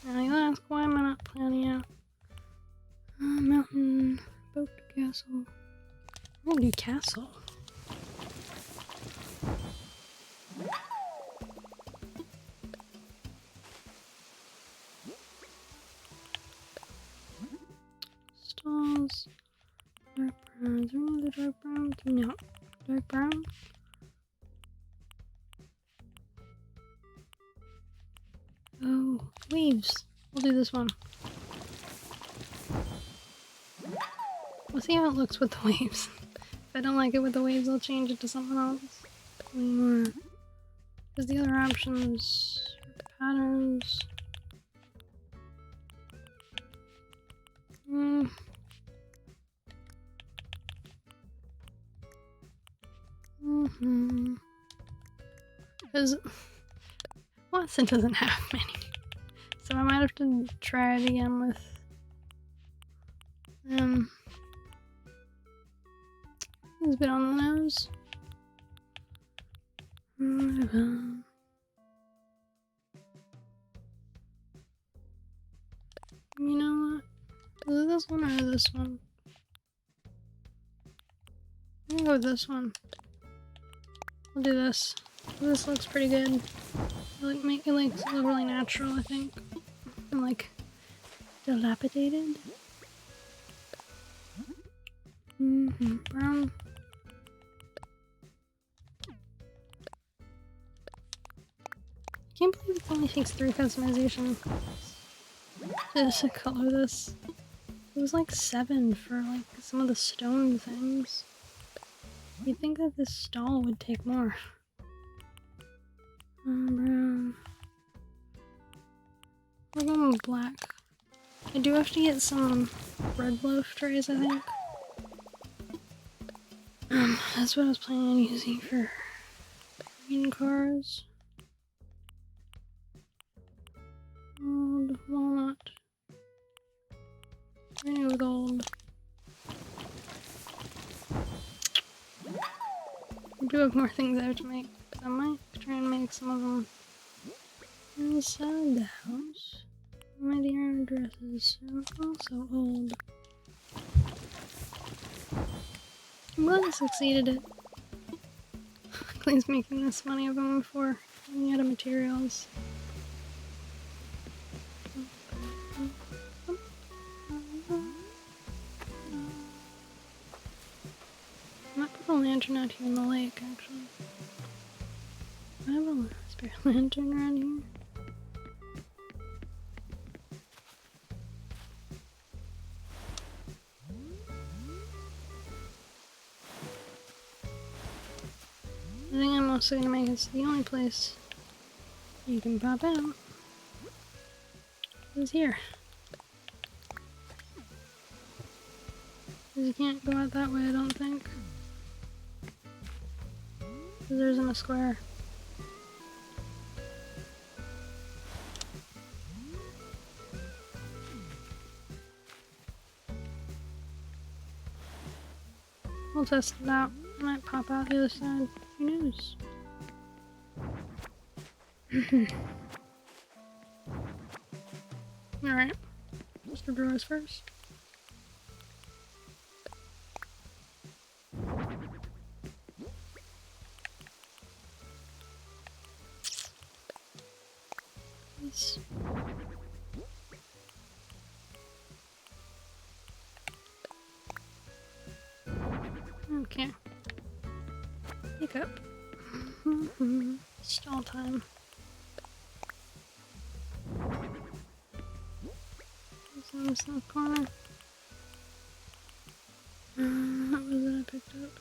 S1: Now you'll ask, why am I not planning out? Mountain, boat, castle. I'm gonna do castle. Stalls. Dark brown. Is there any other dark brown? No. Dark brown? Oh, waves. We'll do this one. We'll see how it looks with the waves. If I don't like it with the waves, I'll change it to something else. Because the other options are patterns. Because Watson doesn't have many. So I might have to try it again with he's a bit on the nose. You know what? Is it this one or this one? I'm gonna go with this one. I'll do this. This looks pretty good. Like make it like look really natural, I think. And like dilapidated. Brown. I can't believe it only takes 3 customization to color this. It was like 7 for like some of the stone things. You'd think that this stall would take more. Brown. We're going with black. I do have to get some red loaf trays, I think. That's what I was planning on using for green cars. Old walnut. I'm gonna go with old. I do have more things I have to make, but I might try and make some of them inside the house. My dear dresses are also old. I'm glad I succeeded at at least making this many of them before running out of materials. I might put a lantern out here in the lake, actually. I have a spare lantern around here. The thing I'm also gonna make is the only place you can pop out is here. Because you can't go out that way, I don't think. Because there isn't a square. We'll test it out. I might pop out the other side. Who knows? Alright. Let's do drawers first. Yes. Okay. Pick up. Stall time. There's this in the corner. What was it I picked up?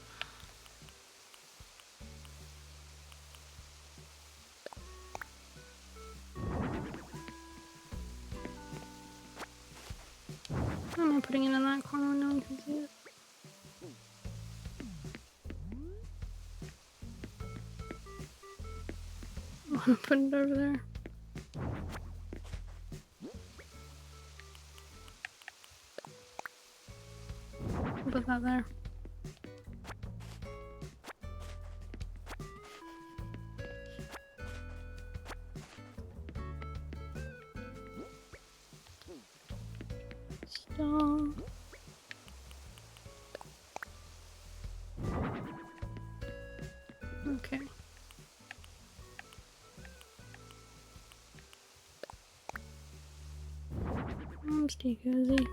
S1: Why am I putting it in that corner when no one can see it? I want to put it over there. I'll put that there. Stall. Okay. Stay cozy.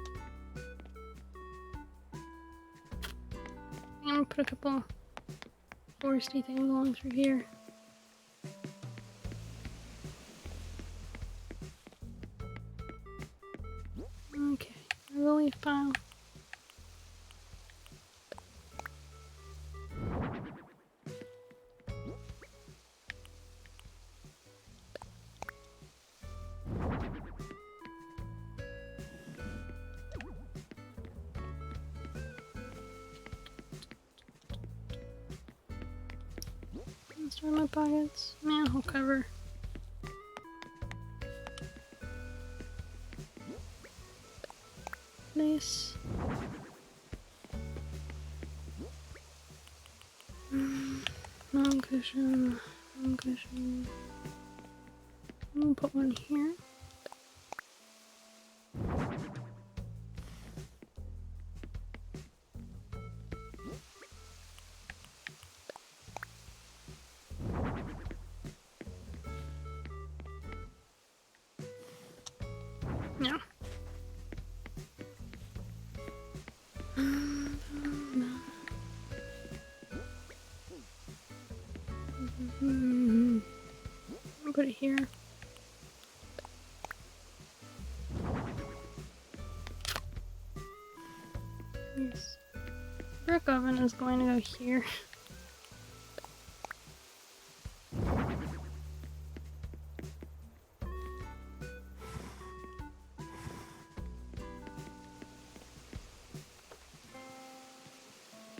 S1: I'm gonna put a couple foresty things along through here. Okay, a leaf pile. Start my pockets. Manhole cover. Nice. Long cushion. Cushion. We'll put one here. Yeah. I'll put it here. Yes. Brick oven is going to go here.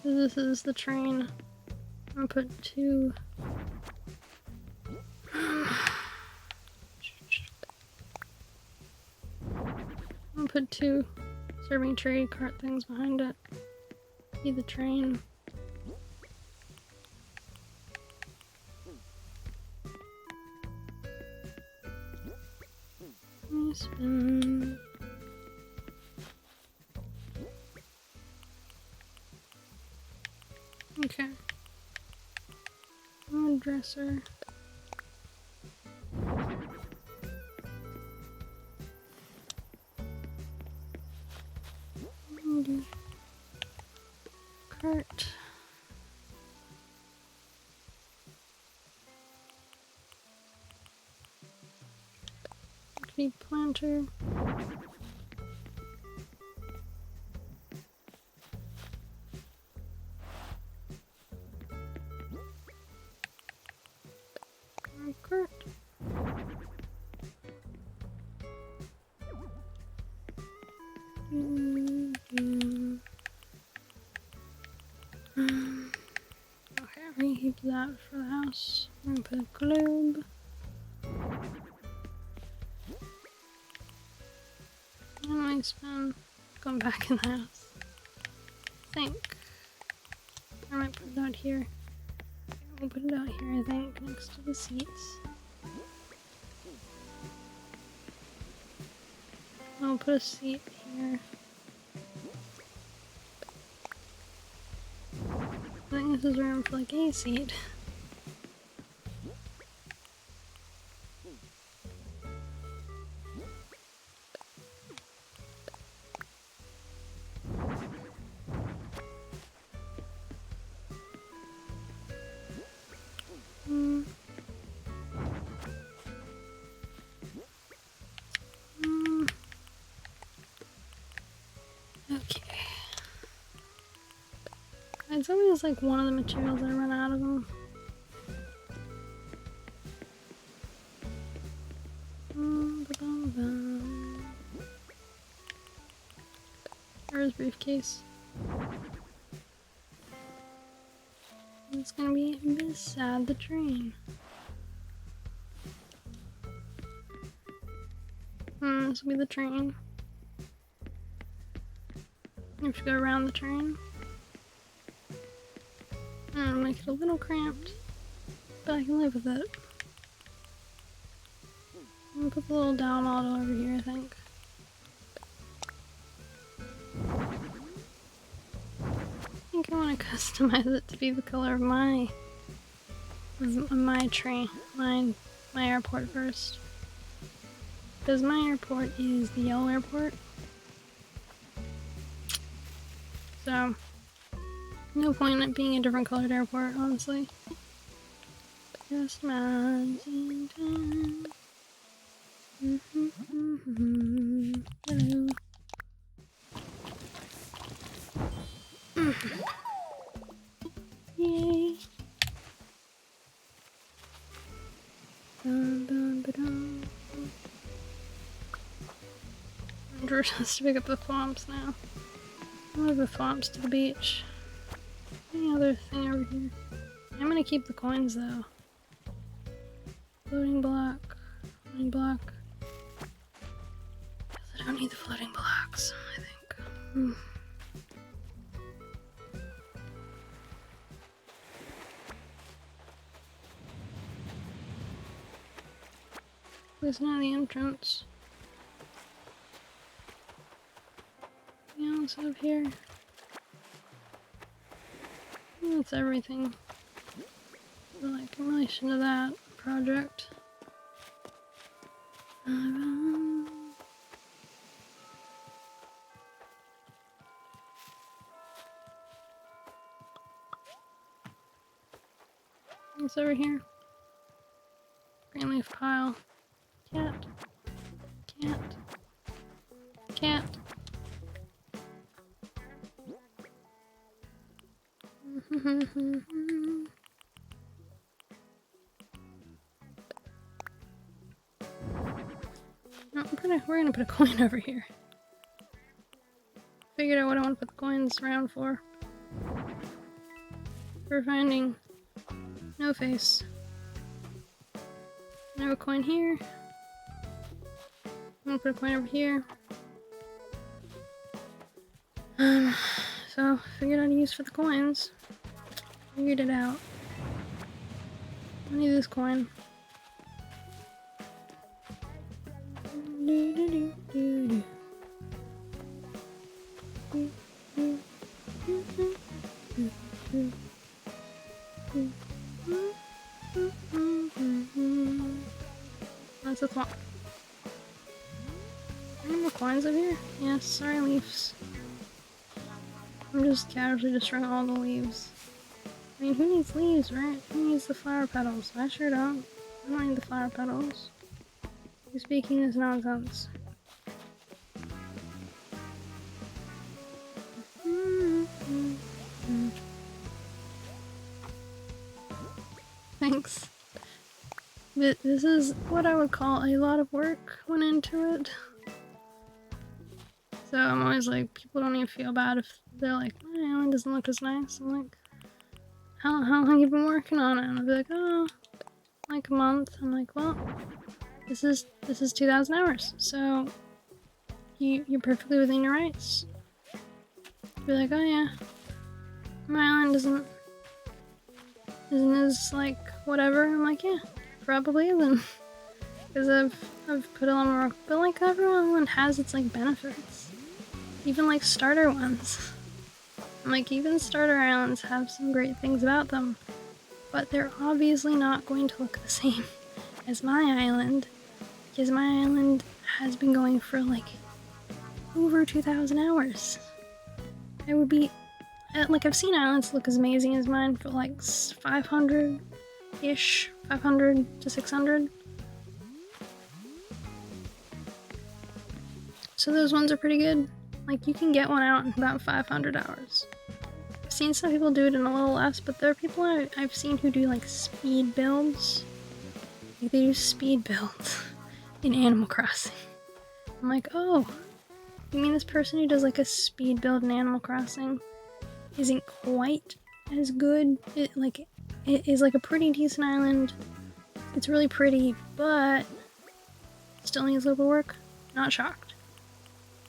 S1: This is the train. I'll put two. I'll put two serving tray cart things behind it. Be the train. Nice. Okay. Dresser. Cart. Tree planter. Cart. Okay, reheat that for the house. I'm gonna put a globe. And my spoon going back in the house. I think I might put it out here. We'll put it out here, I think, next to the seats. I'll put a seat here. I think this is room for like a seat. Okay. It's always like one of the materials I run out of them. Where's briefcase? It's gonna be beside the train. This will be the train. You have to go around the train. Make it a little cramped, but I can live with it. I'm gonna put the little down auto over here, I think. I think I want to customize it to be the color of my train, my airport first. Because my airport is the yellow airport. So, no point in it being a different colored airport, honestly. Just imagine time. Hello. Yay. Dun, dun, ba-dun. Drew has to pick up the thwomps now. I'll move the thwomps to the beach. Any other thing over here? I'm gonna keep the coins though. Floating block. Floating block. I don't need the floating blocks, I think. It's not the entrance. Yeah, it's up here. That's everything. Like in relation to that project. It's over here. Green leaf pile. Cat. Cat. Cat. No, we're gonna put a coin over here. Figured out what I want to put the coins around for. We're finding no face. I have a coin here. I'm gonna put a coin over here. So figured out how to use for the coins. Figured it out. I need this coin. That's a thought. Any more coins over here? Yes, sorry, leaves. I'm just casually destroying all the leaves. I mean, who needs leaves, right? Who needs the flower petals? I sure don't. I don't need the flower petals. You're speaking this nonsense. Thanks. But this is what I would call a lot of work went into it. So I'm always like, people don't even feel bad if they're like, my island doesn't look as nice. I'm like, how long have you been working on it? And they'll be like, oh, like a month. I'm like, well, this is 2,000 hours, so you're perfectly within your rights. Be like, oh yeah, my island isn't as like whatever. I'm like, yeah, probably isn't, because I've put a lot more work. But like everyone has its like benefits, even like starter ones. I'm like, even starter islands have some great things about them, but they're obviously not going to look the same as my island, because my island has been going for like over 2,000 hours. I would be, like, I've seen islands look as amazing as mine for like 500-ish, 500 to 600. So those ones are pretty good. Like, you can get one out in about 500 hours. I've seen some people do it in a little less, but there are people I've seen who do like speed builds. Like, they do speed builds in Animal Crossing. I'm like, oh, you mean this person who does like a speed build in Animal Crossing isn't quite as good? It is like a pretty decent island. It's really pretty, but still needs a little bit of work. Not shocked.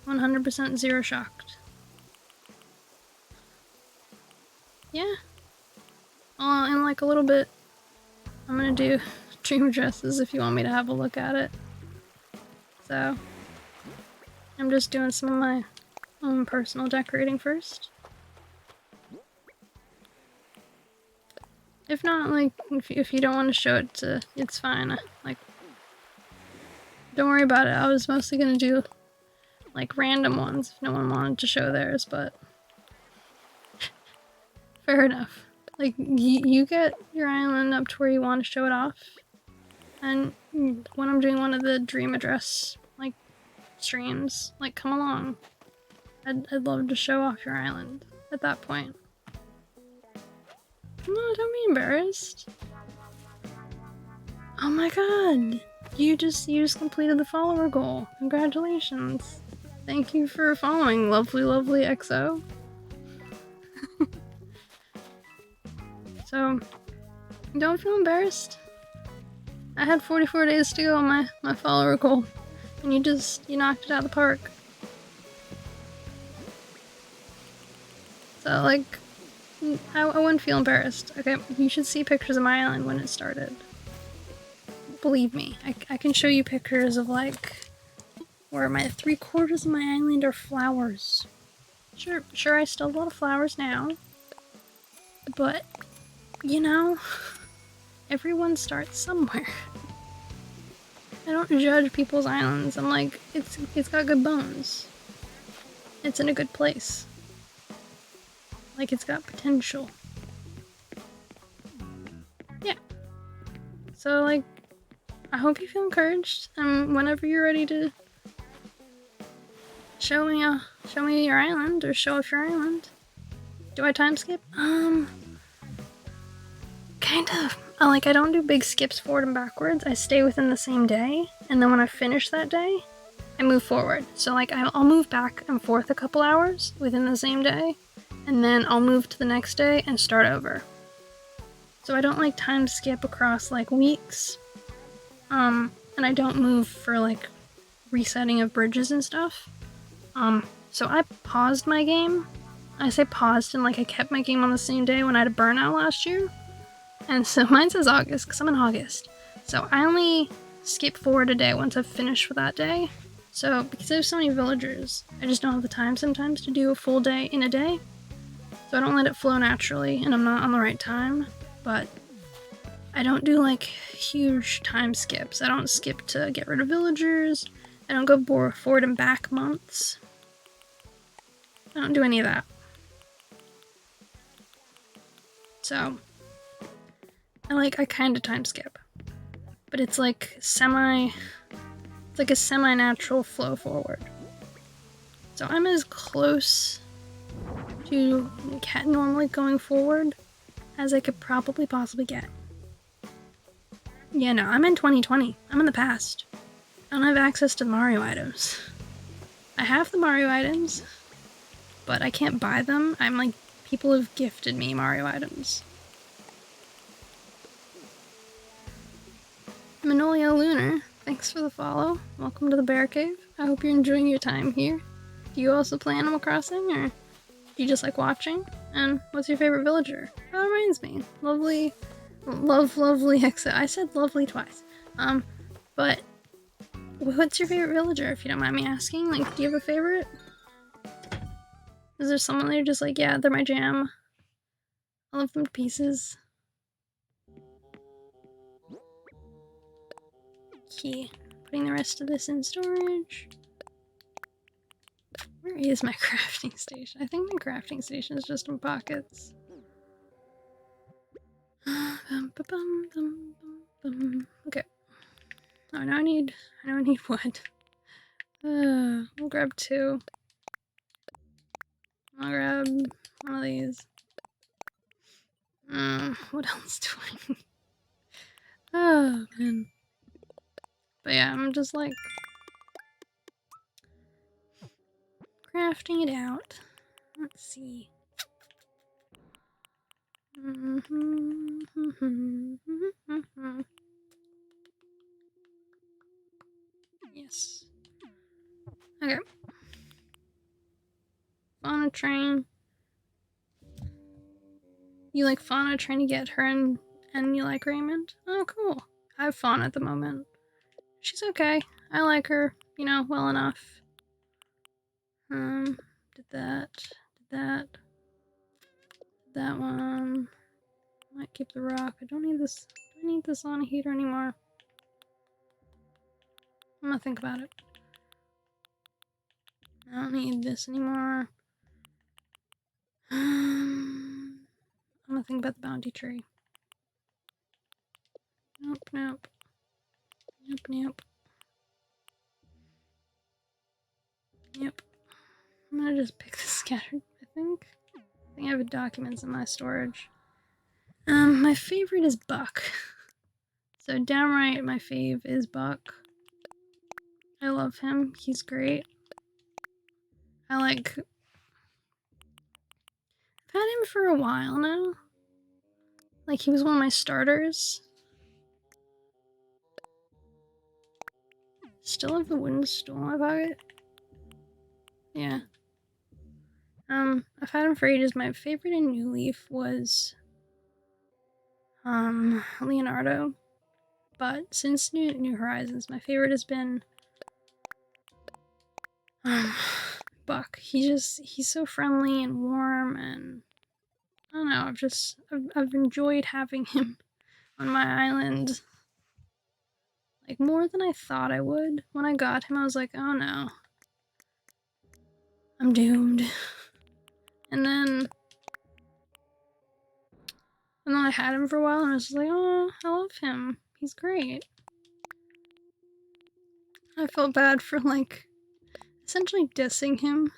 S1: 100% zero shocked. Yeah. In like a little bit, I'm gonna do dream addresses if you want me to have a look at it. So, I'm just doing some of my own personal decorating first. If not, like, if you don't want to show it, it's fine. Like, don't worry about it. I was mostly gonna do like random ones if no one wanted to show theirs, but fair enough. Like, you get your island up to where you want to show it off, and when I'm doing one of the dream address like streams, like, come along. I'd love to show off your island at that point. No, don't be embarrassed. Oh my god, you just completed the follower goal. Congratulations. Thank you for following, lovely XO. So, don't feel embarrassed. I had 44 days to go on my follower goal, and you knocked it out of the park. So, like, I wouldn't feel embarrassed. Okay, you should see pictures of my island when it started. believe me, I can show you pictures of like where my 3/4 of my island are flowers. Sure, I still have a lot of flowers now, but you know, everyone starts somewhere. I don't judge people's islands. I'm like, it's got good bones. It's in a good place. Like, it's got potential. Yeah. So, like, I hope you feel encouraged. And whenever you're ready to show me your island or show off your island. Do I time skip? Kind of. I don't do big skips forward and backwards. I stay within the same day, and then when I finish that day, I move forward. So like I'll move back and forth a couple hours within the same day, and then I'll move to the next day and start over. So I don't like time skip across like weeks. And I don't move for like resetting of bridges and stuff. So I paused my game. I say paused and like I kept my game on the same day when I had a burnout last year. And so mine says August because I'm in August. So I only skip forward a day once I've finished for that day. So because there's so many villagers, I just don't have the time sometimes to do a full day in a day. So I don't let it flow naturally and I'm not on the right time. But I don't do like huge time skips. I don't skip to get rid of villagers. I don't go forward and back months. I don't do any of that. So I kind of time skip, but it's like a semi-natural flow forward. So I'm as close to normally going forward as I could probably possibly get. Yeah, no, I'm in 2020. I'm in the past. I don't have access to the Mario items. I have the Mario items, but I can't buy them. I'm like, people have gifted me Mario items. Manolia Lunar, thanks for the follow. Welcome to the Bear Cave. I hope you're enjoying your time here. Do you also play Animal Crossing, or do you just like watching? And what's your favorite villager? That reminds me. Lovely exit. I said lovely twice. But what's your favorite villager, if you don't mind me asking? Like, do you have a favorite? Is there someone that you're just like, yeah, they're my jam? I love them to pieces. Okay, putting the rest of this in storage. Where is my crafting station? I think my crafting station is just in pockets. Okay. Oh, now I need wood. We'll grab 2. I'll grab one of these. What else do I need? Oh, man. But yeah, I'm just like crafting it out. Let's see. Yes. Okay. Fauna train. You like Fauna trying to get her and you like Raymond? Oh, cool. I have Fauna at the moment. She's okay. I like her, well enough. Did that one. Might keep the rock. I don't need this. I need this on a heater anymore. I'm gonna think about it. I don't need this anymore. I'm gonna think about the bounty tree. Nope. Yep. I'm gonna just pick the scattered, I think. I have documents in my storage. My favorite is Buck. So downright my fave is Buck. I love him. He's great. I've had him for a while now. Like, he was one of my starters. Still have the wooden stool in my pocket. Yeah. I've had him for ages. My favorite in New Leaf was Leonardo. But since New Horizons, my favorite has been Buck. He's so friendly and warm, and I don't know, I've enjoyed having him on my island, like, more than I thought I would. When I got him, I was like, oh no, I'm doomed. And then I had him for a while, and I was just like, oh, I love him. He's great. I felt bad for, like, essentially dissing him.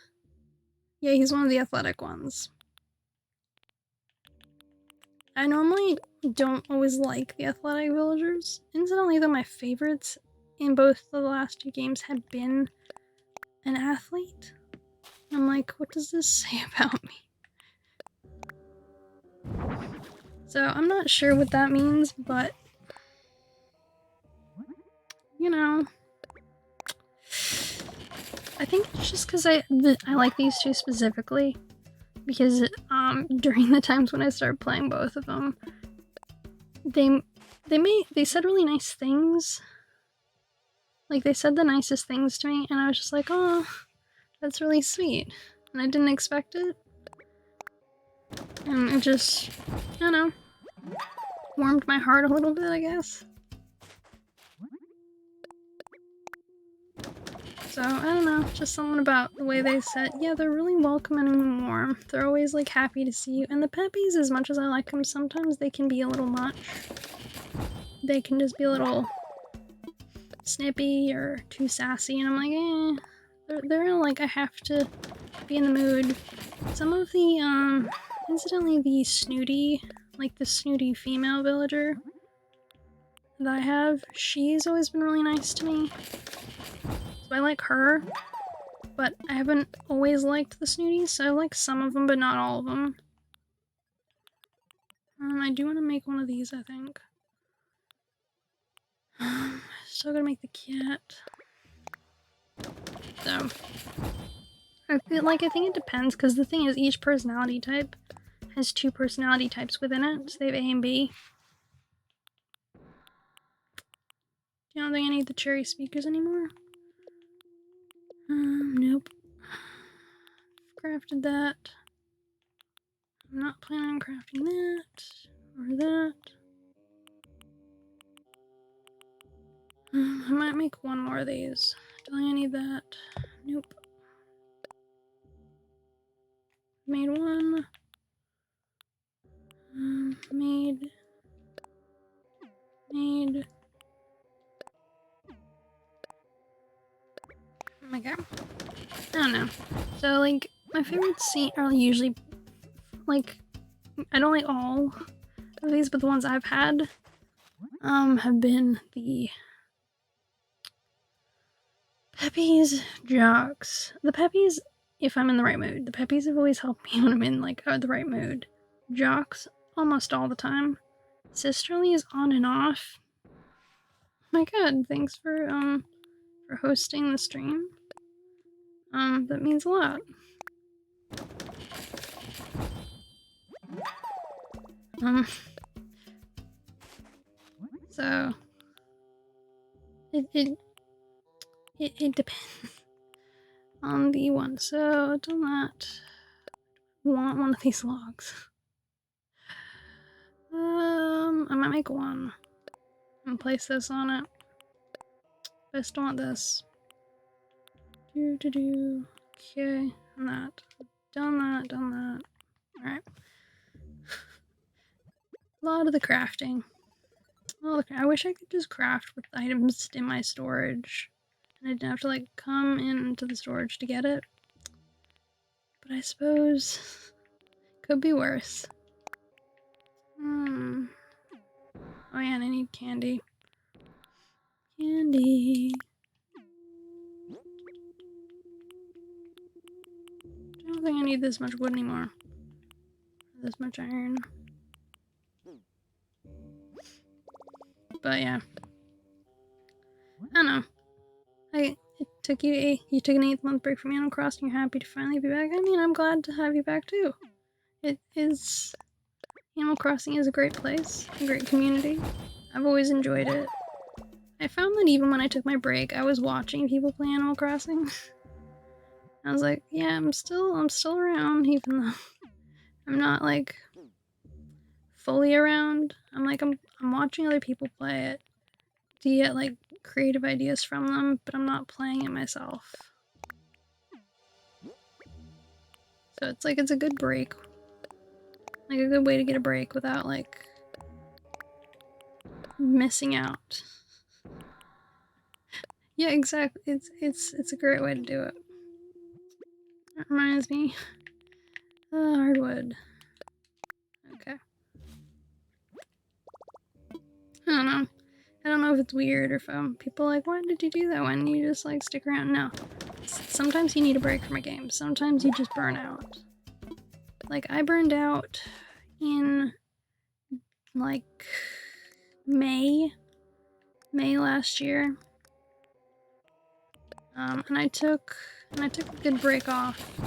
S1: Yeah, he's one of the athletic ones. I normally don't always like the athletic villagers. Incidentally, though, my favorites in both the last 2 games had been an athlete. I'm like, what does this say about me? So I'm not sure what that means, but you know, I think it's just because I like these 2 specifically, because during the times when I started playing both of them, they said really nice things. Like, they said the nicest things to me, and I was just like, oh, that's really sweet. And I didn't expect it. And it just, I don't know, warmed my heart a little bit, I guess. So, I don't know, just something about the way they said, yeah, they're really welcoming and warm. They're always, like, happy to see you. And the Peppies, as much as I like them, sometimes they can be a little much. They can just be a little snippy or too sassy, and I'm like, they're like, I have to be in the mood. Some of the, incidentally, the snooty female villager that I have, she's always been really nice to me. So I like her, but I haven't always liked the snooties, so I like some of them, but not all of them. I do want to make one of these, I think. Still gotta make the cat. So, I think it depends, because the thing is, each personality type has 2 personality types within it, so they have A and B. I don't think I need the cherry speakers anymore. Nope. Crafted that. I'm not planning on crafting that, or that. I might make one more of these. Do I need that? Nope. Made one. Made. Oh my god. I don't know. So, like, my favorite scene are usually, like, I don't like all of these, but the ones I've had, have been the Peppies, Jocks. The Peppies, if I'm in the right mood. The Peppies have always helped me when I'm in, like, the right mood. Jocks, almost all the time. Sisterly is on and off. Oh my god, thanks for hosting the stream. That means a lot. So it depends on the one. So do not want one of these logs. I might make one and place this on it. I still want this. Okay, and that. Done that. Alright. A lot of the crafting. I wish I could just craft with items in my storage. And I didn't have to, like, come into the storage to get it. But I suppose could be worse. Oh yeah, and I need candy. Candy. I don't think I need this much wood anymore. This much iron. But yeah. I don't know. It took you took an 8-month break from Animal Crossing. You're happy to finally be back. I mean, I'm glad to have you back too. Animal Crossing is a great place, a great community. I've always enjoyed it. I found that even when I took my break, I was watching people play Animal Crossing. I was like, yeah, I'm still around, even though I'm not like fully around. I'm watching other people play it to get like creative ideas from them, but I'm not playing it myself. So it's a good break. Like a good way to get a break without like missing out. Yeah, exactly. It's a great way to do it. That reminds me. Hardwood. Okay. I don't know. I don't know if it's weird or if people are like, why did you do that? Why didn't you just like stick around? No. Sometimes you need a break from a game. Sometimes you just burn out. Like I burned out in like May last year. And I took a good break off.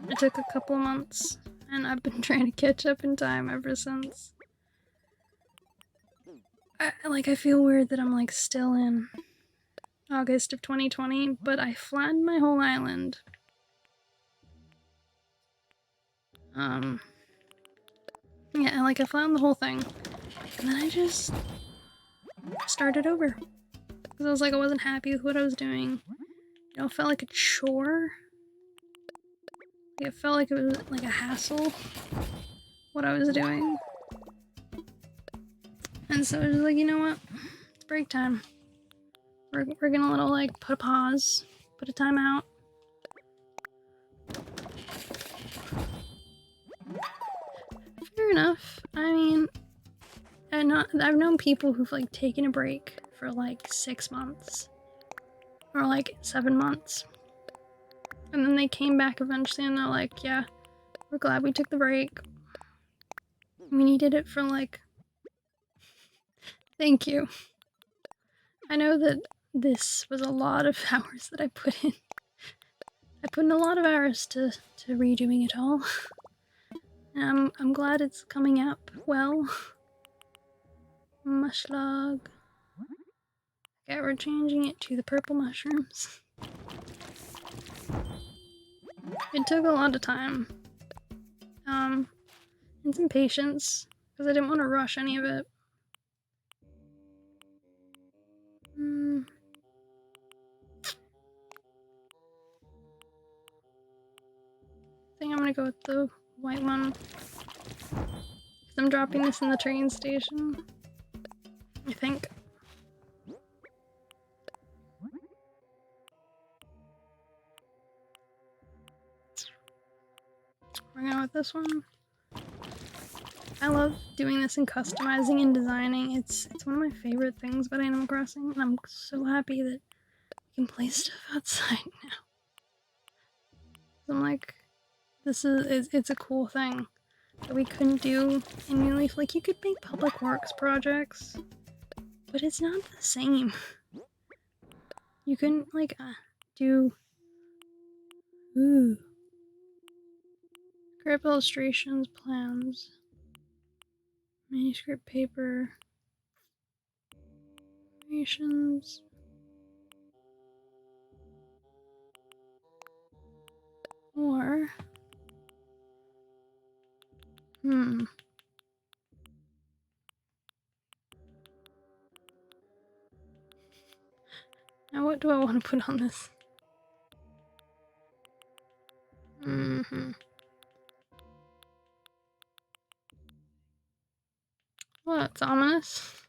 S1: I took a couple months, and I've been trying to catch up in time ever since. I feel weird that I'm like still in August of 2020, but I flattened my whole island. Yeah, like I flattened the whole thing, and then I just started over. Because I was like, I wasn't happy with what I was doing. You know, it felt like a chore. It felt like it was like a hassle, what I was doing. And so I was like, you know what? It's break time. We're gonna little like put a pause, put a timeout. Fair enough. I mean, I've known people who've like taken a break for like 6 months or like 7 months, and then they came back eventually, and they're like, "Yeah, we're glad we took the break. We needed it for like." Thank you. I know that this was a lot of hours that I put in. I put in a lot of hours to redoing it all. And I'm glad it's coming up well. Mushlog. Okay, we're changing it to the purple mushrooms. It took a lot of time. And some patience, because I didn't want to rush any of it. I think I'm gonna go with the white one. Because I'm dropping this in the train station. I think. We're going with this one. I love doing this and customizing and designing. It's one of my favorite things about Animal Crossing, and I'm so happy that you can play stuff outside now. I'm like, it's a cool thing that we couldn't do in New Leaf. Like, you could make public works projects, but it's not the same. You couldn't like do script illustrations, plans, manuscript paper, animations. Or now what do I want to put on this? Well, that's ominous.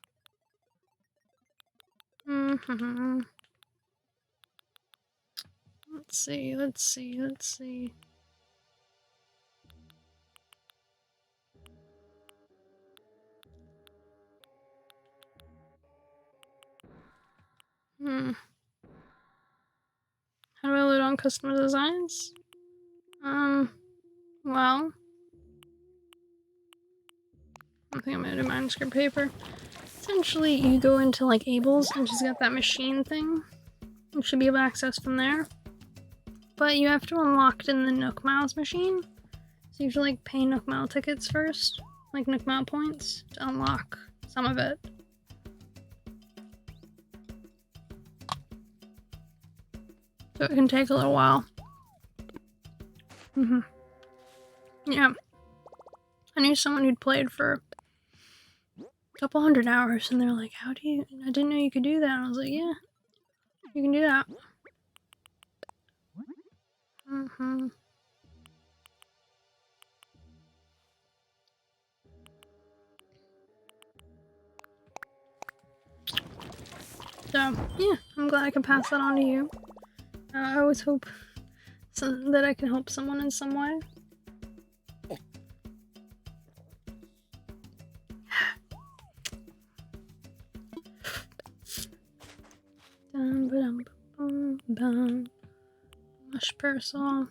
S1: Let's see. How do I load on custom designs? Well, I think I'm gonna do manuscript paper. Essentially, you go into like Able's and she's got that machine thing. You should be able to access from there. But you have to unlock it in the Nook Miles machine. So you have to like pay Nook Mile tickets first, like Nook Mile points, to unlock some of it. So it can take a little while. Yeah. I knew someone who'd played for a couple hundred hours, and they're like, how do you... I didn't know you could do that. And I was like, yeah, you can do that. So, yeah, I'm glad I can pass that on to you. I always hope that I can help someone in some way. Mush parasol.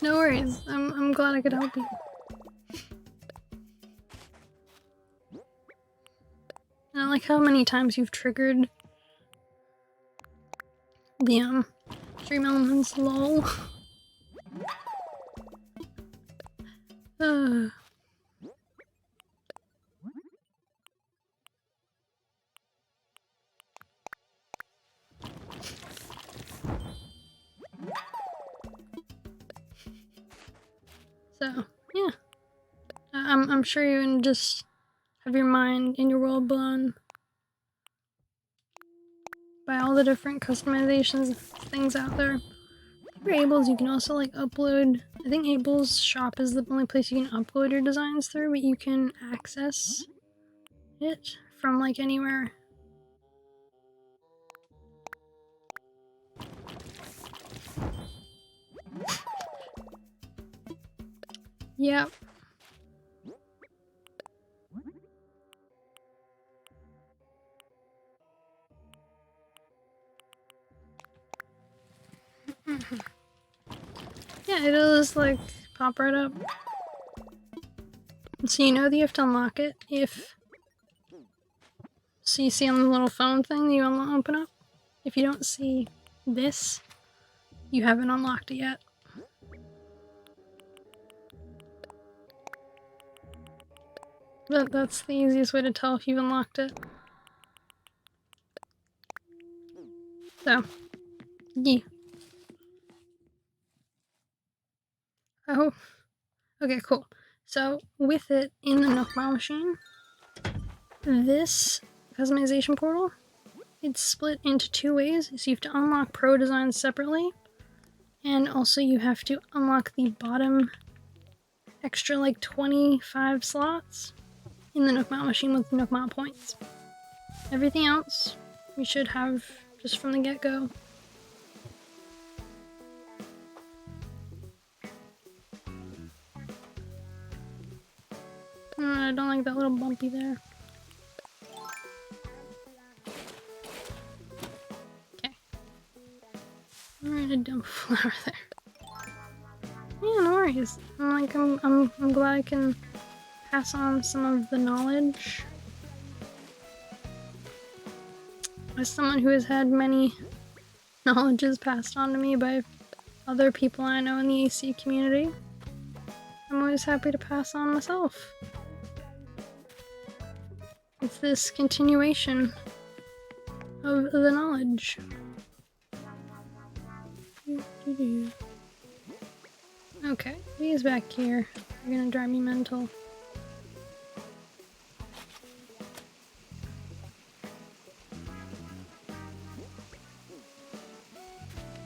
S1: No worries. I'm glad I could help you. And I like how many times you've triggered the stream elements lol. So yeah, I'm sure you can just have your mind and your world blown by all the different customizations things out there. For Able's, you can also like upload. I think Able's shop is the only place you can upload your designs through, but you can access it from like anywhere. Yep. Yeah, it'll just like pop right up. So you know that you have to unlock it if... So you see on the little phone thing that you open up? If you don't see this, you haven't unlocked it yet. But that's the easiest way to tell if you've unlocked it. So, yeah. Oh, okay, cool. So, with it in the Nookmile machine, this customization portal, it's split into two ways. So you have to unlock Pro Designs separately, and also you have to unlock the bottom extra like 25 slots in the Nookmile machine with Nookmile points. Everything else you should have just from the get-go. I don't like that little bumpy there. Okay. I'm gonna dump a flower there. Yeah, no worries. I'm glad I can pass on some of the knowledge. As someone who has had many knowledges passed on to me by other people I know in the AC community, I'm always happy to pass on myself. It's this continuation of the knowledge. Okay, these back here are gonna drive me mental.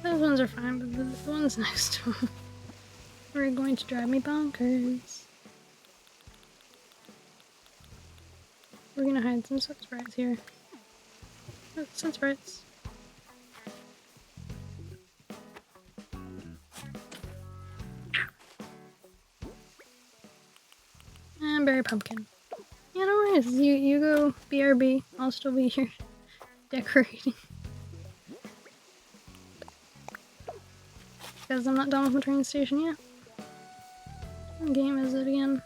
S1: Those ones are fine, but the ones next to them are going to drive me bonkers. We're gonna hide some sun sprites here. Oh, sun sprites. And berry pumpkin. Yeah, no worries. You go BRB. I'll still be here decorating. Because I'm not done with my train station yet. What game is it again?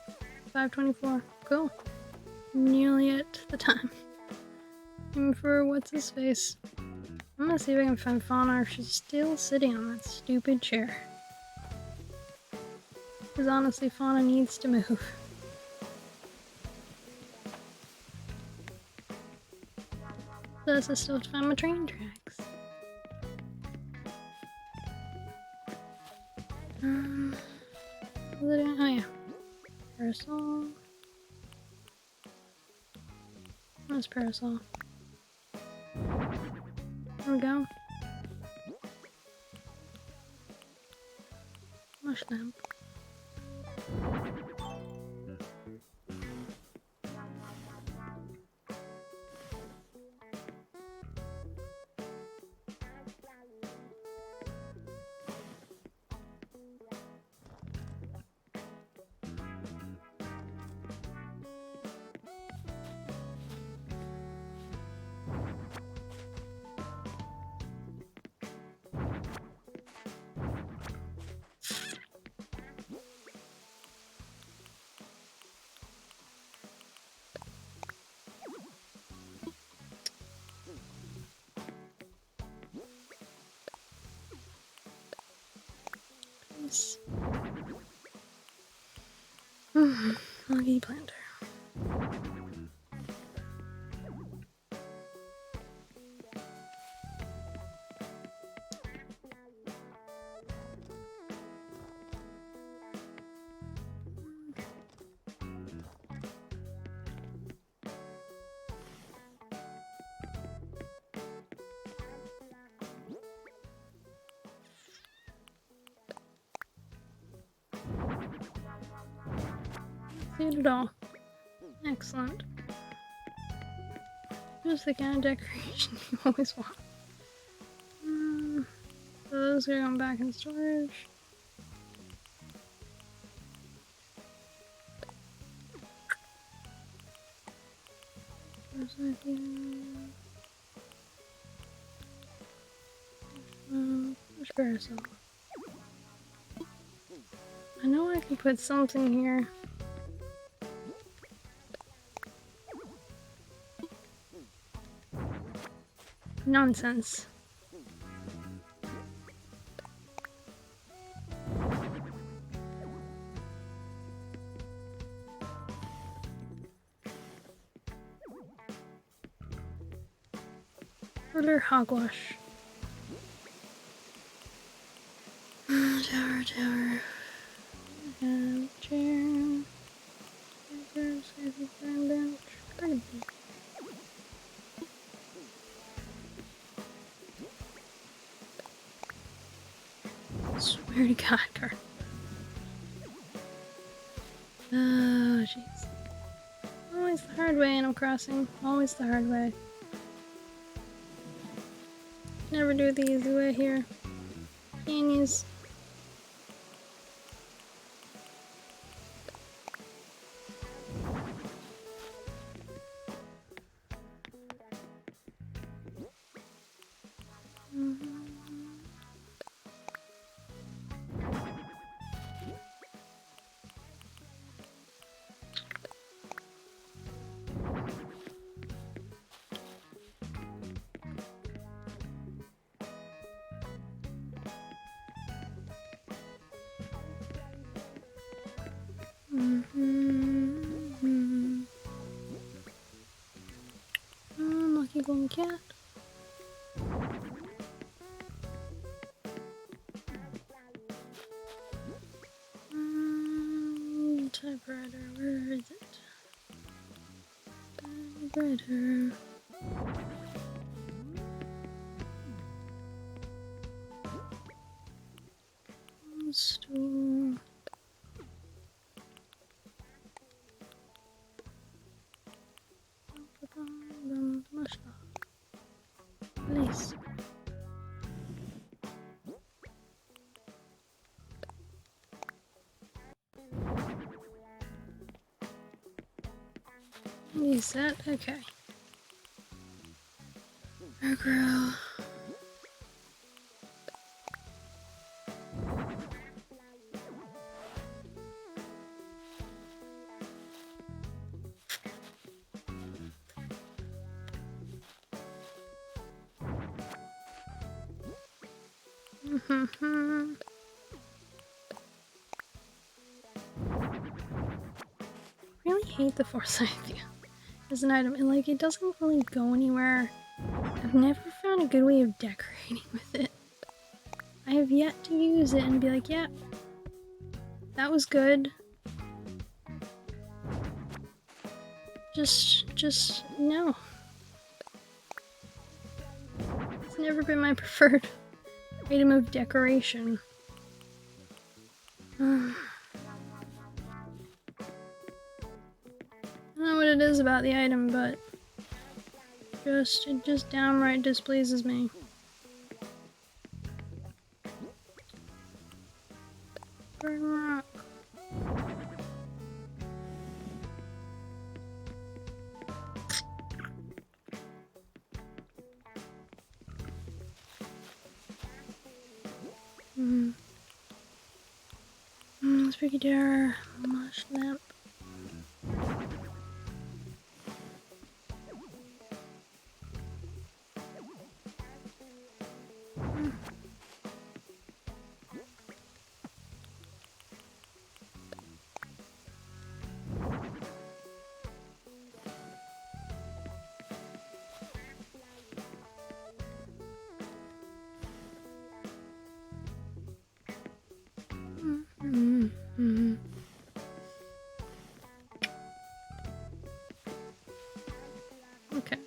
S1: 5:24. Cool. Nearly at the time. Aiming for what's his face. I'm gonna see if I can find Fauna if she's still sitting on that stupid chair. Because honestly, Fauna needs to move. Plus, I still have to find my train tracks. What was I doing? Oh yeah. Parasol. Where's parasol? There we go. Mush lamp. Lucky planter. See it at all. Excellent. Just the kind of decoration you always want. So those are going back in storage. Where's parasol? I know I can put something here. Nonsense. Further hogwash. Tower. Chair. Bench. Swear to God, car. Oh, jeez. Always the hard way, Animal Crossing. Always the hard way. Never do the easy way here. Genius. Lucky golden cat. Typewriter, where is it? Typewriter. Stool. Nice. Use that? Okay. Girl. Really hate the foresight view as an item. It doesn't really go anywhere I've never found a good way of decorating with it. I have yet to use it and be like, yeah, that was good. Just, no. It's never been my preferred item of decoration. I don't know what it is about the item, but it just downright displeases me. Burn rock. Spooky Terror, Mush Lamp. Okay.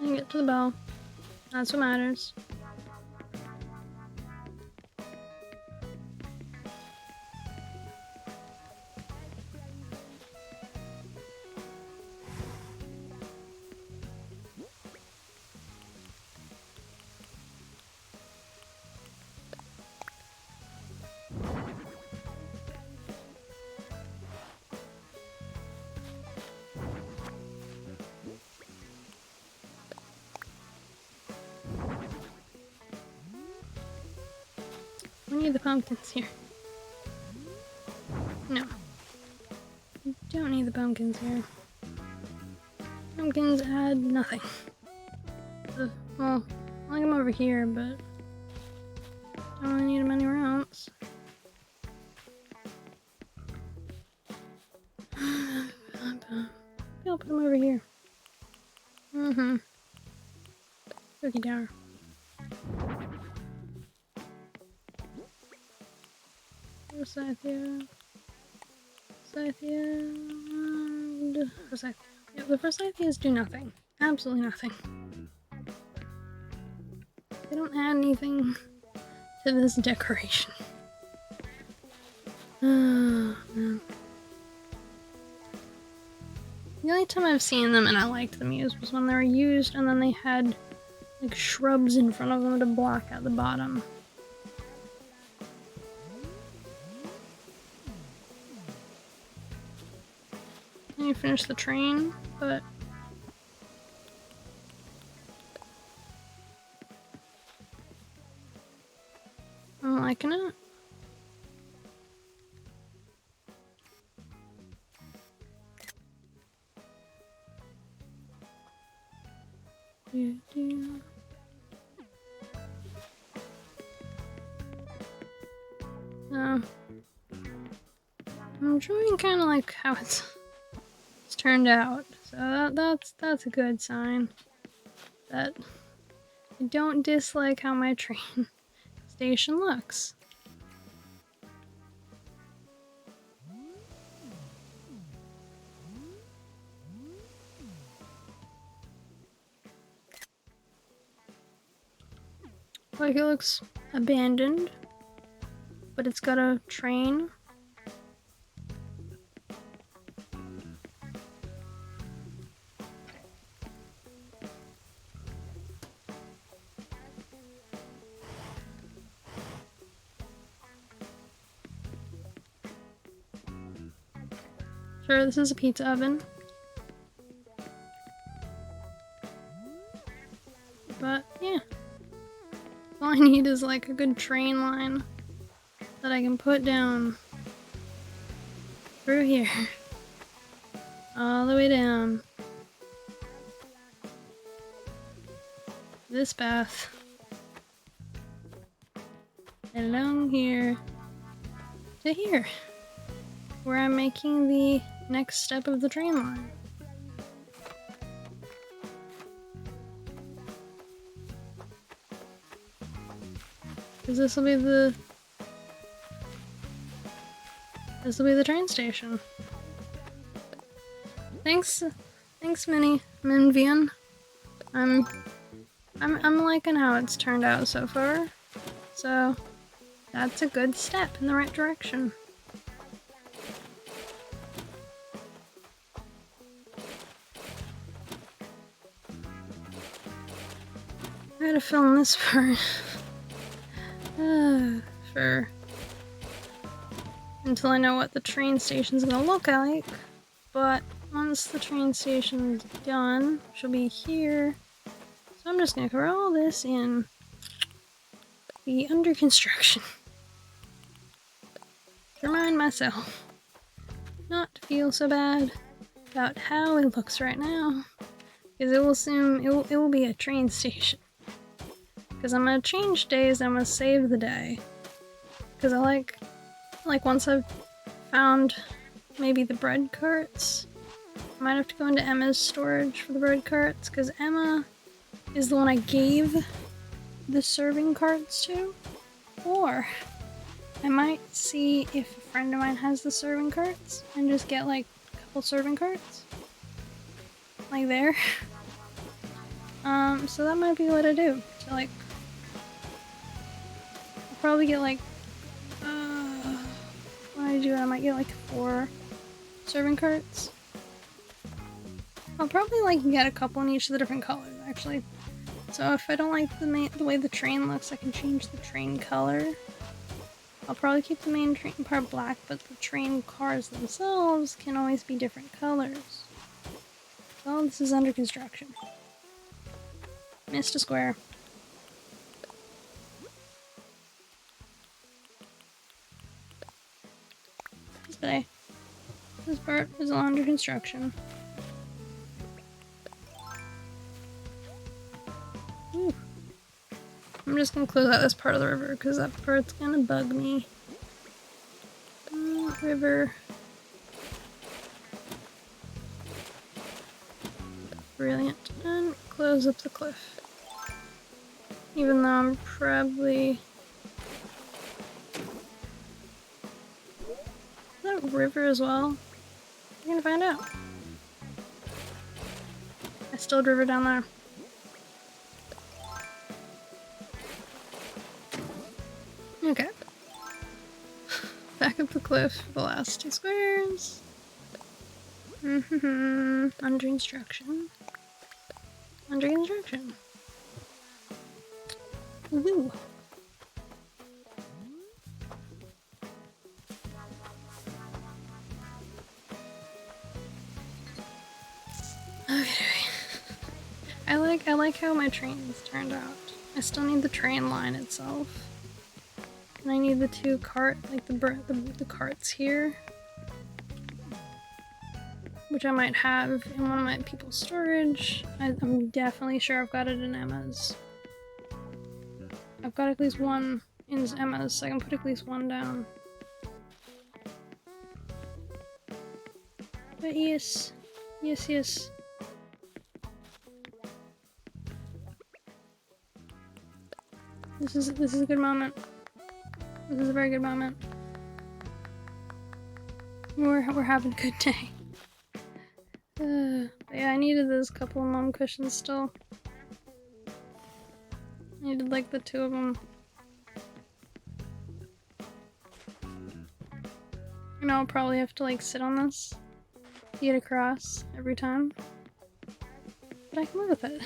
S1: I can get to the bell. That's what matters. We need the pumpkins here. No. We don't need the pumpkins here. Pumpkins add nothing. Well, I like them over here, but don't really need them anywhere else. Maybe I'll put them over here. Cookie tower. Forsythia. And Forsythia. Yeah, the Forsythias do nothing. Absolutely nothing. They don't add anything to this decoration. Oh, man. The only time I've seen them and I liked them used was when they were used and then they had like shrubs in front of them to block out the bottom. I need to finish the train, but I'm liking it. I'm enjoying kind of like how it's turned out, so that's a good sign that I don't dislike how my train station looks. Like it looks abandoned, but it's got a train. Sure, this is a pizza oven. But yeah. All I need is like a good train line that I can put down through here. All the way down. This path. And along here to here. Where I'm making the next step of the train line. Because this will be the train station. Thanks, Minvian. I'm liking how it's turned out so far. So that's a good step in the right direction. I gotta film this part until I know what the train station's gonna look like. But once the train station's done, she'll be here. So I'm just gonna cover all this in the under construction. To remind myself not to feel so bad about how it looks right now, because it will be a train station. Because I'm gonna change days, I'm gonna save the day. Because I like once I've found maybe the bread carts, I might have to go into Emma's storage for the bread carts, because Emma is the one I gave the serving carts to. Or I might see if a friend of mine has the serving carts and just get like a couple serving carts. Like there. So that might be what I do. So like, I'll probably get like, what I do, I might get like 4 serving carts. I'll probably like get a couple in each of the different colors actually. So if I don't like the way the train looks, I can change the train color. I'll probably keep the main train part black, but the train cars themselves can always be different colors. Well, this is under construction. Missed a square. This part is all under construction. Ooh. I'm just gonna close out this part of the river because that part's gonna bug me. River. Brilliant. And close up the cliff. Even though I'm probably... Is that a river as well? We're gonna find out. I stilled river down there. Okay. Back up the cliff for the last 2 squares. Under construction. Under construction. Woo. Okay. I like how my train's turned out. I still need the train line itself. And I need the 2 the carts here. Which I might have in one of my people's storage. I'm definitely sure I've got it in Emma's. I've got at least one in Emma's, so I can put at least 1 down. But yes. Yes. This is a good moment. This is a very good moment. We're having a good day. Yeah, I needed those couple of mom cushions still. I needed like the 2 of them. And I'll probably have to like sit on this to get across every time. But I can live with it.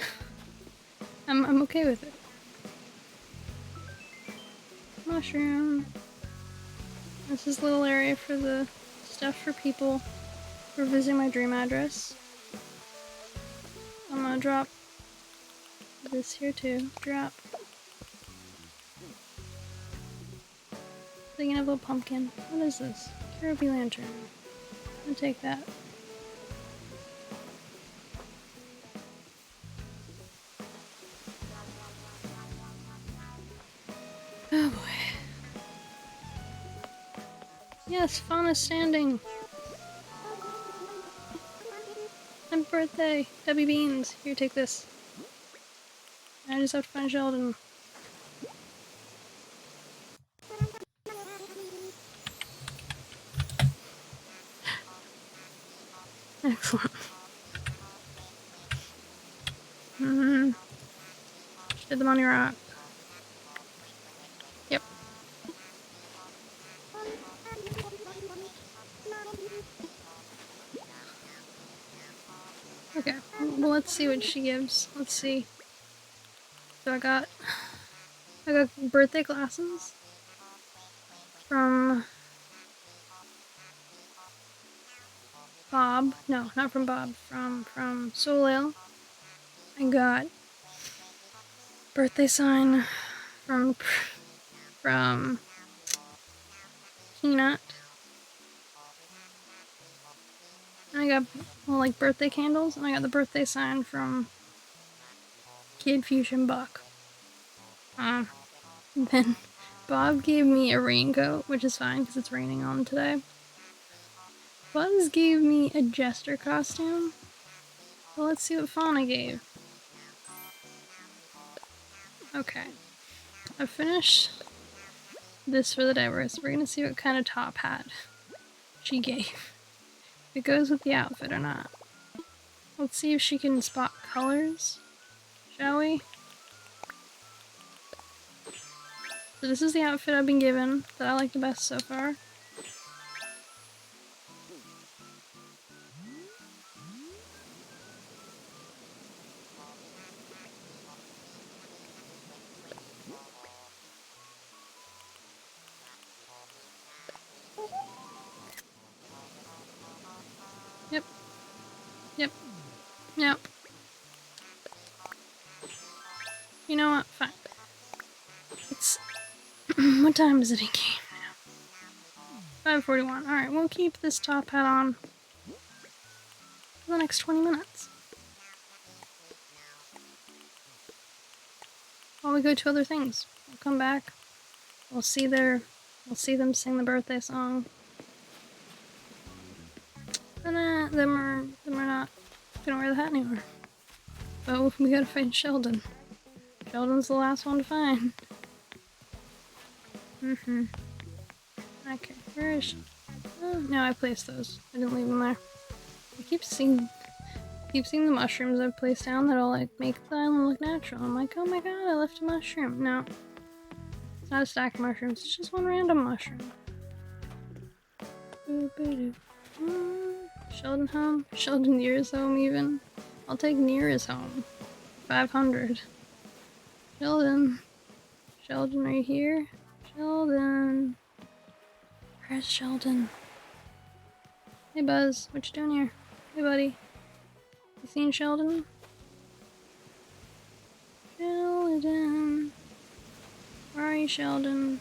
S1: I'm okay with it. Mushroom. This is a little area for the stuff for people who are visiting my dream address. I'm gonna drop this here too. Drop. Thinking of a pumpkin. What is this? Caribbean lantern. I'm gonna take that. Oh boy. Yes, fauna standing. Happy birthday, Debbie Beans. Here, take this. I just have to find Sheldon. Excellent. Did the money rock? Yep. Okay, well, let's see what she gives. Let's see. So I got birthday glasses from Bob. No, not from Bob. From Solale. I got birthday sign from Peanut. And I got like birthday candles, and I got the birthday sign from Kid Fusion Buck. Then Bob gave me a raincoat, which is fine because it's raining on today. Buzz gave me a jester costume. Well, let's see what Fauna gave. Okay. I finished this for the day. We're gonna see what kind of top hat she gave. If it goes with the outfit or not. Let's see if she can spot colors. Shall we? So this is the outfit I've been given that I like the best so far. Yep. Yep. Yep. You know what? Fine. It's... what time is it in game now? 5:41. Alright, we'll keep this top hat on for the next 20 minutes. While we go to other things. We'll come back. We'll see them sing the birthday song. And then we're not gonna wear the hat anymore. But we gotta find Sheldon. Sheldon's the last one to find. Okay, where is she? Oh, no, I placed those. I didn't leave them there. I keep seeing the mushrooms I've placed down that'll like make the island look natural. I'm like, oh my god, I left a mushroom. No. It's not a stack of mushrooms, it's just one random mushroom. Sheldon home? Sheldon near his home even? I'll take near his home. 500. Sheldon. Sheldon, are you here? Sheldon. Where's Sheldon? Hey Buzz, what you doing here? Hey buddy. You seen Sheldon? Sheldon. Where are you, Sheldon?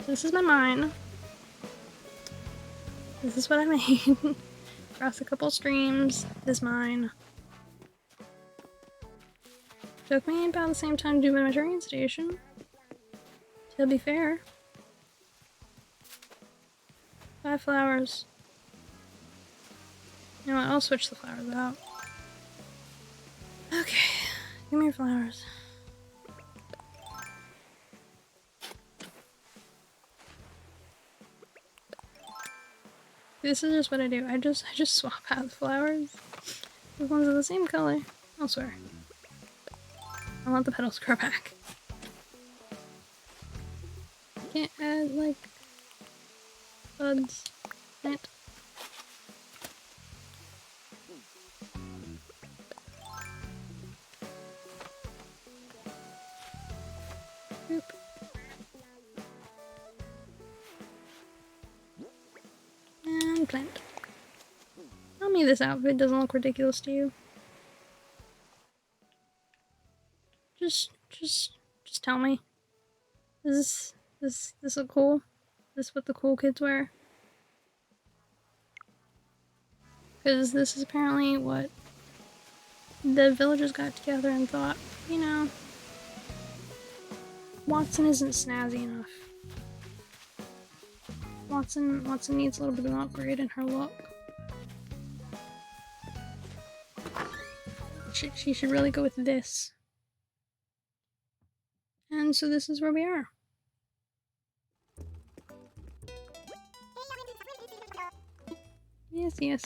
S1: This is my mine. This is what I made. Across a couple streams. This is mine. Took me about the same time to do my train station. To be fair. 5 flowers. You know what? I'll switch the flowers out. Okay. Give me your flowers. This is just what I do. I just swap out the flowers. The ones are the same color. I'll swear. I want the petals to grow back. Can't add like buds in it. Boop. And plant. Tell me this outfit doesn't look ridiculous to you. Just tell me. Is this look cool? Is this what the cool kids wear? Because this is apparently what the villagers got together and thought, you know, Watson isn't snazzy enough. Watson needs a little bit of an upgrade in her look. She should really go with this. And so this is where we are. Yes, yes.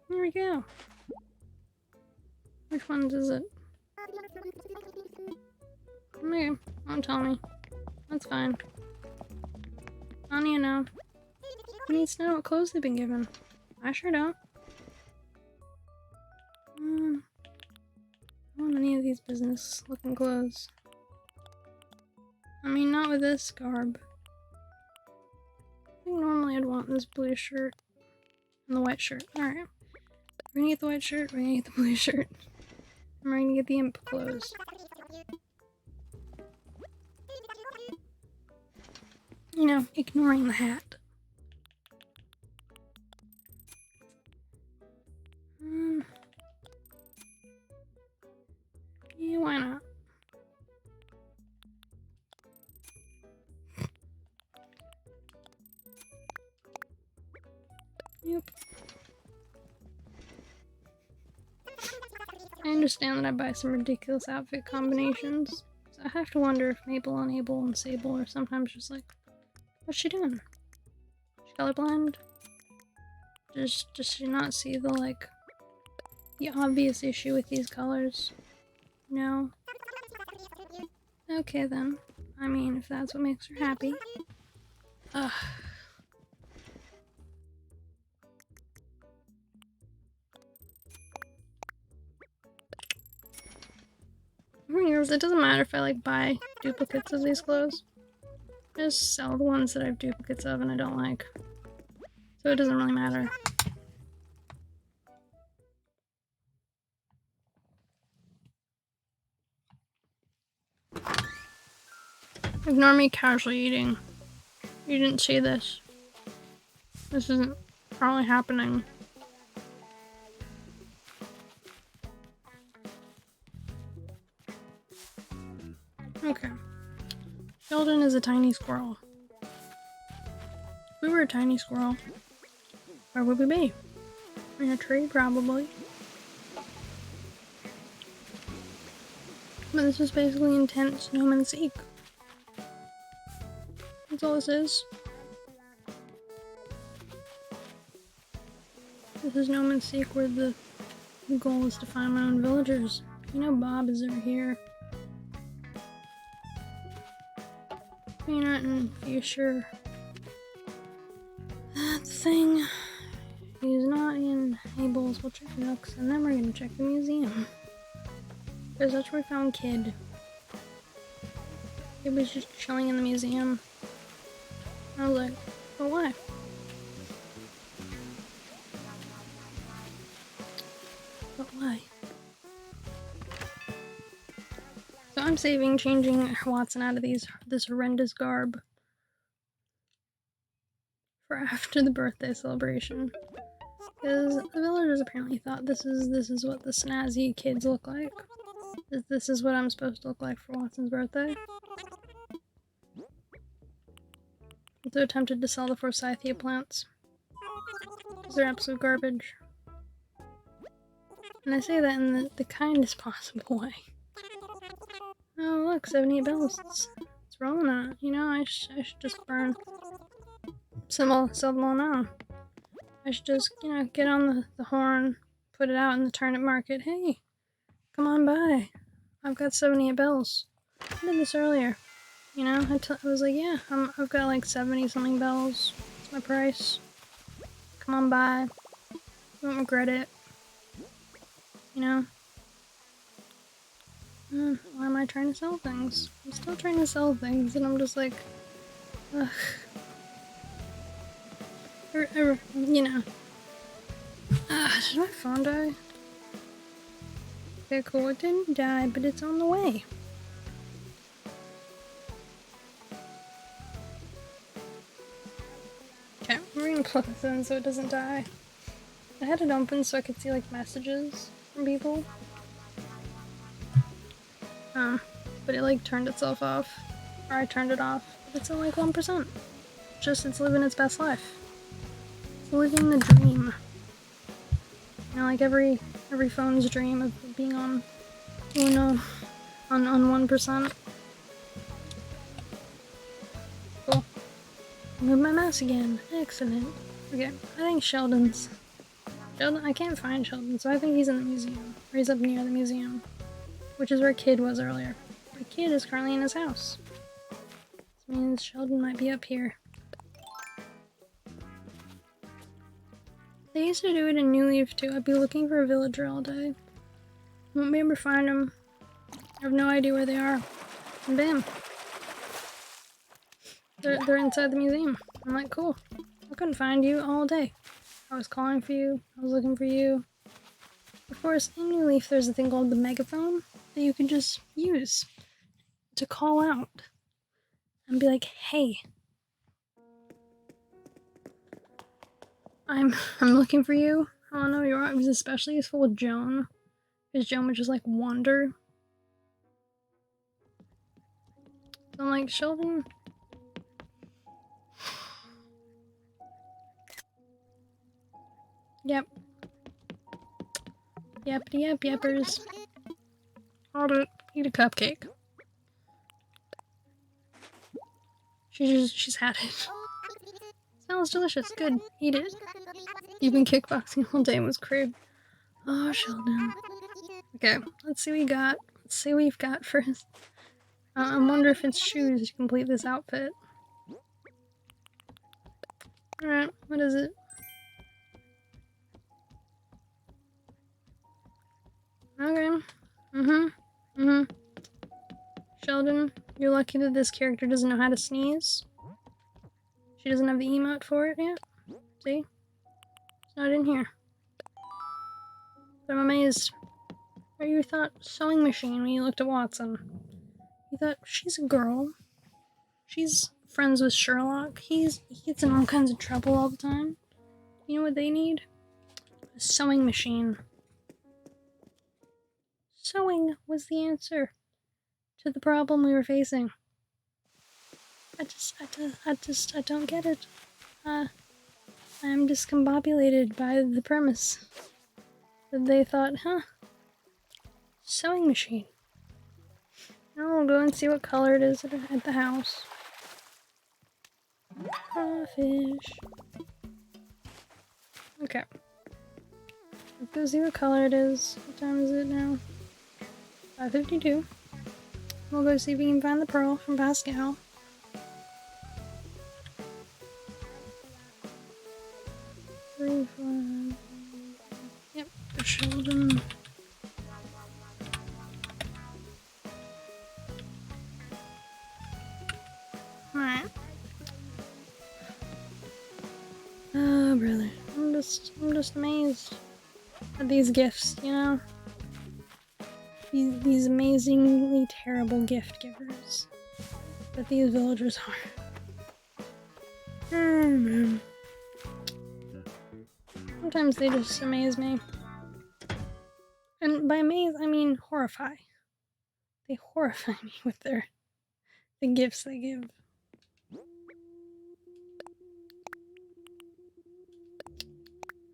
S1: Here we go. Which ones is it? Okay, don't tell me. That's fine. I don't even know. Who needs to know what clothes they've been given? I sure don't. I don't want any of these business looking clothes. I mean, not with this garb. I think normally I'd want this blue shirt and the white shirt. Alright. We're gonna get the white shirt, we're gonna get the blue shirt. And we're gonna get the imp clothes. You know, ignoring the hat. Yeah, why not? Yep. I understand that I buy some ridiculous outfit combinations, so I have to wonder if Maple and Abel and Sable are sometimes just like, what's she doing? She colorblind? Does she not see the, like, the obvious issue with these colors? No? Okay then. I mean, if that's what makes her happy. Ugh. It doesn't matter if I like buy duplicates of these clothes. I just sell the ones that I have duplicates of and I don't like. So it doesn't really matter. Ignore me casually eating. You didn't see this. This isn't probably happening. Okay. Sheldon is a tiny squirrel. If we were a tiny squirrel, where would we be? In a tree, probably. But this is basically intense gnome and seek. That's all this is. This is gnome and seek where the goal is to find my own villagers. You know Bob is over here. Peanut and Fuchsia. That thing. He's not in Abel's. We'll check Nooks, and then we're gonna check the museum. Because that's where we found Kid. Kid was just chilling in the museum. I was like, but why? But why? So I'm saving changing Watson out of this horrendous garb for after the birthday celebration. Because the villagers apparently thought this is what the snazzy kids look like. This is what I'm supposed to look like for Watson's birthday. So attempted to sell the forsythia plants. Because they're absolute garbage. And I say that in the kindest possible way. Oh look, 78 bells. It's rolling on it. You know, I should just burn sell them all now. I should just, you know, get on the horn, put it out in the turnip market. Hey, come on by. I've got 78 bells. I did this earlier. You know, I was like, yeah, I've got like 70 something bells. It's my price. Come on by. You won't regret it. You know? Why am I trying to sell things? I'm still trying to sell things, and I'm just like, ugh. You know. Did my phone die? Okay, cool. It didn't die, but it's on the way. Okay, we're gonna plug this in so it doesn't die. I had it open so I could see like messages from people. But it like turned itself off. Or I turned it off. It's at like 1%. It's living its best life. It's living the dream. You know, like every phone's dream of being on Uno on 1%. Cool. Move my mouse again. Excellent. Okay, I think Sheldon's. I can't find Sheldon, so I think he's in the museum. Or he's up near the museum. Which is where Kid was earlier. The Kid is currently in his house. This means Sheldon might be up here. They used to do it in New Leaf too. I'd be looking for a villager all day. Won't be able to find them. I have no idea where they are. And bam. They're inside the museum. I'm like, cool. I couldn't find you all day. I was calling for you. I was looking for you. Of course, in New Leaf there's a thing called the megaphone that you can just use to call out and be like, hey, I'm looking for you. I don't know who you are. It was especially useful with Joan, because Joan would just like wander. So I'm like, Sheldon. Yep. Yeppers. Hold it. Eat a cupcake. She's had it. Smells delicious. Good. Eat it. You've been kickboxing all day and was crib. Oh, Sheldon. Okay, let's see what we got. Let's see what we've got first. I wonder if it's shoes to complete this outfit. Alright, what is it? Okay. Sheldon, you're lucky that this character doesn't know how to sneeze. She doesn't have the emote for it yet. See? It's not in here. But I'm amazed. Or you thought sewing machine when you looked at Watson. You thought she's a girl. She's friends with Sherlock. He gets in all kinds of trouble all the time. You know what they need? A sewing machine. Sewing was the answer to the problem we were facing. I don't get it. I'm discombobulated by the premise that they thought, sewing machine. Now we'll go and see what color it is at the house. Fish. Okay. Let's go see what color it is. What time is it now? 5:52. We'll go see if we can find the pearl from Pascal. Yep, for Sheldon. Alright. Oh, brother. I'm just amazed at these gifts, you know? These amazingly terrible gift givers that these villagers are. Oh, man. Sometimes they just amaze me. And by amaze, I mean horrify. They horrify me with the gifts they give.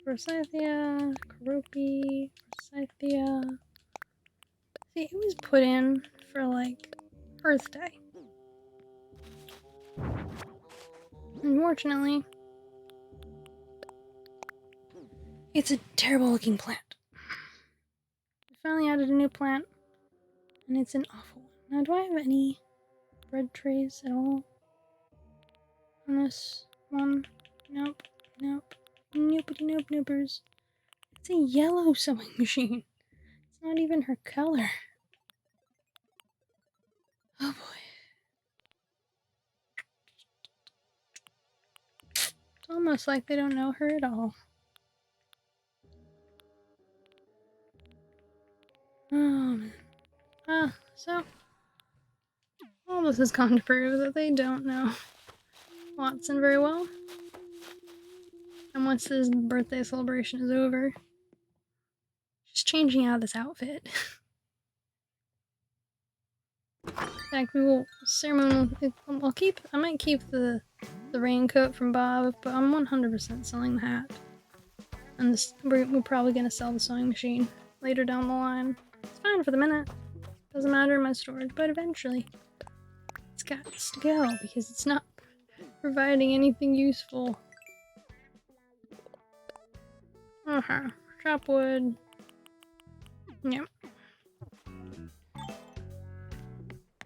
S1: Forsythia, Karupi, Forsythia. See, it was put in for like Earth Day. Unfortunately, it's a terrible looking plant. We finally added a new plant, and it's an awful one. Now, do I have any bread trays at all on this one? Nope. Noopers. It's a yellow sewing machine. It's not even her color. Oh boy. It's almost like they don't know her at all. Oh man. So all this has gone to prove that they don't know Watson very well. And once this birthday celebration is over, she's changing out of this outfit. In fact, we will I might keep the raincoat from Bob, but I'm 100% selling the hat. And we're probably gonna sell the sewing machine later down the line. It's fine for the minute. Doesn't matter in my storage, but eventually it's got to go because it's not providing anything useful. Chop wood. Yep.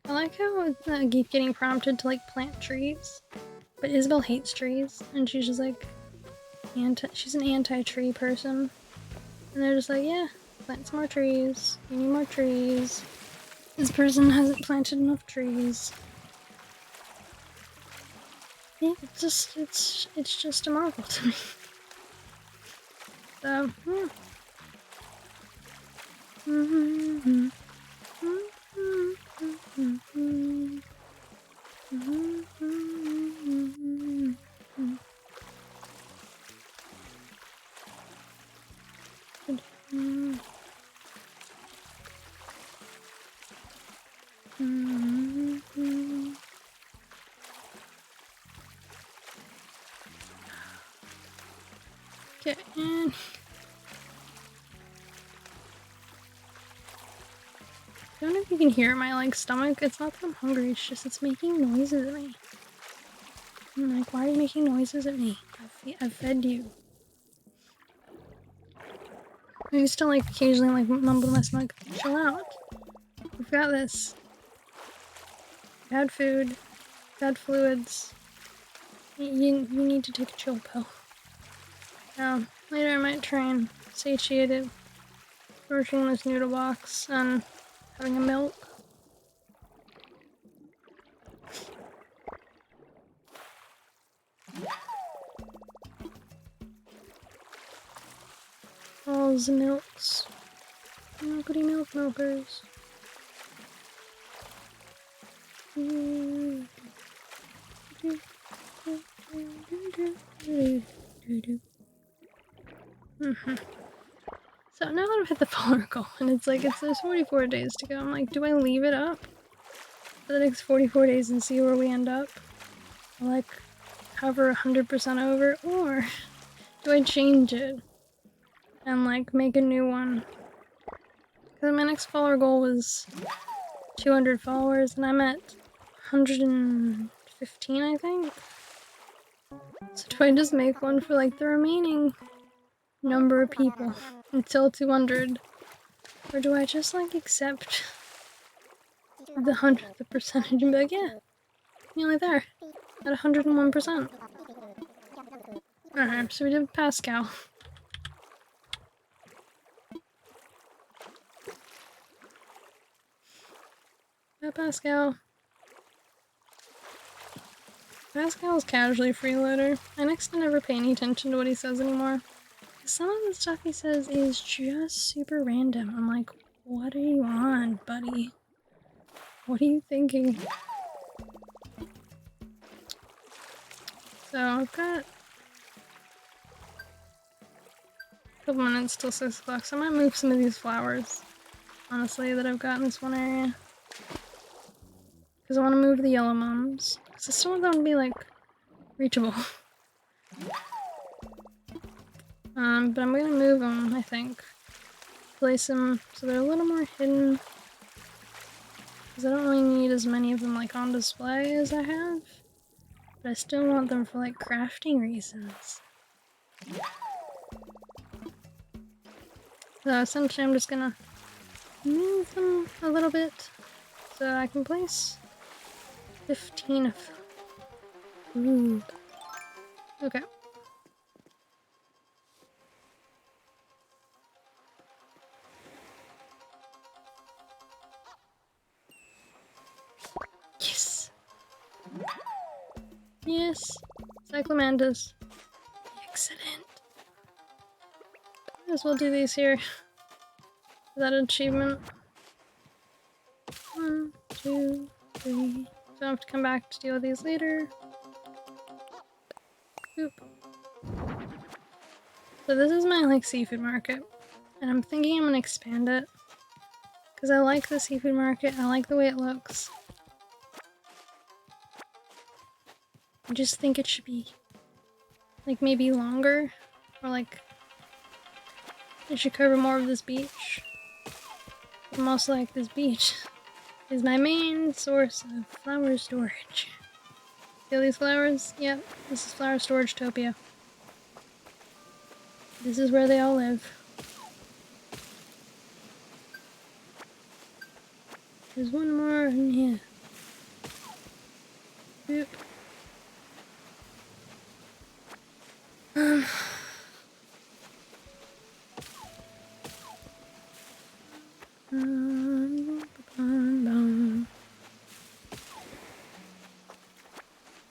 S1: I like how I keep getting prompted to like plant trees, but Isabel hates trees, and she's just like she's an anti-tree person, and they're just like, yeah, plant some more trees. You need more trees. This person hasn't planted enough trees. Yeah, it's just a marvel to me. So, get in. I don't know if you can hear my like stomach. It's not that I'm hungry, it's just it's making noises at me. I'm like, why are you making noises at me? I've fed you. I used to like occasionally like mumble to my stomach, chill out. We've got this. We've had food. We've had fluids. You need to take a chill pill. Now, later I might try and satiate it. Searching this noodle box and having a milk. All the milks. Milkety milk milkers. So now that I've hit the polar goal, and there's 44 days to go, I'm like, do I leave it up for the next 44 days and see where we end up? Like, hover 100% over, or do I change it and like make a new one? Because my next follower goal was 200 followers, and I'm at 115, I think. So do I just make one for like the remaining number of people until 200, or do I just like accept the percentage and be like, yeah, nearly there, at 101%. Alright, so we did Pascal. Pascal. Pascal's casually freeloader. I next to never pay any attention to what he says anymore. Some of the stuff he says is just super random. I'm like, what are you on, buddy? What are you thinking? So I've got a couple minutes till 6 o'clock, so I might move some of these flowers, honestly, that I've got in this one area. Because I want to move the yellow mums. Because I still want them to be, like, reachable. But I'm gonna move them, I think. Place them so they're a little more hidden. Because I don't really need as many of them, like, on display as I have. But I still want them for, like, crafting reasons. So essentially I'm just gonna move them a little bit so I can place 15 of them. Ooh. Okay. Yes! Yes! Cyclamantis. Excellent. Might as well do these here. Is that an achievement? 1, 2, 3. So I have to come back to deal with these later. Oop. So this is my like seafood market, and I'm thinking I'm gonna expand it because I like the seafood market. I like the way it looks. I just think it should be like maybe longer, or like it should cover more of this beach. I most like this beach. is my main source of flower storage. Feel these flowers? Yep, this is flower storage topia. This is where they all live. There's one more in here. Boop.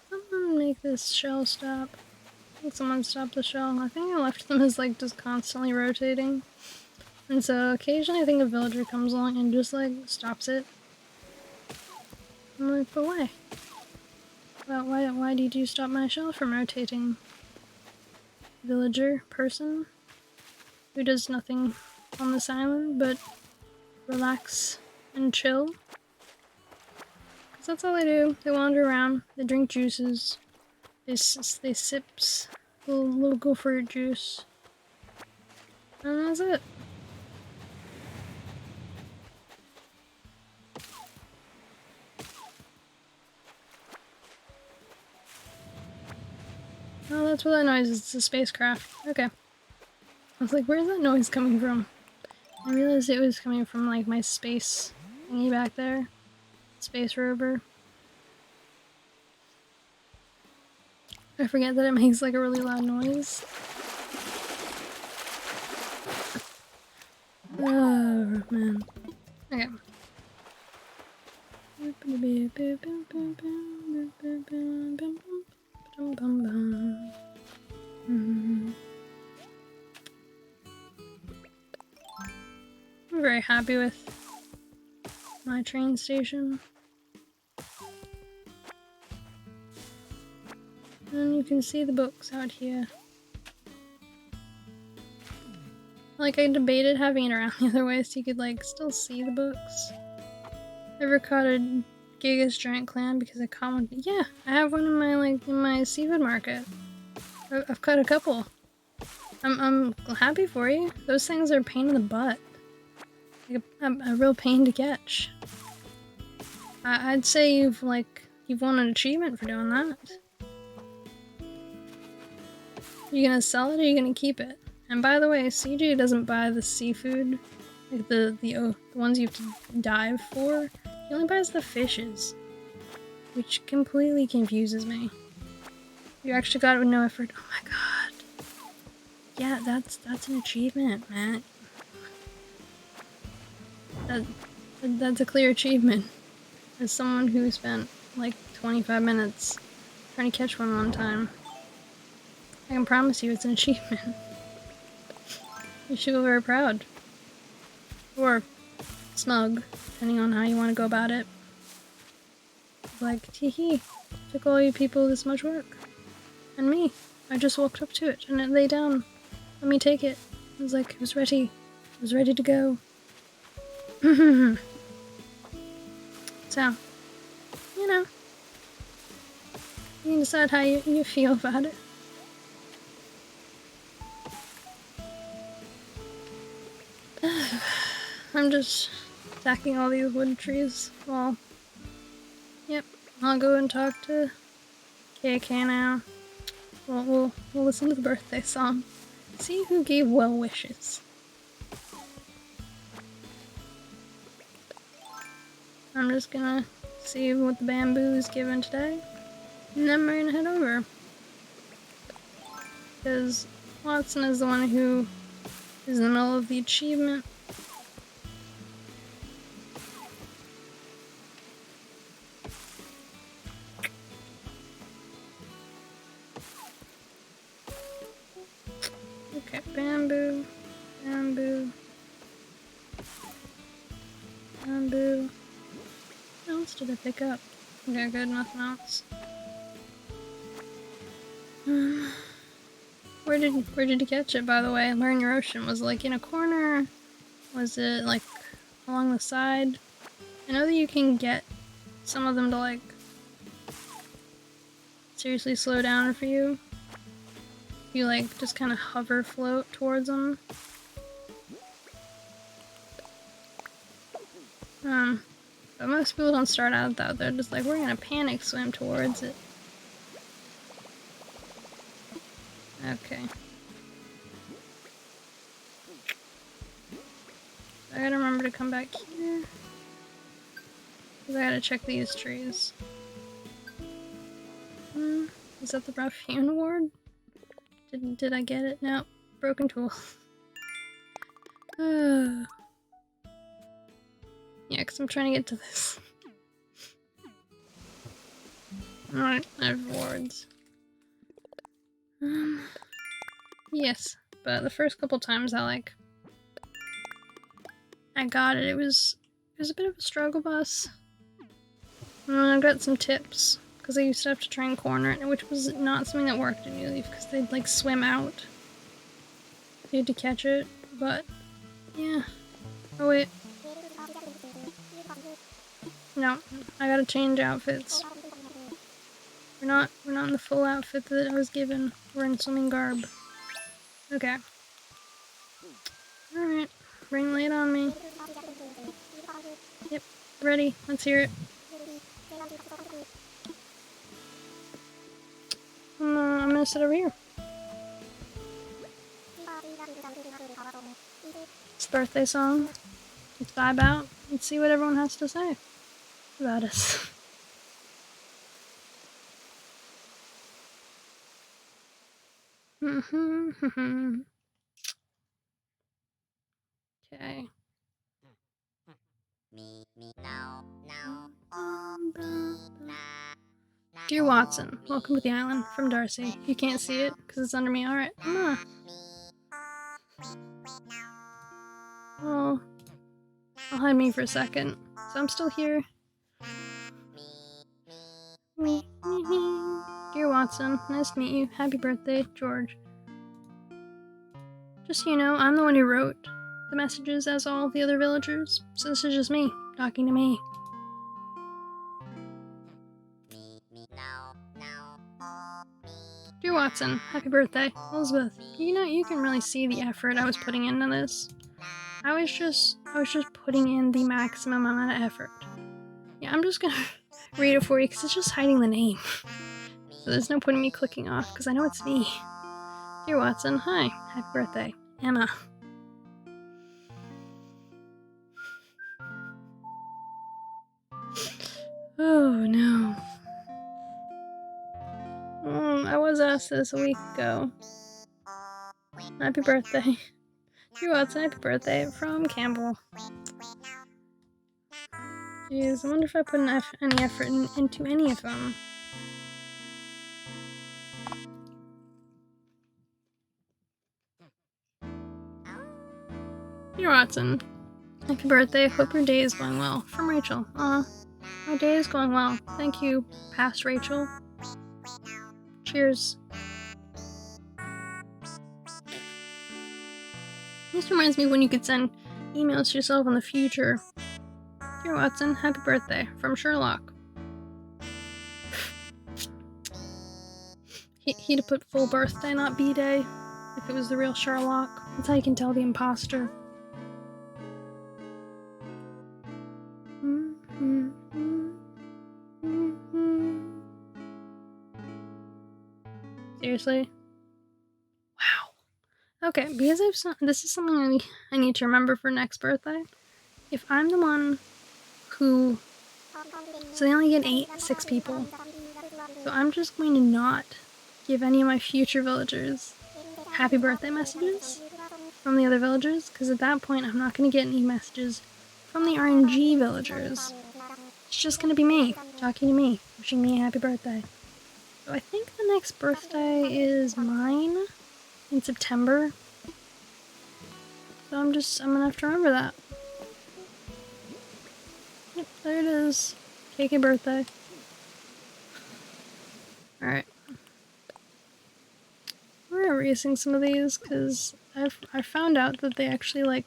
S1: Someone make this shell stop. I think someone stopped the shell. I think I left them as like just constantly rotating. And so occasionally I think a villager comes along and just like stops it. I'm like, but why? Well, why did you stop my shell from rotating? Villager person who does nothing on this island but relax and chill. Cause that's all they do. They wander around, they drink juices, they sips little fruit juice, and that's it. Oh, that's what that noise is. It's a spacecraft. Okay. I was like, where's that noise coming from? I realized it was coming from like my space thingy back there. Space rover. I forget that it makes like a really loud noise. Oh man. Okay. I'm very happy with my train station. And you can see the books out here. Like, I debated having it around the other way so you could, like, still see the books. Ever caught a Gigas giant clam because I caught one? Yeah, I have one in my, like, in my seafood market. I've caught a couple. I'm happy for you. Those things are a pain in the butt. Like, a real pain to catch. I'd say you've won an achievement for doing that. You gonna sell it or you gonna keep it? And by the way, CJ doesn't buy the seafood, like the ones you have to dive for. He only buys the fishes, which completely confuses me. You actually got it with no effort. Oh my god. Yeah, that's an achievement, man. That's a clear achievement. As someone who spent like 25 minutes trying to catch one time, I can promise you it's an achievement. You should feel very proud. Or smug, depending on how you want to go about it. Like, teehee, took all you people this much work. And me, I just walked up to it and it lay down. Let me take it. I was like, it was ready. It was ready to go. So, you know, you can decide how you feel about it. I'm just attacking all these wood trees. Well, yep, I'll go and talk to KK now. We'll listen to the birthday song. See who gave well wishes. I'm just gonna see what the bamboo is given today, and then we're gonna head over. Because Watson is the one who is in the middle of the achievement. Okay, bamboo, bamboo, bamboo. What else did I pick up? Okay, good, nothing else. Where did you catch it, by the way? Learn Your Ocean. Was it like in a corner? Was it like along the side? I know that you can get some of them to like seriously slow down for you. You like just kind of hover float towards them. But most people don't start out that. They're just like, we're gonna panic swim towards it. Okay. I gotta remember to come back here. Cause I gotta check these trees. Is that the Ruffian Award? Did I get it? No. Broken tool. Yeah, because I'm trying to get to this. Alright, I have awards. Yes, but the first couple times I got it, it was a bit of a struggle bus. And I got some tips, because I used to have to try and corner it, which was not something that worked in New Leaf, because they'd like swim out. You had to catch it, but yeah. Oh wait. No, I gotta change outfits. We're not in the full outfit that I was given. We're in swimming garb. Okay. Alright. Ring light on me. Yep. Ready. Let's hear it. I'm gonna sit over here. It's birthday song. Let's vibe out. Let's see what everyone has to say about us. Okay. Dear Watson, welcome to the island from Darcy. You can't see it because it's under me. Alright, Oh, I'll hide me for a second. So I'm still here. Dear Watson, nice to meet you. Happy birthday, George. Just so you know, I'm the one who wrote the messages as all the other villagers, so this is just me, talking to me. Dear Watson, happy birthday. Elizabeth, you can really see the effort I was putting into this. I was just putting in the maximum amount of effort. Yeah, I'm just gonna read it for you because it's just hiding the name. So there's no point in me clicking off because I know it's me. Dear Watson, hi, happy birthday, Emma. Oh no. I was asked this a week ago. Happy birthday. Dear Watson, happy birthday from Campbell. Jeez, I wonder if I put any effort into any of them. Dear Watson, happy birthday. Hope your day is going well. From Rachel. My day is going well. Thank you, past Rachel. Cheers. This reminds me when you could send emails to yourself in the future. Dear Watson, happy birthday. From Sherlock. He'd have put full birthday, not bday, if it was the real Sherlock. That's how you can tell the imposter. Seriously? Wow. Okay, because this is something I need to remember for next birthday. If I'm the one who... So they only get 6 people. So I'm just going to not give any of my future villagers happy birthday messages from the other villagers, because at that point I'm not going to get any messages from the RNG villagers. It's just going to be me, talking to me, wishing me a happy birthday. So I think the next birthday is mine in September. So I'm going to have to remember that. Yep, there it is. KK birthday. Alright. We're erasing some of these because I found out that they actually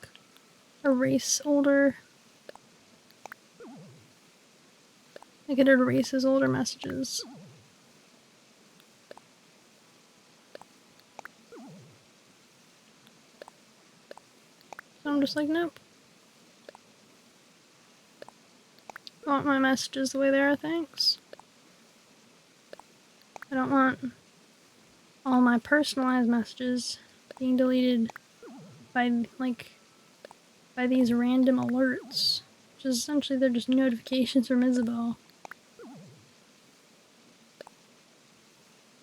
S1: erase older. Like it erases older messages. So I'm just like, nope. I want my messages the way they are, thanks. I don't want all my personalized messages being deleted by, like, by these random alerts. Which is essentially they're just notifications from Isabel.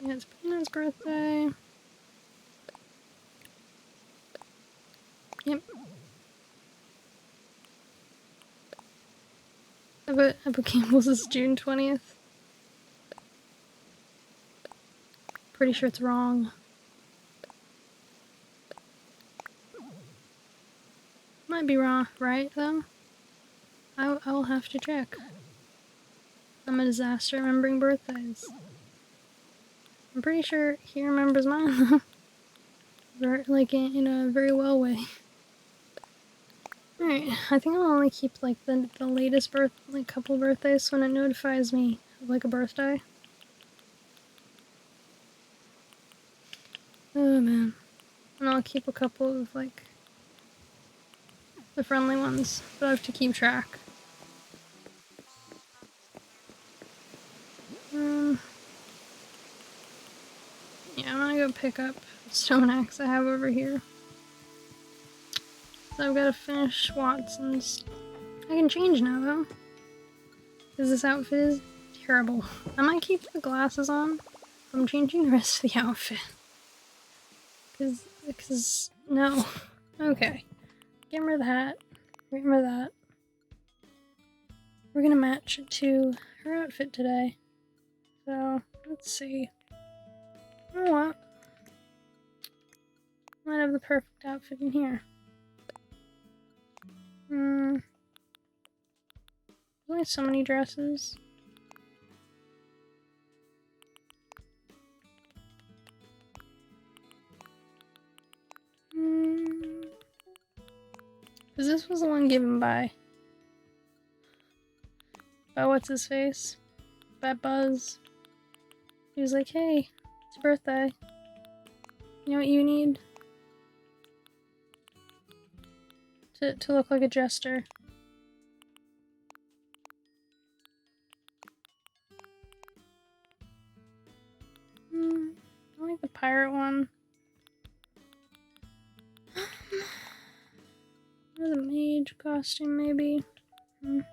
S1: Yeah, it's Peanut's birthday. Yep. I put Campbell's is June 20th. Pretty sure it's wrong. Might be wrong, right, though? I'll have to check. I'm a disaster at remembering birthdays. I'm pretty sure he remembers mine, though. Like, in a very well way. Alright, I think I'll only keep, like, the latest couple birthdays when it notifies me of, like, a birthday. Oh, man. And I'll keep a couple of, like, the friendly ones, but I have to keep track. Yeah, I'm gonna go pick up the stone axe I have over here. So I've gotta finish Watson's. I can change now, though. Because this outfit is terrible. I might keep the glasses on. I'm changing the rest of the outfit. Because, no. Okay. Get rid of the hat. Get rid of that. We're gonna match it to her outfit today. So, let's see. You know what? Might have the perfect outfit in here. There's only so many dresses. Because this was the one given by what's his face? By Buzz. He was like, hey, it's your birthday. You know what you need? To look like a jester. I like the pirate one. Or the mage costume, maybe. Nope.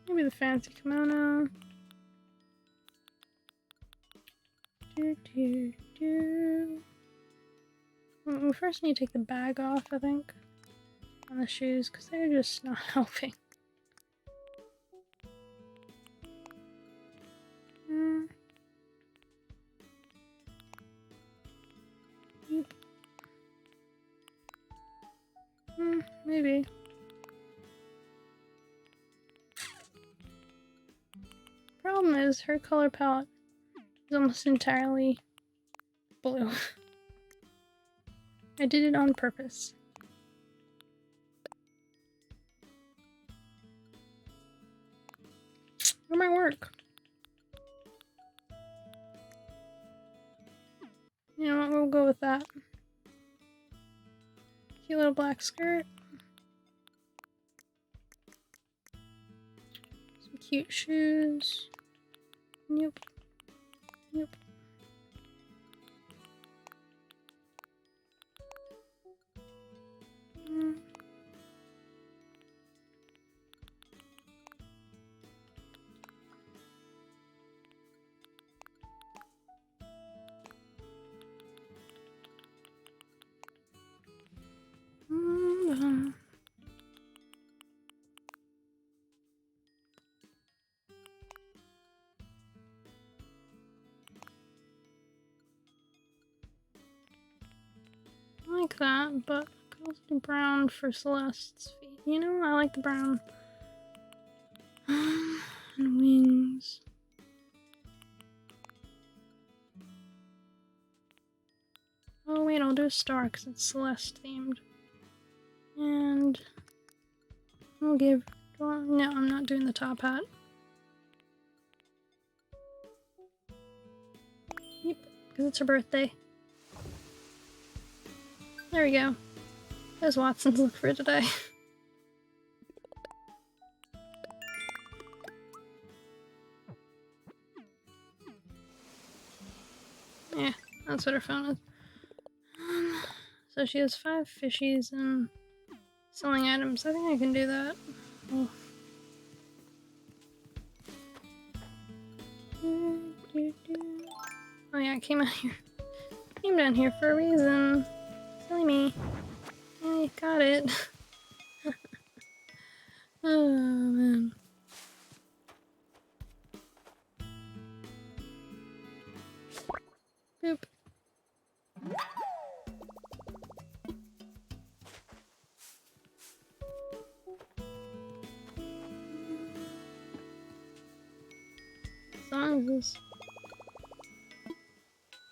S1: Maybe the fancy kimono. We first need to take the bag off, I think. On the shoes, because they're just not helping. Maybe. Problem is, her color palette is almost entirely blue. I did it on purpose. It might work. You know what, we'll go with that. Cute little black skirt. Some cute shoes. Nope. Nope. I like that, but I could also do brown for Celeste's feet. You know, I like the brown. And wings. Oh wait, I'll do a star because it's Celeste themed. And I'll give... No, I'm not doing the top hat. Yep, because it's her birthday. There we go. There's Watson's look for today. Yeah, that's what her phone is. So she has 5 fishies and selling items. I think I can do that. Oh. Oh yeah, I came out here. Came down here for a reason. Silly me. I got it. Oh man. Boop. What song is this?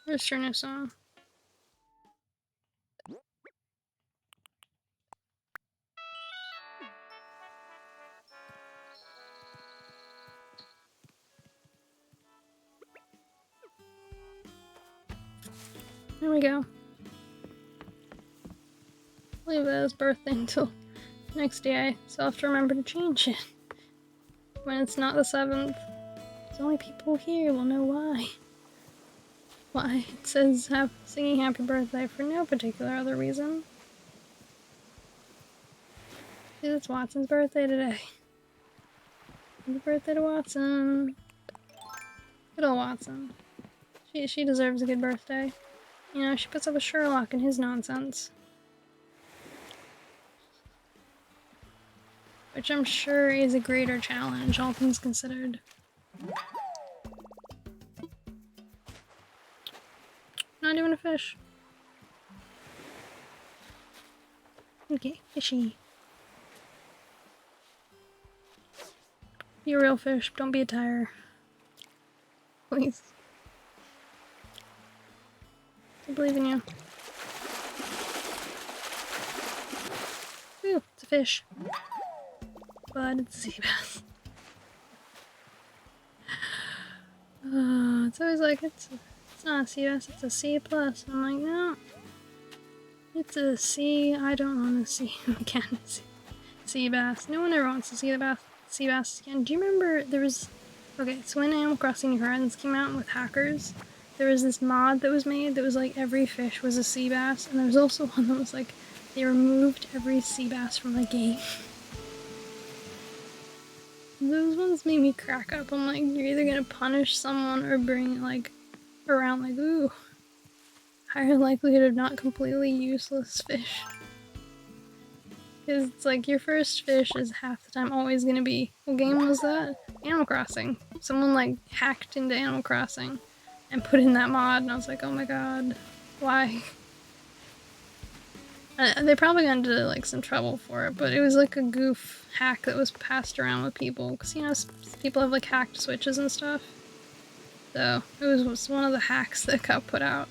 S1: Where's your new song? There we go. Leave it as birthday until next day, so I'll have to remember to change it. When it's not the 7th. The only people here will know why. Why it says singing happy birthday for no particular other reason. Because it's Watson's birthday today. Happy birthday to Watson. Good old Watson. She deserves a good birthday. You know, she puts up with Sherlock and his nonsense. Which I'm sure is a greater challenge, all things considered. Not even a fish. Okay, fishy. Be a real fish, don't be a tire. Please. I believe in you. Ooh, it's a fish. But it's a sea bass. It's always like, it's not a sea bass, it's a C+. I'm like, no. It's a C, I don't want to see him again. Sea bass. No one ever wants to see the sea bass again. Do you remember there was... Okay, so when Animal Crossing New Horizons came out with hackers, there was this mod that was made that was like every fish was a sea bass, and there was also one that was like they removed every sea bass from the game. Those ones made me crack up. I'm like, you're either gonna punish someone or bring it like around like, ooh, higher likelihood of not completely useless fish. Because it's like your first fish is half the time always gonna be, what game was that? Animal Crossing. Someone like hacked into Animal Crossing and put in that mod, and I was like, oh my god, why? They probably got into like some trouble for it, but it was like a goof hack that was passed around with people, because you know, people have like hacked Switches and stuff. So it was one of the hacks that got put out.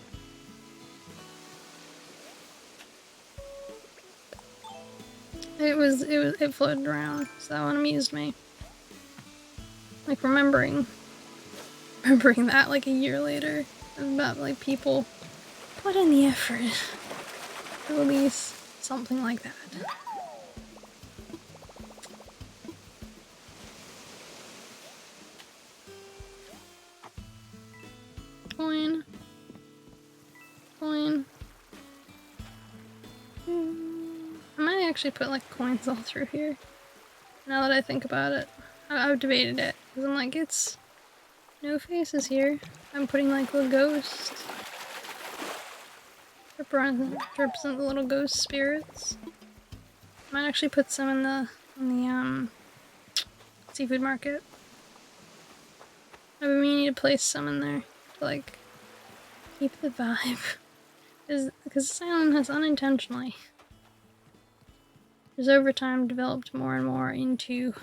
S1: It floated around, so that one amused me. Like remembering that like a year later, about like people put in the effort to release something like that. Coin. I might actually put like coins all through here. Now that I think about it, I've debated it because I'm like, it's no faces here. I'm putting like the ghosts to represent the little ghost spirits. I might actually put some in the seafood market. I've been meaning to place some in there to like keep the vibe, because this island has unintentionally, has over time developed more and more into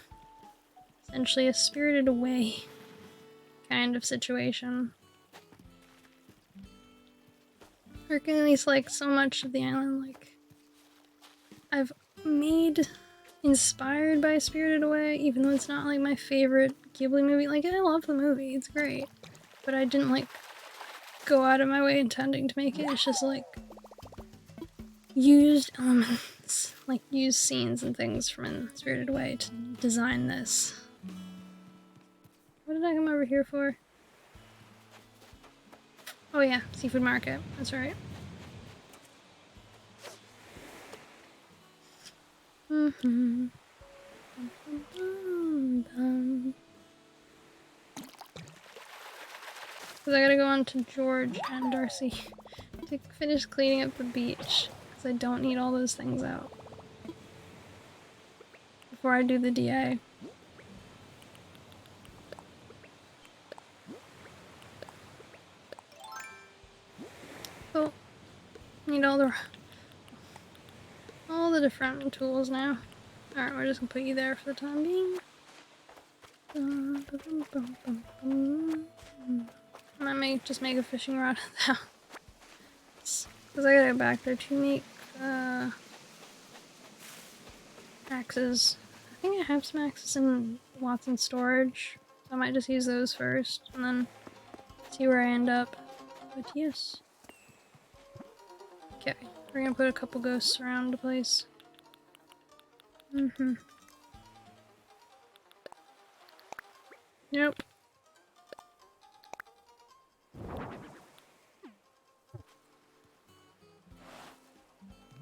S1: essentially a Spirited Away kind of situation. Or at least like so much of the island, like I've made inspired by Spirited Away, even though it's not like my favorite Ghibli movie. Like, I love the movie, it's great, but I didn't like go out of my way intending to make it. It's just like used elements like used scenes and things from Spirited Away to design this. What did I come over here for? Oh yeah, seafood market. That's right. Mm-hmm. Because I gotta go on to George and Darcy to finish cleaning up the beach. Because I don't need all those things out before I do the DA. Cool. Need all the different tools now. Alright, we're just gonna put you there for the time being. I might just make a fishing rod of that. Because I gotta go back there to make axes. I think I have some axes in Watson's storage. So I might just use those first and then see where I end up. But yes. Okay, we're gonna put a couple ghosts around the place. Nope.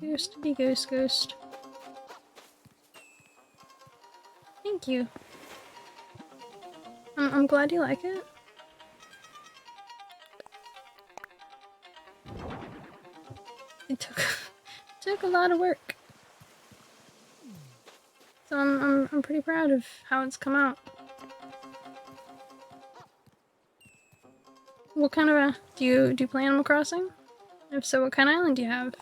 S1: Ghost be ghost. Thank you. I'm glad you like it. It took a lot of work. So I'm pretty proud of how it's come out. What kind of do you play Animal Crossing? If so, what kind of island do you have?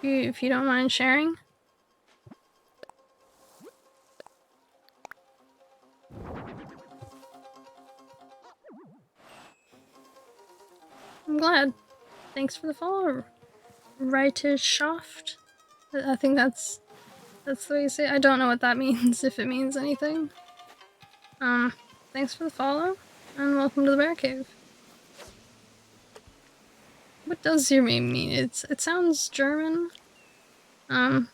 S1: If you don't mind sharing. I'm glad. Thanks for the follow. Reiterschaft? I think that's the way you say it. I don't know what that means, if it means anything. Thanks for the follow, and welcome to the Bear Cave. What does your name mean? It sounds German. So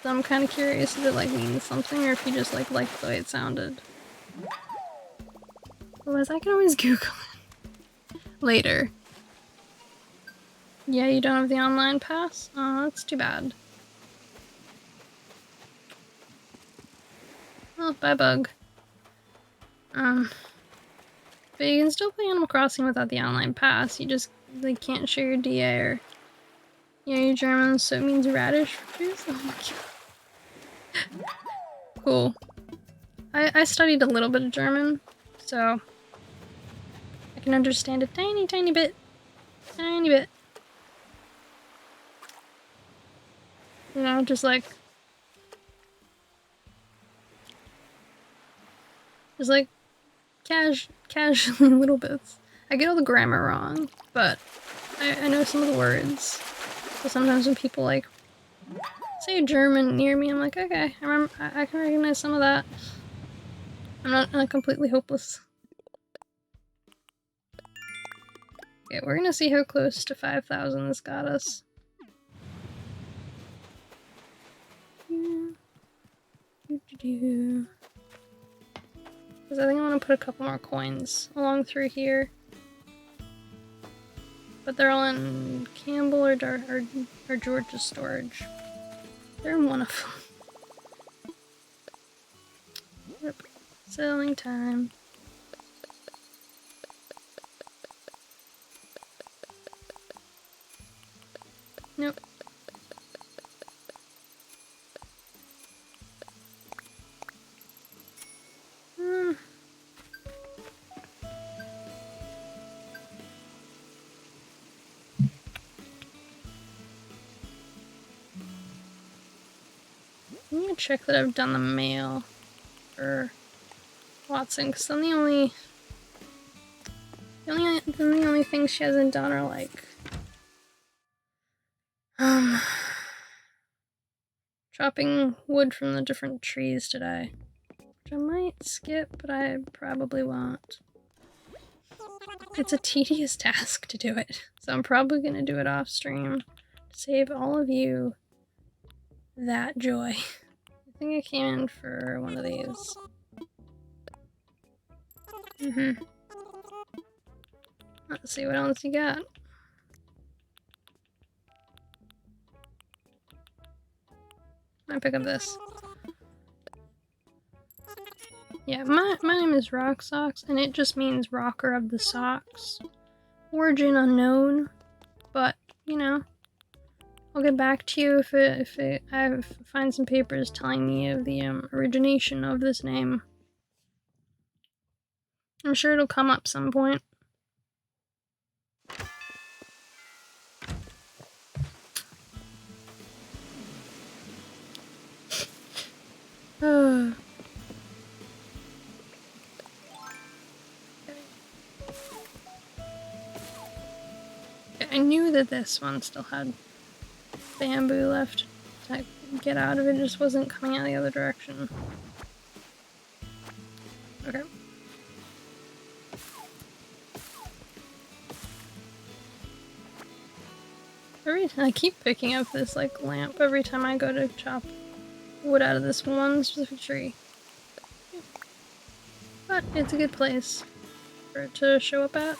S1: I'm kind of curious if it like means something, or if you just like the way it sounded. Otherwise, I can always Google it later. Yeah, you don't have the online pass? Oh, that's too bad. Well, bye bug. But you can still play Animal Crossing without the online pass. You just can't share your DA or you're German, so it means radish juice. Oh my god. Cool. I studied a little bit of German, so I can understand a tiny bit. Tiny bit. You know, just like casually little bits. I get all the grammar wrong, but I know some of the words. So sometimes when people like say German near me, I'm like, okay, I can recognize some of that. I'm not completely hopeless. Okay, we're gonna see how close to 5,000 this got us. Because I think I want to put a couple more coins along through here. But they're all in Campbell or George's storage. They're in one of them. Yep. Selling time. Nope. I'm gonna check that I've done the mail for Watson, because then the only things she hasn't done are like chopping wood from the different trees today, which I might skip, but I probably won't. it's a tedious task to do it, so I'm probably gonna do it off stream to save all of you that joy. I think I came in for one of these. Let's see what else you got. I pick up this. Yeah, my name is Rock Socks, and it just means rocker of the socks. Origin unknown, but you know, I'll get back to you if I find some papers telling me of the origination of this name. I'm sure it'll come up some point. I knew that this one still had bamboo left to get out of it, just wasn't coming out the other direction. Okay. I keep picking up this like lamp every time I go to chop wood out of this one specific tree. But it's a good place for it to show up at.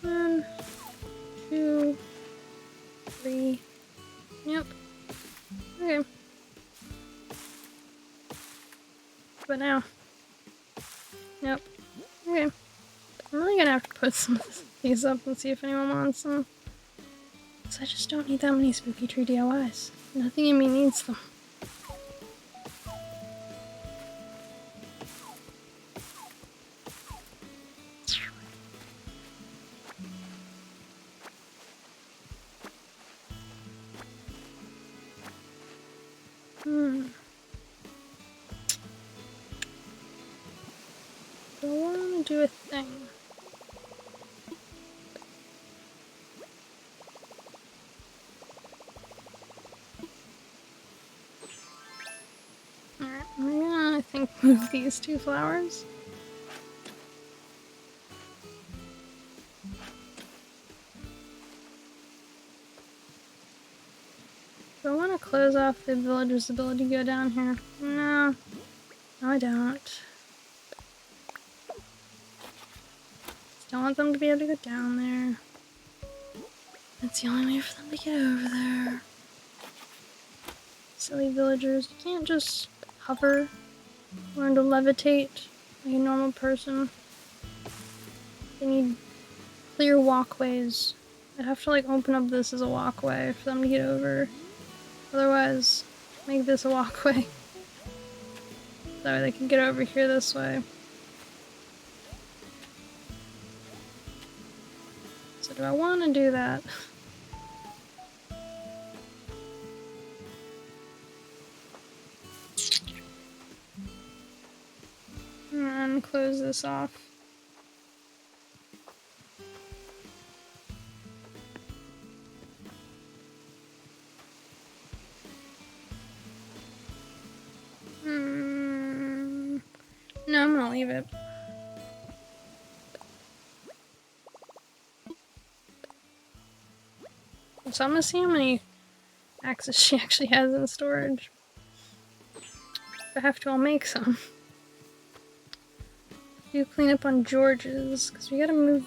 S1: 1, 2, 3. Yep. Okay. But now. Yep. Okay. I'm really gonna have to put some of these up and see if anyone wants them. Because I just don't need that many spooky tree DIYs. Nothing in me needs them. Do I want to do a thing? Alright, I'm gonna, I think, move these 2 flowers. Do I want to close off the villager's ability to go down here? No. No, I don't. Don't want them to be able to go down there. That's the only way for them to get over there. Silly villagers. You can't just hover. Learn to levitate like a normal person. They need clear walkways. I'd have to like open up this as a walkway for them to get over. Otherwise, make this a walkway. That way they can get over here this way. So do I want to do that? And close this off. No, I'm gonna leave it. So I'm gonna see how many axes she actually has in storage. If I have to, I'll make some. Do clean up on George's, because we gotta move.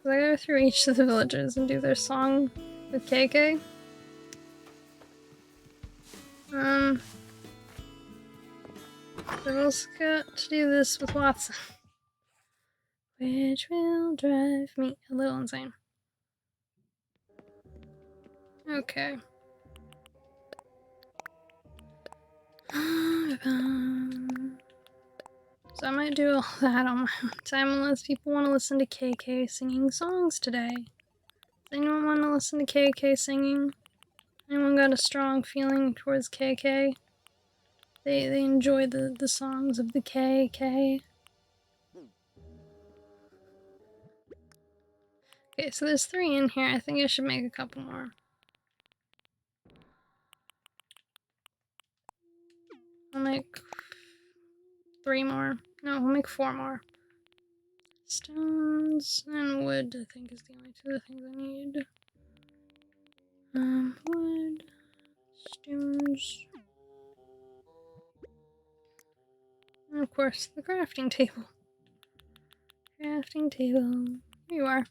S1: I gotta go through each of the villages and do their song with KK. I've also got to do this with Watson. Which will drive me a little insane. Okay. So I might do all that on my own time unless people want to listen to KK singing songs today. Does anyone want to listen to KK singing? Anyone got a strong feeling towards KK? They enjoy the songs of the KK. Okay, so there's 3 in here. I think I should make a couple more. I'll make 3 more. No, I'll make 4 more. stones and wood, I think, is the only two other things I need. Wood, stones, and of course, the crafting table. Crafting table. Here you are.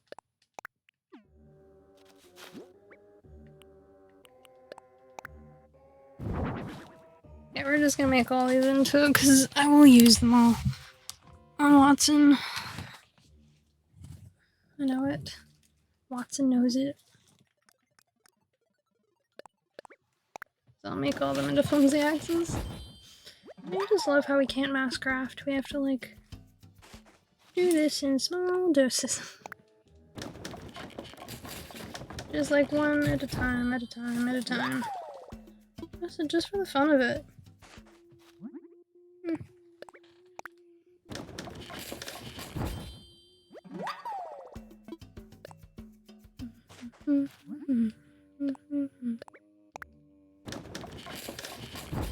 S1: Yeah, we're just gonna make all these into it because I will use them all on Watson. I know it. Watson knows it. So I'll make all them into flimsy axes. I just love how we can't mass craft. We have to, like, do this in small doses. Just like one at a time, at a time, at a time. Just for the fun of it.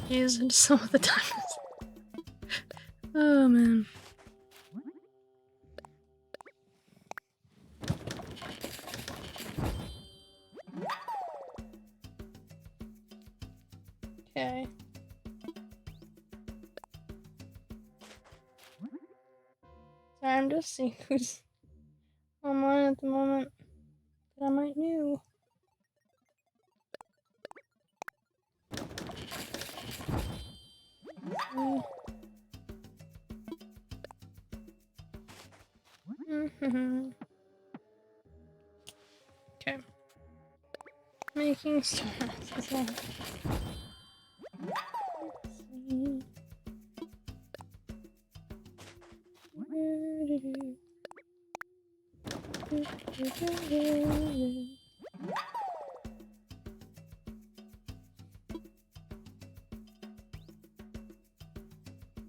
S1: Using some of the diamonds. Oh man. Okay. Sorry, I'm just seeing who's online at the moment that I might know. Okay. Making stars as well.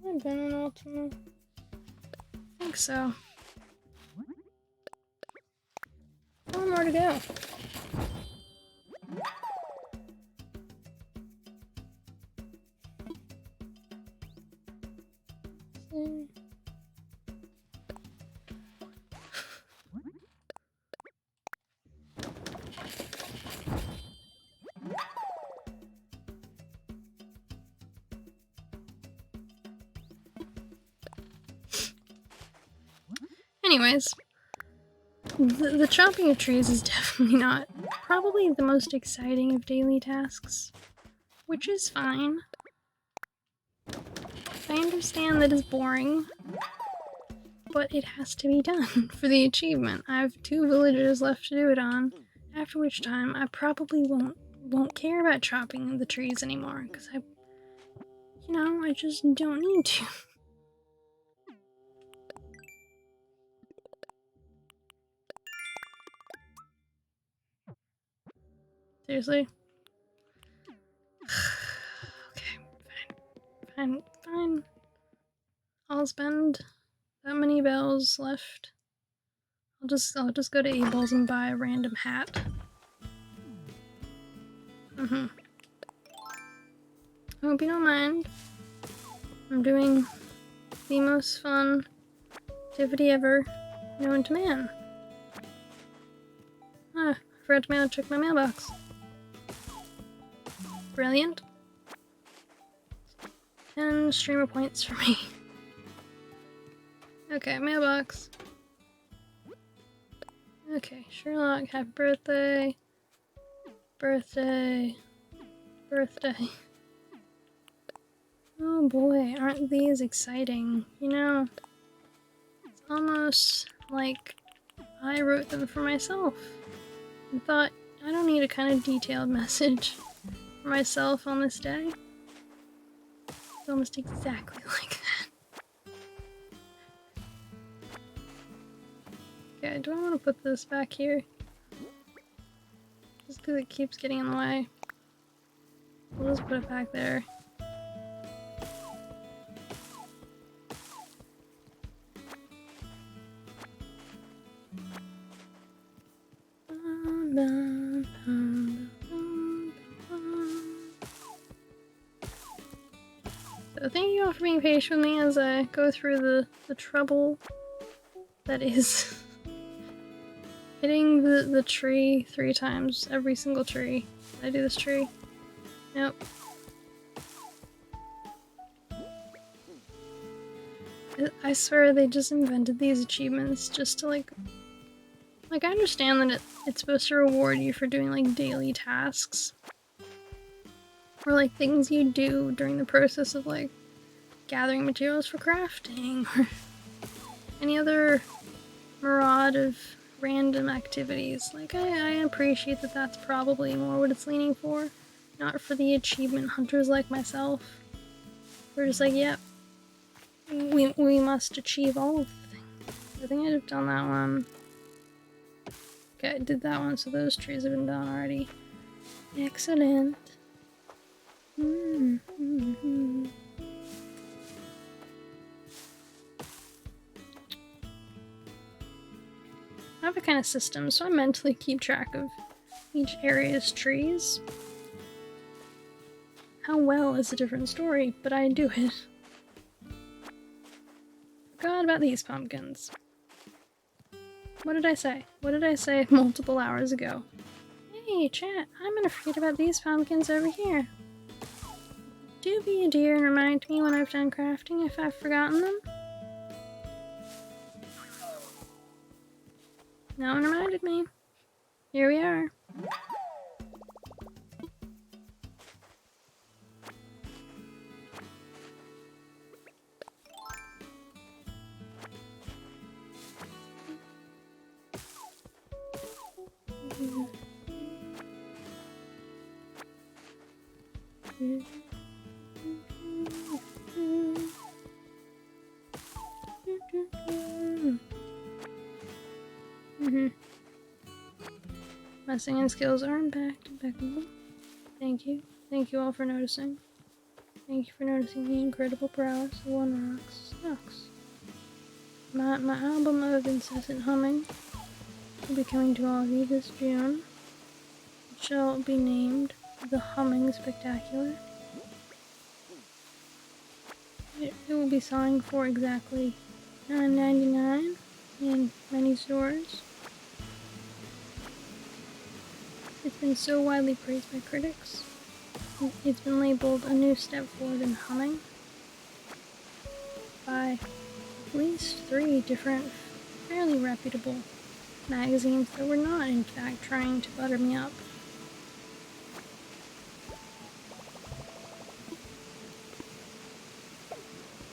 S1: I've been an Ultima. I think so. One more to go. Anyways, the chopping of trees is definitely not probably the most exciting of daily tasks, which is fine. I understand that it's boring, but it has to be done for the achievement. I have 2 villagers left to do it on, after which time I probably won't care about chopping the trees anymore, because I just don't need to. Seriously? Okay, fine. I'll spend that many bells left. I'll just go to Abel's and buy a random hat. I hope you don't mind. I'm doing the most fun activity ever known to man. I forgot to check my mailbox. Brilliant. 10 streamer points for me. Okay, mailbox. Okay, Sherlock, happy birthday. Birthday. Oh boy, aren't these exciting? It's almost like I wrote them for myself. And thought, I don't need a kind of detailed message for myself on this day. It's almost exactly like that. Okay, do I want to put this back here? Just because it keeps getting in the way. We'll just put it back there. So thank you all for being patient with me as I go through the trouble that is hitting the tree 3 times, every single tree. Did I do this tree? Nope. I swear they just invented these achievements just to like I understand that it's supposed to reward you for doing like daily tasks. Or like things you do during the process of like gathering materials for crafting or any other mirage of random activities. Like I appreciate that that's probably more what it's leaning for. Not for the achievement hunters like myself. We're just like, yep. We must achieve all of the things. I think I'd have done that one. Okay, I did that one, so those trees have been done already. Excellent. I have a kind of system, so I mentally keep track of each area's trees. How well is a different story, but I do it. Forgot about these pumpkins. What did I say? What did I say multiple hours ago? Hey, chat, I'm gonna forget about these pumpkins over here. Do be a dear and remind me when I've done crafting if I've forgotten them. No one reminded me. Here we are. My singing skills are impeccable. Thank you. Thank you all for noticing. Thank you for noticing the incredible prowess of One Rock's Snucks. My album of incessant humming will be coming to all of you this June. It shall be named The Humming Spectacular. It will be selling for exactly $9.99 in many stores. It's been so widely praised by critics. It's been labeled a new step forward in humming by at least 3 different, fairly reputable magazines that were not, in fact, trying to butter me up.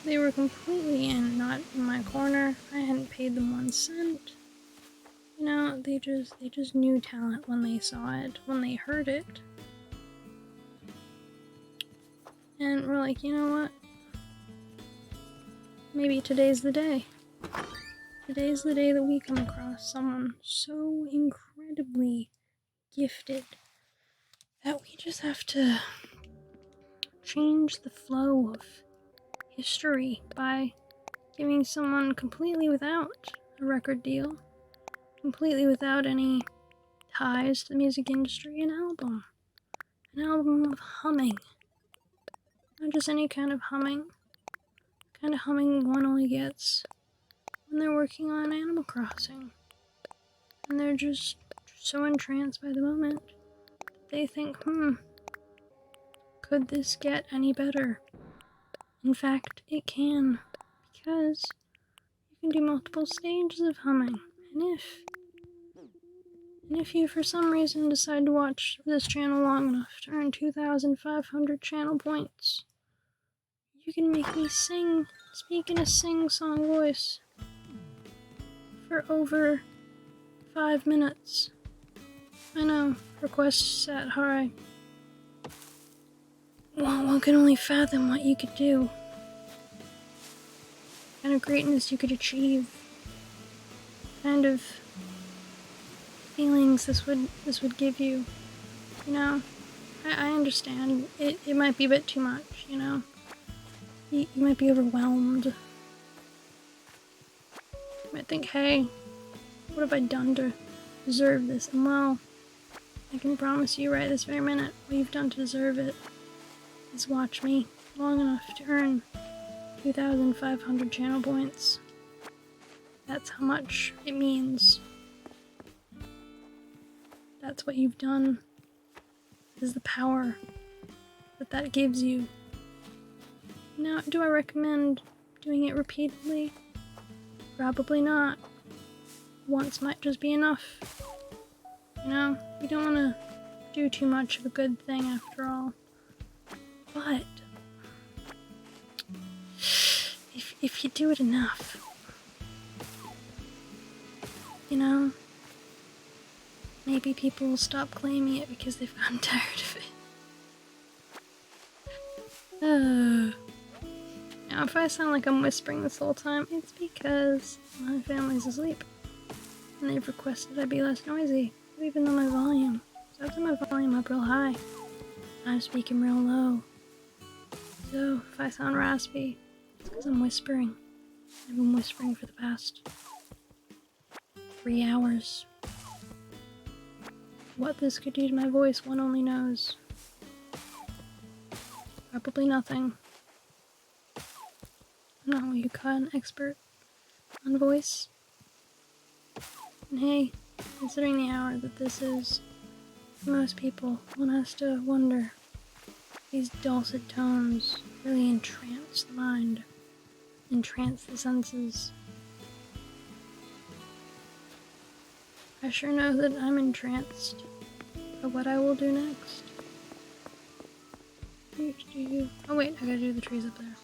S1: They were completely not in my corner. I hadn't paid them 1 cent. You know, they just knew talent when they saw it, when they heard it. And we're like, you know what? Maybe today's the day. Today's the day that we come across someone so incredibly gifted that we just have to change the flow of history by giving someone completely without a record deal, completely without any ties to the music industry, an album of humming. Not just any kind of humming, the kind of humming one only gets when they're working on Animal Crossing. And they're just so entranced by the moment that they think, could this get any better? In fact, it can, because you can do multiple stages of humming. And if you for some reason decide to watch this channel long enough to earn 2,500 channel points, you can make me speak in a sing-song voice for over 5 minutes. I know, requests set high. One can only fathom what you could do. What kind of greatness you could achieve. What kind of feelings this would give you. You know, I understand. It might be a bit too much, you know. You might be overwhelmed. You might think, hey, what have I done to deserve this? And well, I can promise you right this very minute, what you've done to deserve it is watch me long enough to earn 2,500 channel points. That's how much it means. That's what you've done. Is the power that gives you. Now, do I recommend doing it repeatedly? Probably not. Once might just be enough. You know, you don't want to do too much of a good thing after all. But if you do it enough, you know, maybe people will stop claiming it because they've gotten tired of it. Now, if I sound like I'm whispering this whole time, it's because my family's asleep. And they've requested I be less noisy, even though my volume. So I have my volume up real high. I'm speaking real low. So if I sound raspy, it's because I'm whispering. I've been whispering for the past 3 hours. What this could do to my voice, one only knows. Probably nothing. I'm not what you call an expert on voice. And hey, considering the hour that this is, most people, one has to wonder, these dulcet tones really entrance the mind, entrance the senses. I sure know that I'm entranced by what I will do next. Oh wait, I gotta do the trees up there.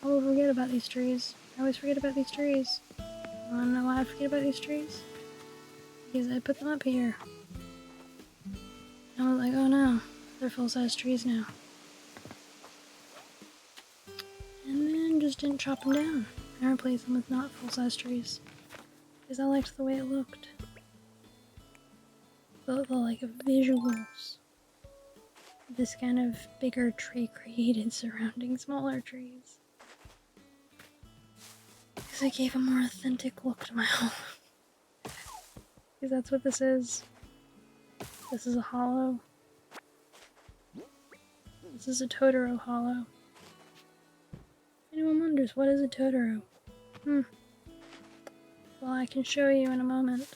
S1: I will forget about these trees. I always forget about these trees. I wanna know why I forget about these trees? Because I put them up here. And I was like, oh no, they're full-size trees now. And then just didn't chop them down. I replaced them with not full-size trees. Because I liked the way it looked. The like visuals. This kind of bigger tree created surrounding smaller trees. Because it gave a more authentic look to my home. Because that's what this is. This is a hollow. This is a Totoro hollow. Anyone wonders, what is a Totoro? Well, I can show you in a moment.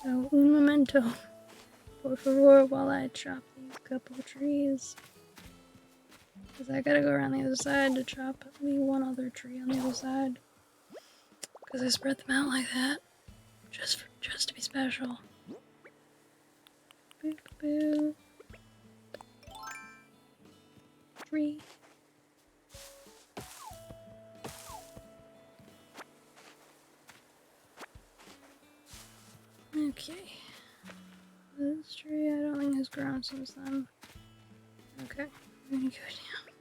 S1: So, un momento. Por favor, while I chop these couple of trees. Because I gotta go around the other side to chop the one other tree on the other side. Because I spread them out like that. Just to be special. Boo, boo. Tree. Okay. This tree I don't think has grown since then. Okay, I'm gonna go down.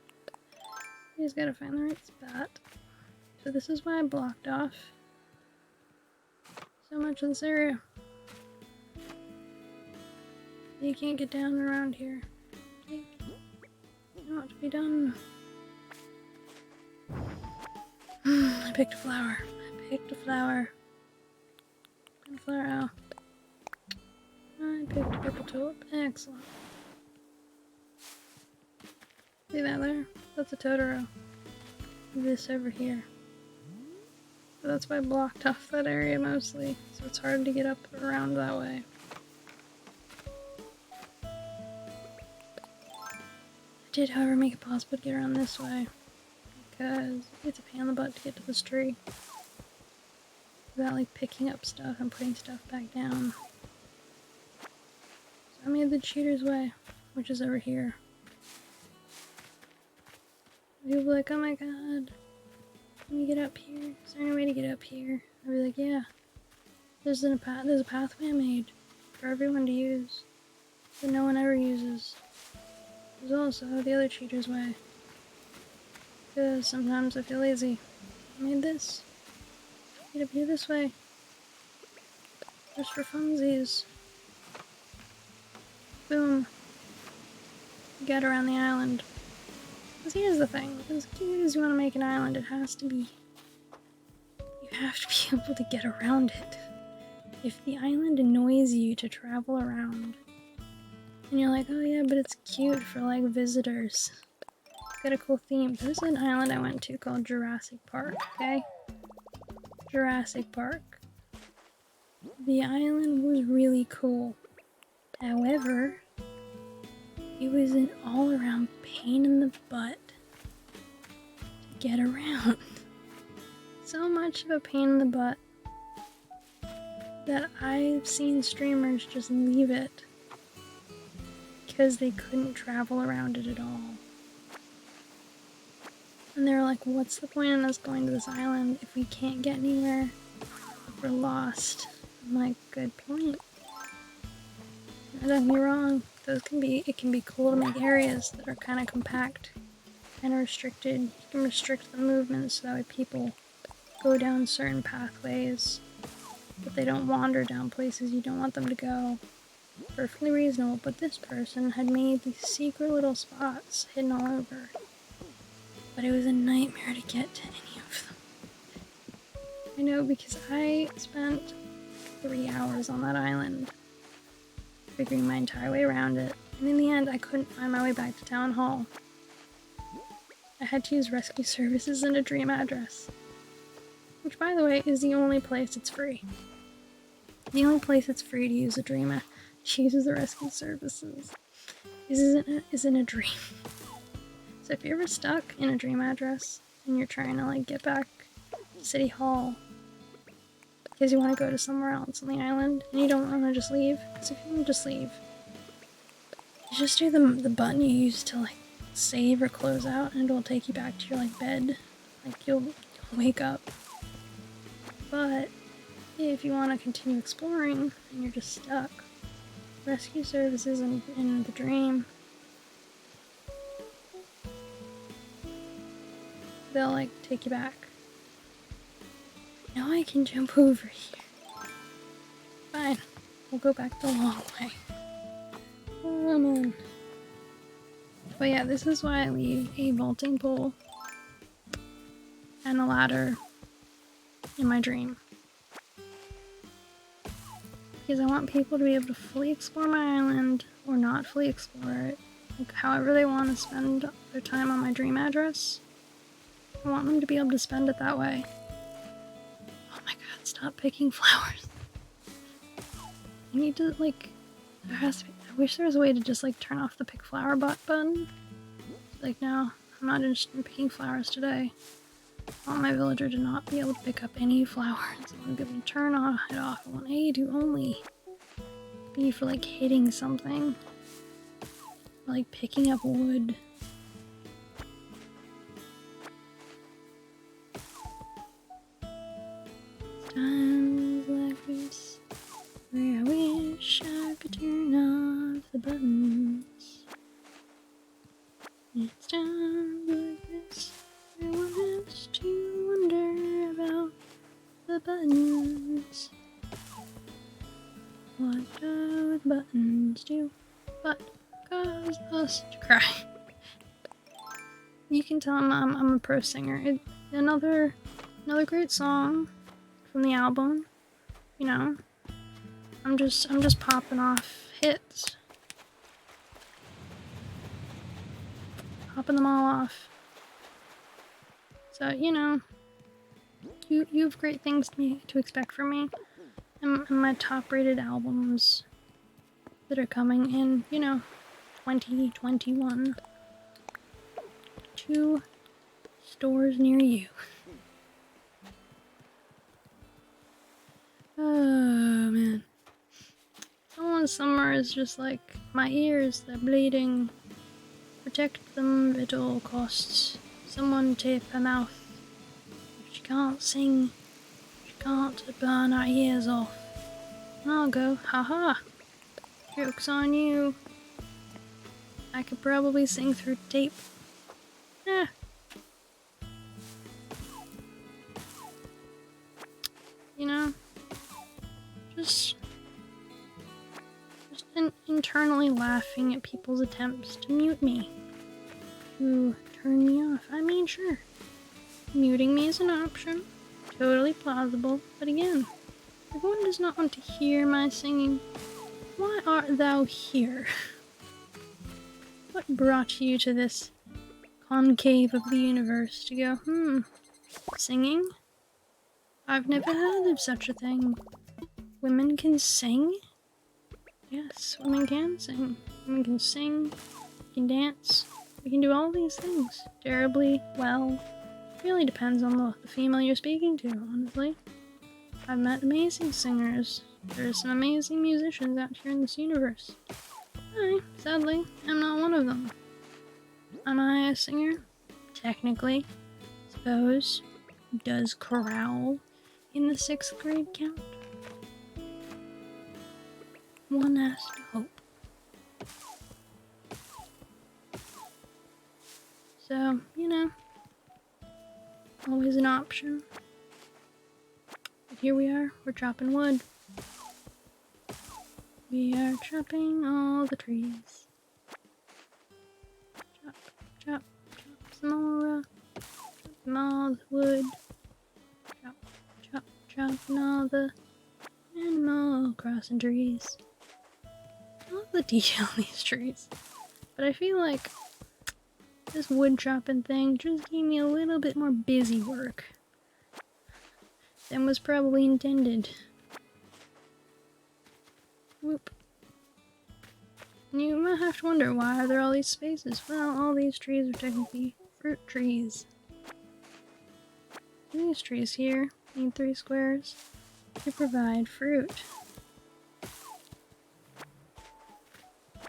S1: You just gotta find the right spot. So this is why I blocked off so much of this area. You can't get down around here. Okay. Not to be done. I picked a flower. I picked a flower. And a flower owl. I picked a purple tulip. Excellent. See that there? That's a Totoro. This over here. So that's why I blocked off that area mostly. So it's hard to get up around that way. I did, however, make it possible to get around this way. Because it's a pain in the butt to get to this tree. Without like picking up stuff and putting stuff back down. So I made the cheater's way, which is over here. People are like, oh my god, can we get up here? Is there any way to get up here? I'd be like, yeah. There's a pathway I made for everyone to use that no one ever uses. There's also the other cheater's way. Because sometimes I feel lazy. I made this. Get up here this way. Just for funsies. Boom. Get around the island. Because here's the thing. As cute as you want to make an island, it has to be... You have to be able to get around it. If the island annoys you to travel around, and you're like, oh yeah, but it's cute for like visitors. got a cool theme. There's an island I went to called Jurassic Park, okay? Jurassic Park. The island was really cool. However, it was an all-around pain in the butt to get around. So much of a pain in the butt that I've seen streamers just leave it because they couldn't travel around it at all. And they're like, what's the point in us going to this island if we can't get anywhere? If we're lost. I'm like, good point. Don't get me wrong, it can be cool to make areas that are kind of compact and restricted. You can restrict the movement so that way people go down certain pathways, but they don't wander down places you don't want them to go. Perfectly reasonable, but this person had made these secret little spots hidden all over. But it was a nightmare to get to any of them. I know, because I spent 3 hours on that island figuring my entire way around it, and in the end I couldn't find my way back to Town Hall. I had to use rescue services and a dream address. Which, by the way, is the only place it's free. The only place it's free to use a dream to use the rescue services is in a dream. So if you're ever stuck in a dream address and you're trying to like get back to City Hall because you want to go to somewhere else on the island and you don't want to just leave, because if you want to just leave, you just do the button you use to like save or close out, and it'll take you back to your like bed. Like you'll wake up. But if you want to continue exploring and you're just stuck, rescue services in the dream, they'll like take you back. Now I can jump over here. Fine, we'll go back the long way. Oh man. But yeah, this is why I leave a vaulting pole and a ladder in my dream. Because I want people to be able to fully explore my island or not fully explore it. Like however they want to spend their time on my dream address. I want them to be able to spend it that way. Oh my god, stop picking flowers. I need to like, there has to be, I wish there was a way to just like turn off the pick flower button. Like no, I'm not interested in picking flowers today. I want my villager to not be able to pick up any flowers. I want to be able to turn it off. I want A to only be for like hitting something. Or like picking up wood. Times like this, where I wish I could turn off the buttons. It's times like this, where one has to wonder about the buttons. What do the buttons do but cause us to cry? You can tell I'm a pro singer. Another great song from the album, you know. I'm just popping off hits. Popping them all off. So, you know, you have great things to expect from me. And my top rated albums that are coming in, you know, 2021 to stores near you. Oh man. Someone somewhere is just like, my ears, they're bleeding. Protect them at all costs. Someone tape her mouth. If she can't sing, she can't burn our ears off. And I'll go, haha. Joke's on you. I could probably sing through tape. Eh. You know? Just internally laughing at people's attempts to mute me. To turn me off. I mean, sure. Muting me is an option. Totally plausible. But again, if one does not want to hear my singing, why art thou here? What brought you to this concave of the universe to go, singing? I've never heard of such a thing. Women can sing? Yes, women can sing. Women can sing, can dance, we can do all these things terribly well. Really depends on the female you're speaking to, honestly. I've met amazing singers. There's some amazing musicians out here in this universe. I, sadly, am not one of them. Am I a singer? Technically. Suppose. Does chorale in the 6th grade count? One has to hope. So, always an option. But here we are, we're chopping wood. We are chopping all the trees. Chop, chop, chop some more, chop some all the wood. Chop, chop, chopping all the animal crossing trees. I love the detail on these trees, but I feel like this wood chopping thing just gave me a little bit more busy work than was probably intended. Whoop. You might have to wonder, why are there all these spaces? Well, all these trees are technically fruit trees. These trees here need 3 squares to provide fruit.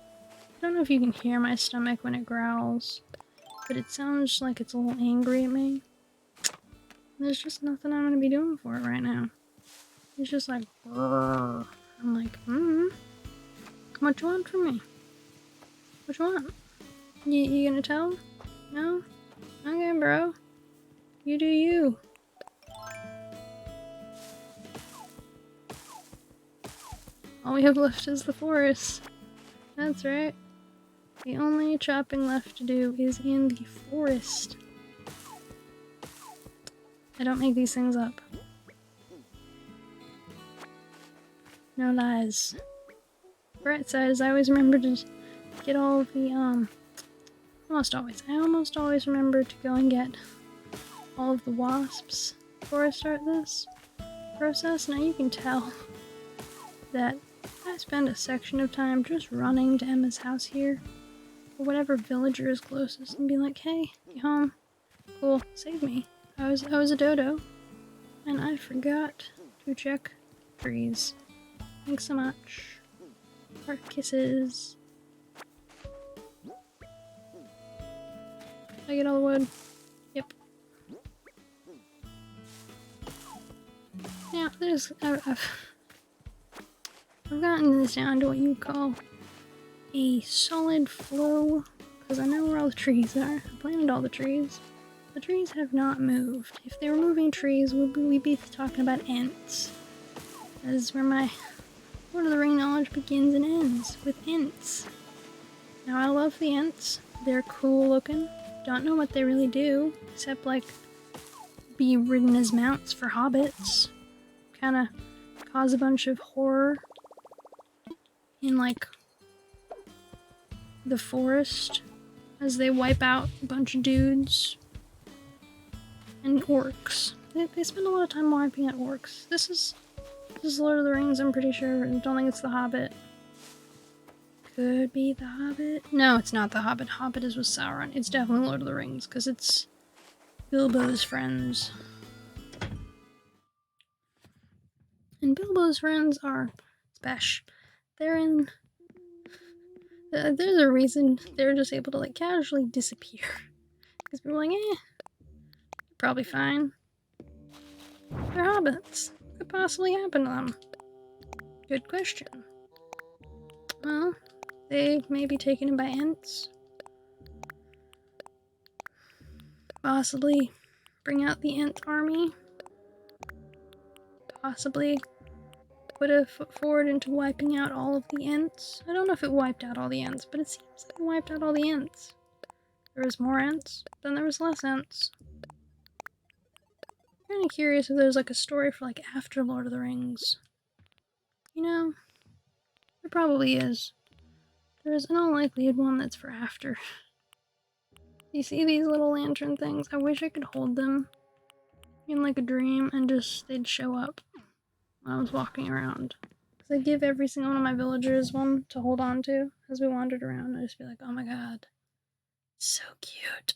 S1: I don't know if you can hear my stomach when it growls, but it sounds like it's a little angry at me. There's just nothing I'm gonna be doing for it right now. It's just like, "Grrr." I'm like, what you want from me? What you want? You gonna tell? No? Okay, bro. You do you. All we have left is the forest. That's right. The only chopping left to do is in the forest. I don't make these things up. No lies. Bright side is I always remember to get all the, almost always. I almost always remember to go and get all of the wasps before I start this process. Now you can tell that I spend a section of time just running to Emma's house here, or whatever villager is closest, and be like, hey, you home? Cool, save me. I was a dodo, and I forgot to check trees. Thanks so much. Heart kisses. Did I get all the wood? Yep. Yeah, I've gotten this down to what you call a solid flow, because I know where all the trees are. I planted all the trees. The trees have not moved. If they were moving trees, we'd be talking about ants. That is where my Lord of the Ring knowledge begins and ends, with ants. Now, I love the ants. They're cool looking. Don't know what they really do, except, like, be ridden as mounts for hobbits. Kinda cause a bunch of horror in, like, the forest as they wipe out a bunch of dudes. And orcs. They spend a lot of time wiping out orcs. This is Lord of the Rings, I'm pretty sure. I don't think it's The Hobbit. Could be The Hobbit. No, it's not The Hobbit. Hobbit is with Sauron. It's definitely Lord of the Rings, because it's Bilbo's friends. And Bilbo's friends are special. They're in... there's a reason they're just able to, like, casually disappear. Because people are like, probably fine. They're hobbits. What could possibly happen to them? Good question. Well, they may be taken in by ants. Possibly bring out the ant army. Possibly put a foot forward into wiping out all of the ants. I don't know if it wiped out all the ants, but it seems like it wiped out all the ants. There was more ants, then there was less ants. I'm kinda curious if there's like a story for like after Lord of the Rings. You know, there probably is. There's an unlikely one that's for after. You see these little lantern things? I wish I could hold them in like a dream and just they'd show up when I was walking around. Because I'd give every single one of my villagers one to hold on to as we wandered around. I'd just be like, oh my god, so cute.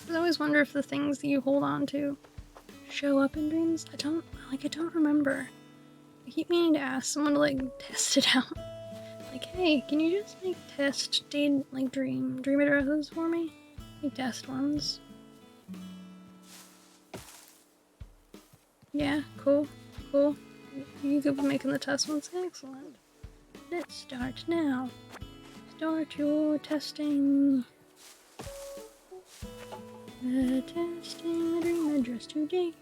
S1: I always wonder if the things that you hold on to show up in dreams. I don't remember. I keep meaning to ask someone to like test it out. Like, hey, can you just like test dream addresses for me? Like test ones. Yeah, cool. You good with making the test ones? Excellent. Let's start now. Start your testing. Testing the dream address today.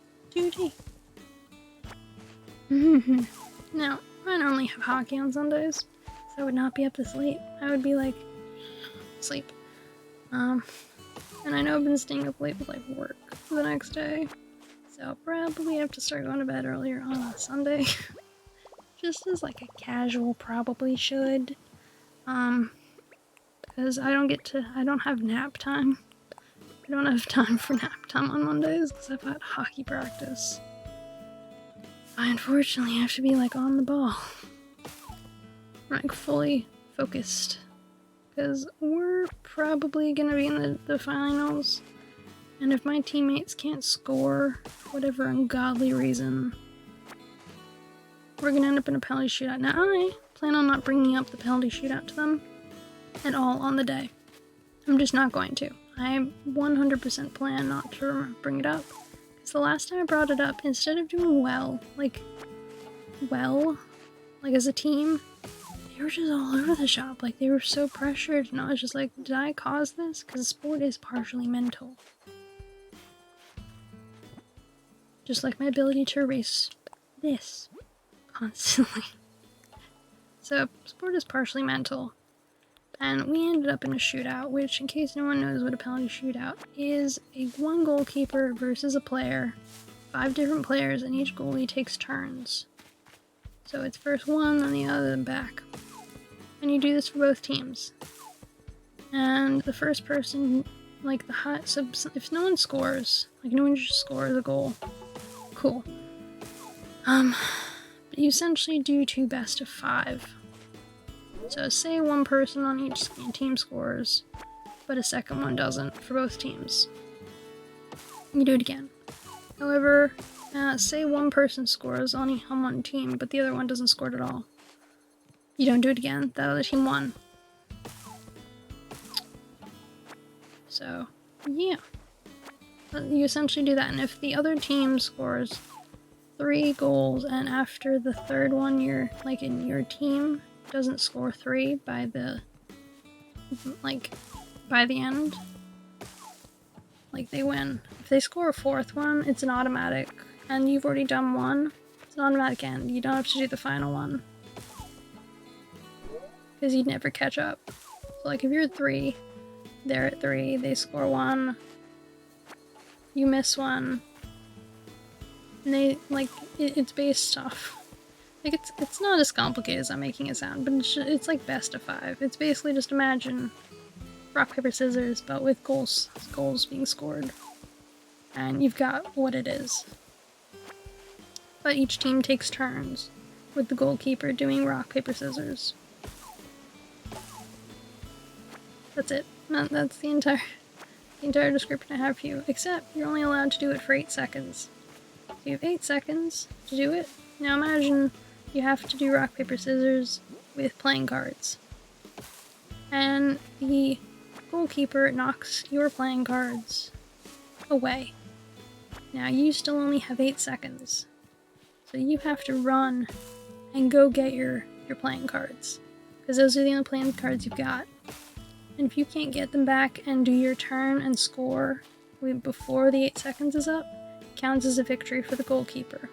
S1: Now, I normally have hockey on Sundays, so I would not be up this late. I would be like, sleep. And I know I've been staying up late with like work for the next day, so I'll probably have to start going to bed earlier on a Sunday. Just as like a casual probably should. Because I don't have nap time. I don't have time for nap time on Mondays because I've got hockey practice. I unfortunately have to be like on the ball. Like fully focused. Because we're probably gonna be in the finals. And if my teammates can't score for whatever ungodly reason, we're gonna end up in a penalty shootout. Now I plan on not bringing up the penalty shootout to them at all on the day. I'm just not going to. I 100% plan not to bring it up. Because the last time I brought it up, instead of doing well as a team, they were just all over the shop. Like, they were so pressured, and I was just like, did I cause this? Because sport is partially mental. Just like my ability to erase this constantly. So, sport is partially mental. And we ended up in a shootout, which, in case no one knows what a penalty shootout is, a one goalkeeper versus a player, 5 different players, and each goalie takes turns. So it's first one, then the other, then back. And you do this for both teams. And the first person, like so if no one scores, like no one just scores a goal, cool. But you essentially do 2 best of 5. So say one person on each team scores, but a second one doesn't for both teams. You do it again. However, say one person scores on one team, but the other one doesn't score at all. You don't do it again. That other team won. So, yeah. You essentially do that, and if the other team scores 3 goals, and after the third one, in your team doesn't score 3 by the end, like, they win. If they score a 4th one, it's an automatic, and you've already done 1, it's an automatic end. You don't have to do the final one, because you'd never catch up. So, like, if you're at 3, they're at 3, they score 1, you miss 1, and they, it's based off. Like, it's not as complicated as I'm making it sound, but it's like best of 5. It's basically just imagine rock, paper, scissors, but with goals being scored. And you've got what it is. But each team takes turns, with the goalkeeper doing rock, paper, scissors. That's it. That's the entire description I have for you, except you're only allowed to do it for 8 seconds. So you have 8 seconds to do it. Now imagine you have to do rock, paper, scissors with playing cards. And the goalkeeper knocks your playing cards away. Now you still only have 8 seconds. So you have to run and go get your playing cards. Because those are the only playing cards you've got. And if you can't get them back and do your turn and score before the 8 seconds is up, it counts as a victory for the goalkeeper.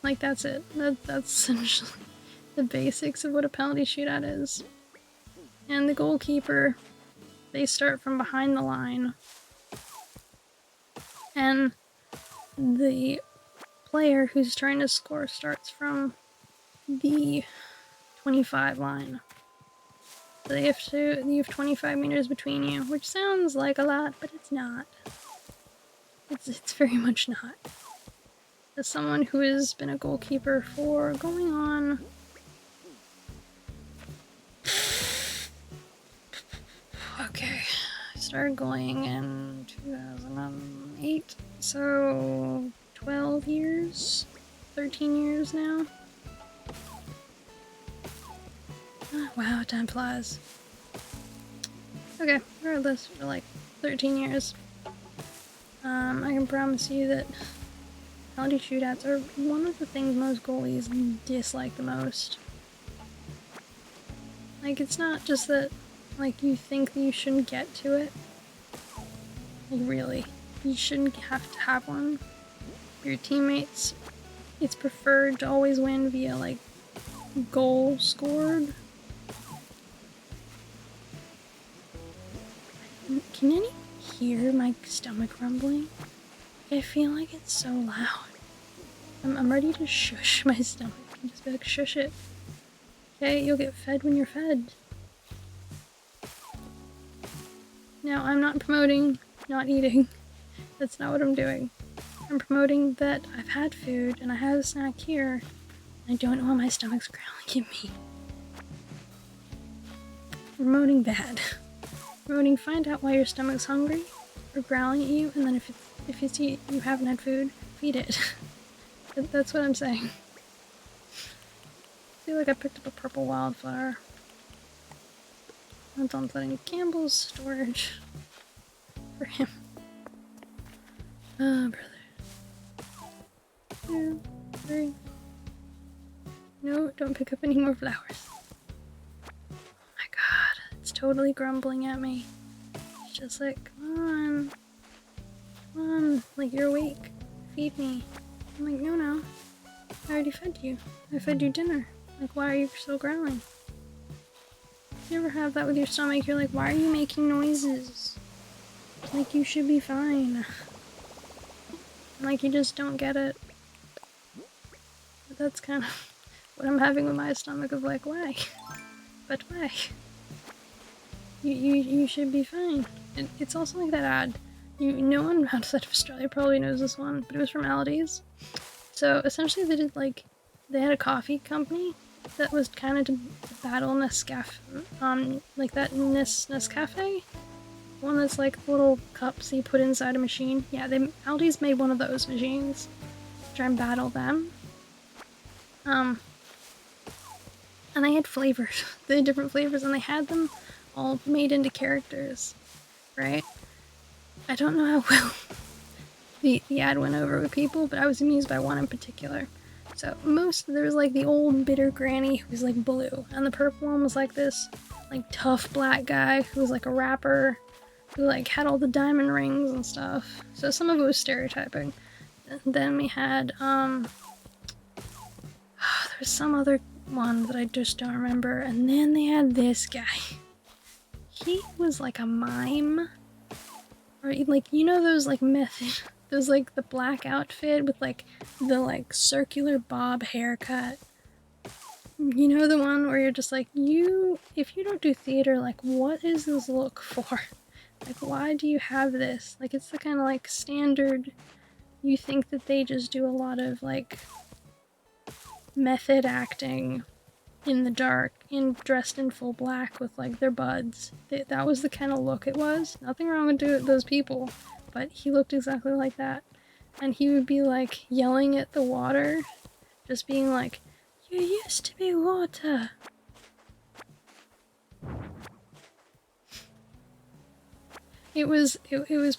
S1: Like, that's it. That's essentially the basics of what a penalty shootout is. And the goalkeeper, they start from behind the line. And the player who's trying to score starts from the 25 line. So you have 25 meters between you, which sounds like a lot, but it's not. It's very much not. As someone who has been a goalkeeper for going on okay, I started going in 2008, so 12 years, 13 years now. Oh, wow, time flies. Okay, regardless, for like 13 years. I can promise you that penalty shootouts are one of the things most goalies dislike the most. Like, it's not just that, like, you think that you shouldn't get to it. Like, really. You shouldn't have to have one. Your teammates, it's preferred to always win via, like, goal scored. Can anyone hear my stomach rumbling? I feel like it's so loud. I'm ready to shush my stomach and just be like, shush it. Okay, you'll get fed when you're fed. Now, I'm not promoting not eating. That's not what I'm doing. I'm promoting that I've had food and I have a snack here. And I don't know why my stomach's growling at me. Promoting bad. Promoting find out why your stomach's hungry or growling at you, and then if you haven't had food, feed it. That's what I'm saying. I feel like I picked up a purple wildflower. Once I'm putting Campbell's storage for him. Oh, brother. 2, 3. No, don't pick up any more flowers. Oh my god, it's totally grumbling at me. It's just like, come on, like you're awake. Feed me. I'm like, no. I already fed you. I fed you dinner. Like, why are you still growling? You ever have that with your stomach? You're like, why are you making noises? Like, you should be fine. Like, you just don't get it. But that's kind of what I'm having with my stomach of like, why? But why? You should be fine. It's also like that ad. No one outside of Australia probably knows this one, but it was from Aldi's. So essentially they had a coffee company that was kind of to battle Nescafe, like that Nescafe? One that's like little cups you put inside a machine. Yeah, Aldi's made one of those machines to try and battle them. And they had flavors, they had different flavors, and they had them all made into characters, right? I don't know how well the ad went over with people, but I was amused by one in particular. So there was like the old bitter granny who was like blue, and the purple one was like this like tough black guy who was like a rapper who like had all the diamond rings and stuff. So some of it was stereotyping. And then we had there was some other one that I just don't remember, and then they had this guy. He was like a mime. Or like, you know those like those like the black outfit with like the like circular bob haircut. You know the one where you're just like, if you don't do theater, like what is this look for? Like why do you have this? Like it's the kind of like standard, you think that they just do a lot of like method acting in the dark, dressed in full black with like their buds. That was the kind of look it was. Nothing wrong with those people, but he looked exactly like that. And he would be like yelling at the water, just being like, "You used to be water." It was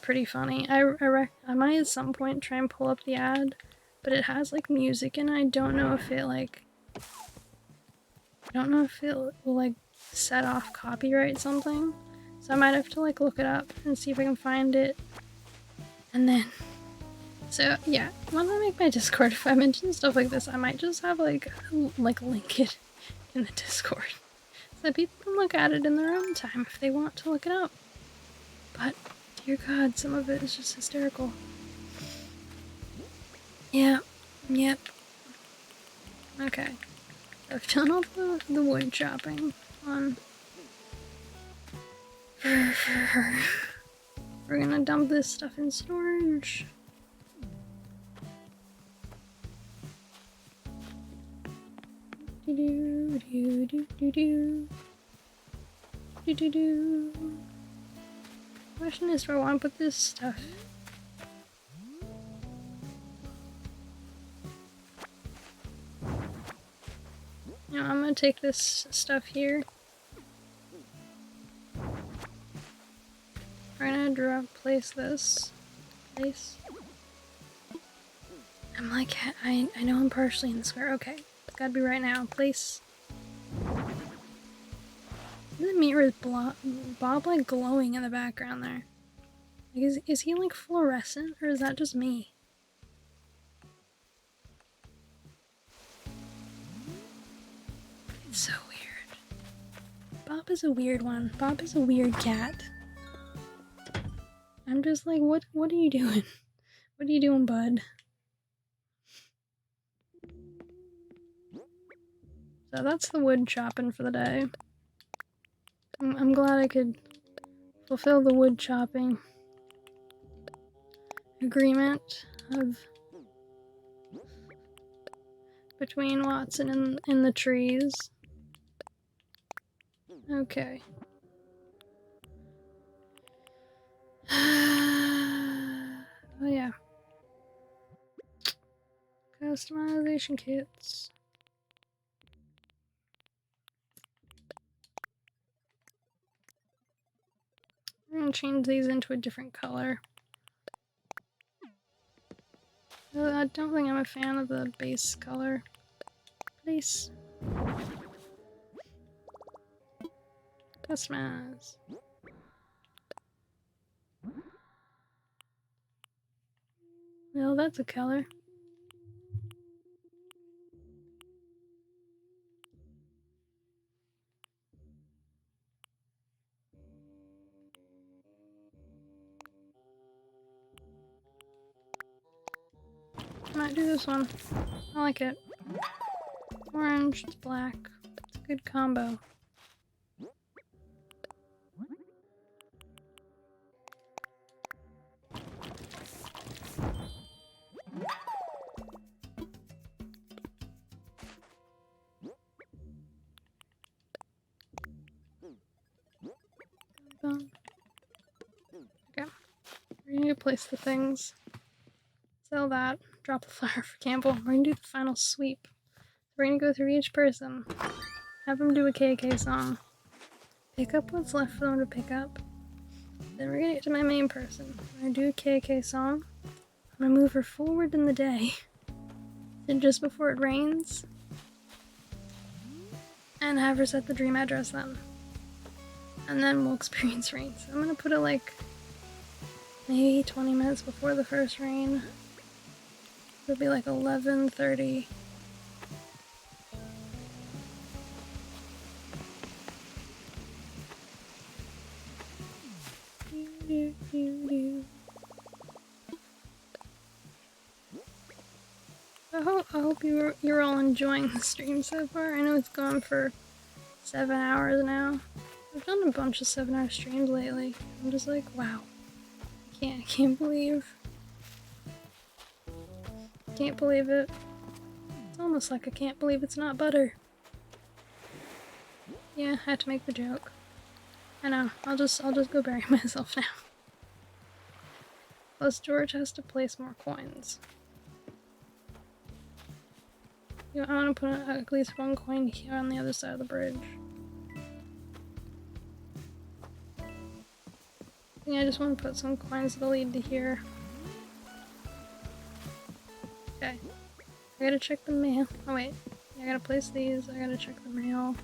S1: pretty funny. I might at some point try and pull up the ad, but it has like music and I don't know if it will like set off copyright something. So I might have to like look it up and see if I can find it. And then, so yeah, when I make my Discord, if I mention stuff like this, I might just have like link it in the Discord so that people can look at it in their own time if they want to look it up. But dear God, some of it is just hysterical. Yeah. Yep. Okay. I've done all the wood chopping on. We're gonna dump this stuff in storage. Do do do do do do do do. Question is, do I want to put this stuff? You know, I'm gonna take this stuff here. We're gonna place this. Place. I'm like, I know I'm partially in the square. Okay, it's gotta be right now. Place. The mirror is Bob like glowing in the background there. Like, is he like fluorescent or is that just me? It's so weird. Bob is a weird one. Bob is a weird cat. I'm just like, what are you doing? What are you doing, bud? So that's the wood chopping for the day. I'm glad I could fulfill the wood chopping agreement of between Watson and the trees. Okay. Oh yeah. Customization kits. I'm gonna change these into a different color. I don't think I'm a fan of the base color. Please. Customize. Well, that's a color. Might do this one. I like it. Orange, it's black. It's a good combo. Okay. We're gonna place the things. Sell that. Drop the flower for Campbell. We're gonna do the final sweep. We're gonna go through each person. Have them do a KK song. Pick up what's left for them to pick up. Then we're gonna get to my main person. I'm gonna do a KK song. I'm gonna move her forward in the day. Then just before it rains. And have her set the dream address then. And then we'll experience rain. So I'm gonna put it like maybe 20 minutes before the first rain. It'll be like 11:30. I hope you're all enjoying the stream so far. I know it's gone for 7 hours now. I've done a bunch of 7-hour streams lately. I'm just like, wow. I can't believe it. It's almost like I can't believe it's not butter. Yeah, I had to make the joke. I know. I'll just go bury myself now. Plus George has to place more coins. You know, I want to put at least one coin here on the other side of the bridge. I just want to put some coins that'll lead to here. Okay. I gotta check the mail. Oh wait. I gotta place these. I gotta check the mail.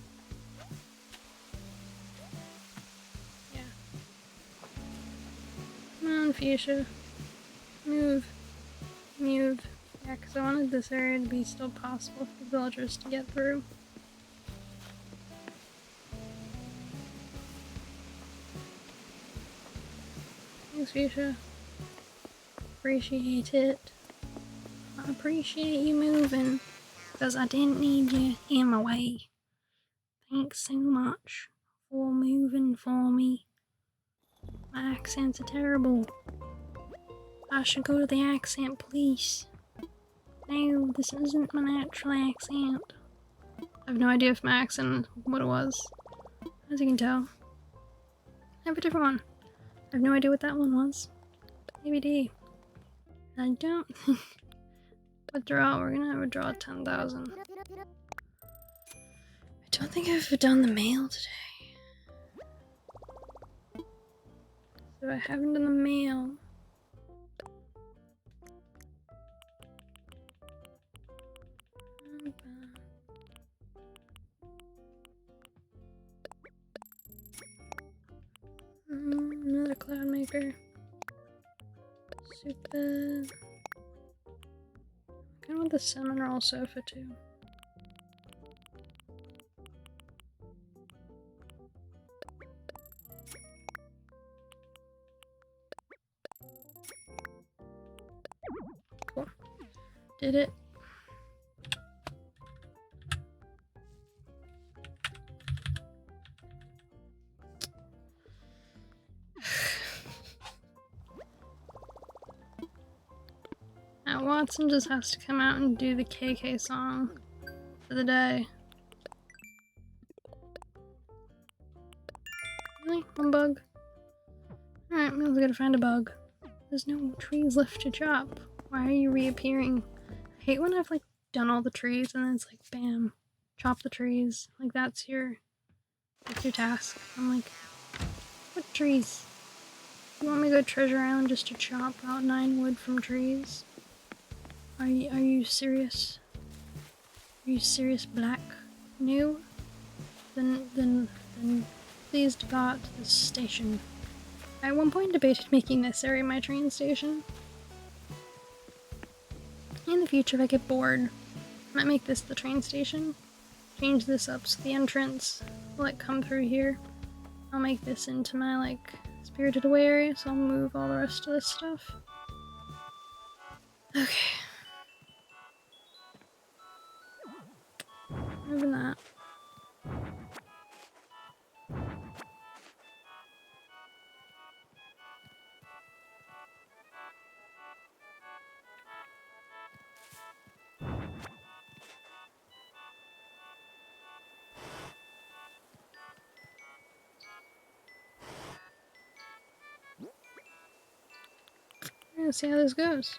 S1: Yeah. Come on, Fuchsia. Move. Move. Yeah, because I wanted this area to be still possible for the villagers to get through. Thanks, Fuchsia. Appreciate it. I appreciate you moving, because I didn't need you in my way. Thanks so much for moving for me. My accents are terrible. I should go to the accent police. No, this isn't my natural accent. I have no idea if my accent, what it was. As you can tell. I have a different one. I have no idea what that one was. Maybe D. I don't think... Withdraw, we're gonna withdraw 10,000. I don't think I've done the mail today. So I haven't done the mail. Another cloud maker. Super. I kind of want the cinnamon roll sofa too. Cool. Did it. Now Watson just has to come out and do the KK song for the day. Really? One bug? Alright, we gotta find a bug. There's no trees left to chop. Why are you reappearing? I hate when I've like done all the trees and then it's like bam, chop the trees. Like that's your task. I'm like, what trees? You want me to go Treasure Island just to chop out 9 wood from trees? Are you serious? Are you serious, Black? No? Then please depart this station. I at one point debated making this area my train station. In the future, if I get bored, I might make this the train station. Change this up so the entrance will like come through here. I'll make this into my like Spirited Away area, so I'll move all the rest of this stuff. Okay. Moving that. Let's see how this goes.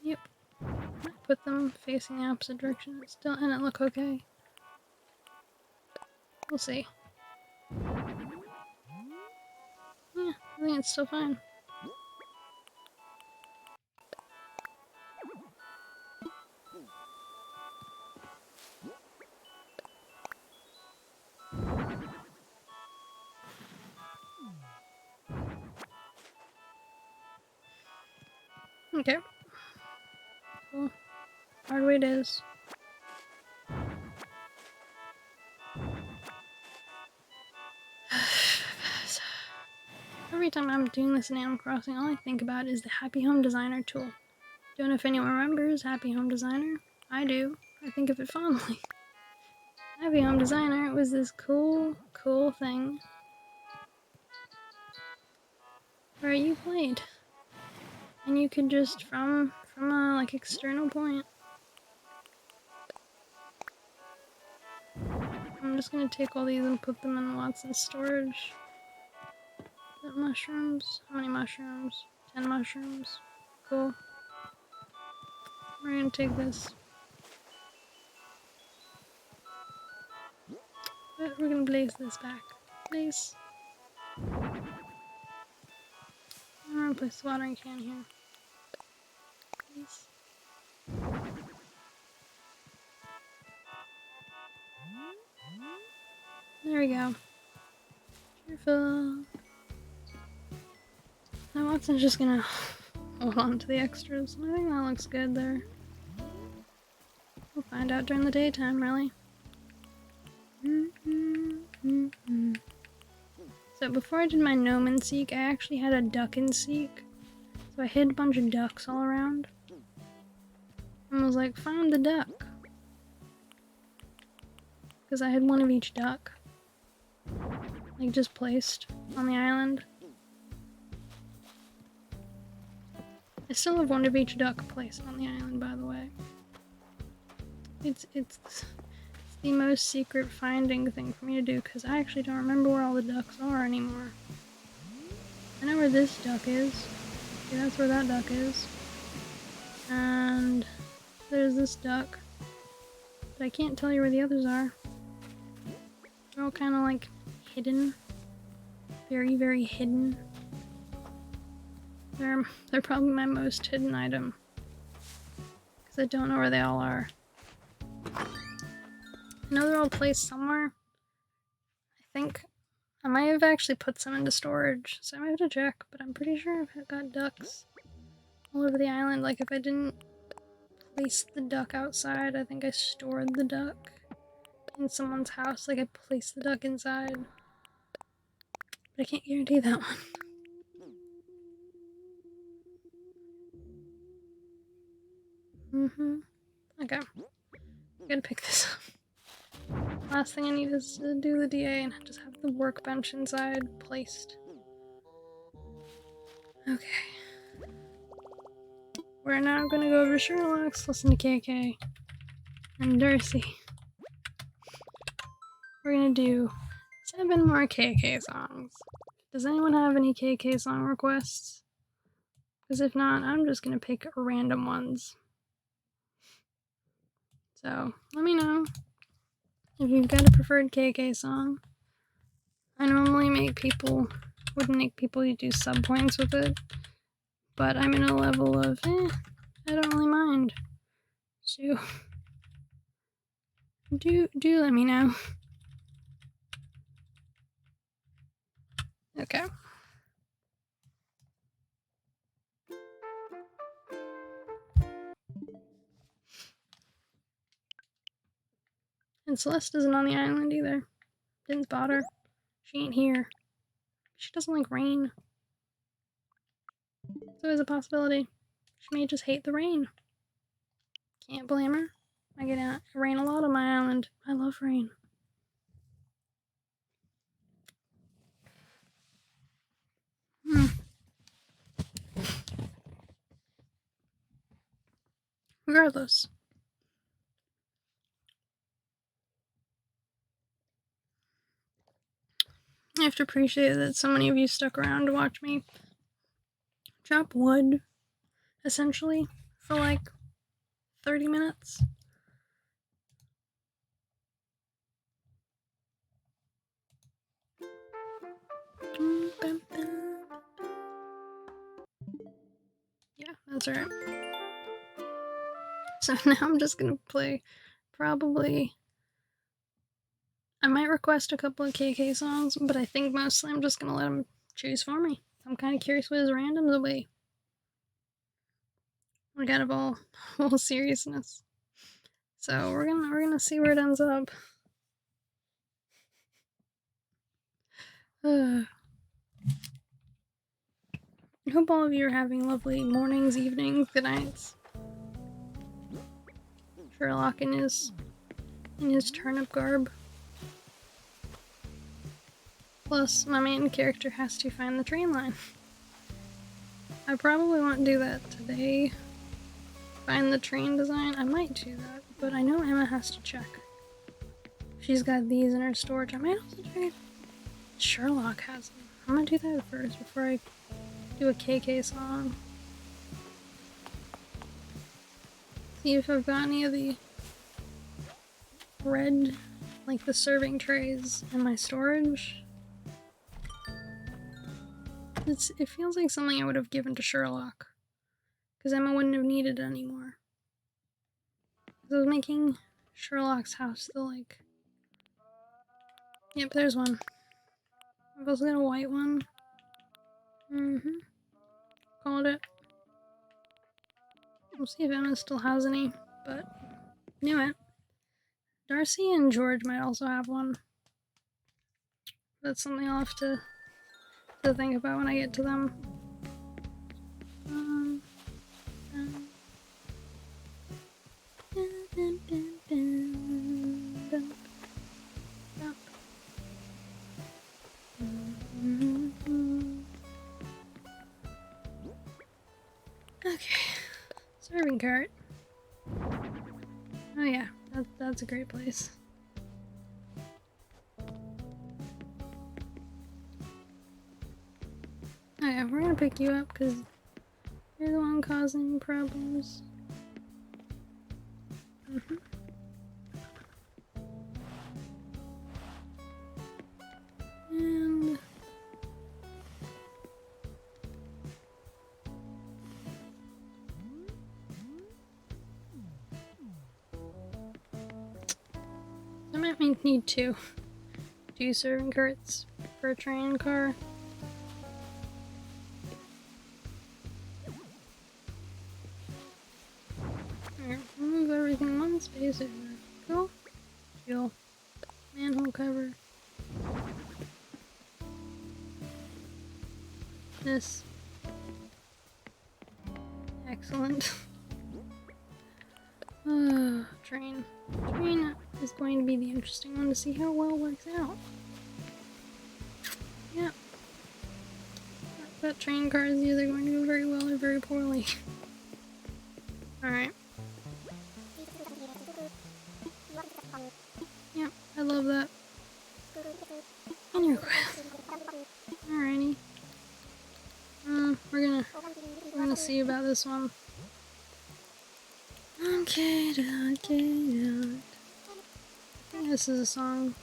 S1: Yep. Put them facing the opposite direction still, and it look okay. We'll see. Yeah, I think it's still fine. Okay. Cool. Hard way it is. Every time I'm doing this in Animal Crossing, all I think about is the Happy Home Designer tool. Don't know if anyone remembers Happy Home Designer. I do. I think of it fondly. Happy Home Designer was this cool thing where you played. And you could just, from a, like, external point. I'm just gonna take all these and put them in Watson's storage. Is that mushrooms? How many mushrooms? 10 mushrooms. Cool. We're gonna take this. But we're gonna blaze this back. Blaze. I'm gonna place the watering can here. Please. There we go. Cheerful. Now Watson's just gonna hold on to the extras. I think that looks good there. We'll find out during the daytime, really. So before I did my gnome and seek, I actually had a duck and seek. So I hid a bunch of ducks all around. And was like, find the duck. Because I had one of each duck. Like, just placed on the island. I still have one of each duck placed on the island, by the way. It's the most secret finding thing for me to do, because I actually don't remember where all the ducks are anymore. I know where this duck is. Yeah, that's where that duck is. And there's this duck. But I can't tell you where the others are. They're all kind of like hidden. Very, very hidden. They're probably my most hidden item. Because I don't know where they all are. I know they're all placed somewhere. I think I might have actually put some into storage, so I might have to check, but I'm pretty sure I've got ducks all over the island. Like, if I didn't place the duck outside, I think I stored the duck in someone's house. Like, I placed the duck inside. But I can't guarantee that one. Okay. I'm gonna pick this up. Last thing I need is to do the DA and just have the workbench inside placed. Okay. We're now gonna go over to Sherlock's, listen to KK and Darcy. We're gonna do 7 more KK songs. Does anyone have any KK song requests? Because if not, I'm just gonna pick random ones. So, let me know if you've got a preferred KK song. I normally wouldn't make people do sub points with it, but I'm in a level of, I don't really mind. So, do let me know. Okay. And Celeste isn't on the island either. Didn't spot her. She ain't here. She doesn't like rain. It's always a possibility. She may just hate the rain. Can't blame her. I get rain a lot on my island. I love rain. Regardless. I have to appreciate that so many of you stuck around to watch me chop wood, essentially, for like 30 minutes. Yeah, that's right. So now I'm just gonna play probably... I might request a couple of KK songs, but I think mostly I'm just gonna let him choose for me. I'm kind of curious what his randoms will be. Like, out of all seriousness. So we're gonna see where it ends up. I hope all of you are having lovely mornings, evenings, good nights. Sherlock in his turnip garb. Plus, my main character has to find the train line. I probably won't do that today. Find the train design. I might do that, but I know Emma has to check. She's got these in her storage. I might also check if Sherlock has them. I'm gonna do that first before I do a KK song. See if I've got any of the red, like the serving trays in my storage. It feels like something I would have given to Sherlock, because Emma wouldn't have needed it anymore. I was making Sherlock's house the like... Yep, there's one. I've also got a white one. Called it. We'll see if Emma still has any, but knew it. Darcy and George might also have one. That's something I'll have to think about when I get to them. Okay, serving cart. Oh yeah, that's a great place. Okay, we're gonna pick you up because you're the one causing problems. And I might need two serving carts for a train car. Alright, remove everything one space over. Cool. Fuel. Manhole cover. This. Excellent. Train. Train is going to be the interesting one to see how well it works out. Yeah. That train car is either going to go very well or very poorly. Alright. Yep, I love that. And your quest. Alrighty. We're gonna see about this one. Okay, I think this is a song.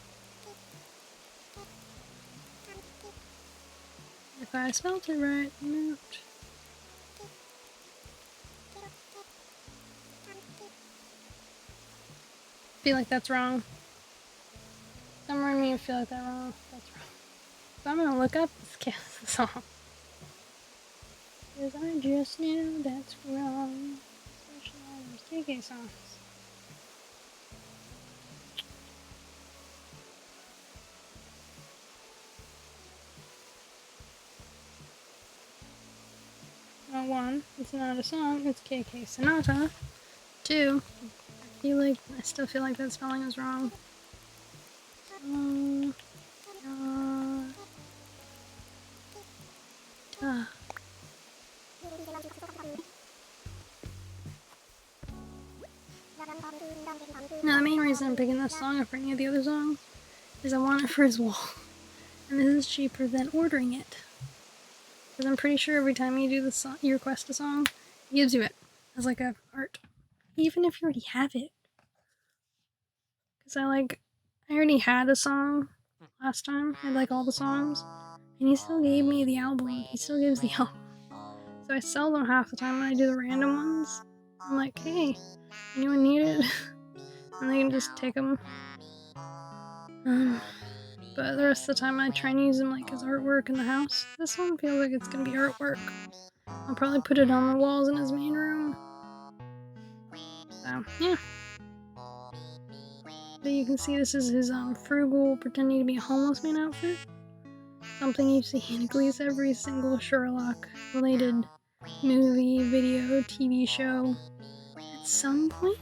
S1: If I spelled it right, note. I feel like that's wrong. Somewhere in me I feel like that's wrong. So I'm gonna look up this song. Because I just knew that's wrong. Especially all those KK songs. Well, one, it's not a song, it's KK Sonata. Two, I still feel like that spelling is wrong. Now, the main reason I'm picking this song over any of the other songs is I want it for his wall. And this is cheaper than ordering it. Because I'm pretty sure every time you do the song, you request a song, he gives you it as like a art. Even if you already have it. Because I already had a song last time. I had like all the songs. And he still gave me the album. He still gives the album. So I sell them half the time when I do the random ones. I'm like, hey, anyone need it? And they can just take them. But the rest of the time I try and use them like as artwork in the house. This one feels like it's gonna be artwork. I'll probably put it on the walls in his main room. So, yeah. But you can see this is his frugal, pretending to be a homeless man outfit. Something you see in at least every single Sherlock-related movie, video, TV show. At some point.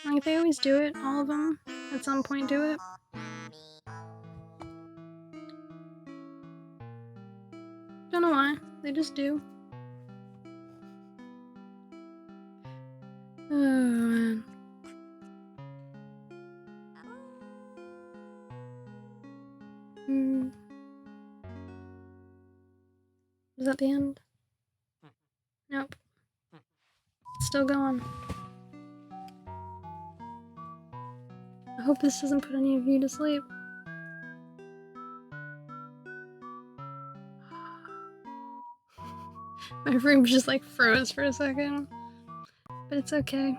S1: Like, they always do it, all of them, at some point do it. Don't know why, they just do. Oh, man. Is that the end? Nope. It's still going. I hope this doesn't put any of you to sleep. My room just like froze for a second. But it's okay.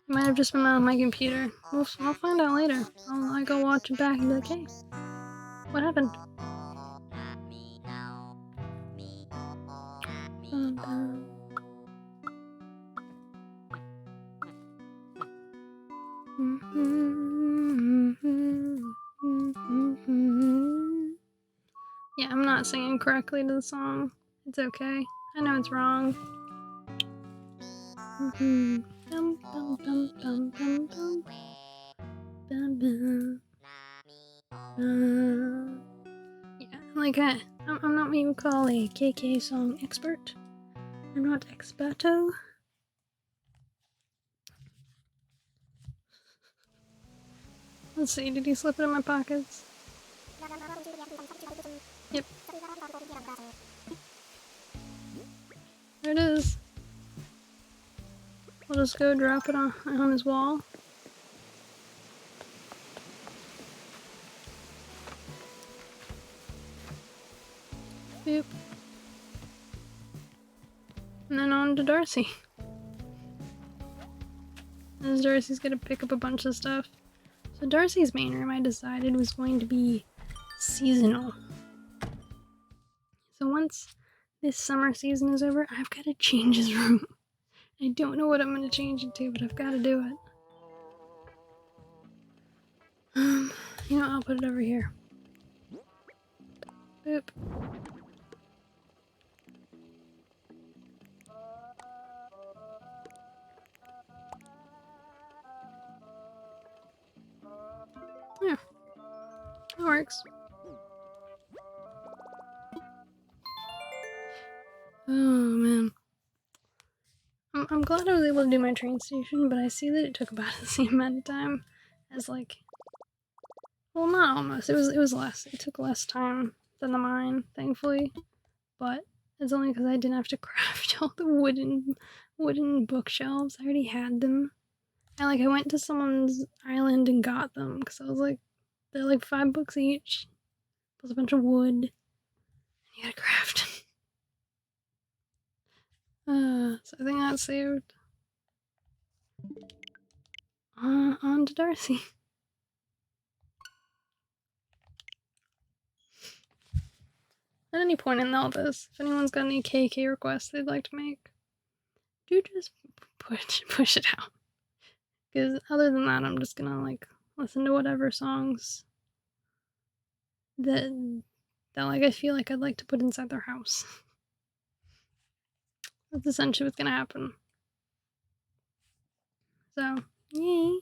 S1: It might have just been on my computer. I'll find out later. I'll go watch it back and be like, hey, what happened? Yeah, I'm not singing correctly to the song. It's okay. I know it's wrong. Bum, bum, bum, bum, bum, bum. Bum, bum. Yeah, like I'm not what you would call a KK song expert. I'm not experto. Let's see, did he slip it in my pockets? Yep. There it is. We'll just go drop it on his wall. Boop. And then on to Darcy. As Darcy's gonna pick up a bunch of stuff. So Darcy's main room I decided was going to be seasonal. So once this summer season is over, I've got to change his room. I don't know what I'm gonna change it to, but I've got to do it. You know, I'll put it over here. Boop. Yeah, that works. Oh man. I'm glad I was able to do my train station, but I see that it took about the same amount of time as like, well, not almost. It was less. It took less time than the mine, thankfully. But it's only because I didn't have to craft all the wooden bookshelves. I already had them. I went to someone's island and got them because I was like, they're like $5 each, plus a bunch of wood. And you gotta craft. So I think that saved. On to Darcy. At any point in all this, if anyone's got any KK requests they'd like to make, do just push it out. Because other than that, I'm just gonna like listen to whatever songs that like I feel like I'd like to put inside their house. That's essentially what's gonna happen. So, yay.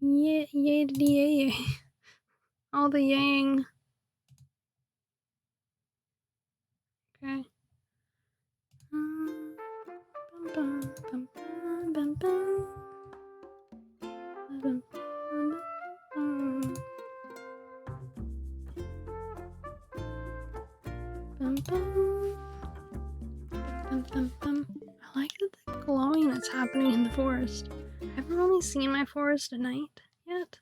S1: Yay, yay, yay, yay. All the yang. Okay. Bum, bum, bum, bum, bum. Bum, bum, bum. Bum, bum. Bum, bum, bum. I like the glowing that's happening in the forest. I haven't really seen my forest at night yet.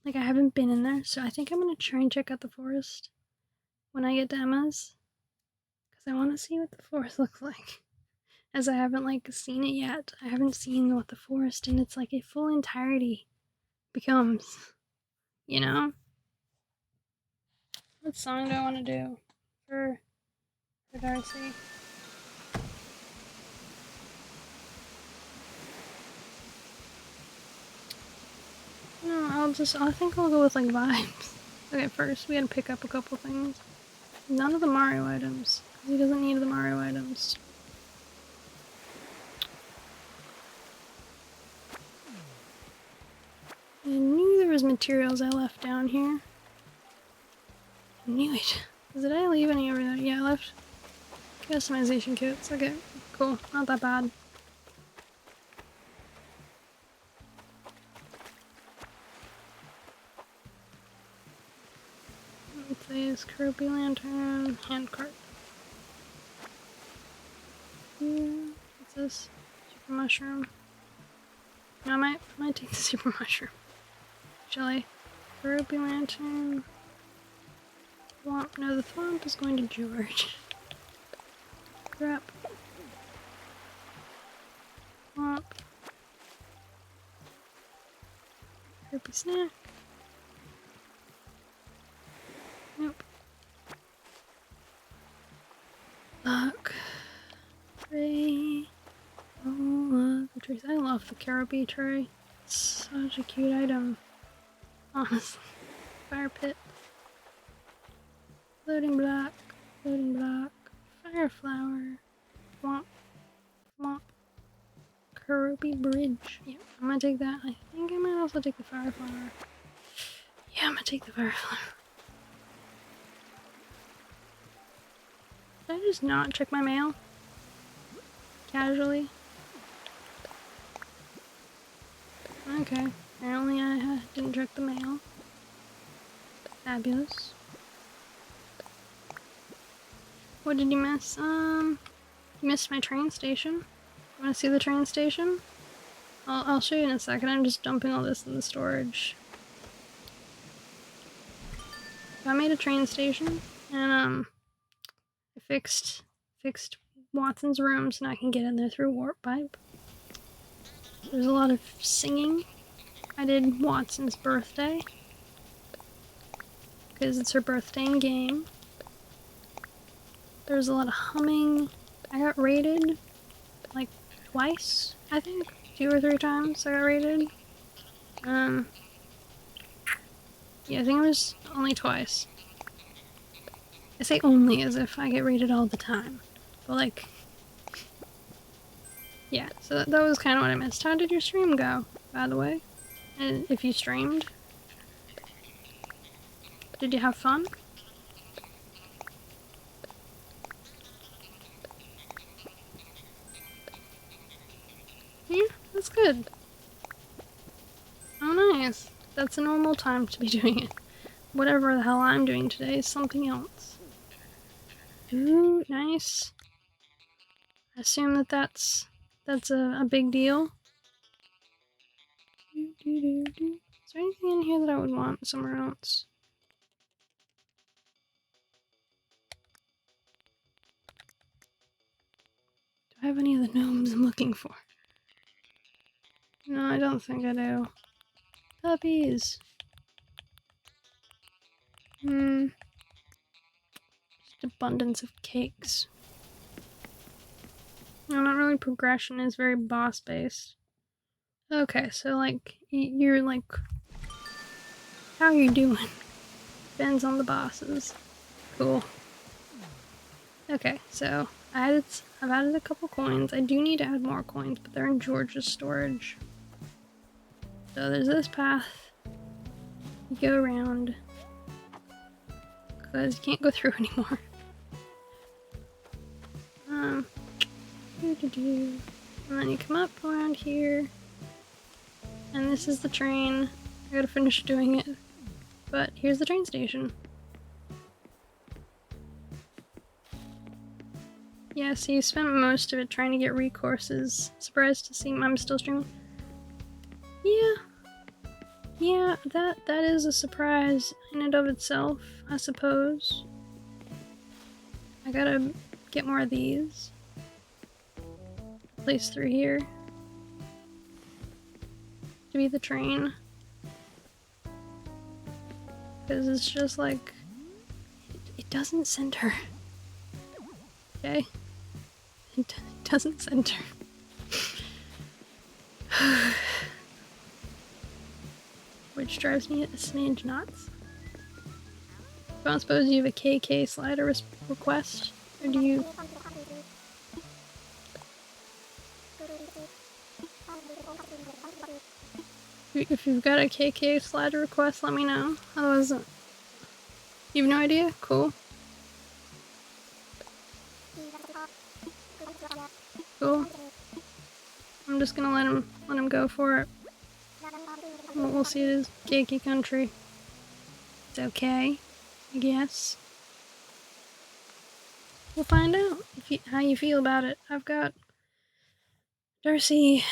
S1: Like, I haven't been in there, so I think I'm gonna try and check out the forest when I get to Emma's. Because I want to see what the forest looks like. As I haven't, like, seen it yet. I haven't seen what the forest in its, like, a full entirety becomes. You know? What song do I want to do for Darcy? No, I think I'll go with, like, vibes. Okay, first we gotta pick up a couple things. None of the Mario items, because he doesn't need the Mario items. I knew there was materials I left down here. I knew it. Did I leave any over there? Yeah, I left customization kits. Okay, cool. Not that bad. Let's say it's Kirby Lantern, handcart. What's this? Super mushroom. No, I might take the super mushroom. Shall I? Kirby Lantern. Thwomp. No, the thwomp is going to George. Crap. Thwomp. Kirby snack. Nope. Look. Tray. Oh, the trees. I love the Kirby tray. It's such a cute item. Honestly. Fire pit. Floating block. Floating block. Fire flower. Womp. Womp. Kerubi bridge. Yep, I'm gonna take that. I think I might also take the fire flower. Yeah, I'm gonna take the fire flower. Did I just not check my mail? Casually? Okay, apparently I didn't check the mail. Fabulous. What did you miss? You missed my train station. Wanna see the train station? I'll show you in a second. I'm just dumping all this in the storage. So I made a train station, and I fixed Watson's room so now I can get in there through warp pipe. There's a lot of singing. I did Watson's birthday because it's her birthday in game. There's a lot of humming. I got raided like twice, I think. 2 or 3 times I got raided. Yeah, I think it was only twice. I say only as if I get raided all the time. But like, yeah, so that was kind of what I missed. How did your stream go, by the way? And if you streamed, did you have fun? Yeah, that's good. Oh, nice. That's a normal time to be doing it. Whatever the hell I'm doing today is something else. Ooh, nice. I assume that's a big deal. Is there anything in here that I would want somewhere else? Do I have any of the gnomes I'm looking for? No, I don't think I do. Puppies. Just abundance of cakes. No, not really progression, is very boss based. Okay, so like, you're like, how are you doing? Depends on the bosses. Cool. Okay, so I've added a couple coins. I do need to add more coins, but they're in George's storage. So there's this path. You go around. Because you can't go through anymore. And then you come up around here. And this is the train. I gotta finish doing it. But here's the train station. Yeah, so you spent most of it trying to get recourses. Surprised to see I'm still streaming. Yeah, that is a surprise in and of itself, I suppose. I gotta get more of these. Place through here. To be the train. Because it's just like, it doesn't center. Okay? It doesn't center. Which drives me a smidge nuts. I don't suppose you have a KK slider request? Or do you... If you've got a KK slider request, let me know. Otherwise, you have no idea? Cool. Cool. I'm just gonna let him go for it. We'll see it as cakey country. It's okay, I guess. We'll find out how you feel about it. I've got Darcy.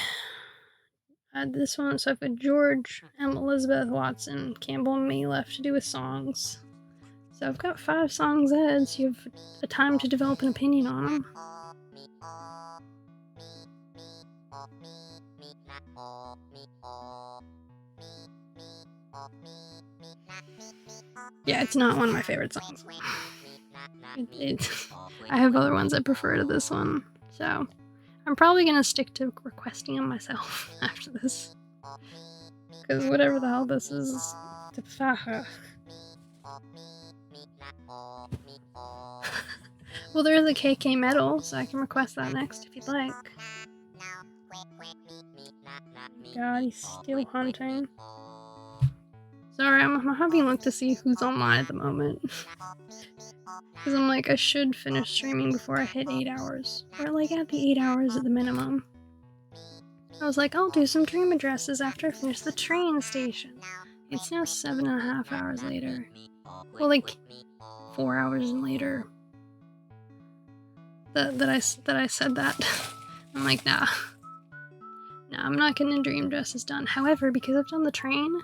S1: This one, so I've got George, Elizabeth, Watson, Campbell, and me left to do with songs. So I've got 5 songs ahead, so you have a time to develop an opinion on them. Yeah, it's not one of my favorite songs. I have other ones I prefer to this one, so I'm probably gonna stick to requesting them myself after this. Because whatever the hell this is... Well, there's a KK medal, so I can request that next if you'd like. God, he's still hunting. Sorry, I'm having a look to see who's online at the moment. Because I'm like, I should finish streaming before I hit 8 hours. Or like at the 8 hours at the minimum. I was like, I'll do some dream addresses after I finish the train station. It's now 7.5 hours later. Well, like 4 hours later. That I said that. I'm like, nah. Nah, I'm not getting dream addresses done. However, because I've done the train,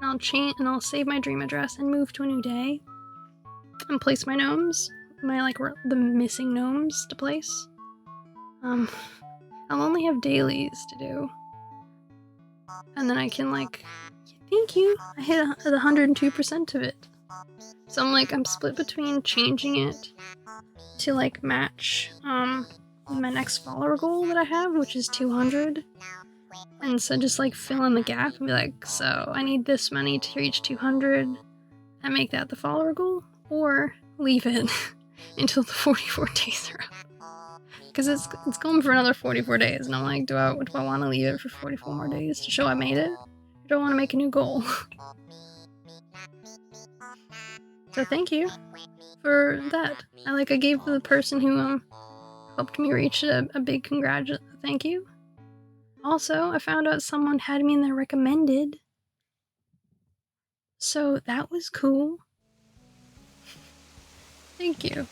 S1: and I'll save my dream address and move to a new day and place my gnomes, the missing gnomes to place. I'll only have dailies to do. And then I can thank you, I hit 102% of it. So I'm split between changing it to match my next follower goal that I have, which is 200. And so just fill in the gap and be like, so I need this many to reach 200 and make that the follower goal, or leave it until the 44 days are up. Because it's going for another 44 days, and I'm like, do I want to leave it for 44 more days to show I made it? Or do I want to make a new goal? So thank you for that. I gave the person who helped me reach a big thank you. Also, I found out someone had me in their recommended. So that was cool. Thank you.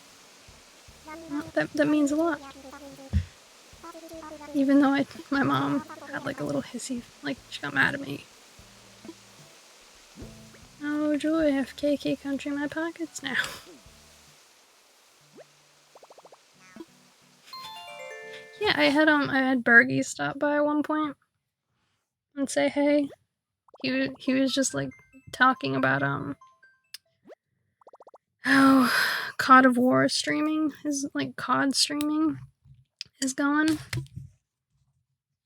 S1: That means a lot. Even though my mom had a little hissy, she got mad at me. Oh joy, I have KK country in my pockets now. Yeah, I had Bergie stop by at one point and say hey. He was just talking about how COD of War streaming is COD streaming is going.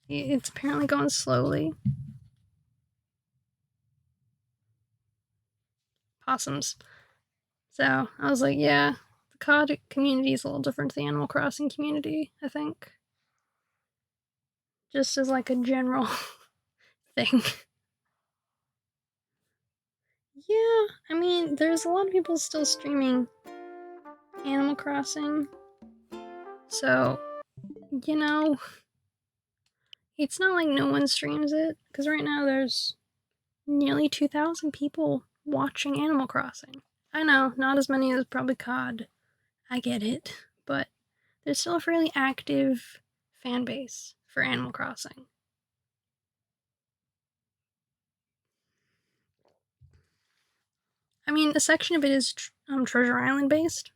S1: It's apparently going slowly. Possums. So I was like, yeah, the COD community is a little different to the Animal Crossing community, I think. Just as a general thing. Yeah, I mean, there's a lot of people still streaming Animal Crossing. So, it's not like no one streams it, because right now there's nearly 2,000 people watching Animal Crossing. I know, not as many as probably COD. I get it, but there's still a fairly active fan base for Animal Crossing. I mean, a section of it is Treasure Island based.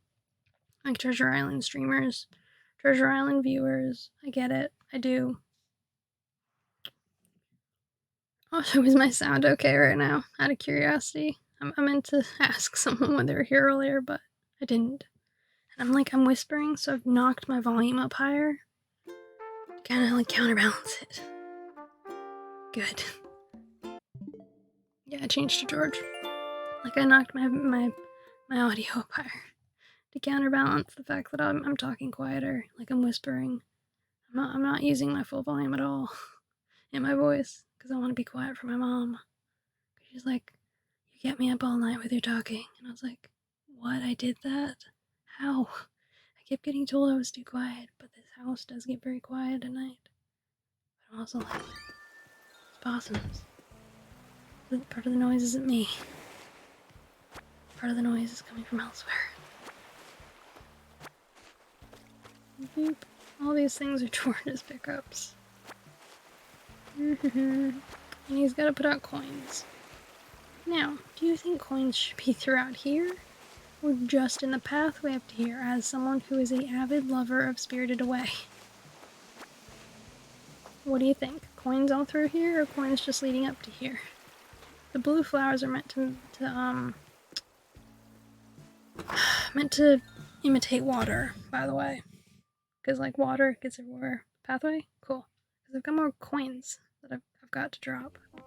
S1: Treasure Island streamers, Treasure Island viewers. I get it. I do. Also, is my sound okay right now? Out of curiosity. I meant to ask someone when they were here earlier, but I didn't. And I'm whispering, so I've knocked my volume up higher. Kind of counterbalance it. Good. Yeah, I changed to George. I knocked my audio up higher to counterbalance the fact that I'm talking quieter, I'm whispering. I'm not using my full volume at all in my voice because I want to be quiet for my mom. She's like, you get me up all night with your talking, and I was like, what? I did that? How? I kept getting told I was too quiet, but this house does get very quiet at night. But I'm also it's possums. Part of the noise isn't me. Part of the noise is coming from elsewhere. Boop. All these things are George's pickups. And he's got to put out coins. Now, do you think coins should be throughout here? Or just in the pathway up to here, as someone who is an avid lover of Spirited Away? What do you think? Coins all through here, or coins just leading up to here? The blue flowers are meant to imitate water, by the way. Because water gets everywhere. Pathway? Cool. Because I've got more coins that I've got to drop. You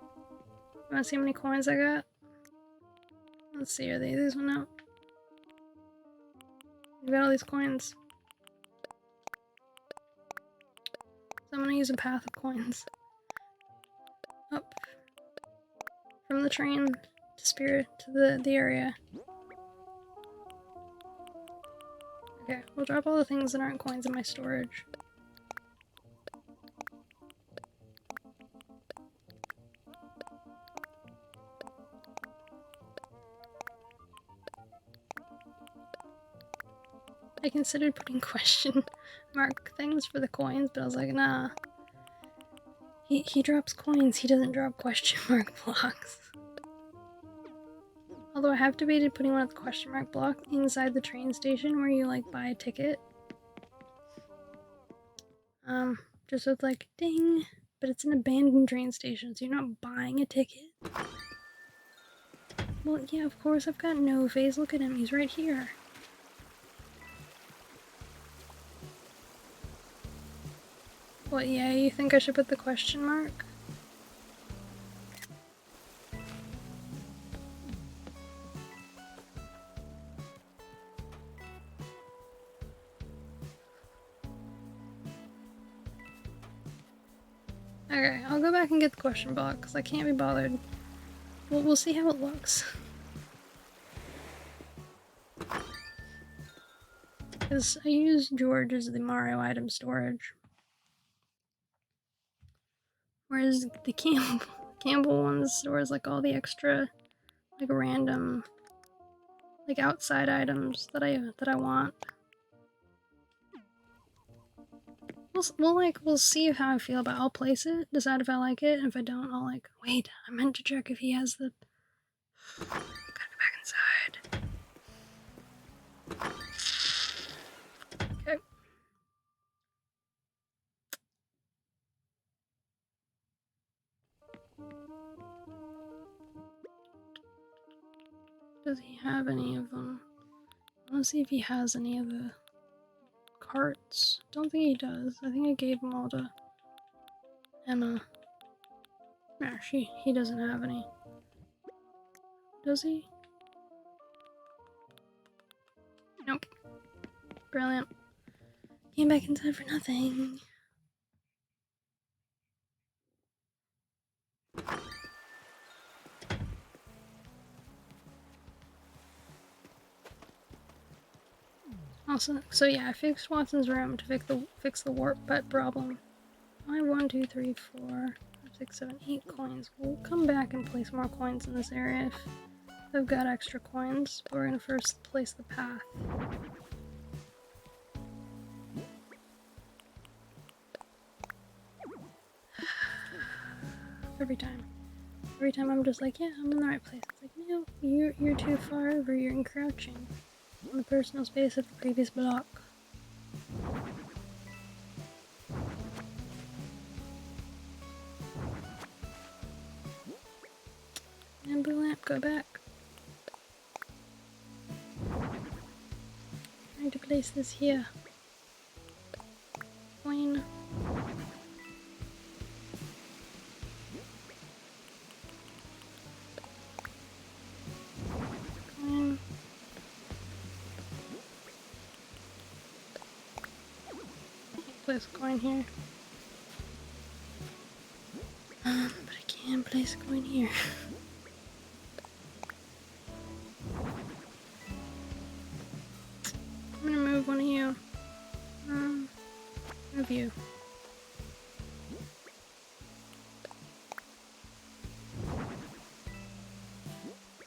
S1: wanna see how many coins I got? Let's see, are these one out? We got all these coins. So I'm gonna use a path of coins. Up. From the train to Spirit to the area. Okay, we'll drop all the things that aren't coins in my storage. I considered putting question mark things for the coins, but I was like, nah. He drops coins, he doesn't drop question mark blocks. Although I have debated putting one of the question mark blocks inside the train station where you like buy a ticket. Just with like ding, but it's an abandoned train station, so you're not buying a ticket. Well, yeah, of course I've got no face. Look at him, he's right here. What, yeah, you think I should put the question mark? Okay, I'll go back and get the question block, because I can't be bothered. We'll see how it looks. Because I use George as the Mario item storage. Whereas the Campbell one stores like all the extra, like random, like outside items that I want. We'll see how I feel about it. I'll place it, decide if I like it, and if I don't, I'll like, wait, I meant to check if he has the... Gotta go back inside. Okay. Does he have any of them? I want to see if he has any of the carts. Don't think he does. I think I gave them all to Emma. No, he doesn't have any. Does he? Nope. Brilliant. Came back in time for nothing. Also, so yeah, I fixed Watson's room to fix the warp butt problem. I have 1, 2, 3, 4, 5, 6, 7, 8 coins. We'll come back and place more coins in this area if I've got extra coins, but we're gonna first place the path. Every time I'm just like, yeah, I'm in the right place. It's like, no, you're too far over, you're encroaching on the personal space of the previous block. And blue lamp, go back. I need to place this here. Coin. Coin. Place a coin here. But I can place a coin here. I'm gonna move one of you. Move you.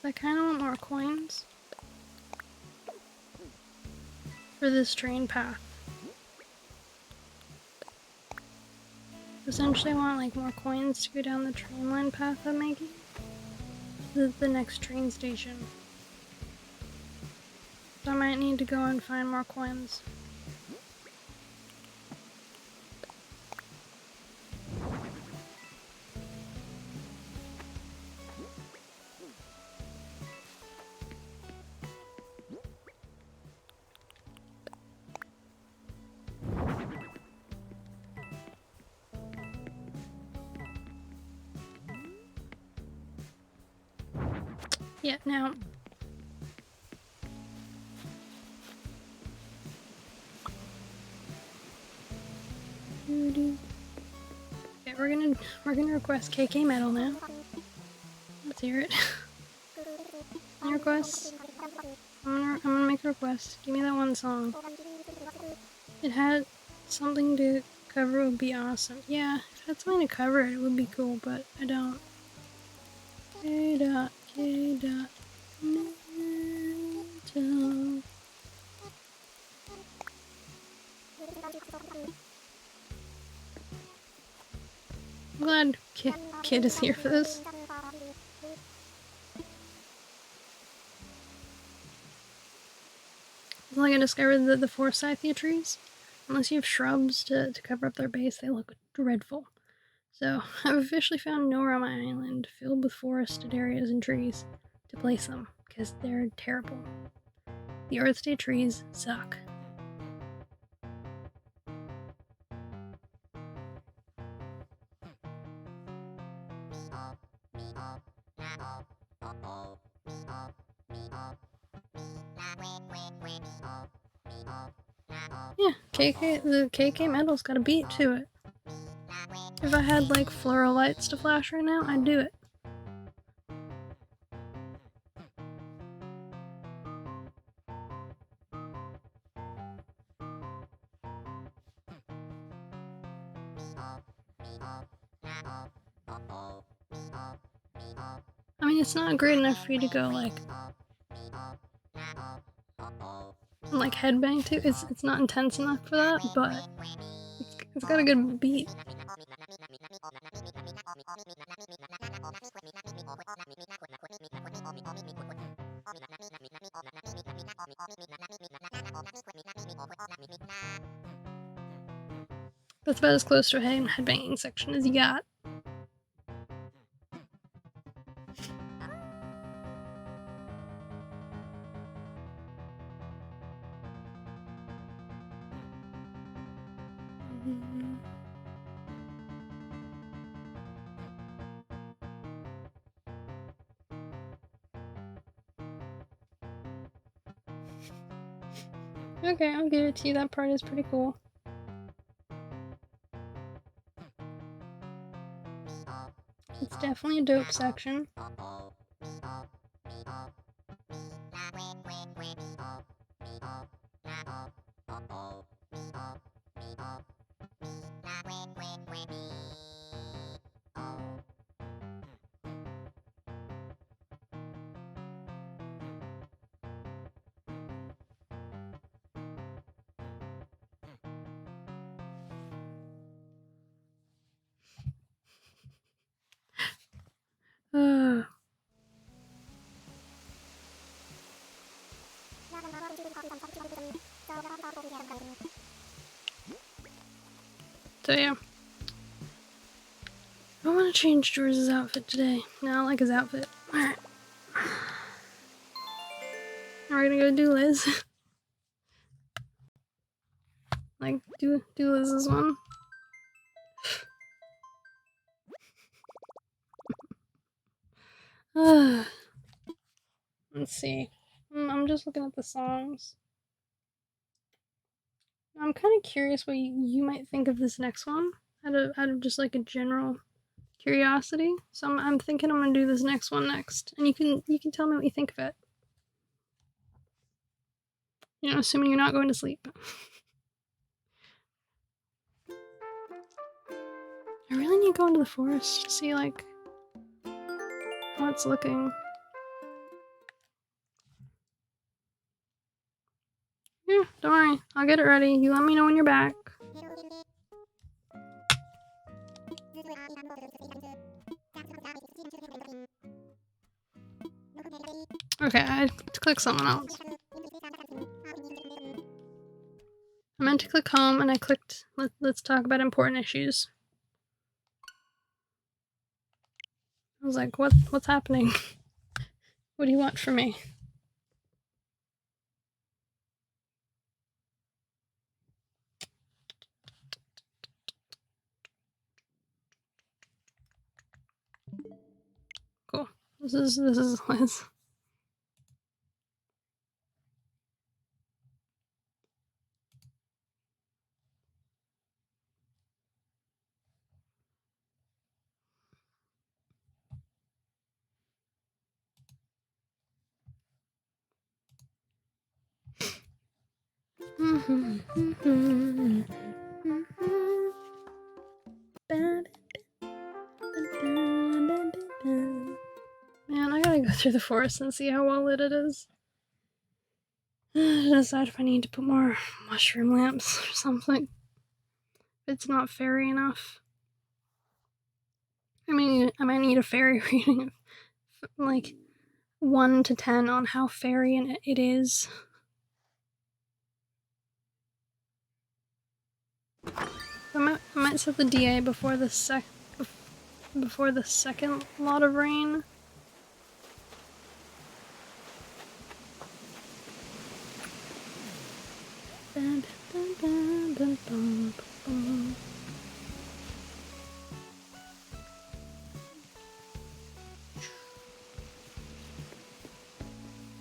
S1: I kind of want more coins for this train path. Essentially, I want like more coins to go down the train line path I'm making. The next train station. So I might need to go and find more coins. Yeah, now, Okay, we're gonna request KK Metal now. Let's hear it. Any requests? I'm gonna make a request. Give me that one song. It had something to cover would be awesome. Yeah, if it had something to cover it would be cool, but I don't. K dot metal. I'm glad Kid is here for this. Like I discovered that the forsythia trees, unless you have shrubs to cover up their base, they look dreadful. So I've officially found nowhere on my island filled with forested areas and trees to place them, because they're terrible. The Earth Day trees suck. Yeah, the KK metal's got a beat to it. If I had like floral lights to flash right now, I'd do it. I mean, it's not great enough for you to go like headbang to. It's not intense enough for that, but it's got a good beat. That's about as close to a headbanging section as you got. Okay, I'll give it to you. That part is pretty cool. It's definitely a dope section. So yeah. I want to change George's outfit today. No, I like his outfit. Alright. We're gonna go do Liz. Like, do Liz's one. Let's see. I'm just looking at the songs. I'm kind of curious what you might think of this next one, out of just like a general curiosity. So I'm thinking I'm gonna do this next one next, and you can tell me what you think of it. You know, assuming you're not going to sleep. I really need to go into the forest to see like how it's looking. Yeah, don't worry. I'll get it ready. You let me know when you're back. Okay, I had to click something else. I meant to click home and I clicked let's talk about important issues. I was like, what's happening? What do you want from me? Cool. This is Liz. Man, I gotta go through the forest and see how well lit it is. Decide if I need to put more mushroom lamps or something. It's not fairy enough. I might need a fairy reading of like 1 to 10 on how fairy it is. I might set the DA before the second lot of rain.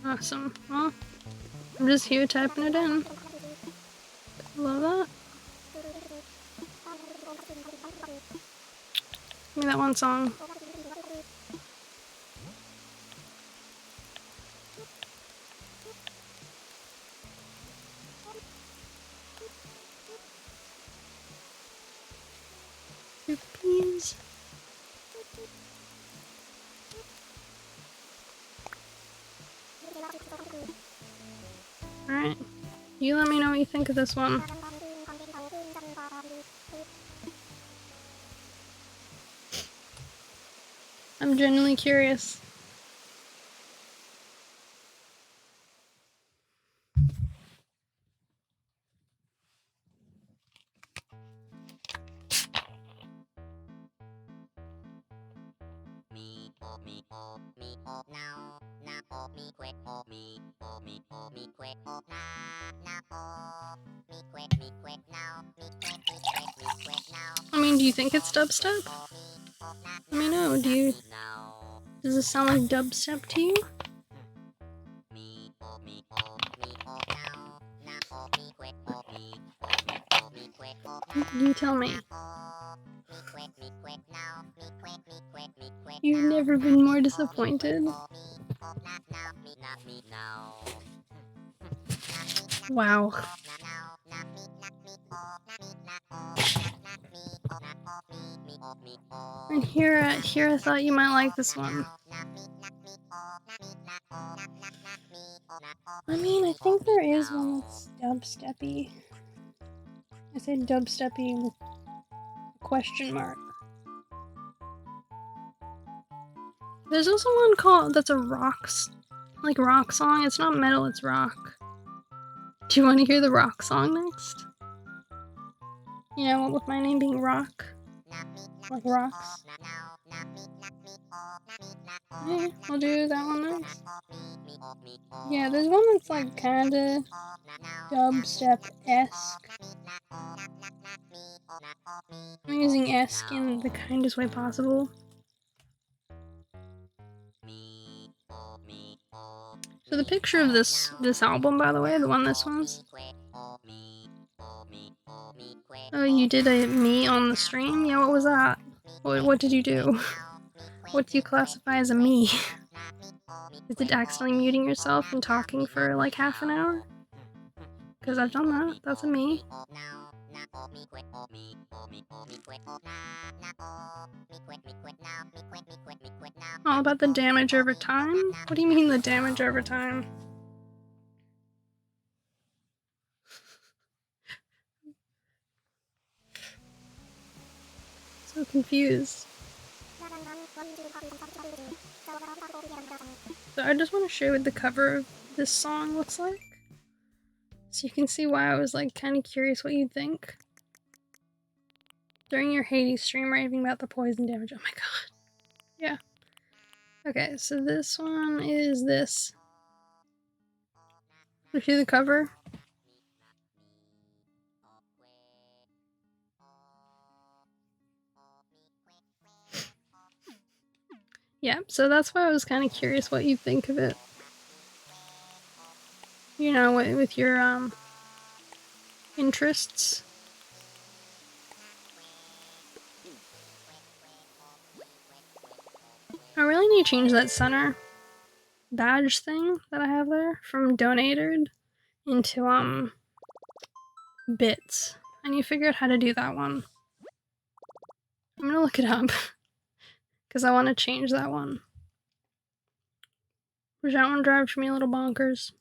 S1: Awesome. Well, I'm just here typing it in. Love that. Give me that one song. Please. Alright. You let me know what you think of this one. I'm genuinely curious. I mean, do you think it's dubstep? Let me know. Does this sound like dubstep to you? You tell me. You've never been more disappointed. Wow. And here I thought you might like this one. I mean, I think there is one that's dubsteppy. I say dubsteppy with a question mark. There's also one that's a rock song. It's not metal, it's rock. Do you want to hear the rock song next? You know, with my name being Rock. Like rocks. Yeah, I'll do that one next. Yeah, there's one that's like kinda dubstep-esque. I'm using esque in the kindest way possible. So the picture of this album, by the way, the one this one's. Oh, you did a me on the stream? Yeah, what was that? What did you do? What do you classify as a me? Is it accidentally muting yourself and talking for like half an hour? Because I've done that. That's a me. All about the damage over time? What do you mean the damage over time? So confused. So I just want to show you what the cover of this song looks like. So you can see why I was like kind of curious what you'd think. During your Hades stream raving about the poison damage. Oh my god. Yeah. Okay, so this one is this. You see the cover? Yeah, so that's why I was kind of curious what you'd think of it. You know, with your interests. I really need to change that center badge thing that I have there from donated into bits. I need to figure out how to do that one. I'm gonna look it up because I want to change that one. Which that one drives me a little bonkers.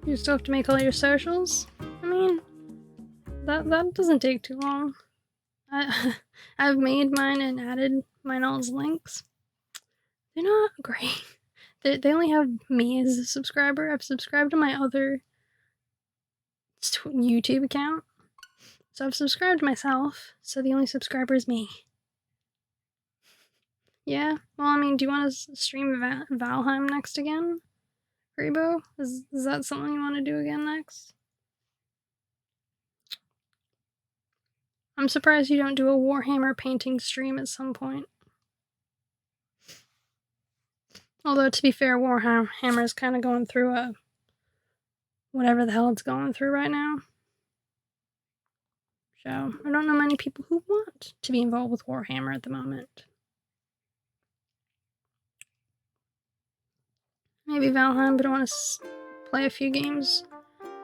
S1: You still have to make all your socials? I mean, that doesn't take too long. I've made mine and added mine all as links. They're not great. They only have me as a subscriber. I've subscribed to my other YouTube account. So I've subscribed to myself, so the only subscriber is me. Yeah? Well, I mean, do you want to stream Valheim next again? Rebo? Is that something you want to do again next? I'm surprised you don't do a Warhammer painting stream at some point. Although, to be fair, Warhammer is kind of going through a whatever the hell it's going through right now. So, I don't know many people who want to be involved with Warhammer at the moment. Maybe Valheim, but I want to play a few games.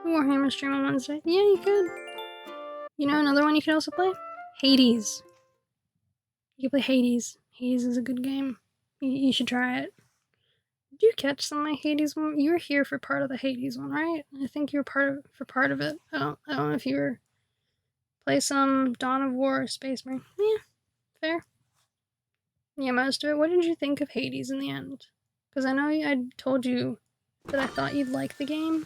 S1: Warhammer stream on Wednesday. Yeah, you could. You know another one you could also play? Hades. You can play Hades. Hades is a good game. You should try it. Did you catch some of my Hades one? You were here for part of the Hades one, right? I think you were part of it. I don't know if you were play some Dawn of War or Space Marine. Yeah, fair. Yeah, most of it. What did you think of Hades in the end? Because I know I told you that I thought you'd like the game.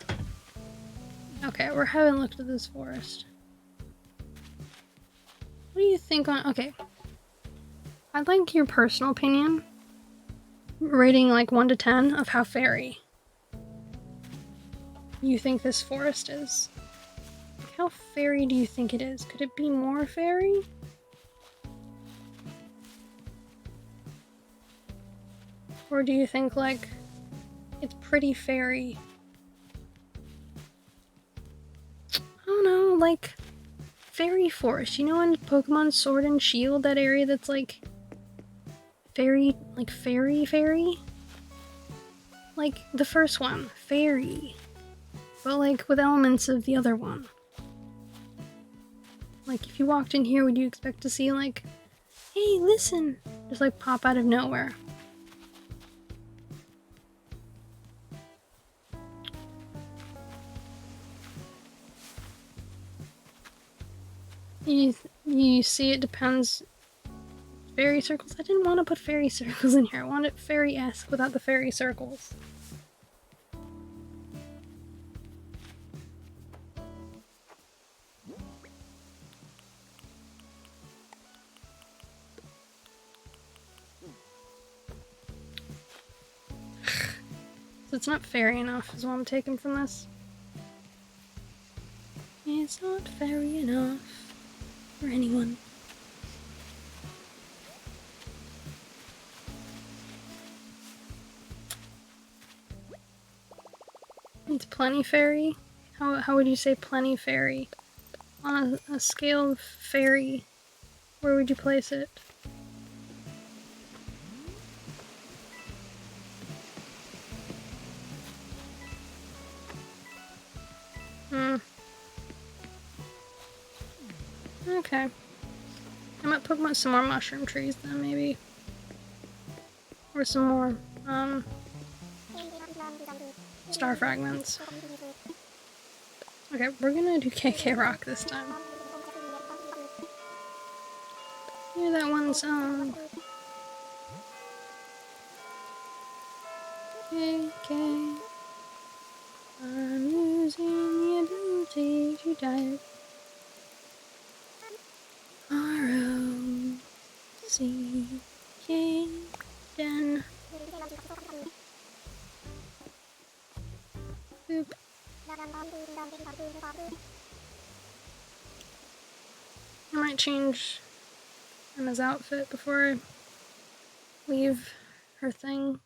S1: Okay, we're having looked at this forest. What do you think on... Okay. I'd like your personal opinion. Rating like 1 to 10 of how fairy you think this forest is. Like, how fairy do you think it is? Could it be more fairy? Or do you think like it's pretty fairy? I don't know, like fairy forest. You know in Pokemon Sword and Shield, that area that's like fairy, like fairy? Like the first one, fairy. But like with elements of the other one. Like if you walked in here, would you expect to see like, hey, listen, just like pop out of nowhere? You see, it depends. Fairy circles? I didn't want to put fairy circles in here. I wanted fairy-esque without the fairy circles. So it's not fairy enough is what I'm taking from this. It's not fairy enough for anyone. It's plenty fairy? How would you say plenty fairy? On a scale of fairy, where would you place it? Okay. I might put some more mushroom trees then, maybe. Or some more, star fragments. Okay, we're gonna do KK Rock this time. Hear that one song. KK. I'm losing the ability to dive. R-O-C-K Den. Boop. I might change Emma's outfit before I leave her thing.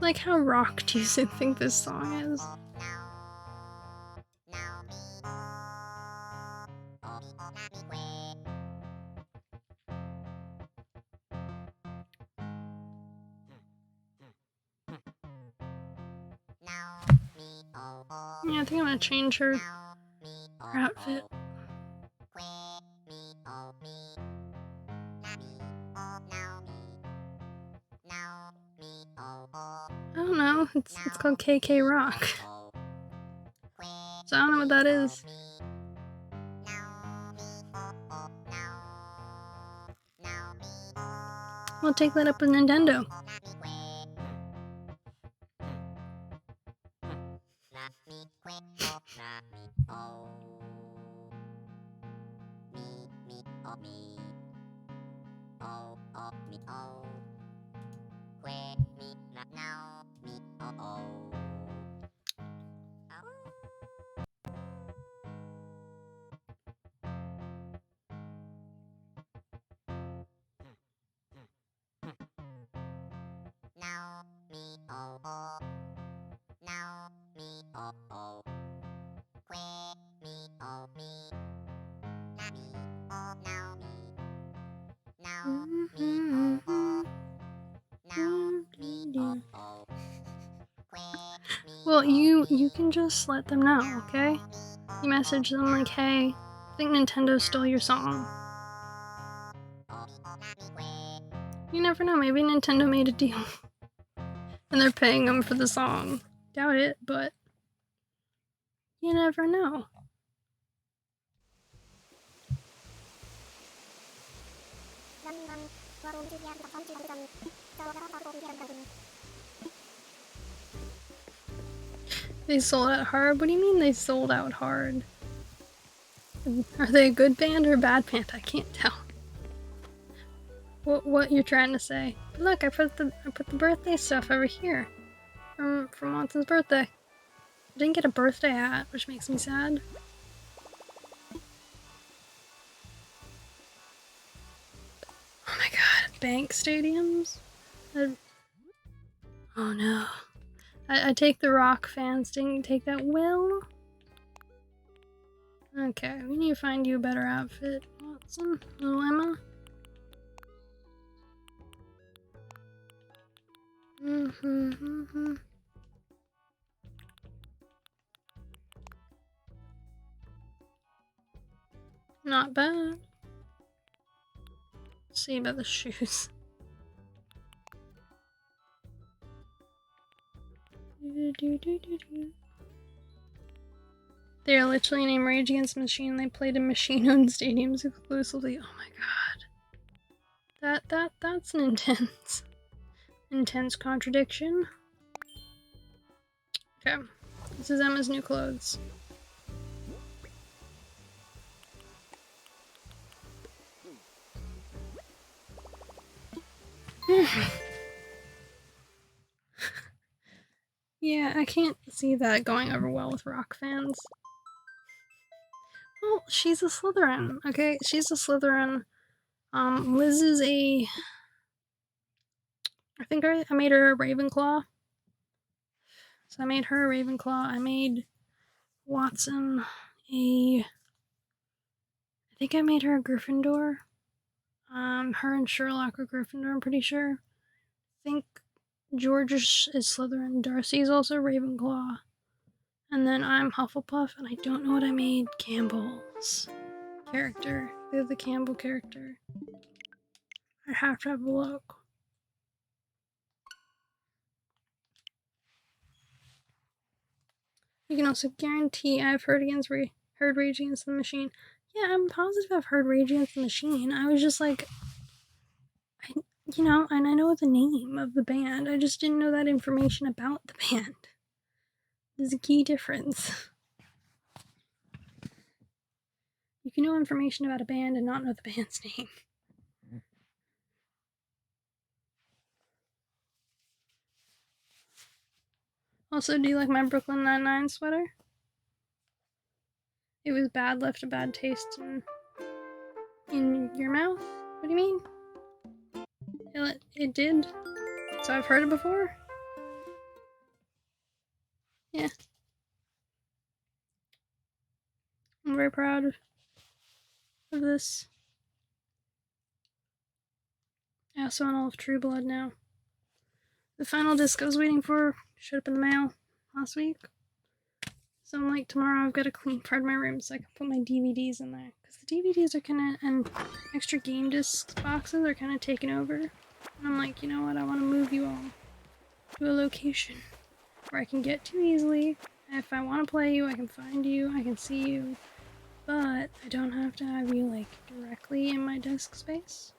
S1: Like, how rock do you think this song is? Yeah, I think I'm gonna change her outfit. I don't know, it's called KK Rock. So I don't know what that is. We'll take that up with Nintendo. Well, you can just let them know, okay? You message them like, hey, I think Nintendo stole your song. You never know, maybe Nintendo made a deal. And they're paying them for the song. Doubt it, but you never know. They sold out hard? What do you mean they sold out hard? Are they a good band or a bad band? I can't tell. What you're trying to say? But look, I put the birthday stuff over here from Watson's birthday. I didn't get a birthday hat, which makes me sad. Oh my god, bank stadiums? Oh no. I take the rock fans, didn't take that well. Okay, we need to find you a better outfit, Watson. Little Emma. Not bad. Let's see about the shoes. They are literally named Rage Against the Machine. They played in machine-owned stadiums exclusively. Oh my god. That's an intense contradiction. Okay. This is Emma's new clothes. Yeah, I can't see that going over well with rock fans. Well, she's a Slytherin, okay? She's a Slytherin. Liz is a... I think I made her a Ravenclaw. So I made her a Ravenclaw. I made Watson a... I think I made her a Gryffindor. Her and Sherlock are Gryffindor, I'm pretty sure. I think George is Slytherin. Darcy's also Ravenclaw. And then I'm Hufflepuff, and I don't know what I made Campbell's character. They're the Campbell character. I have to have a look. You can also guarantee I've heard Rage Against the Machine. Yeah, I'm positive I've heard Rage Against the Machine. I was just like, and I know the name of the band. I just didn't know that information about the band. There's a key difference. You can know information about a band and not know the band's name. Also, do you like my Brooklyn Nine-Nine sweater? It was bad, left a bad taste in your mouth? What do you mean? It did? So I've heard it before? Yeah. I'm very proud of this. I also own all of True Blood now. The final disc I was waiting for showed up in the mail last week. So I'm like, tomorrow I've got to clean part of my room so I can put my DVDs in there. Because the DVDs are kind of, and extra game disc boxes are kind of taken over. And I'm like, you know what, I want to move you all to a location where I can get to easily. If I want to play you, I can find you, I can see you. But I don't have to have you, like, directly in my desk space.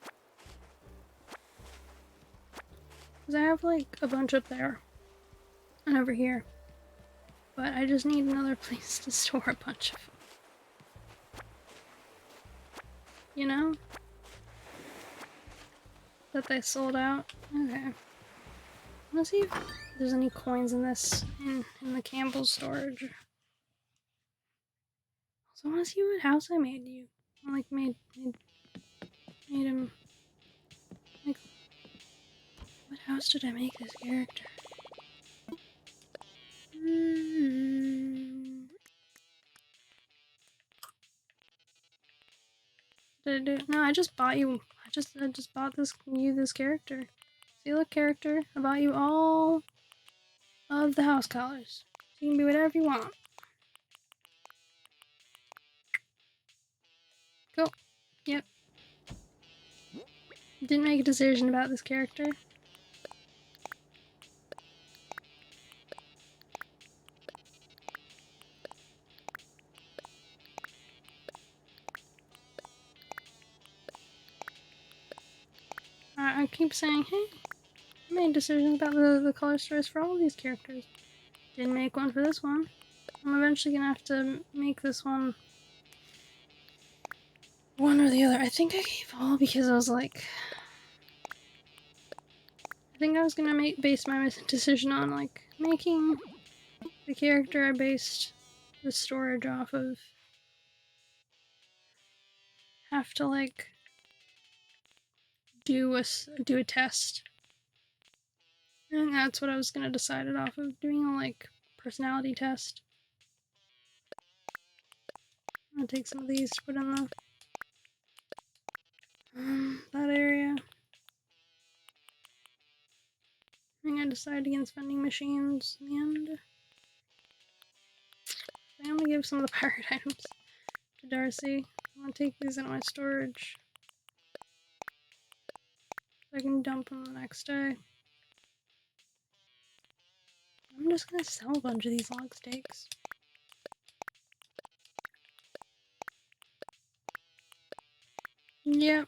S1: Because I have, like, a bunch up there. And over here. But I just need another place to store a bunch of them. You know? That they sold out? Okay. Let's see if there's any coins in this, in the Campbell's storage. Also, I want to see what house I made you. I, like, made him... Like, what house did I make this character? Did I do? No, I just bought you. I just bought this character. See, look, character. I bought you all of the house colors. So you can be whatever you want. Go. Yep. Didn't make a decision about this character. I keep saying, hey, I made decisions about the color stories for all of these characters. Didn't make one for this one. I'm eventually gonna have to make this one or the other. I think I gave all because I was like, I think I was gonna base my decision on like making the character I based the storage off of have to like do a test. And that's what I was gonna decide it off of, doing a like personality test. I'm gonna take some of these to put in that area. I think I decided against vending machines in the end. I only give some of the pirate items to Darcy. I'm gonna take these into my storage so I can dump them the next day. I'm just gonna sell a bunch of these log steaks. Yep.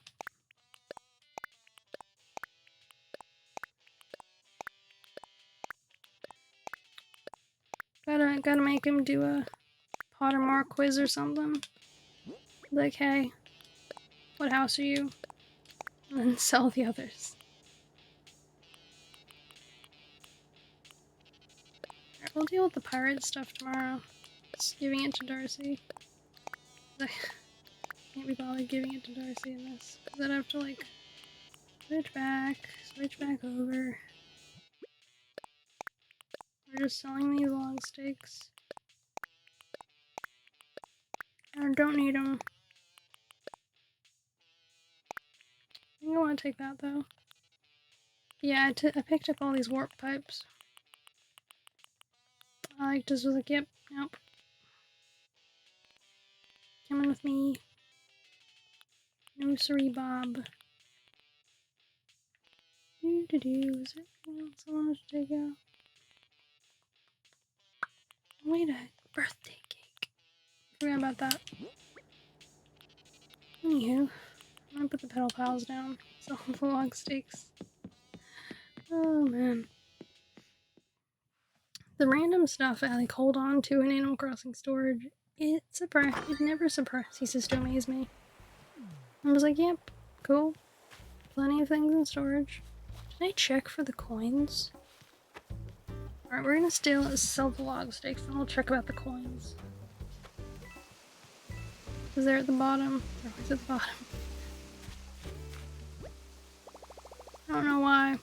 S1: Gotta make him do a Pottermore quiz or something. Like, hey, what house are you? And then sell the others. Alright, we'll deal with the pirate stuff tomorrow. Just giving it to Darcy. I can't be bothered giving it to Darcy in this. Because I'd have to, like, switch back over. We're just selling these log steaks. I don't need them. I think I want to take that though. Yeah, I picked up all these warp pipes. I just was like, yep, nope. Coming with me. No sorry, Bob. Is there anything else I wanted to take out? Wait, birthday cake. Forgot about that. Anywho, I'm gonna put the pedal piles down. So the log stakes. Oh man. The random stuff I like hold on to in Animal Crossing storage, it never ceases to amaze me. I was like, yep, cool. Plenty of things in storage. Did I check for the coins? Alright, we're gonna still sell the log stakes and we'll check about the coins. Because they're at the bottom. They're always at the bottom. I don't know why.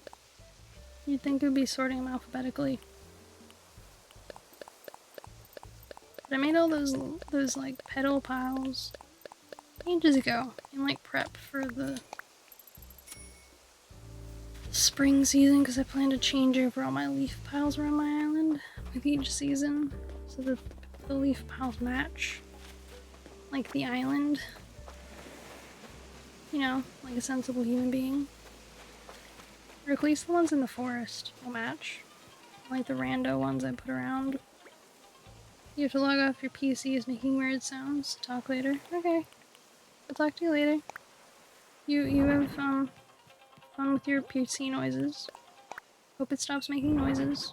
S1: You'd think it would be sorting them alphabetically. But I made all those like pedal piles ages ago in like prep for the spring season because I plan to change over all my leaf piles around my island with each season so that the leaf piles match like the island. You know, like a sensible human being. Or at least the ones in the forest will match. Like the rando ones I put around. You have to log off your PC is making weird sounds. Talk later. Okay. I'll talk to you later. You have fun with your PC noises. Hope it stops making noises.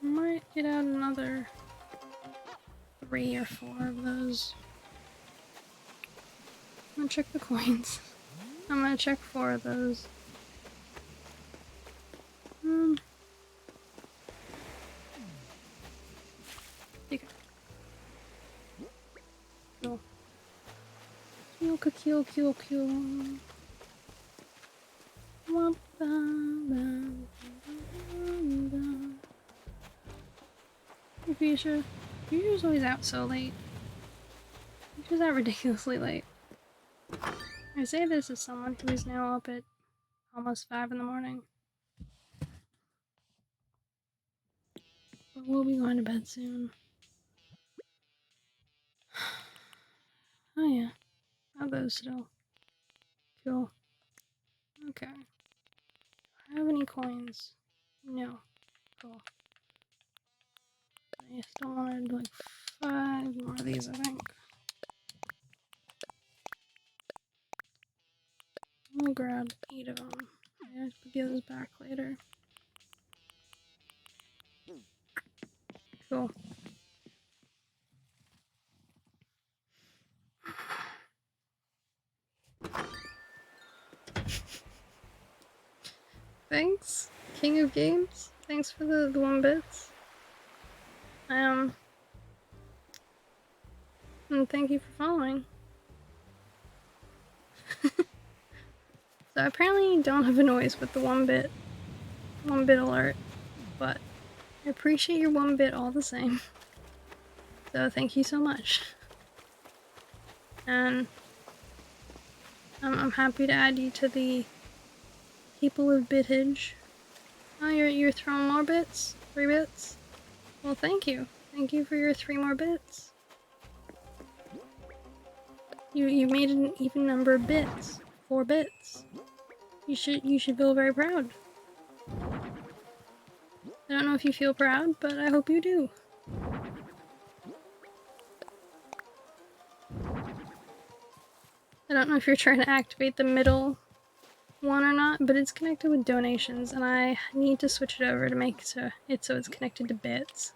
S1: Might get out another 3 or 4 of those. I'm gonna check the coins. I'm gonna check 4 of those. Okay. Cool. Kill. Fuchsia's always out so late. She's out ridiculously late. I say this as someone who is now up at almost 5 in the morning. But we'll be going to bed soon. Oh yeah. How those still? Cool. Okay. Do I have any coins? No. Cool. I still wanted like 5 more of these, I think. I'm gonna grab 8 of them. I have to put the others back later. Cool. Thanks, King of Games. Thanks for the 1 bits. And thank you for following. So apparently you don't have a noise with the 1 bit alert, but I appreciate your 1 bit all the same. So thank you so much. And I'm happy to add you to the people of bitage. Oh, you're throwing more bits? 3 bits? Well, thank you. Thank you for your 3 more bits. You made an even number of bits. 4 bits. You should feel very proud. I don't know if you feel proud, but I hope you do. I don't know if you're trying to activate the middle one or not, but it's connected with donations, and I need to switch it over to make so it's connected to bits.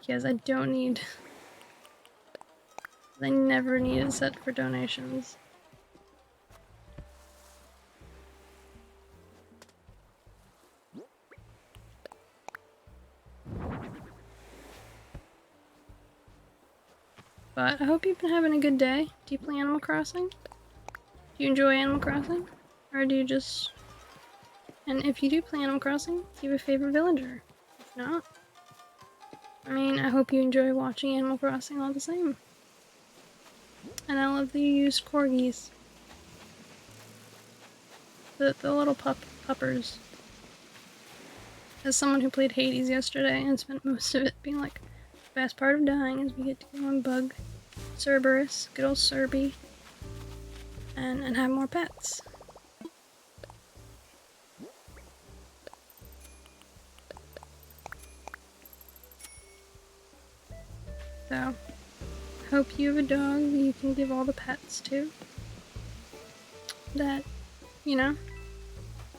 S1: Because I never need it set for donations. But I hope you've been having a good day. Do you play Animal Crossing? Do you enjoy Animal Crossing? Or do you just... And if you do play Animal Crossing, do you have a favorite villager? If not, I mean, I hope you enjoy watching Animal Crossing all the same. And I love that you used corgis. The little puppers. as someone who played Hades yesterday and spent most of it being like, the best part of dying is we get to go on Bug, Cerberus, good old Cerby, and have more pets. So, hope you have a dog that you can give all the pets to. That, you know,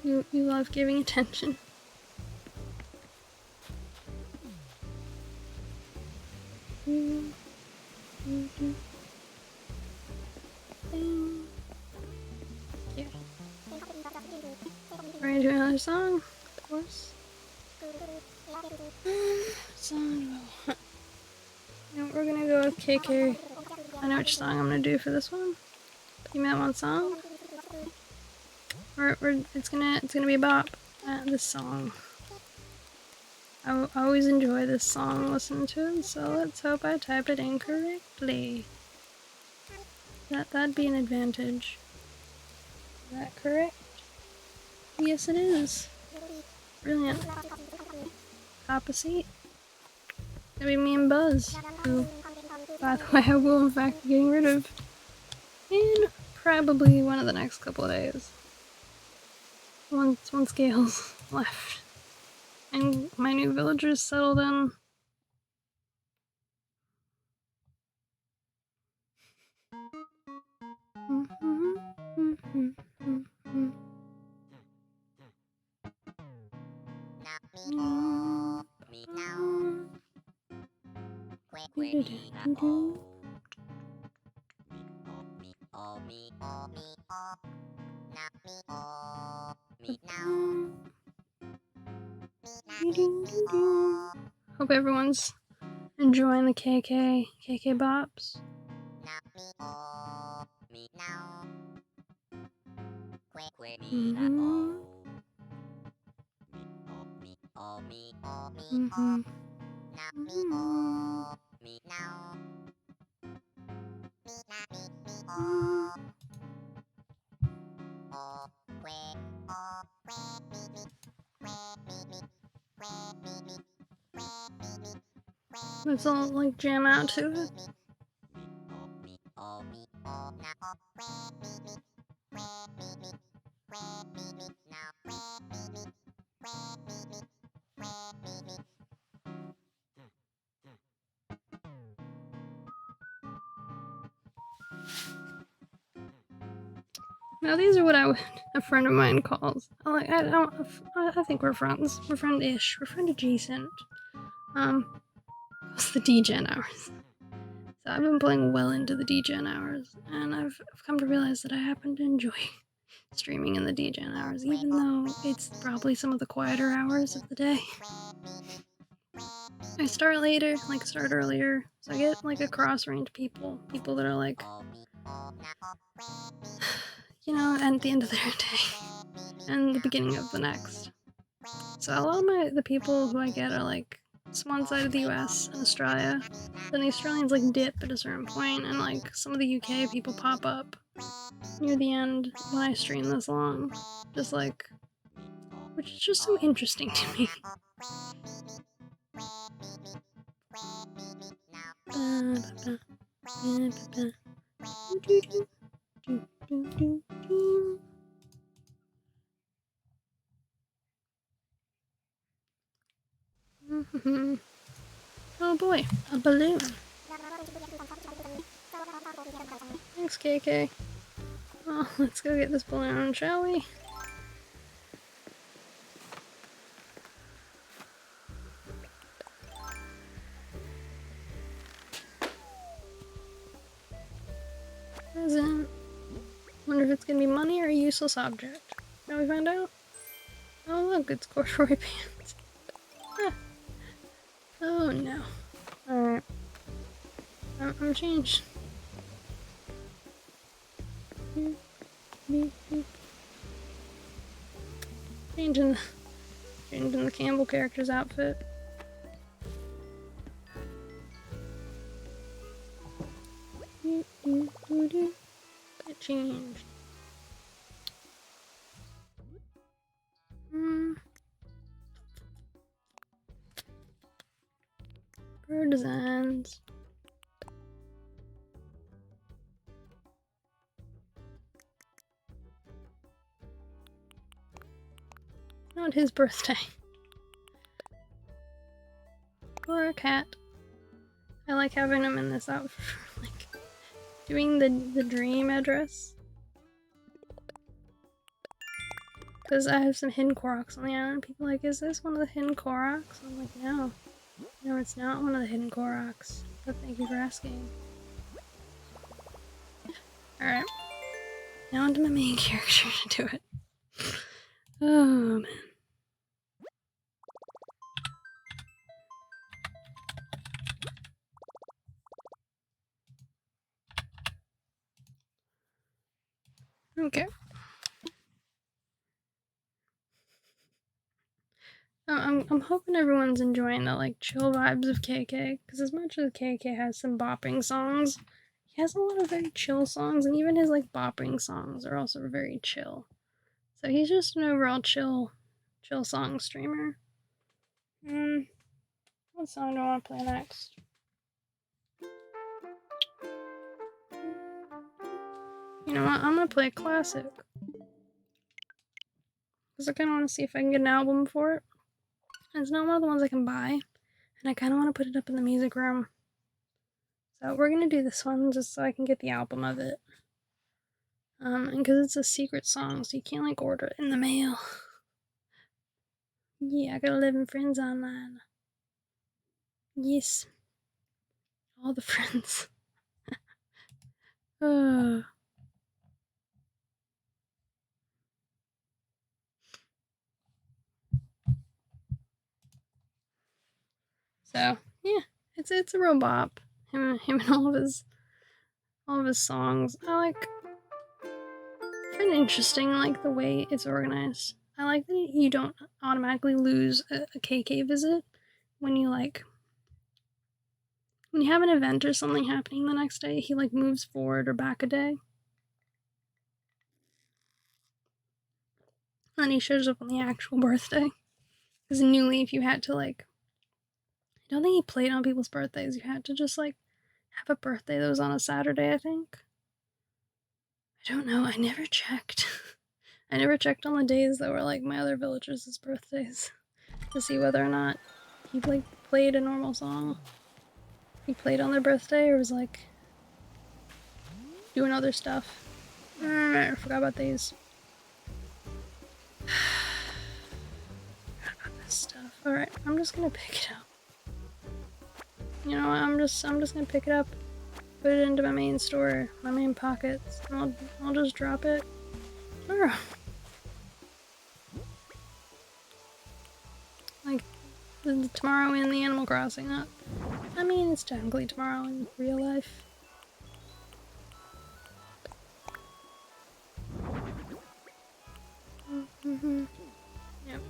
S1: you love giving attention. Yeah. We're gonna do another song, of course. Song. We're gonna go with KK. I know which song I'm gonna do for this one. Give me that one song. It's gonna be a bop. This song. I always enjoy this song, listening to it, so let's hope I type it incorrectly. That'd be an advantage. Is that correct? Yes, it is. Brilliant. Cop a seat. It'll be me and Buzz, who, by the way, I will in fact be getting rid of in probably one of the next couple of days. Once Gale's left. And my new villagers settled in. Hope everyone's enjoying the KK bops. Let's all like jam out to it. Now these are what a friend of mine calls. I think we're friends. We're friend-ish. We're friend adjacent. It's the degen hours. So I've been playing well into the degen hours, and I've come to realize that I happen to enjoy streaming in the degen hours, even though it's probably some of the quieter hours of the day. I start later, start earlier, so I get like a cross range people that are like, you know, at the end of their day and the beginning of the next. So a lot of the people who I get are like one side of the US and Australia. Then the Australians like dip at a certain point, and like some of the UK people pop up near the end when I stream this long. Just like, which is just so interesting to me. Oh boy, a balloon. Thanks, KK. Well, let's go get this balloon, shall we? Present. Wonder if it's gonna be money or a useless object. Shall we find out? Oh look, it's corduroy pants. Ah. Oh no. Alright. I'm changed. Changing the Campbell character's outfit. It changed. Bird designs. Not his birthday. Or a cat. I like having him in this outfit for, like, doing the dream address. Because I have some hidden Koroks on the island. People are like, is this one of the hidden Koroks? I'm like, no. No, it's not one of the hidden Koroks. But thank you for asking. Alright. Now onto my main character to do it. Oh, man. Okay. I'm hoping everyone's enjoying the like chill vibes of KK, because as much as KK has some bopping songs, he has a lot of very chill songs, and even his like bopping songs are also very chill. So he's just an overall chill song streamer. What song do I want to play next? You know what? I'm gonna play a classic. Because I kind of want to see if I can get an album for it. And it's not one of the ones I can buy. And I kind of want to put it up in the music room. So we're gonna do this one just so I can get the album of it. And because it's a secret song, so you can't like order it in the mail. Yeah, I got 11 friends online. Yes. All the friends. So yeah, it's a real bop. Him and all of his songs. I find it interesting, like the way it's organized. I like that you don't automatically lose a KK visit when you when you have an event or something happening the next day. He like moves forward or back a day, and he shows up on the actual birthday. Because in New Leaf, you had to I don't think he played on people's birthdays. You had to just have a birthday that was on a Saturday, I think. I don't know. I never checked. I never checked on the days that were my other villagers' birthdays to see whether or not he played a normal song. He played on their birthday or was doing other stuff. I forgot about these. Forgot about this stuff. Alright, I'm just gonna pick it up. You know what, I'm just gonna pick it up, put it into my main store, my main pockets, and I'll just drop it. Sure. Tomorrow in the Animal Crossing. I mean, it's technically tomorrow in real life. Yep.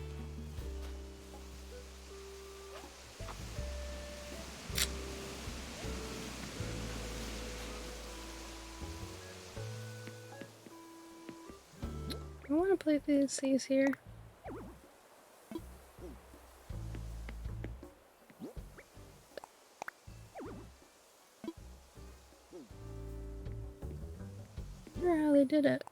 S1: I want to play these here. I wonder how they did it.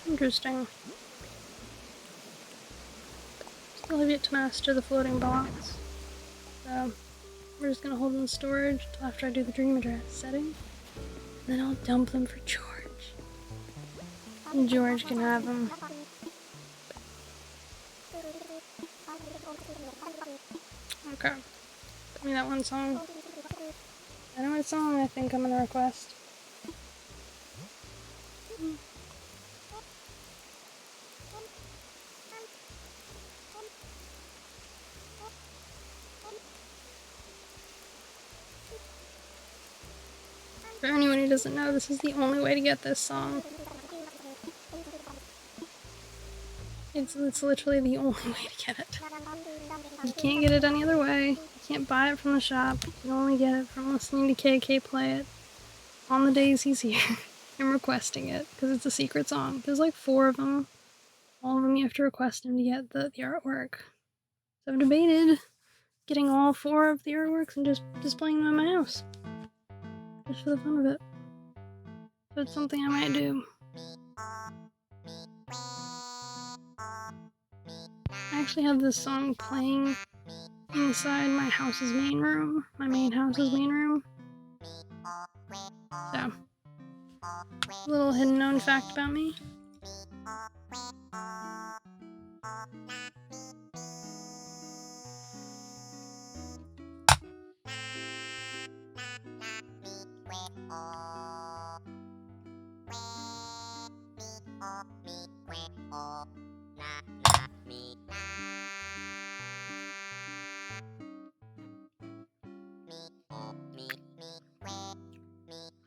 S1: Interesting. Still have yet to master the floating blocks. So we're just gonna hold them in storage until after I do the dream address setting. And then I'll dump them for George. And George can have them. Okay. Give me that one song. I know what song I think I'm gonna request. For anyone who doesn't know, this is the only way to get this song. It's literally the only way to get it. You can't get it any other way. You can't buy it from the shop. You can only get it from listening to KK play it on the days he's here and requesting it, because it's a secret song. There's like 4 of them. All of them you have to request him to get the artwork. So I've debated getting all 4 of the artworks and just displaying them in my house. Just for the fun of it. So it's something I might do. I actually have this song playing inside my house's main room. My main house's main room. So, little hidden known fact about me.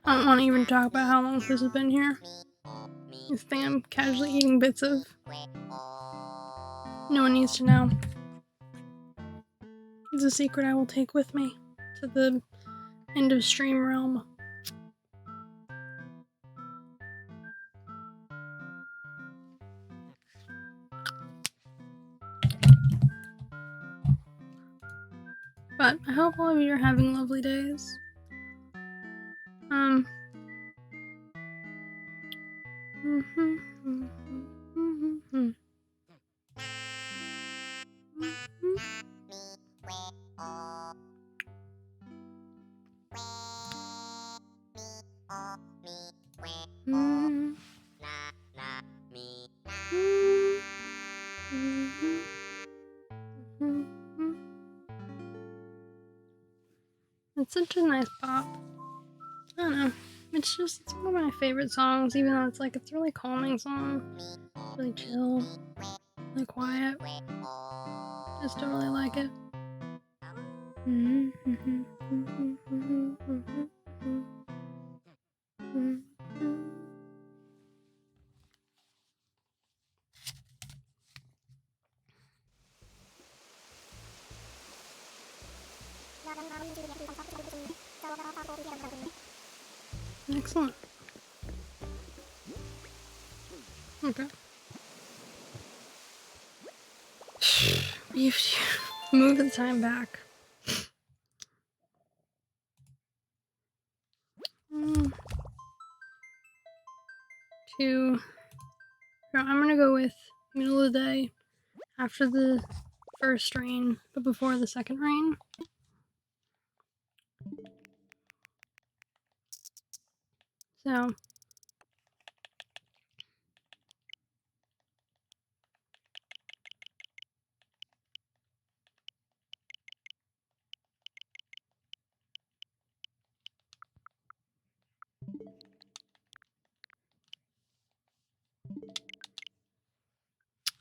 S1: I don't want to even talk about how long this has been here. This thing I'm casually eating bits of. No one needs to know. It's a secret I will take with me to the end of stream realm. But I hope all of you are having lovely days. It's such a nice pop. I don't know. It's one of my favorite songs, even though it's a really calming song. It's really chill, really quiet. Just don't really like it. Excellent. Okay. We have to move the time back. I'm gonna go with middle of the day after the first rain, but before the second rain. So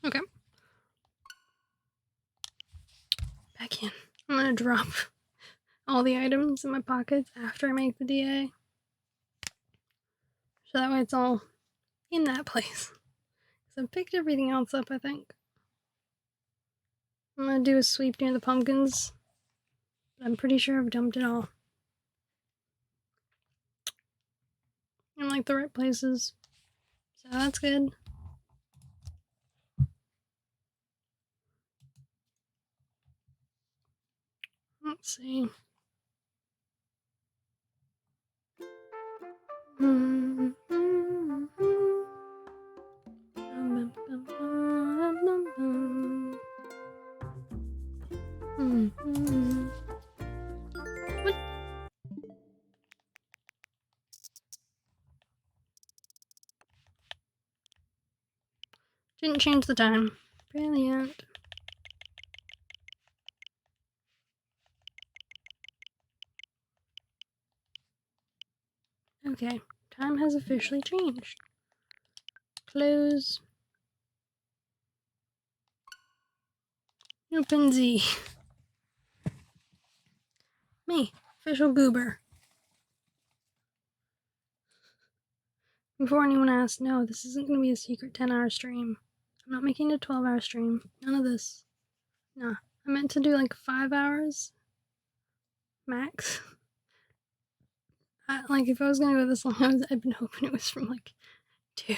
S1: okay. Back in. I'm gonna drop all the items in my pockets after I make the DA. So that way it's all in that place. So I picked everything else up, I think. I'm gonna do a sweep near the pumpkins. But I'm pretty sure I've dumped it all. In the right places. So that's good. Let's see. What? Didn't change the time. Brilliant. Okay, time has officially changed. Close. Open Z. Me, official goober. Before anyone asks, no, this isn't going to be a secret 10-hour stream. I'm not making a 12-hour stream. None of this. Nah. I meant to do like 5 hours max. Like, if I was gonna go this long, I've been hoping it was from like 2.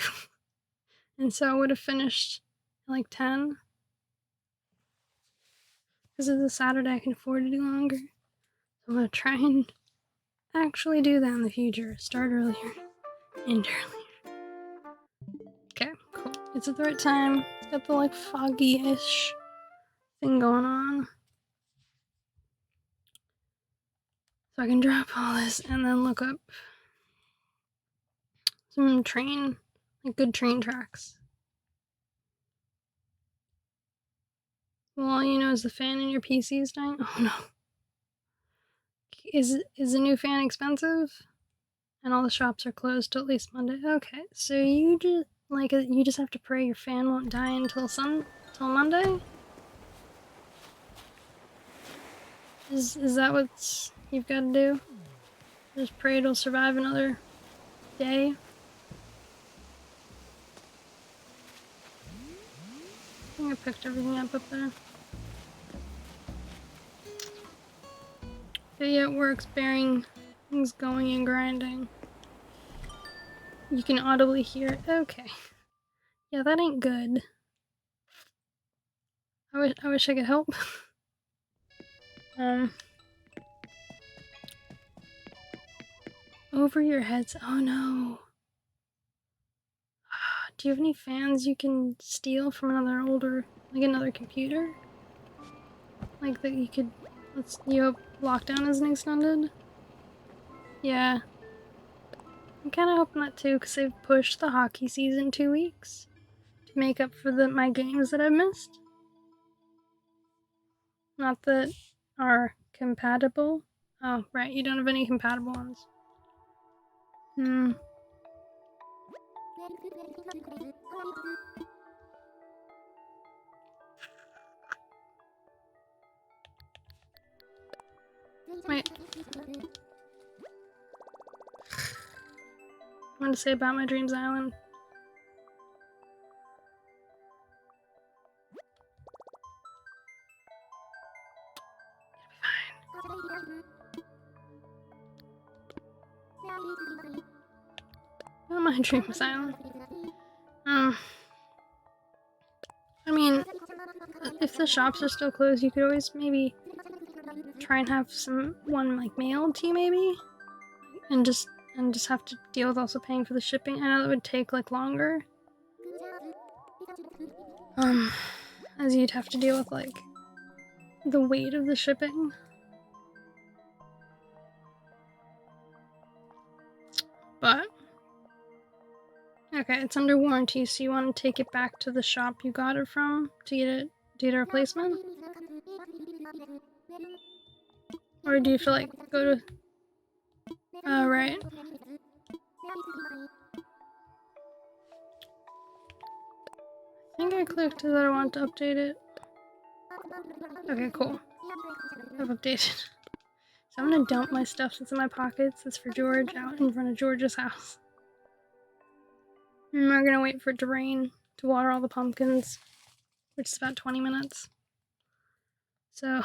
S1: And so I would have finished at like 10. Because it's a Saturday, I can afford to do longer. So I'm gonna try and actually do that in the future. Start earlier. End earlier. Okay, cool. It's at the right time. It's got the like foggy-ish thing going on. So I can drop all this and then look up some train, like good train tracks. Well, all you know is the fan in your PC is dying. Oh no. Is the new fan expensive? And all the shops are closed till at least Monday. Okay, so you just have to pray your fan won't die until Monday. Is that what you've got to do? Just pray it'll survive another day. I think I picked everything up there. But yeah, it works, bearing things going and grinding. You can audibly hear it. Okay. Yeah, that ain't good. I wish I could help. Over your heads. Oh no. Do you have any fans you can steal from another computer? Like that you could, you hope lockdown isn't extended? Yeah. I'm kind of hoping that too, because they've pushed the hockey season 2 weeks to make up for my games that I've missed. Not that are compatible. Oh, right, you don't have any compatible ones. Wait. I want to say about my Dreams Island. Not my Dreams Island. I mean, if the shops are still closed, you could always maybe try and have one like mailed to you, maybe, and just have to deal with also paying for the shipping. I know that would take like longer. As you'd have to deal with like the weight of the shipping. But okay, it's under warranty, so you want to take it back to the shop you got it from to get a replacement? Or do you feel like go to... Oh, right. I think I clicked that I want to update it. Okay, cool. I've updated. So I'm gonna dump my stuff that's in my pockets. That's for George, out in front of George's house. And we're gonna wait for it to rain to water all the pumpkins, which is about 20 minutes. So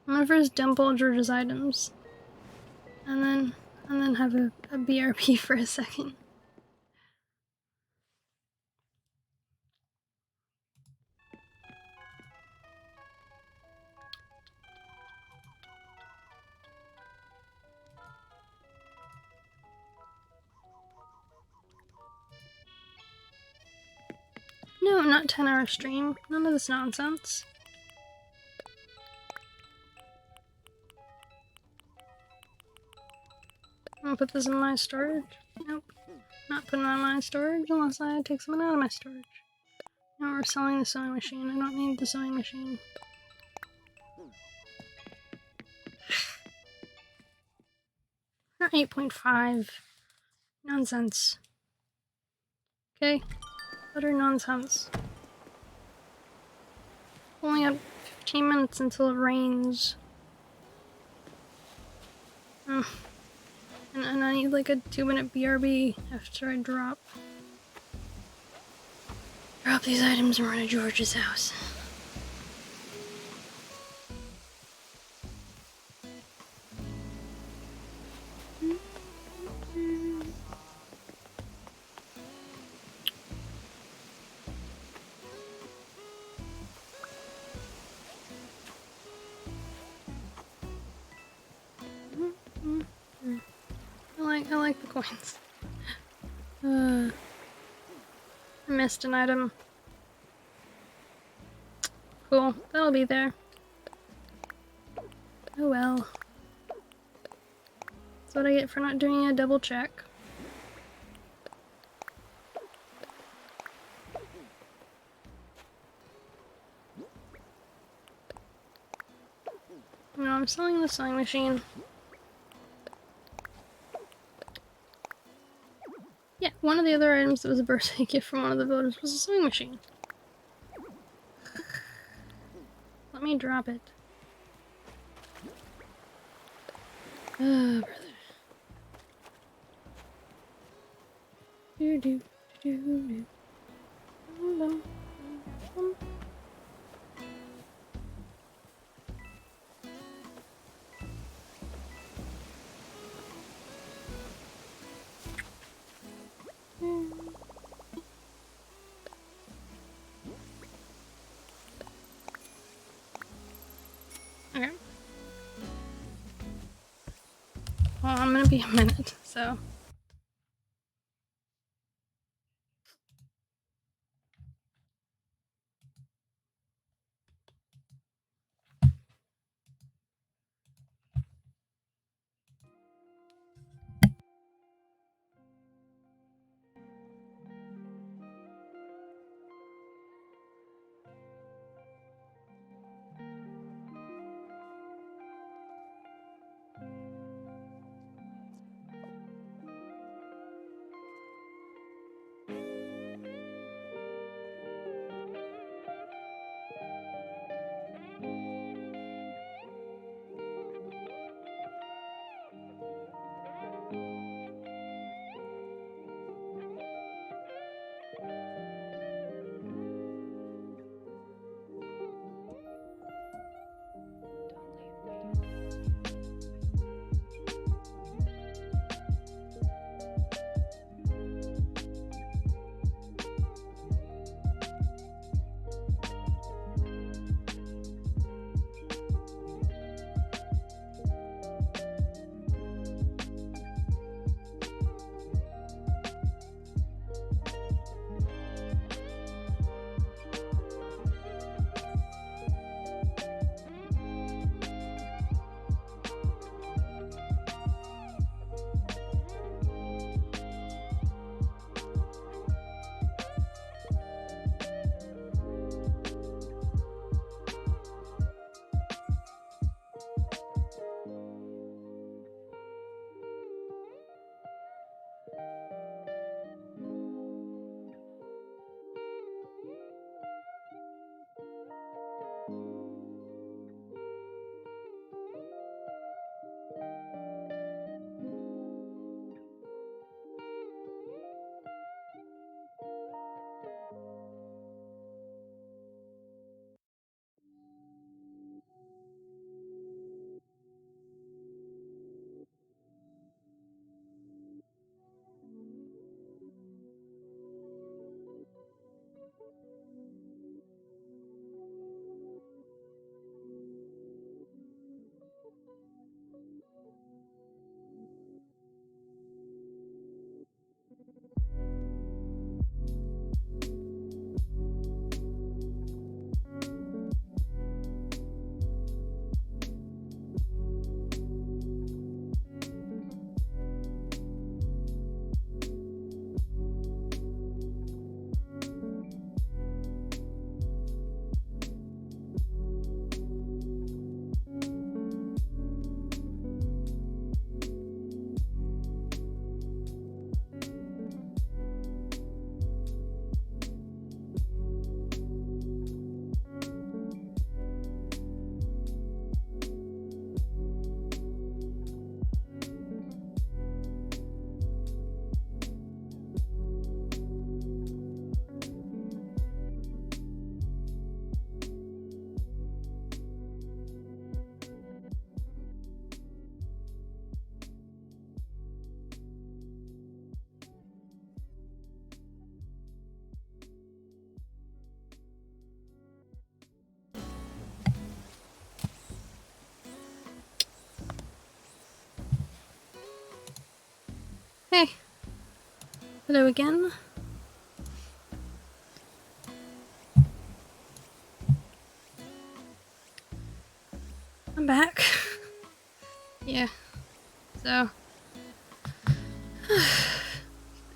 S1: I'm gonna first dump all George's items, and then have a BRP for a second. No, not 10-hour stream. None of this nonsense. I'm gonna put this in my storage. Nope. Not putting it in my storage unless I take something out of my storage. No, we're selling the sewing machine. I don't need the sewing machine. Not 8.5. Nonsense. Okay? Utter nonsense. Only got 15 minutes until it rains. And I need like a 2-minute BRB after I drop. drop these items and run to George's house. I like the coins. I missed an item. Cool, that'll be there. Oh well. That's what I get for not doing a double check. No, I'm selling the sewing machine. Yeah, one of the other items that was a birthday gift from one of the voters was a sewing machine. Let me drop it. Brother. Do do do do. Okay. Well, I'm gonna be a minute, so. Hello again. I'm back. Yeah. So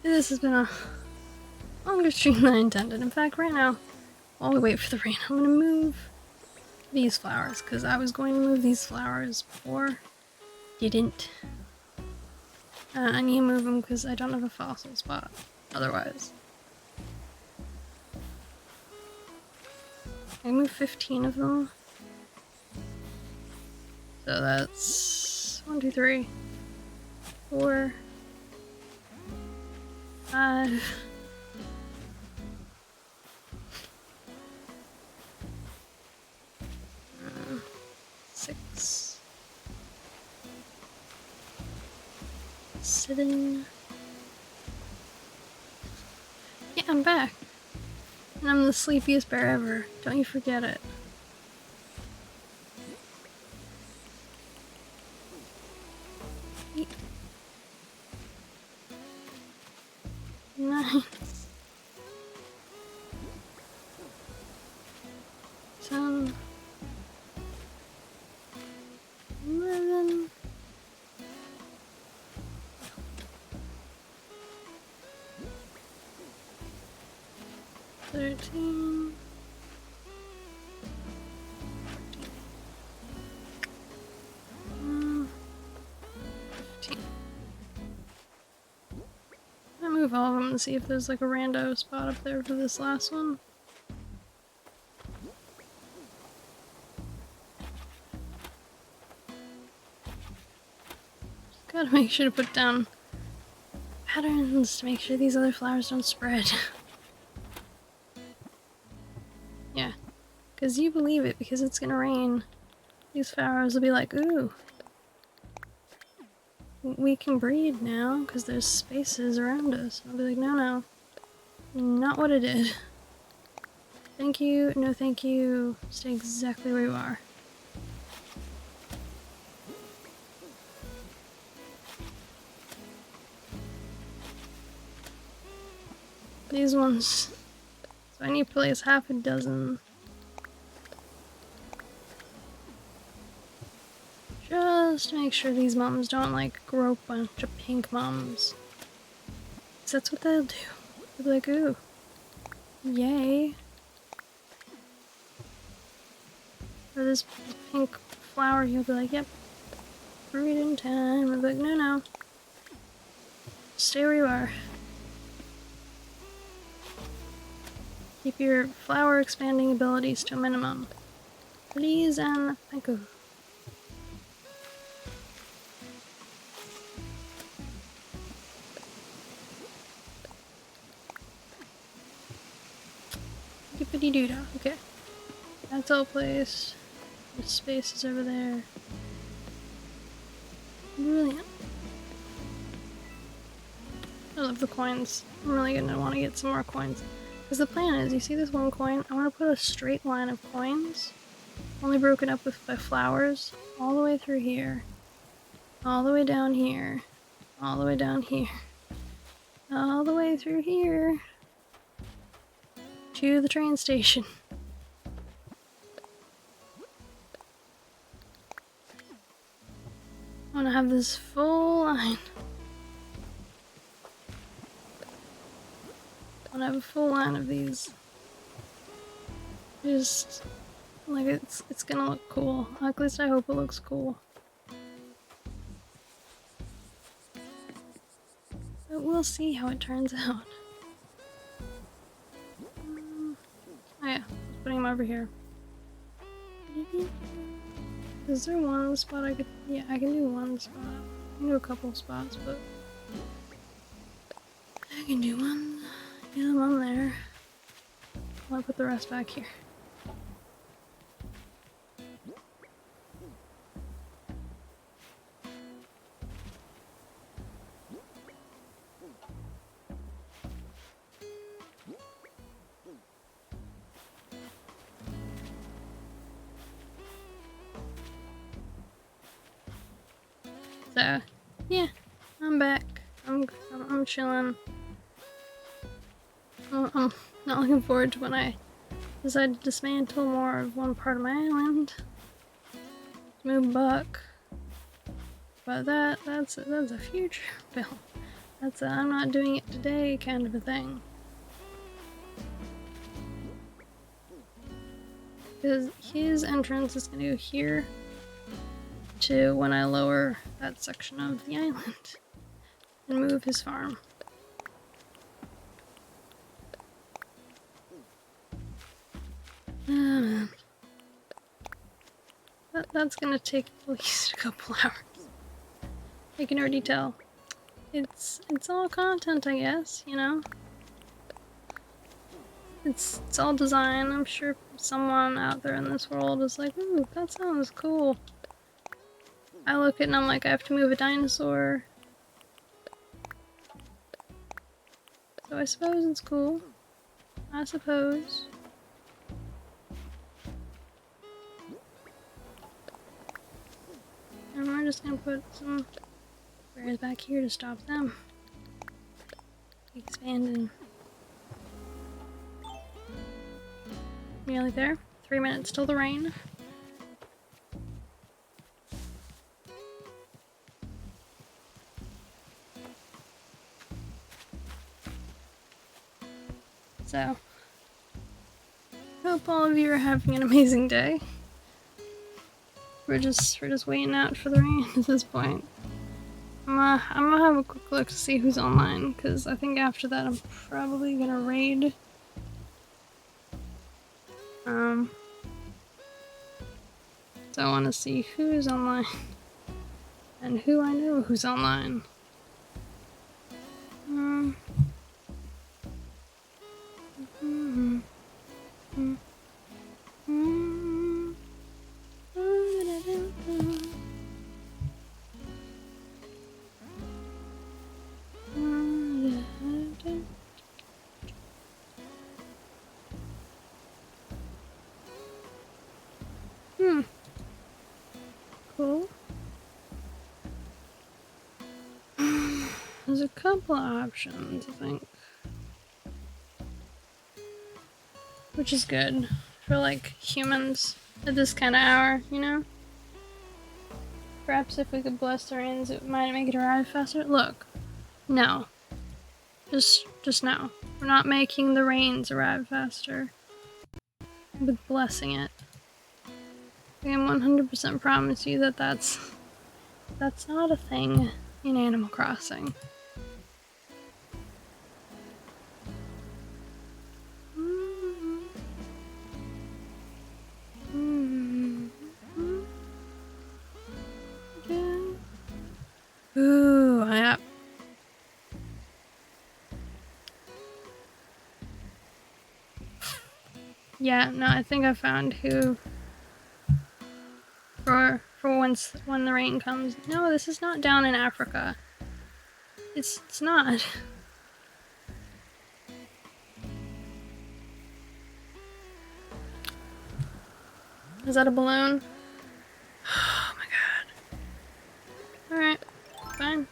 S1: this has been a longer stream than I intended. In fact, right now, while we wait for the rain, I'm gonna move these flowers because I was going to move these flowers before. Didn't. I need to move them because I don't have a fossil spot otherwise. I moved 15 of them. So that's 1, 2, 3, 4, 5. 6, 7. Yeah, I'm back. And I'm the sleepiest bear ever. Don't you forget it. 8, 9, 10, 11, 13, 15. I'm gonna move all of them and see if there's like a rando spot up there for this last one. Just gotta make sure to put down patterns to make sure these other flowers don't spread. Yeah, because you believe it, because it's gonna rain. These flowers will be like, ooh, we can breed now because there's spaces around us. And I'll be like, no, not what I did. Thank you, no thank you, stay exactly where you are. These ones, so I need to place half a dozen. Just to make sure these mums don't like grow a bunch of pink mums. Because that's what they'll do. They'll be like, ooh, yay. Or this pink flower, you'll be like, yep, breed in time. I'll be like, no, stay where you are. Keep your flower expanding abilities to a minimum. Please and thank you. Yippity doo dah. Okay. That's all placed. The space is over there. Brilliant. I love the coins. I'm really gonna want to get some more coins. Because the plan is, you see this one coin? I want to put a straight line of coins, only broken up by flowers, all the way through here, all the way down here, all the way down here, all the way through here, to the train station. I want to have this full line. I want to have a full line of these. Just like it's gonna look cool. At least I hope it looks cool. But we'll see how it turns out. Oh yeah, I was putting them over here. Is there one spot I could... Yeah, I can do one spot. I can do a couple spots, but... I can do one. Get them on there. I'll put the rest back here. So, yeah, I'm back. I'm chilling. I'm not looking forward to when I decide to dismantle more of one part of my island. Move buck. But that's a future bill. That's a I'm not doing it today kind of a thing. Because his entrance is gonna go here to when I lower that section of the island and move his farm. Man. That's gonna take at least a couple hours. I can already tell. It's all content, I guess, you know? It's all design. I'm sure someone out there in this world is like, ooh, that sounds cool. I look at it and I'm like, I have to move a dinosaur. So I suppose it's cool. I suppose. And we're just gonna put some bears back here to stop them expanding. Nearly there. 3 minutes till the rain. So, hope all of you are having an amazing day. We're just waiting out for the rain at this point. I'm gonna have a quick look to see who's online, because I think after that I'm probably gonna raid. So I want to see who's online and who I know who's online. Cool. There's a couple of options, I think. Which is good for like humans at this kind of hour, you know? Perhaps if we could bless the rains, it might make it arrive faster. Look, no. Just no. We're not making the rains arrive faster with blessing it. I can 100% promise you that that's not a thing in Animal Crossing. Ooh, yeah. Yeah, no, I think I found who for when the rain comes. No, this is not down in Africa. It's not. Is that a balloon? Oh my god. Alright, fine.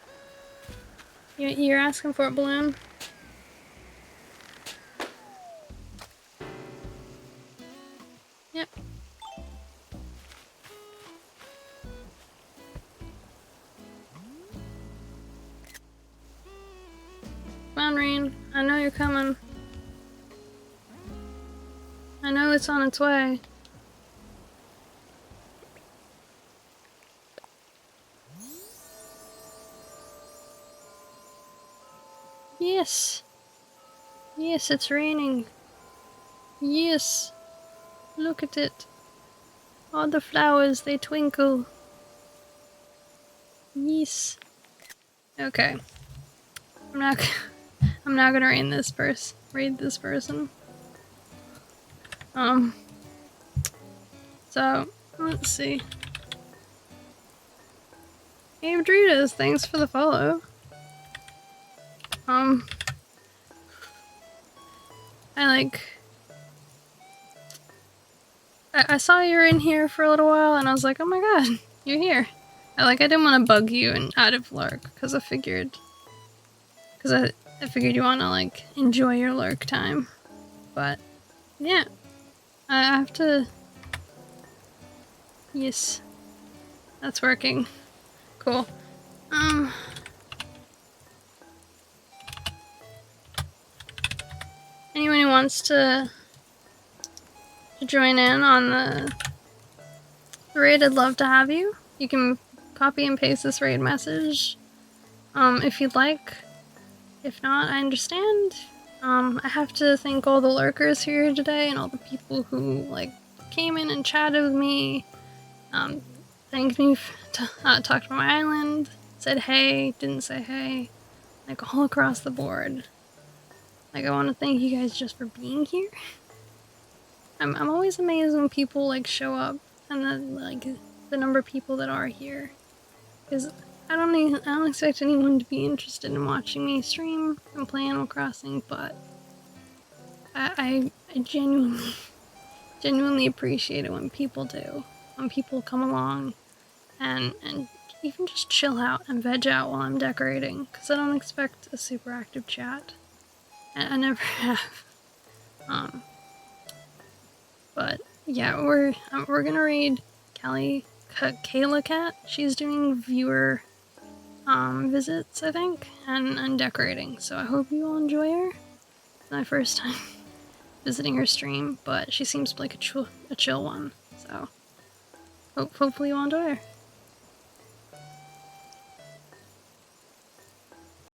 S1: You're asking for a balloon? Yep. Come on, rain. I know you're coming. I know it's on its way. Yes. Yes, it's raining. Yes. Look at it. All the flowers, they twinkle. Yes. Okay. I'm not gonna read this person. So let's see. Hey Doritos, thanks for the follow. I saw you were in here for a little while and I was like, oh my god, you're here. I didn't want to bug you and out of lurk, because I figured, because I figured you wanna like enjoy your lurk time. But yeah, I have to. Yes, that's working. Cool. Anyone who wants to join in on the raid, I'd love to have you. You can copy and paste this raid message if you'd like. If not, I understand. I have to thank all the lurkers here today and all the people who like came in and chatted with me, thanked me, talked about my island, said hey, didn't say hey, like all across the board. Like I want to thank you guys just for being here. I'm always amazed when people like show up and then like the number of people that are here, because I don't expect anyone to be interested in watching me stream and play Animal Crossing, but I genuinely appreciate it when people do, when people come along and even just chill out and veg out while I'm decorating, because I don't expect a super active chat. I never have. But yeah, we're gonna raid Kayla Cat. She's doing viewer visits, I think, and decorating. So I hope you all enjoy her. It's my first time visiting her stream, but she seems like a chill one. So hopefully you all enjoy her.